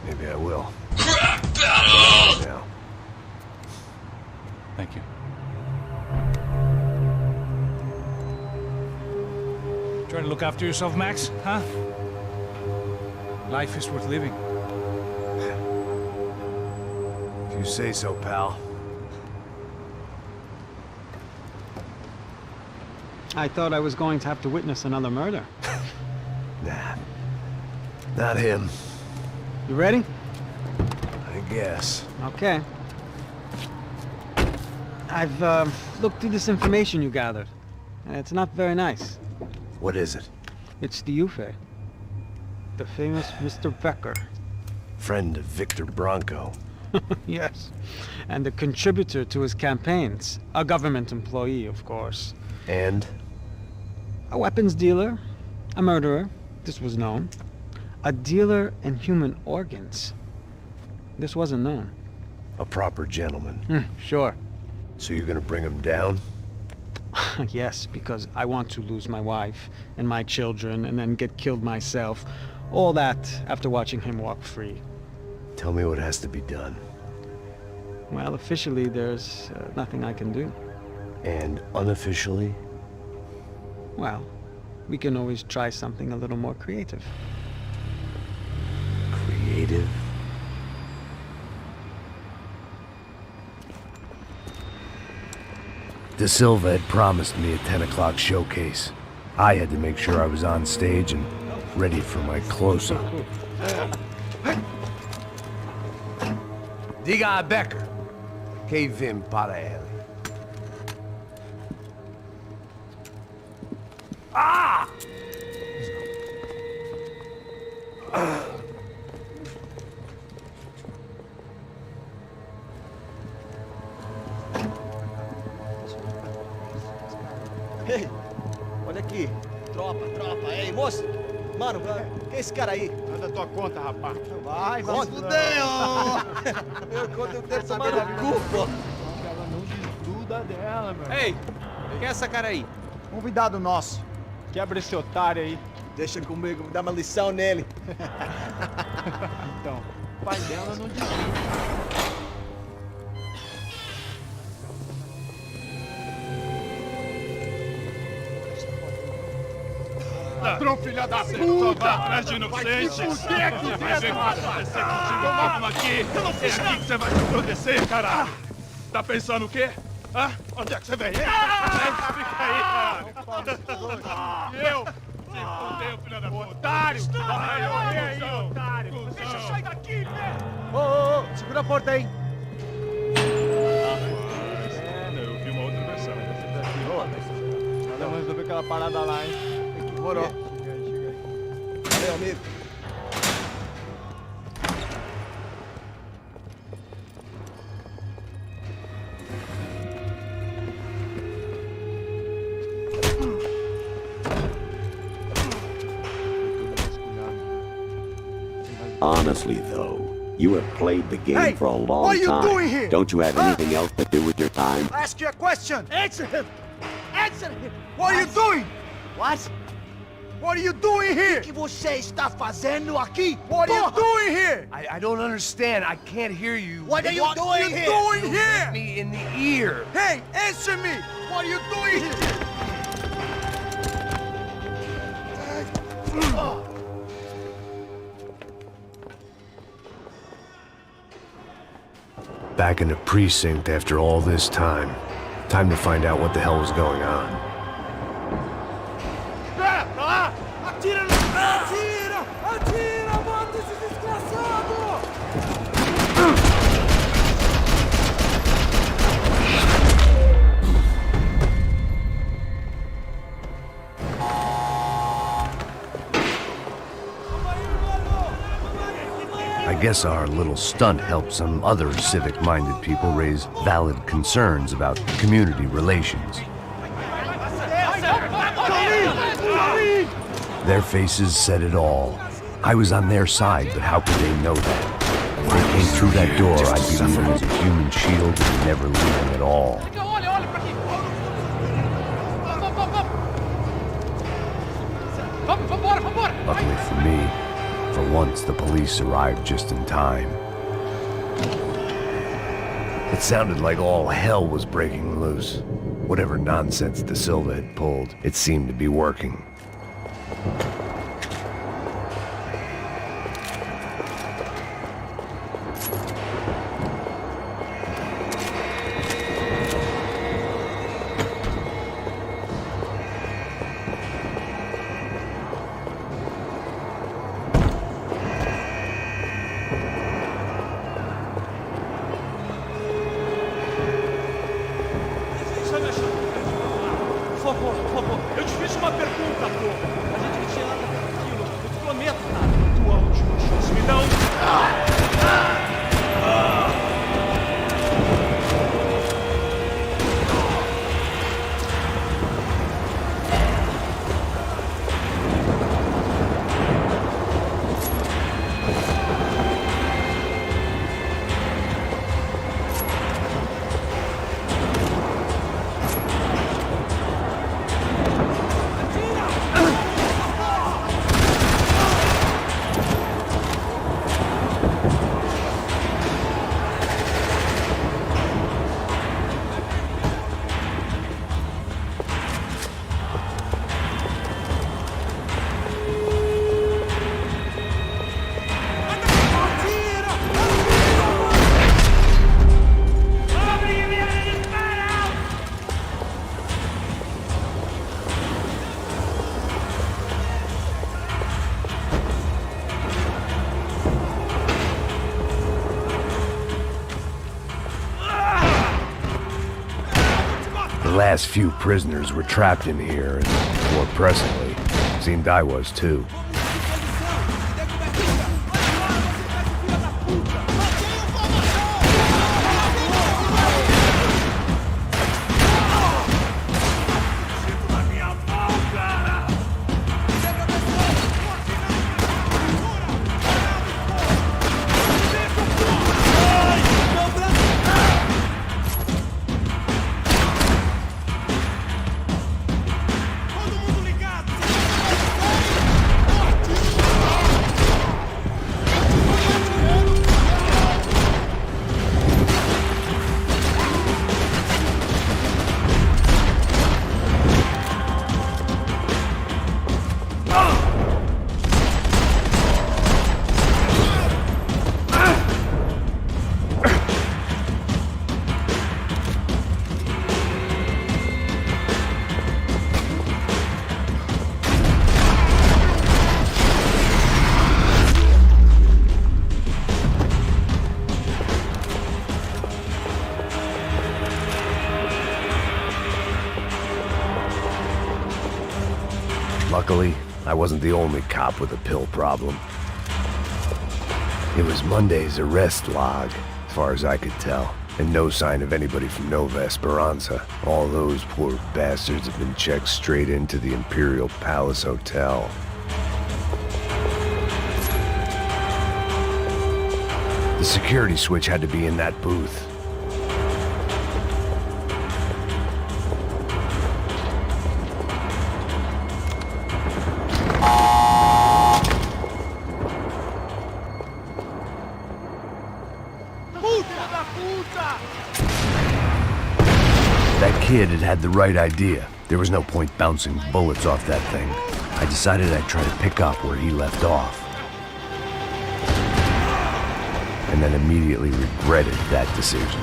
Maybe I will. Now. Thank you. Try to look after yourself, Max, huh? Life is worth living. If you say so, pal. I thought I was going to have to witness another murder. Nah. Not him. You ready? I guess. Okay. I've looked through this information you gathered, and it's not very nice. What is it? It's the Ufe. The famous Mr. Becker. Friend of Victor Bronco. Yes. And a contributor to his campaigns. A government employee, of course. And? A weapons dealer. A murderer. This was known. A dealer in human organs. This wasn't known. A proper gentleman. Sure. So you're gonna bring him down? Yes, because I want to lose my wife and my children and then get killed myself. All that after watching him walk free. Tell me what has to be done. Well, officially, there's nothing I can do. And unofficially? Well, we can always try something a little more creative. Creative? De Silva had promised me a 10 o'clock showcase. I had to make sure I was on stage and ready for my close-up. Diga a Becker. Que vim para ele. Ah! Tropa. Ei, moço. Mano, quem é esse cara aí? Manda tua conta, rapaz. Vai se fuder, ó. Eu conto o tempo tomando cu, pô. Ela não desgruda dela, meu. Ei, quem é essa cara aí? Convidado nosso. Quebra esse otário aí. Deixa comigo, me dá uma lição nele. Então, o pai dela não desgruda. Ladrão, filha da puta! Vai atrás de inocentes! Vai aqui dentro! Vai acontecer contigo mesmo aqui! Eu não fiz nada! Que você vai acontecer, cara? Tá pensando o quê? Hã? Onde é que você vem? Fica aí, cara! Eu? Se fudeu, filha da puta! Otário! Vai, aí, otário! Deixa eu sair daqui, velho! Ô, segura a porta aí! Eu vi uma outra versão. Vamos resolver aquela parada lá, hein? Demorou. Chega aí. Valeu, amigo. Honestly, though, you have played the game for a long what are you time. doing here? Don't you have anything else to do with your time? Ask you a question! Answer him! Answer him! What are you doing? What? What are you doing here? O que você está fazendo aqui? What are you doing here? I don't understand. I can't hear you. What are you doing here? Doing You here? hit me in the ear. Hey, answer me! What are you doing here? Back in the precinct after all this time. Time to find out what the hell was going on. Espera! Tá lá! Atira! Atira, mata esse desgraçado! I guess our little stunt helped some other civic-minded people raise valid concerns about community relations. Their faces said it all. I was on their side, but how could they know that? If they came through that door, I'd be them as a human shield and never leaving at all. Olha pra aqui! Vambora! Luckily for me, for once the police arrived just in time. It sounded like all hell was breaking loose. Whatever nonsense De Silva had pulled, it seemed to be working. Por favor, eu te fiz uma pergunta, pô. A gente não tinha nada a ver com aquilo. Eu te prometo, cara. Tua última chance, me dá The last few prisoners were trapped in here, and more pressingly, seemed I was too. Luckily, I wasn't the only cop with a pill problem. It was Monday's arrest log, as far as I could tell, and no sign of anybody from Nova Esperanza. All those poor bastards have been checked straight into the Imperial Palace Hotel. The security switch had to be in that booth. That kid had the right idea. There was no point bouncing bullets off that thing. I decided I'd try to pick up where he left off. And then immediately regretted that decision.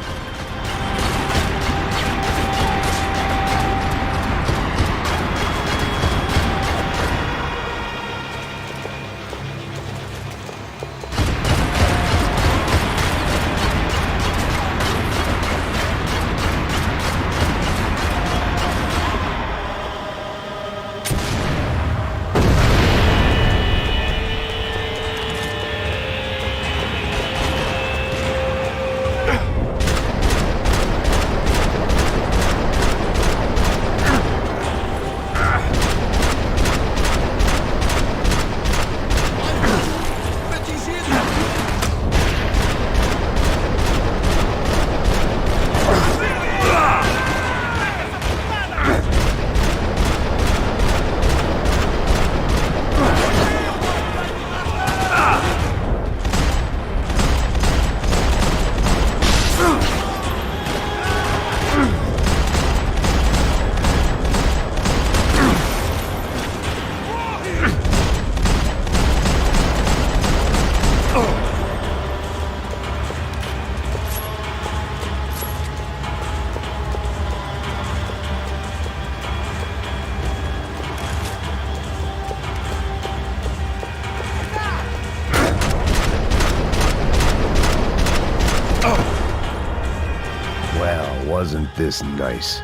Wasn't this nice?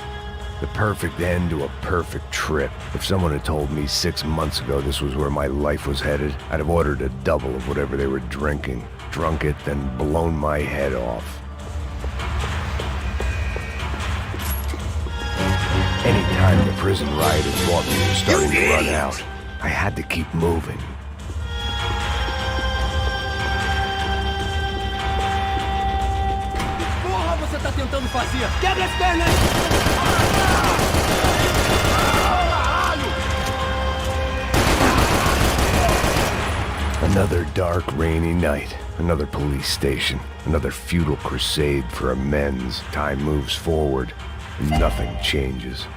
The perfect end to a perfect trip. If someone had told me 6 months ago this was where my life was headed, I'd have ordered a double of whatever they were drinking, drunk it, then blown my head off. Anytime the prison rioters thought we were starting to run out, I had to keep moving. Você tá tentando fazer? Quebra as pernas! Another dark, rainy night. Another police station. Another futile crusade for amends. Time moves forward, and nothing changes.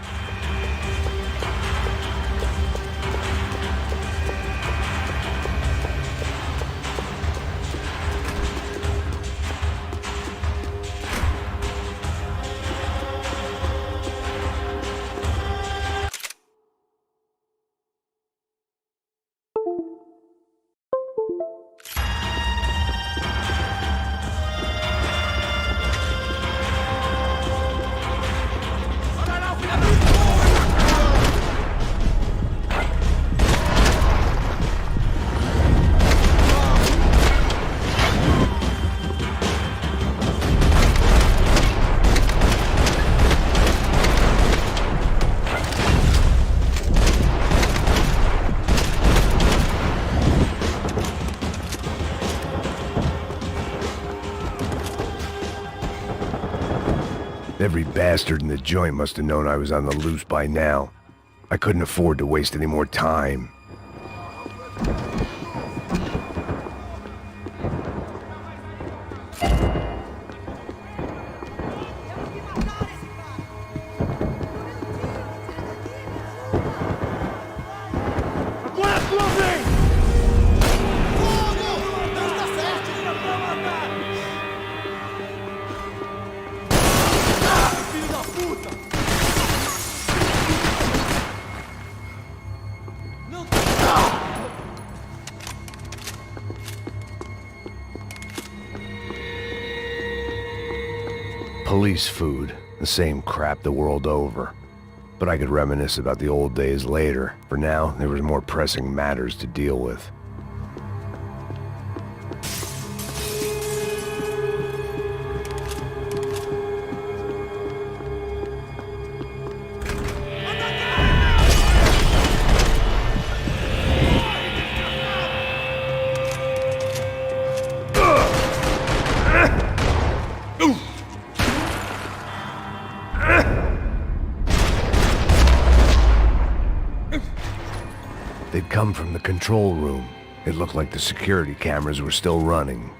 Every bastard in the joint must have known I was on the loose by now. I couldn't afford to waste any more time. Police food, the same crap the world over. but I could reminisce about the old days later. For now, there was more pressing matters to deal with. They'd come from the control room. It looked like the security cameras were still running.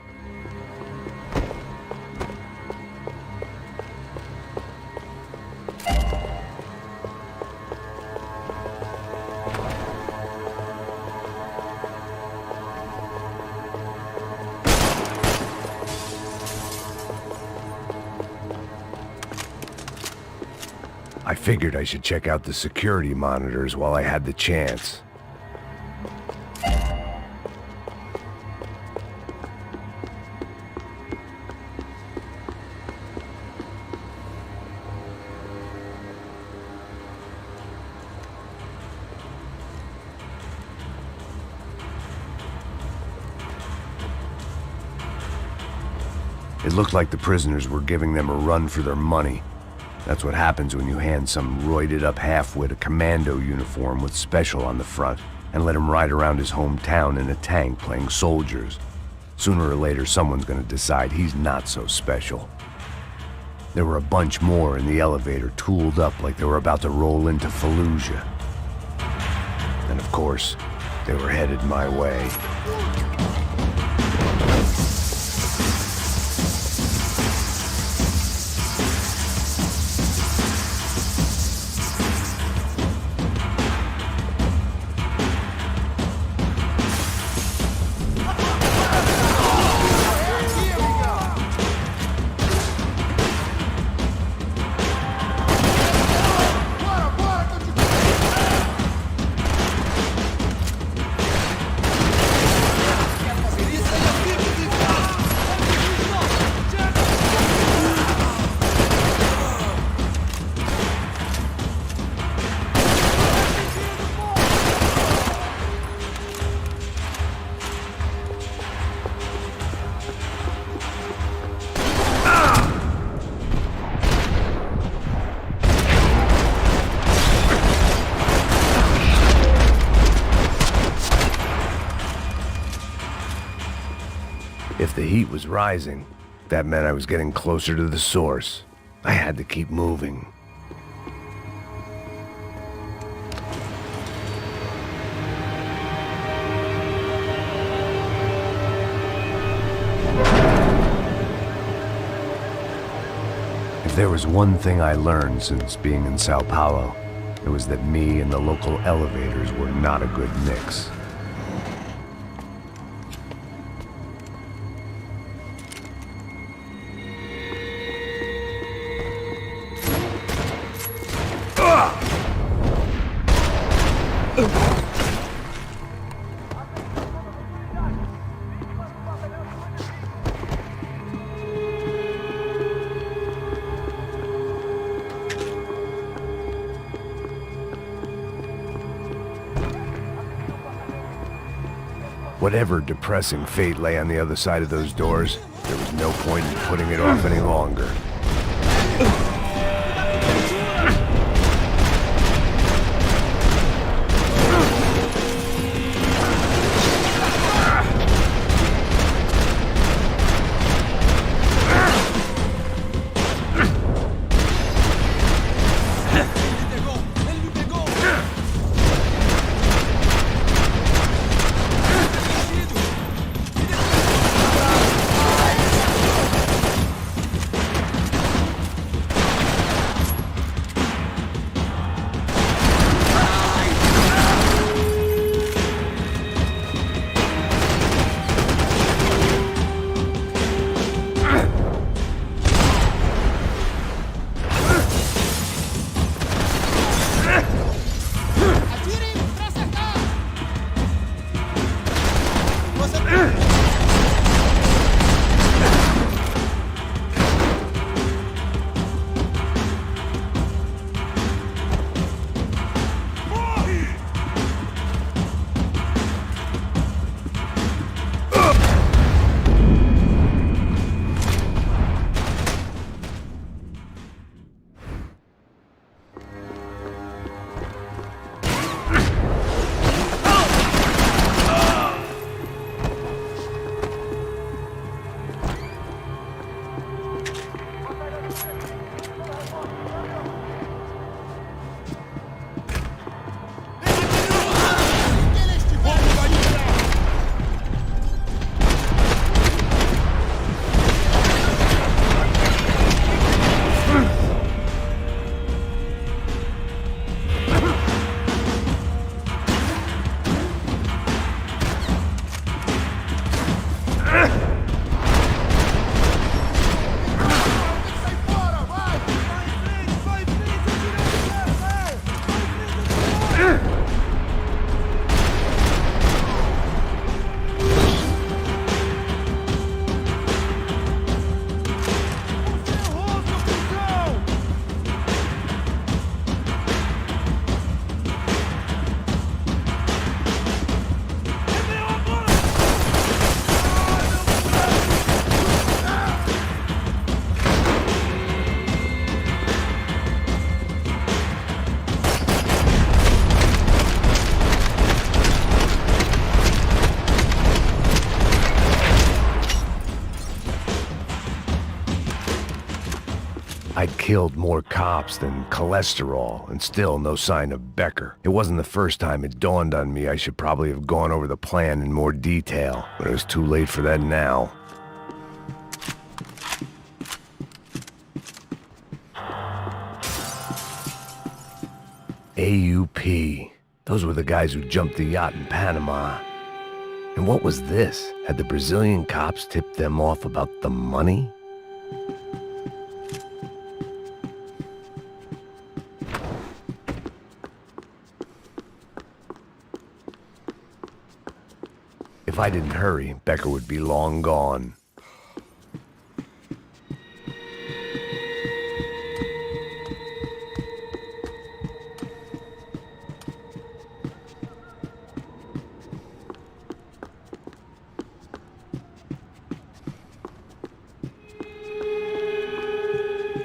I figured I should check out the security monitors while I had the chance. It looked like the prisoners were giving them a run for their money. That's what happens when you hand some roided-up halfwit a commando uniform with special on the front and let him ride around his hometown in a tank playing soldiers. Sooner or later, someone's gonna decide he's not so special. There were a bunch more in the elevator, tooled up like they were about to roll into Fallujah. And of course, they were headed my way. If the heat was rising, that meant I was getting closer to the source. I had to keep moving. If there was one thing I learned since being in Sao Paulo, it was that me and the local elevators were not a good mix. Whatever depressing fate lay on the other side of those doors, there was no point in putting it off any longer. I'd killed more cops than cholesterol, and still no sign of Becker. It wasn't the first time it dawned on me I should probably have gone over the plan in more detail, but it was too late for that now. AUP. Those were the guys who jumped the yacht in Panama. And what was this? Had the Brazilian cops tipped them off about the money? If I didn't hurry, Becker would be long gone.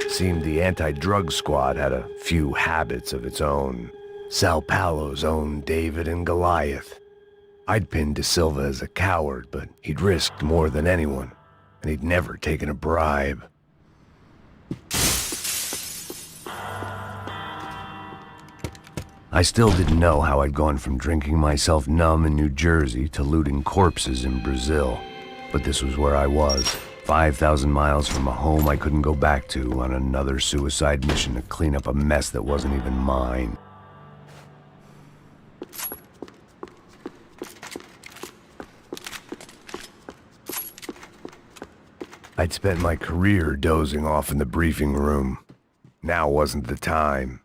Seemed the anti-drug squad had a few habits of its own. Sao Paulo's own David and Goliath. I'd pinned De Silva as a coward, but he'd risked more than anyone, and he'd never taken a bribe. I still didn't know how I'd gone from drinking myself numb in New Jersey to looting corpses in Brazil, but this was where I was. 5,000 miles from a home I couldn't go back to on another suicide mission to clean up a mess that wasn't even mine. I'd spent my career dozing off in the briefing room. Now wasn't the time.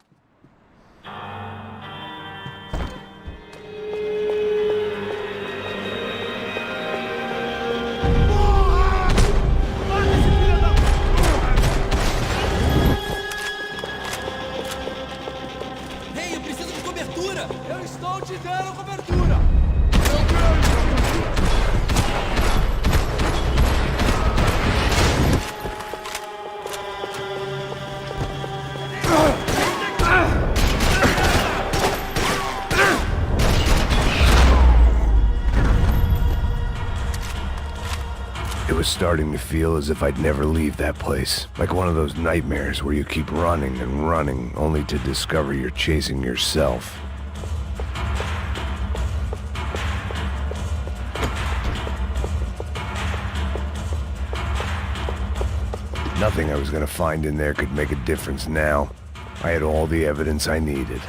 It was starting to feel as if I'd never leave that place. Like one of those nightmares where you keep running and running, only to discover you're chasing yourself. Nothing I was gonna find in there could make a difference now. I had all the evidence I needed.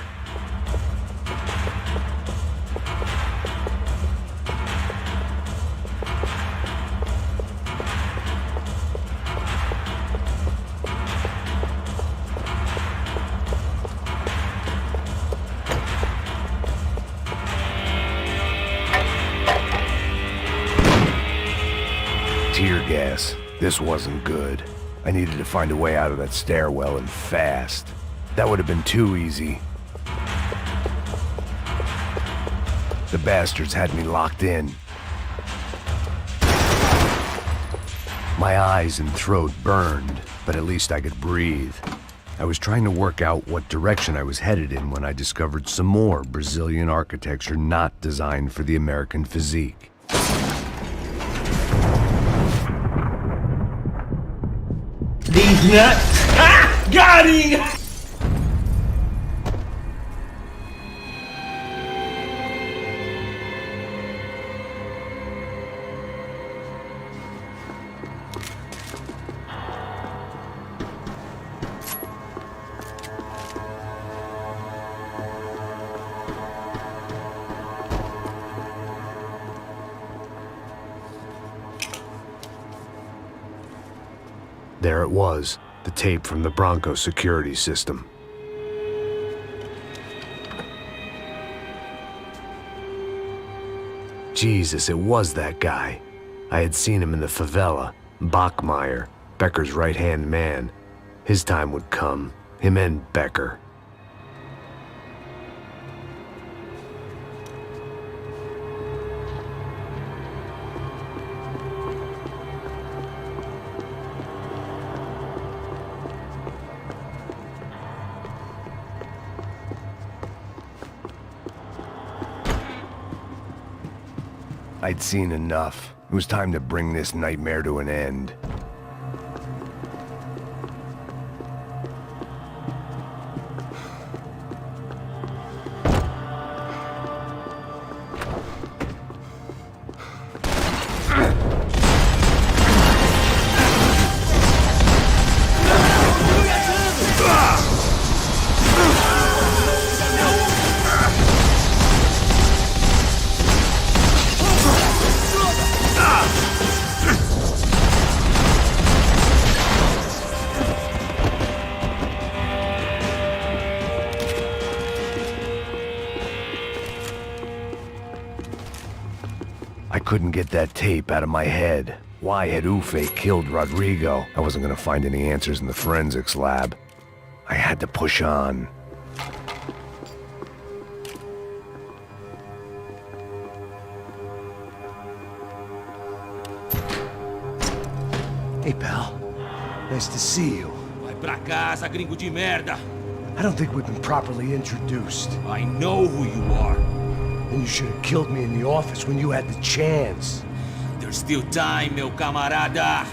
Tear gas. This wasn't good. I needed to find a way out of that stairwell and fast. That would have been too easy. The bastards had me locked in. My eyes and throat burned, but at least I could breathe. I was trying to work out what direction I was headed in when I discovered some more Brazilian architecture not designed for the American physique. These nuts! Ah! Got him! There it was, the tape from the Bronco security system. Jesus, it was that guy. I had seen him in the favela. Bachmeyer, Becker's right-hand man. His time would come. Him and Becker. I'd seen enough. It was time to bring this nightmare to an end. couldn't get that tape out of my head. Why had Ufe killed Rodrigo? I wasn't gonna find any answers in the forensics lab. I had to push on. Hey, pal. Nice to see you. Vai pra casa, gringo de merda. I don't think we've been properly introduced. I know who you are. And you should have killed me in the office when you had the chance. There's still time, meu camarada.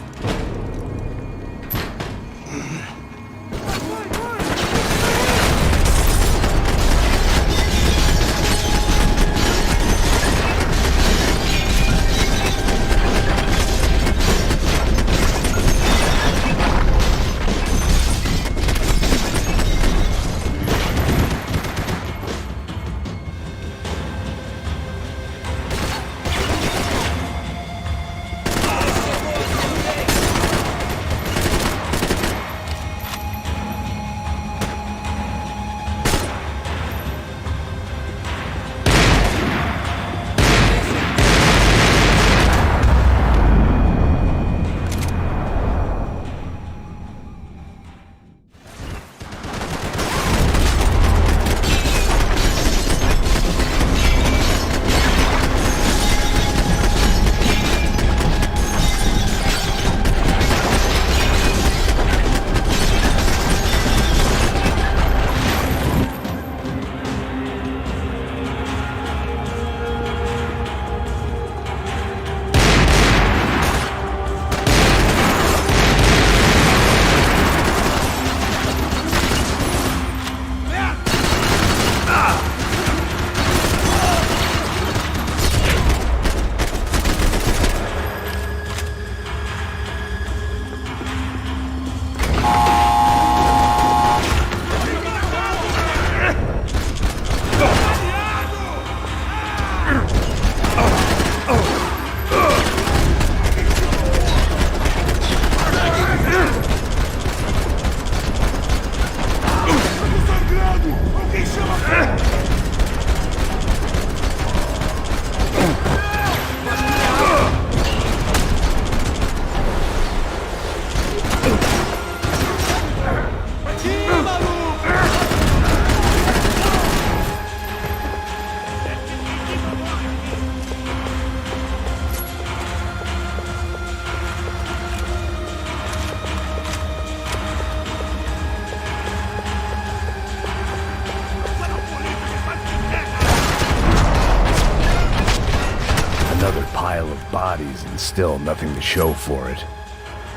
Bodies and still nothing to show for it.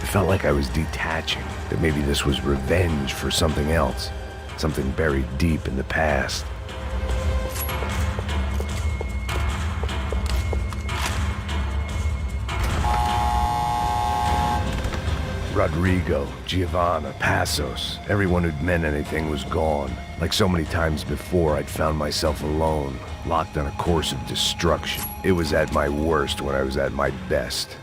It felt like I was detaching, that maybe this was revenge for something else, something buried deep in the past. Rodrigo, Giovanna, Passos, everyone who'd meant anything was gone. Like so many times before, I'd found myself alone, locked on a course of destruction. It was at my worst when I was at my best.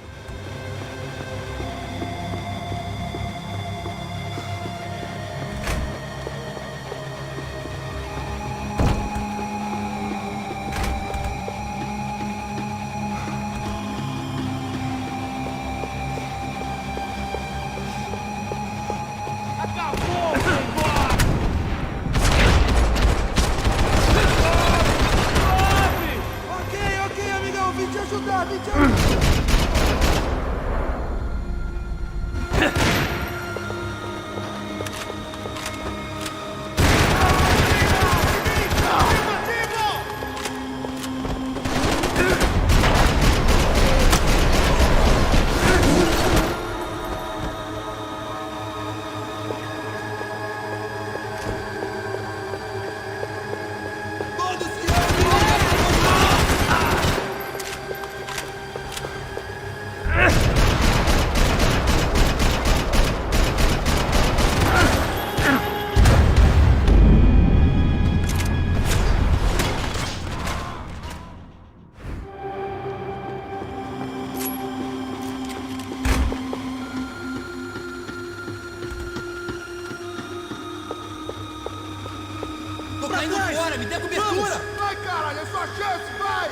Tá indo fora, me dê cobertura! Vai, caralho, é sua chance, vai!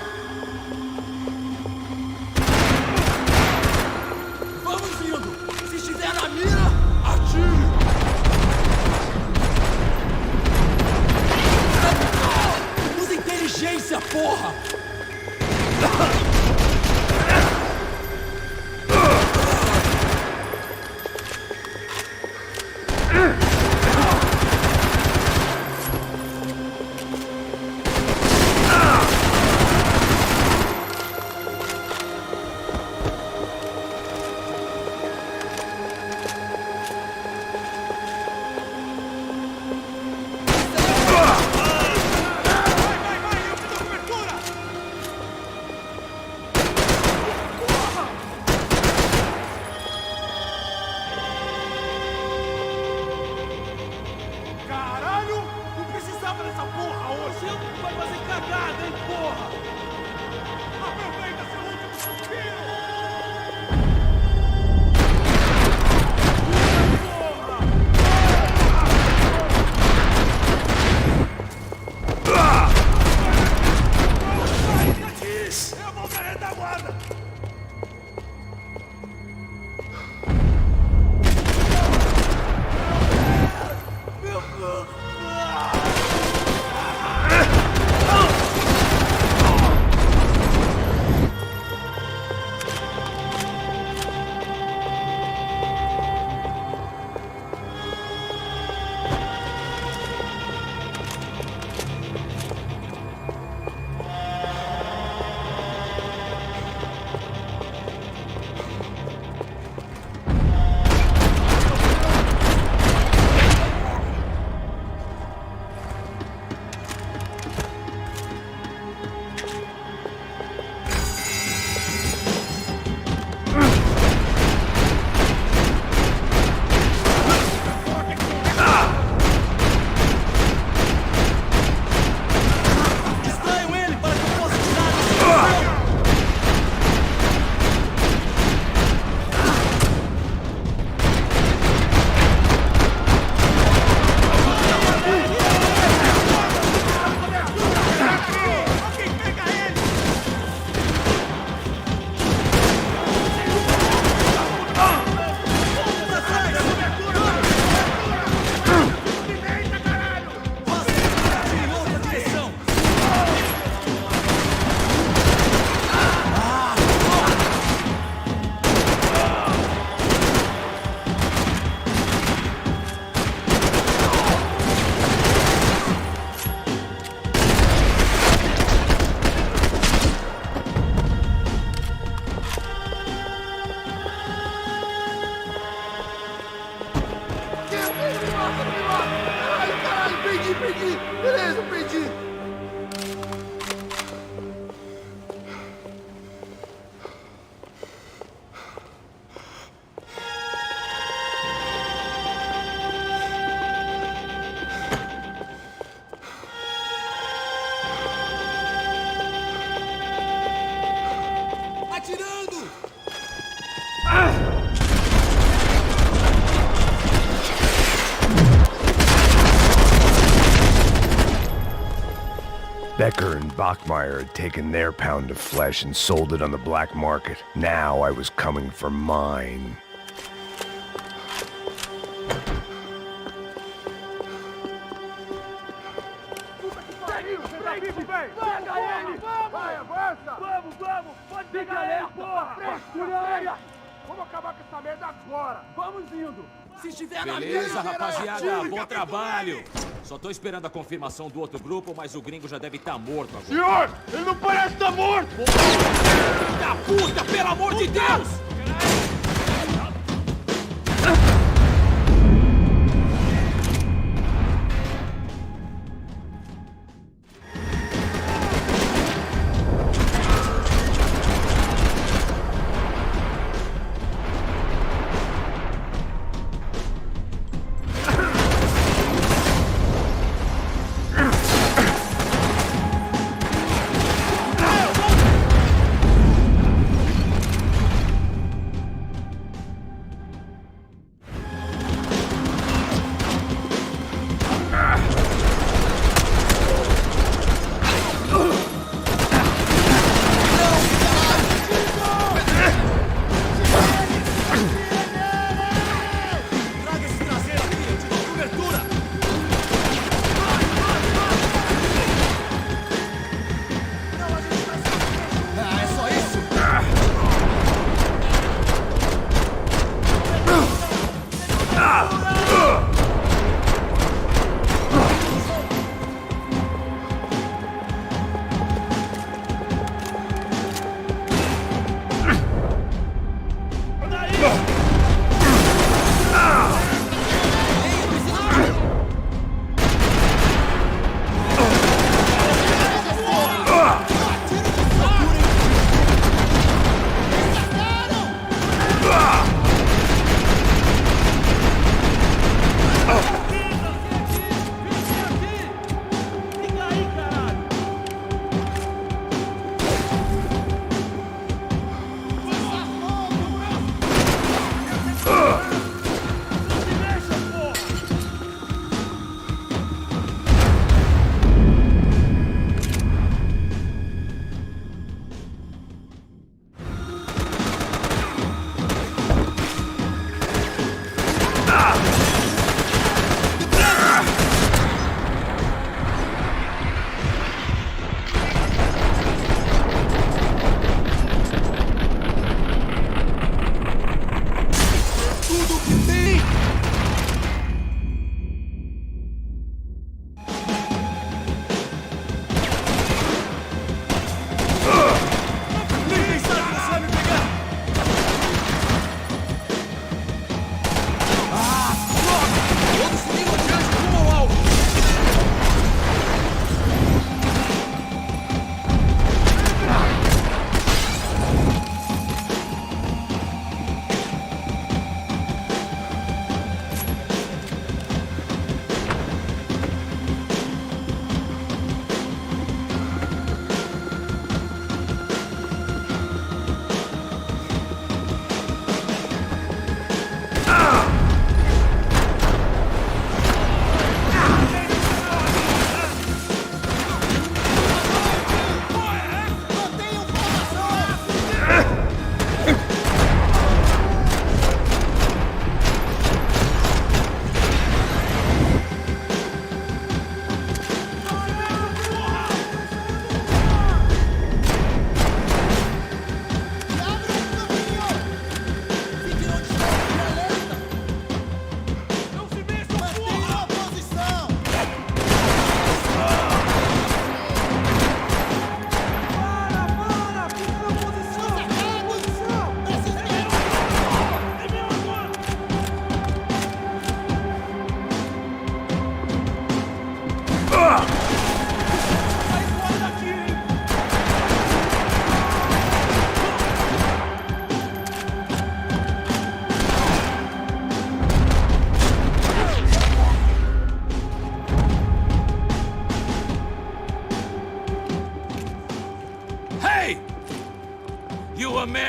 aqui. Beleza, perdi. Atirando! Becker and Bachmeyer had taken their pound of flesh and sold it on the black market. Now I was coming for mine. Vai, avança! Vamos! Pode pegar ele, porra! Vamos acabar com essa merda agora! Vamos indo! Se estiver na mesa, rapaziada, bom trabalho! Só tô esperando a confirmação do outro grupo, mas o gringo já deve estar morto agora. Senhor! Ele não parece estar morto! Filho da puta, pelo amor de Deus!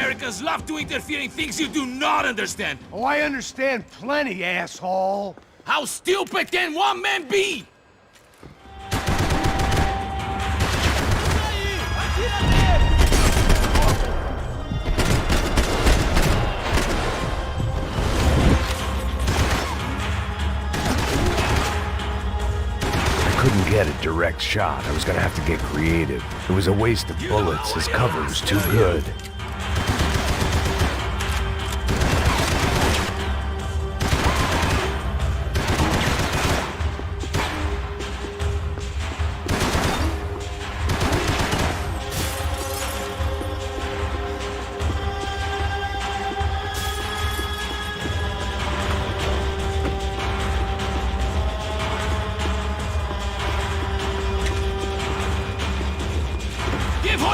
Americans love to interfere in things you do not understand. Oh, I understand plenty, asshole. How stupid can one man be? Couldn't get a direct shot. I was gonna have to get creative. It was a waste of bullets. His cover was too good.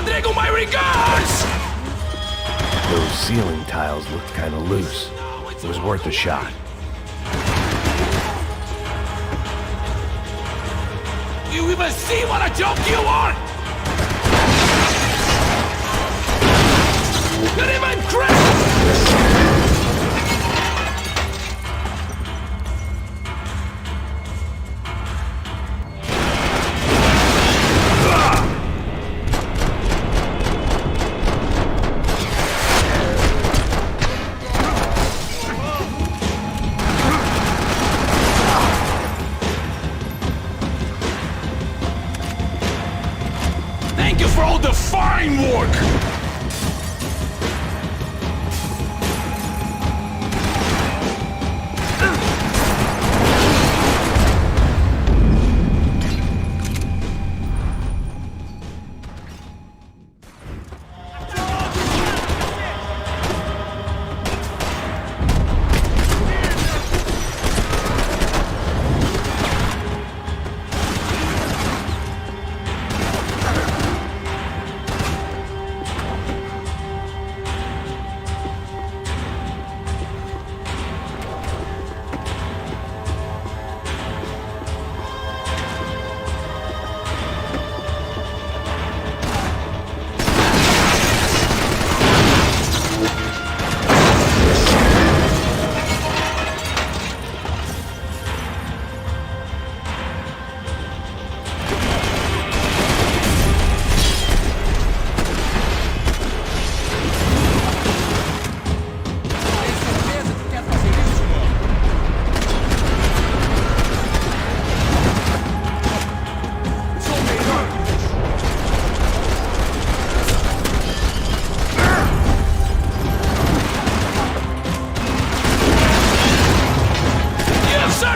Rodrigo, my regards! Those ceiling tiles looked kind of loose. It was worth a shot. You even see what a joke you are? You're even crazy! Thank you for all the fine work!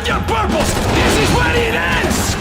Your purpose! This is where it ends!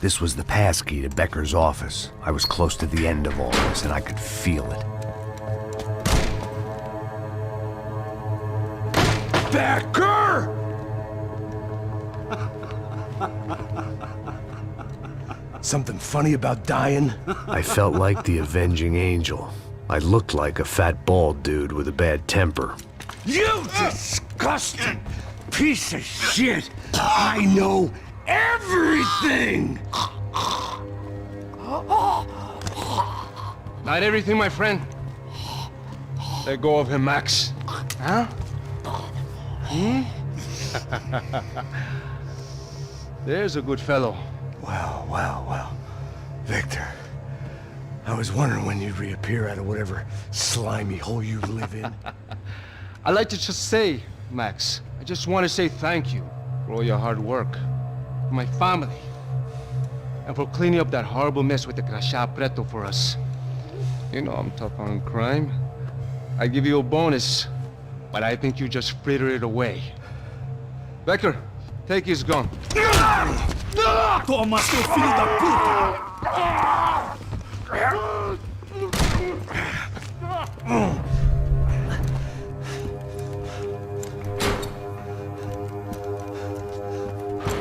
This was the passkey to Becker's office. I was close to the end of all this, and I could feel it. Becker! Something funny about dying? I felt like the avenging angel. I looked like a fat bald dude with a bad temper. You disgusting piece of shit! I know everything! Not everything, my friend. Let go of him, Max. Huh? Hmm? There's a good fellow. Well, well, well. Victor, I was wondering when you'd reappear out of whatever slimy hole you live in. I'd like to just say, Max, I just want to say thank you for all your hard work, for my family, and for cleaning up that horrible mess with the Crachá Preto for us. You know I'm tough on crime. I give you a bonus, but I think you just fritter it away. Becker, take his gun. Toma, seu filho da puta!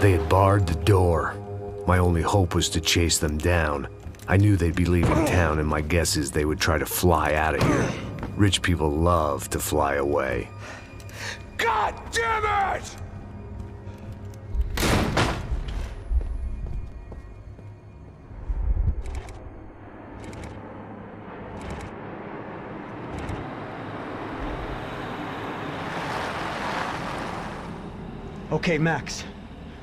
They had barred the door. My only hope was to chase them down. I knew they'd be leaving town, and my guess is they would try to fly out of here. Rich people love to fly away. God damn it! Okay, Max.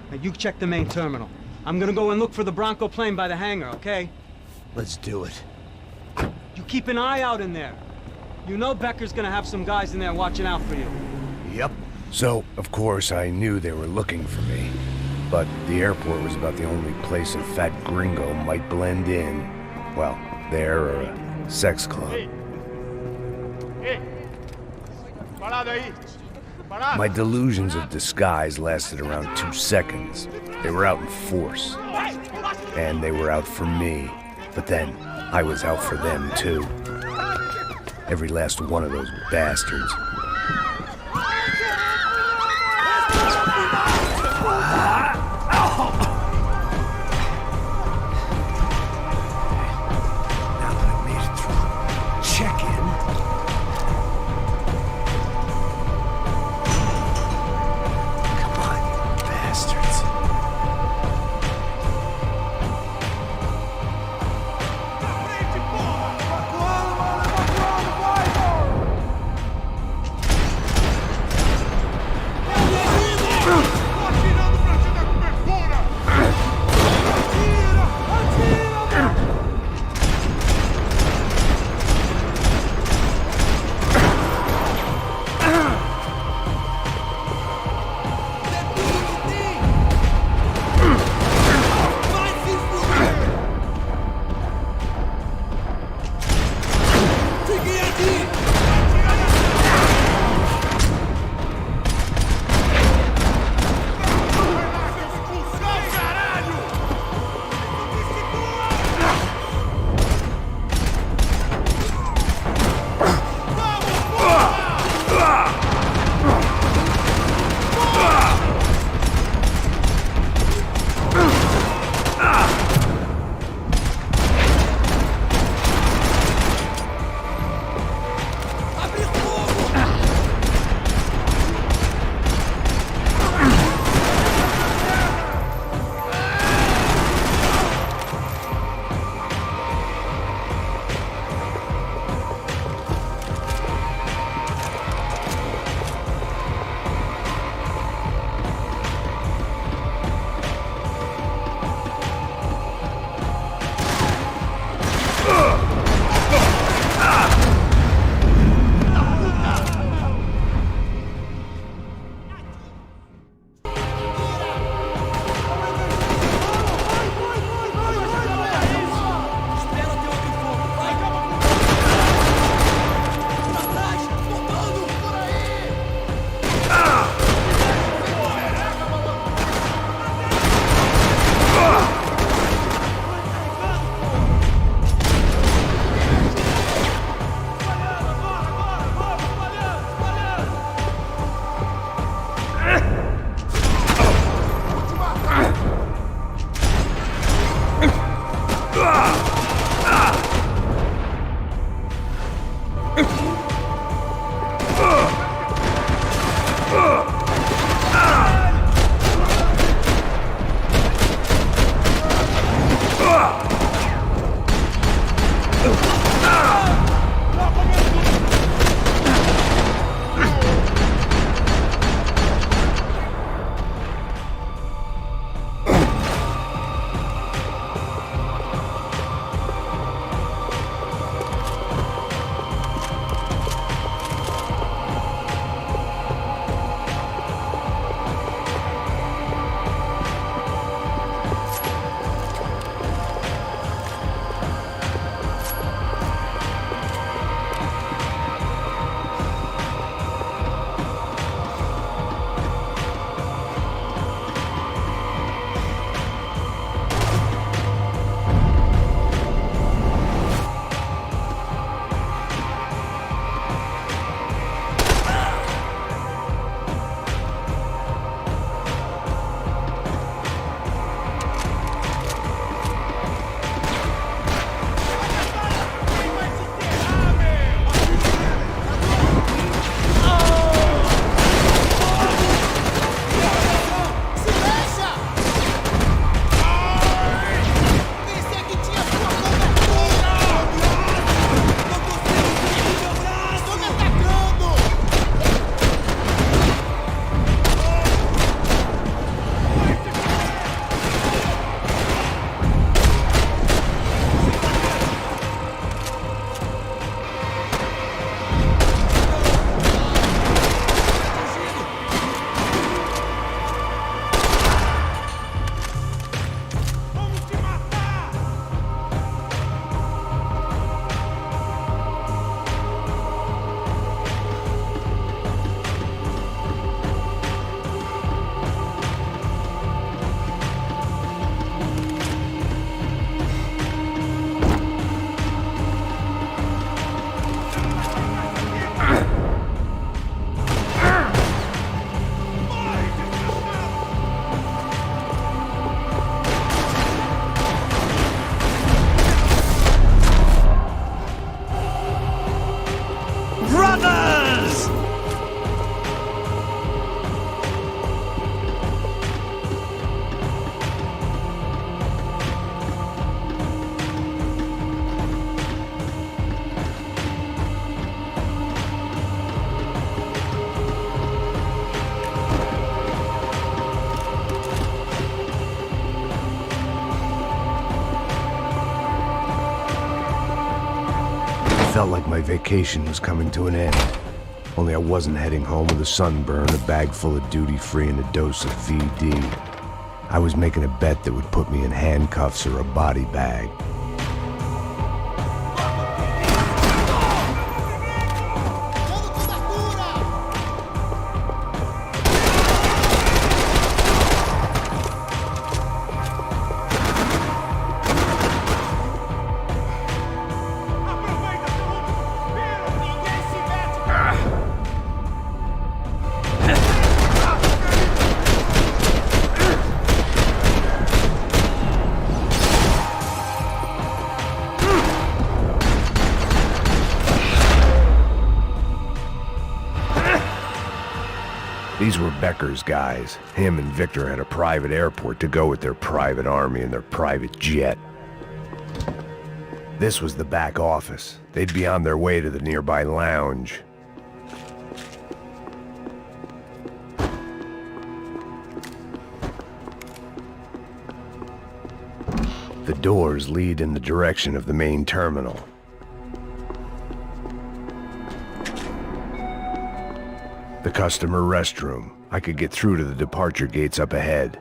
Now you check the main terminal. I'm gonna go and look for the Bronco plane by the hangar, okay? Let's do it. You keep an eye out in there. You know Becker's gonna have some guys in there watching out for you. Yep. So, of course, I knew they were looking for me. But the airport was about the only place a fat gringo might blend in. Well, there or a sex club. My delusions of disguise lasted around 2 seconds. They were out in force. And they were out for me. But then, I was out for them, too. Every last one of those bastards. felt like my vacation was coming to an end. Only I wasn't heading home with a sunburn, a bag full of duty-free, and a dose of VD. I was making a bet that would put me in handcuffs or a body bag. These were Becker's guys. Him and Victor had a private airport to go with their private army and their private jet. This was the back office. They'd be on their way to the nearby lounge. The doors lead in the direction of the main terminal. The customer restroom. I could get through to the departure gates up ahead.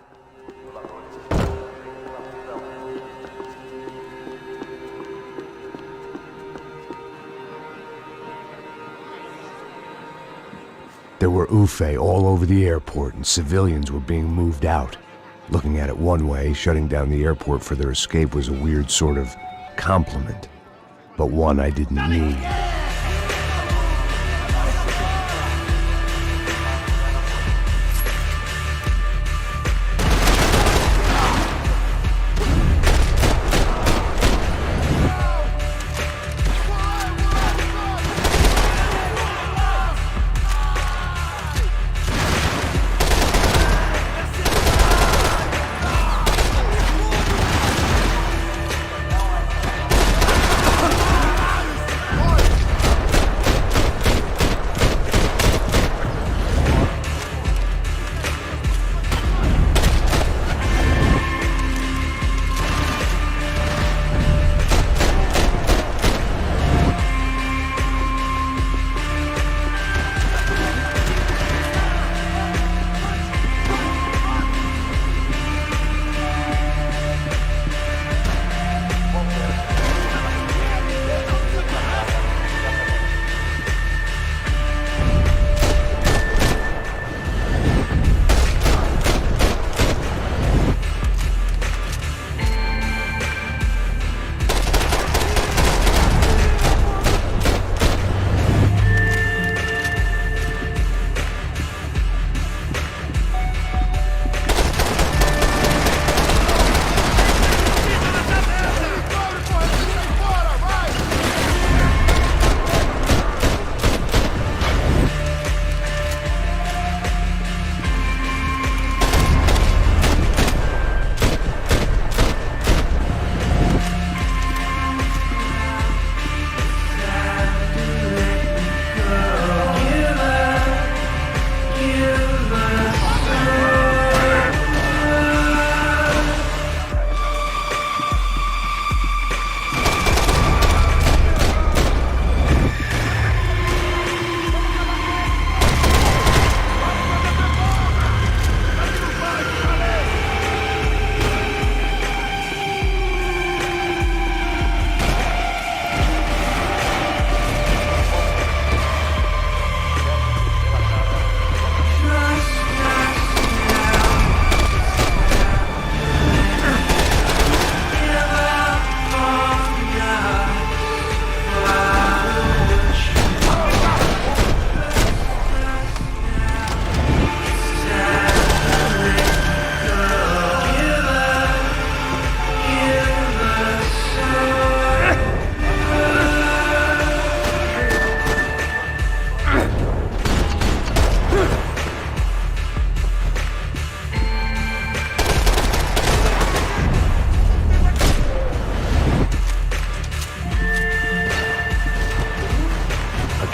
There were UFE all over the airport, and civilians were being moved out. Looking at it one way, shutting down the airport for their escape was a weird sort of compliment, but one I didn't need.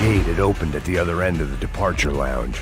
gate had opened at the other end of the departure lounge.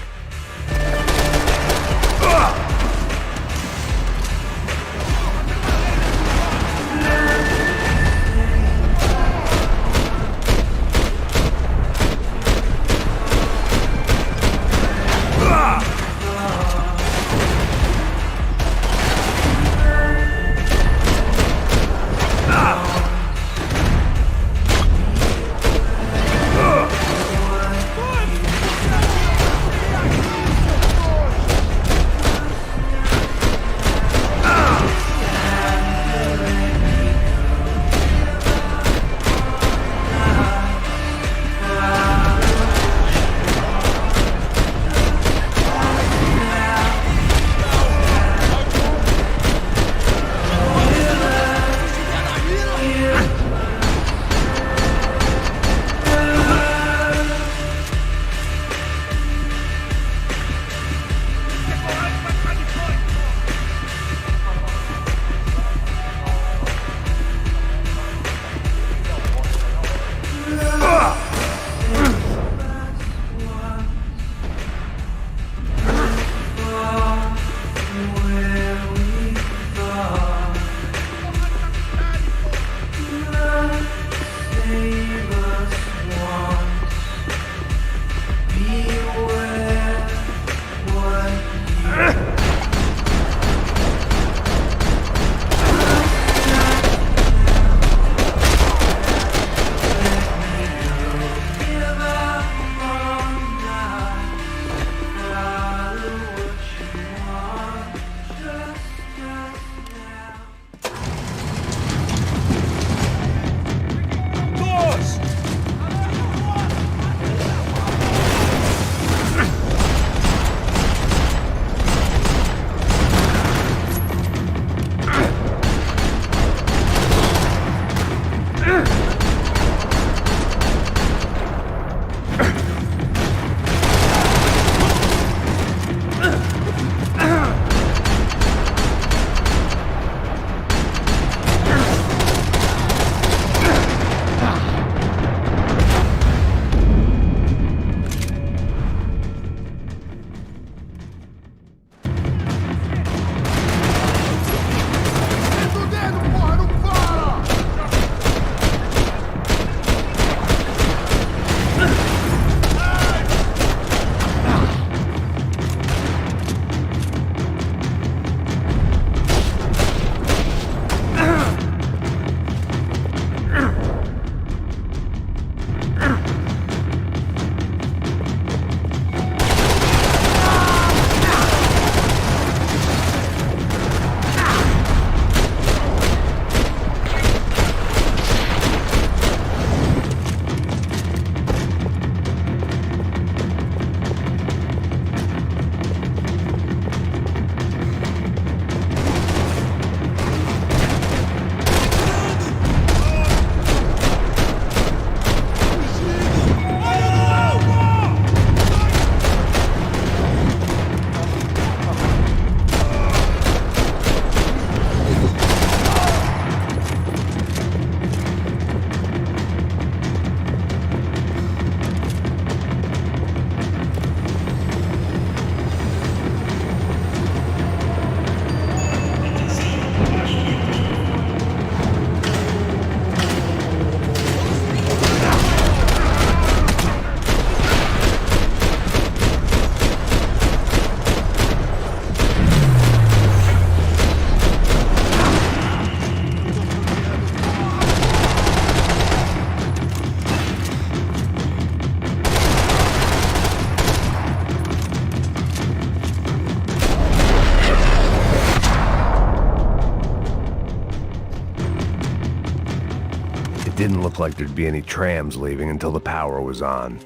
didn't look like there'd be any trams leaving until the power was on.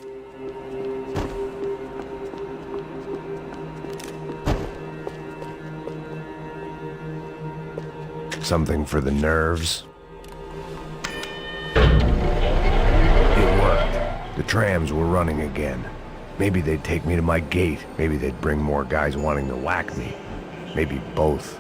Something for the nerves. It worked. The trams were running again. Maybe they'd take me to my gate. Maybe they'd bring more guys wanting to whack me. Maybe both.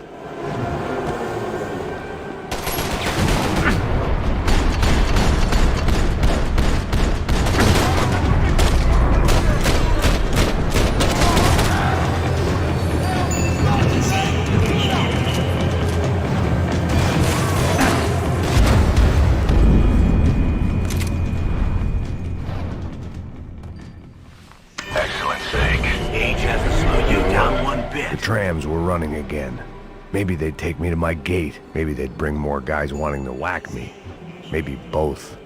The trams were running again. Maybe they'd take me to my gate. Maybe they'd bring more guys wanting to whack me. Maybe both.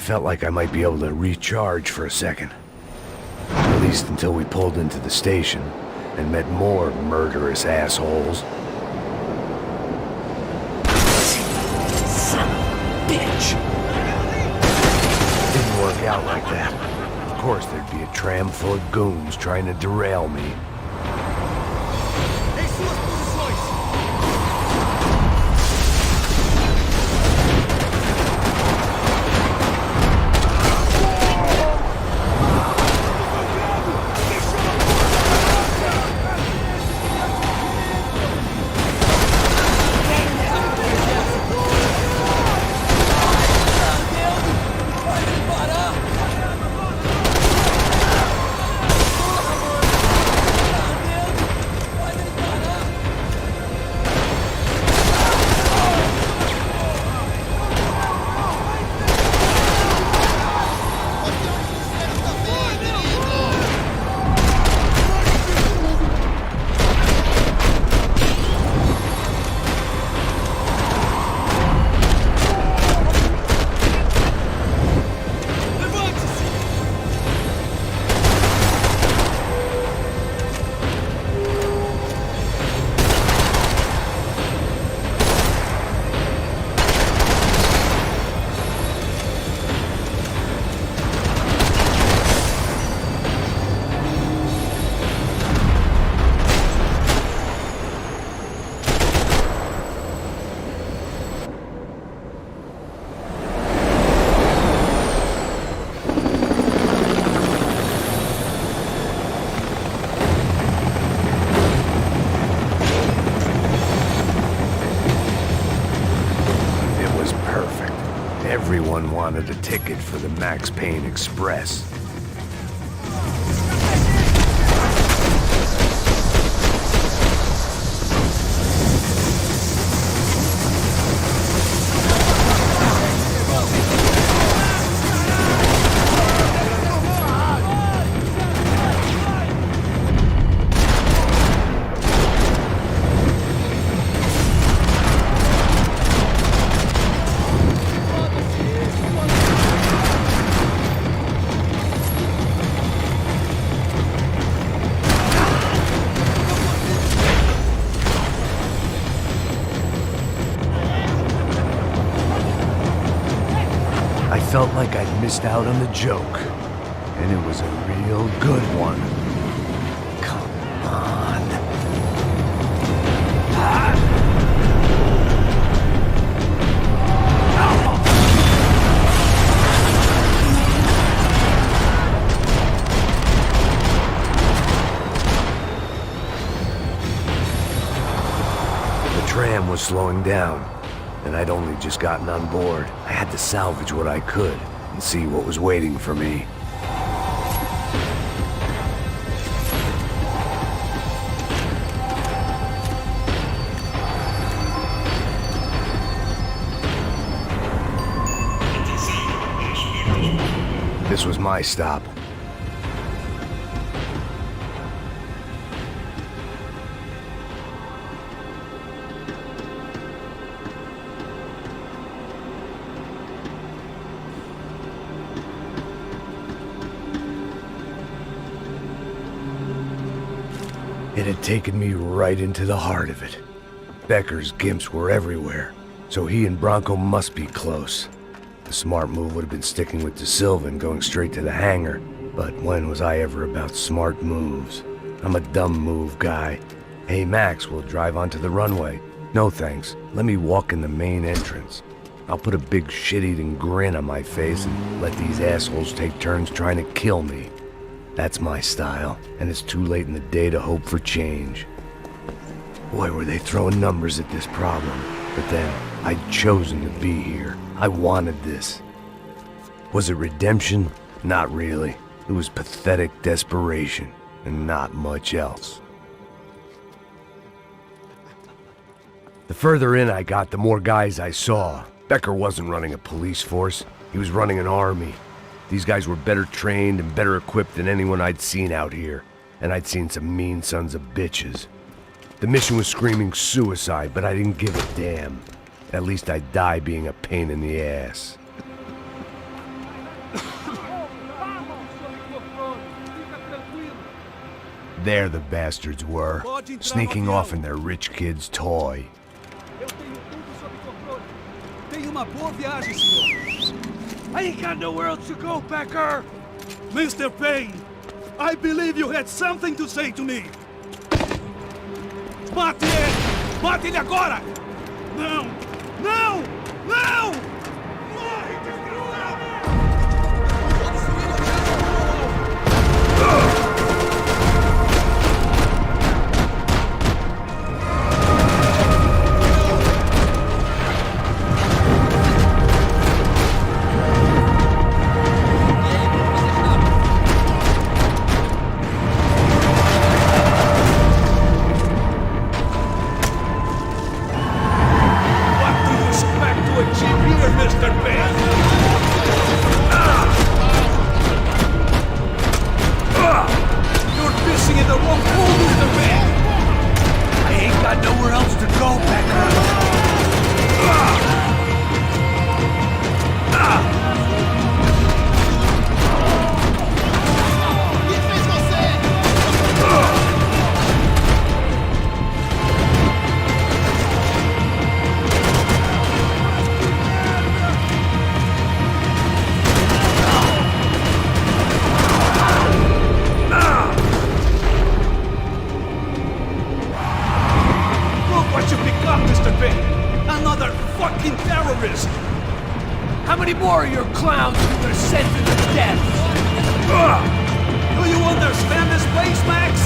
Felt like I might be able to recharge for a second. At least until we pulled into the station and met more murderous assholes. Son of a bitch! It didn't work out like that. Of course there'd be a tram full of goons trying to derail me. Everyone wanted a ticket for the Max Payne Express. like I'd missed out on the joke. And it was a real good one. Come on. The tram was slowing down, and I'd only just gotten on board. I had to salvage what I could and see what was waiting for me. This was my stop. It had taken me right into the heart of it. Becker's gimps were everywhere, so he and Bronco must be close. The smart move would have been sticking with De Silva and going straight to the hangar, but when was I ever about smart moves? I'm a dumb move guy. Hey Max, we'll drive onto the runway. No thanks, let me walk in the main entrance. I'll put a big shit-eating grin on my face and let these assholes take turns trying to kill me. That's my style, and it's too late in the day to hope for change. Boy, were they throwing numbers at this problem. But then, I'd chosen to be here. I wanted this. Was it redemption? Not really. It was pathetic desperation, and not much else. The further in I got, the more guys I saw. Becker wasn't running a police force. He was running an army. These guys were better trained and better equipped than anyone I'd seen out here. And I'd seen some mean sons of bitches. The mission was screaming suicide, but I didn't give a damn. At least I'd die being a pain in the ass. There the bastards were, sneaking off in their rich kid's toy. Tenha uma boa viagem, senhor. I ain't got nowhere else to go, Becker. Mr. Payne, I believe you had something to say to me. Mate ele! Mate ele agora! Não! Não! Não! How many more of your clowns are you gonna send to the death? Do you understand this place, Max?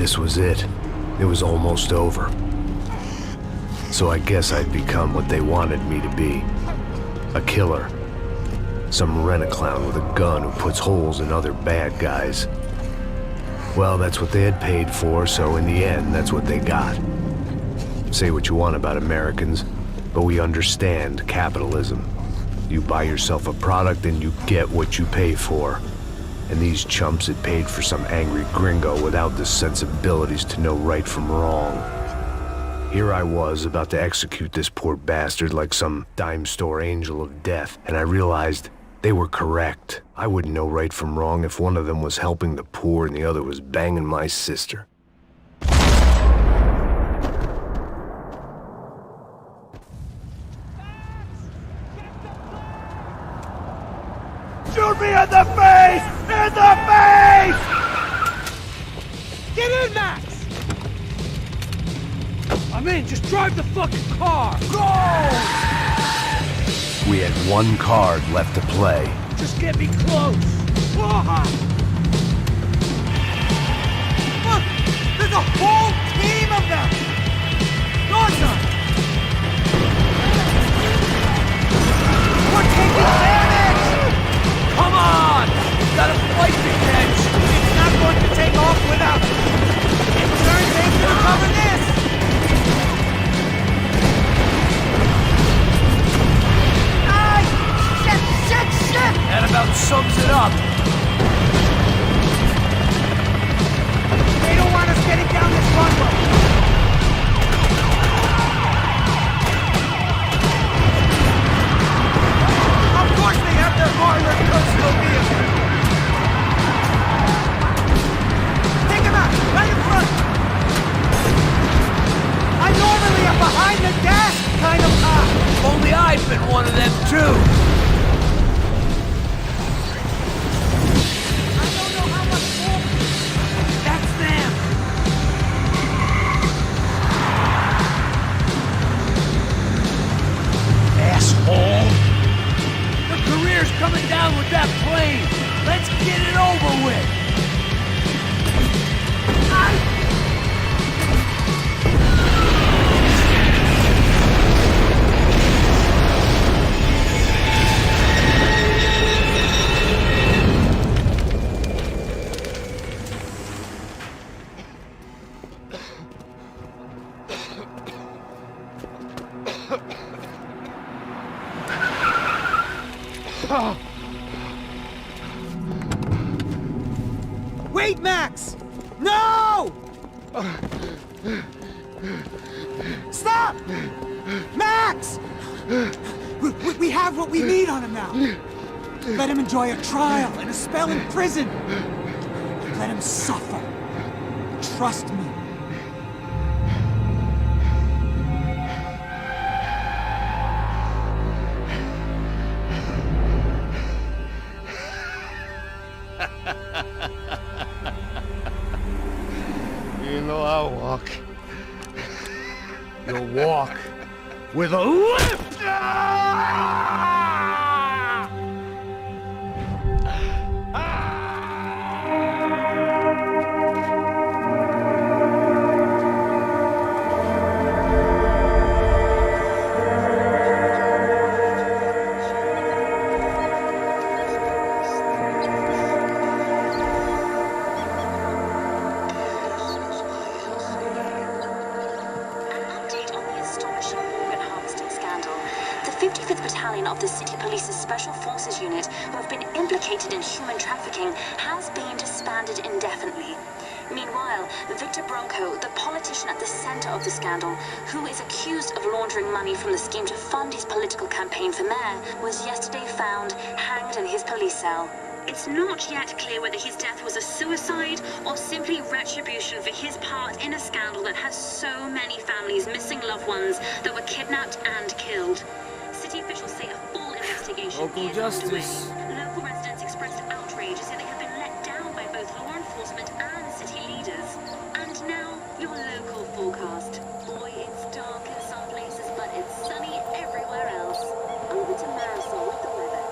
this was it. It was almost over. So I guess I'd become what they wanted me to be. A killer. Some rent-a-clown with a gun who puts holes in other bad guys. Well, that's what they had paid for, so in the end, that's what they got. Say what you want about Americans, but we understand capitalism. You buy yourself a product and you get what you pay for. And these chumps had paid for some angry gringo without the sensibilities to know right from wrong. Here I was about to execute this poor bastard like some dime store angel of death, and I realized they were correct. I wouldn't know right from wrong if one of them was helping the poor and the other was banging my sister. Shoot me in the face! In the face! Get in, Max! I'm in, just drive the fucking car! Go! We had one card left to play. Just get me close! Look! There's a whole team of them! Awesome! We're taking damage! Come on! We've got a flight to catch! It's not going to take off without us! Insurance ain't gonna cover this! That about sums it up. They don't want us getting down this runway. Of course they have their armored personal vehicle. Take them out, right in front. I'm normally a behind the gas kind of cop. Only I've been one of them too. The career's coming down with that plane. Let's get it over with. Wait, Max! No! Stop! Max! We have what we need on him now. Let him enjoy a trial and a spell in prison. Let him suffer. Trust me. You know I'll walk. You'll walk with a lift! Of the City Police's Special Forces Unit, who have been implicated in human trafficking, has been disbanded indefinitely. Meanwhile, Victor Bronco, the politician at the center of the scandal, who is accused of laundering money from the scheme to fund his political campaign for mayor, was yesterday found hanged in his police cell. It's not yet clear whether his death was a suicide or simply retribution for his part in a scandal that has so many families missing loved ones that were kidnapped and killed. City officials say a full investigation is underway. Local residents expressed outrage, say they have been let down by both law enforcement and city leaders. And now, your local forecast. Boy, it's dark in some places, but it's sunny everywhere else. Over to Marisol with the weather.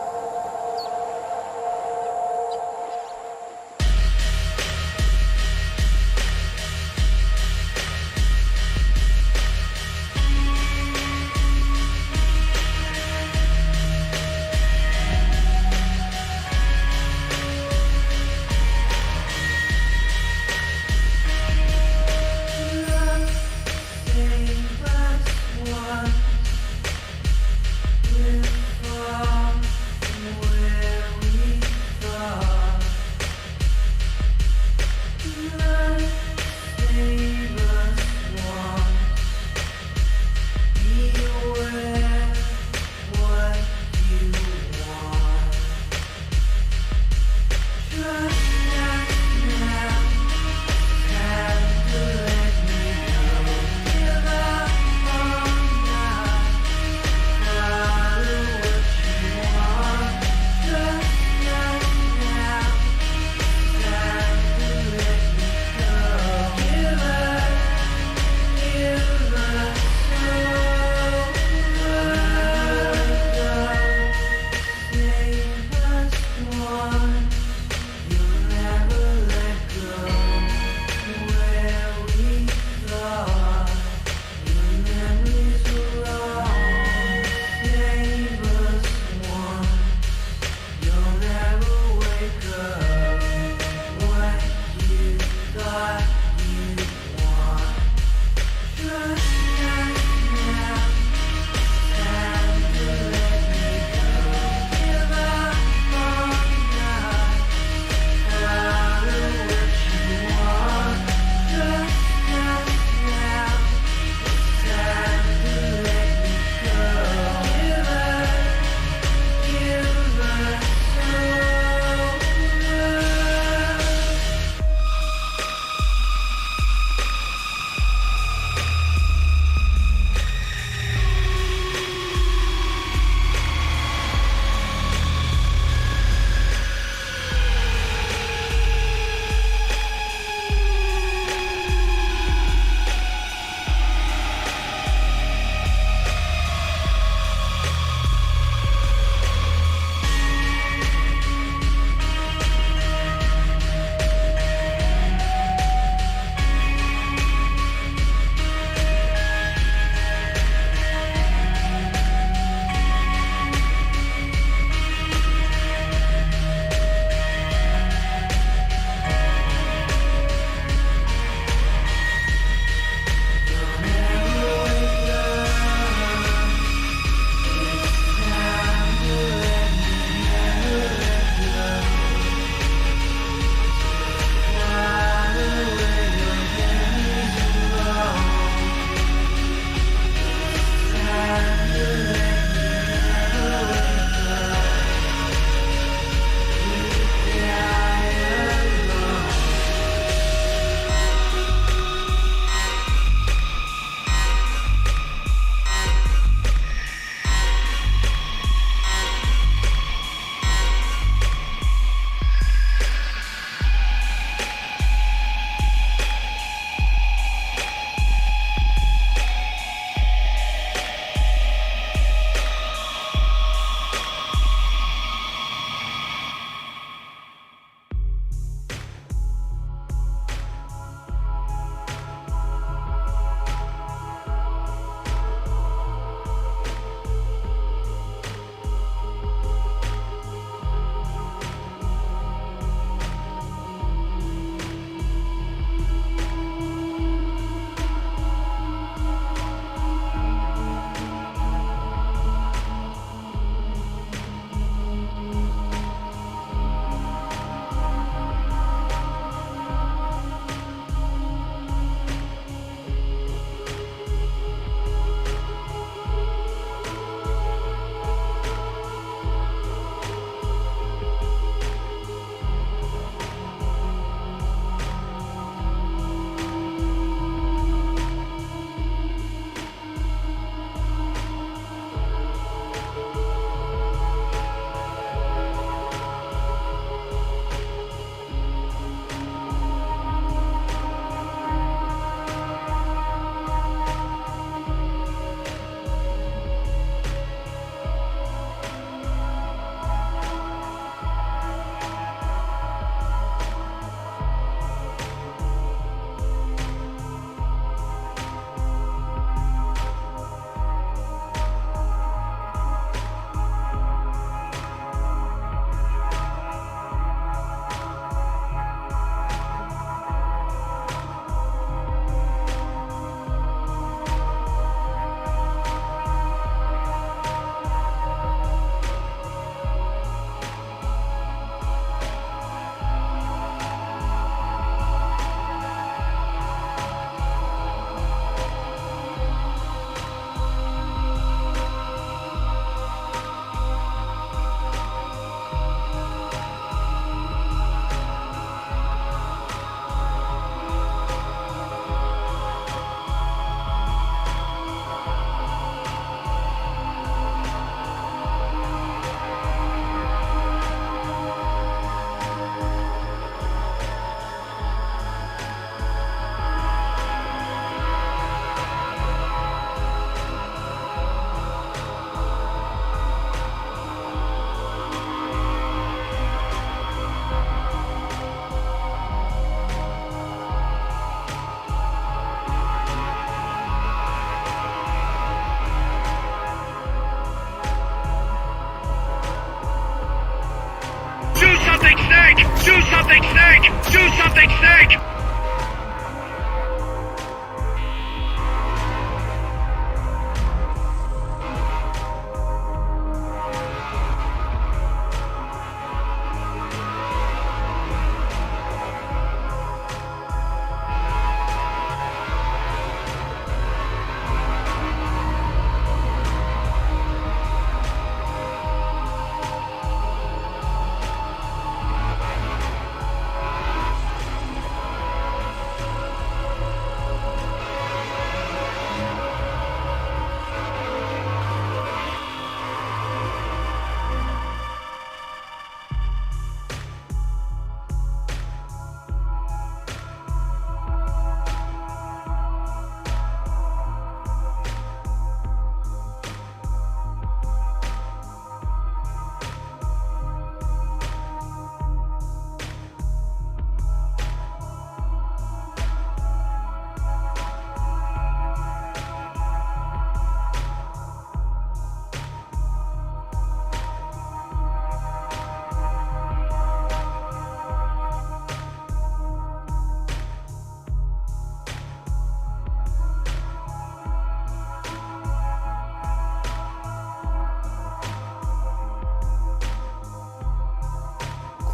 something, Snake! Do something, Snake! Do something, Snake!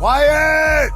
Quiet!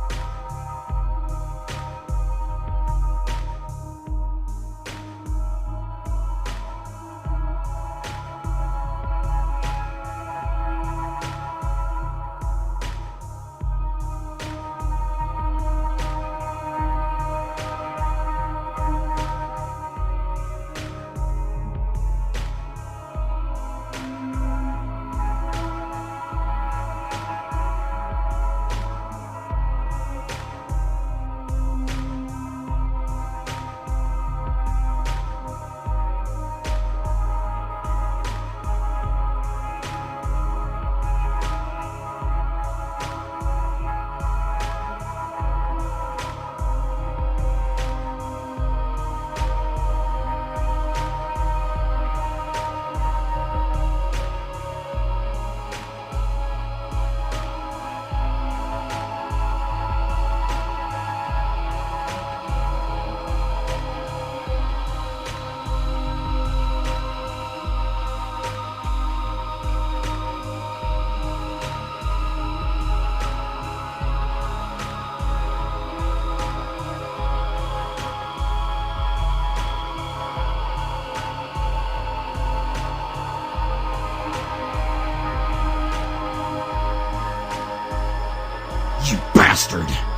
You bastard!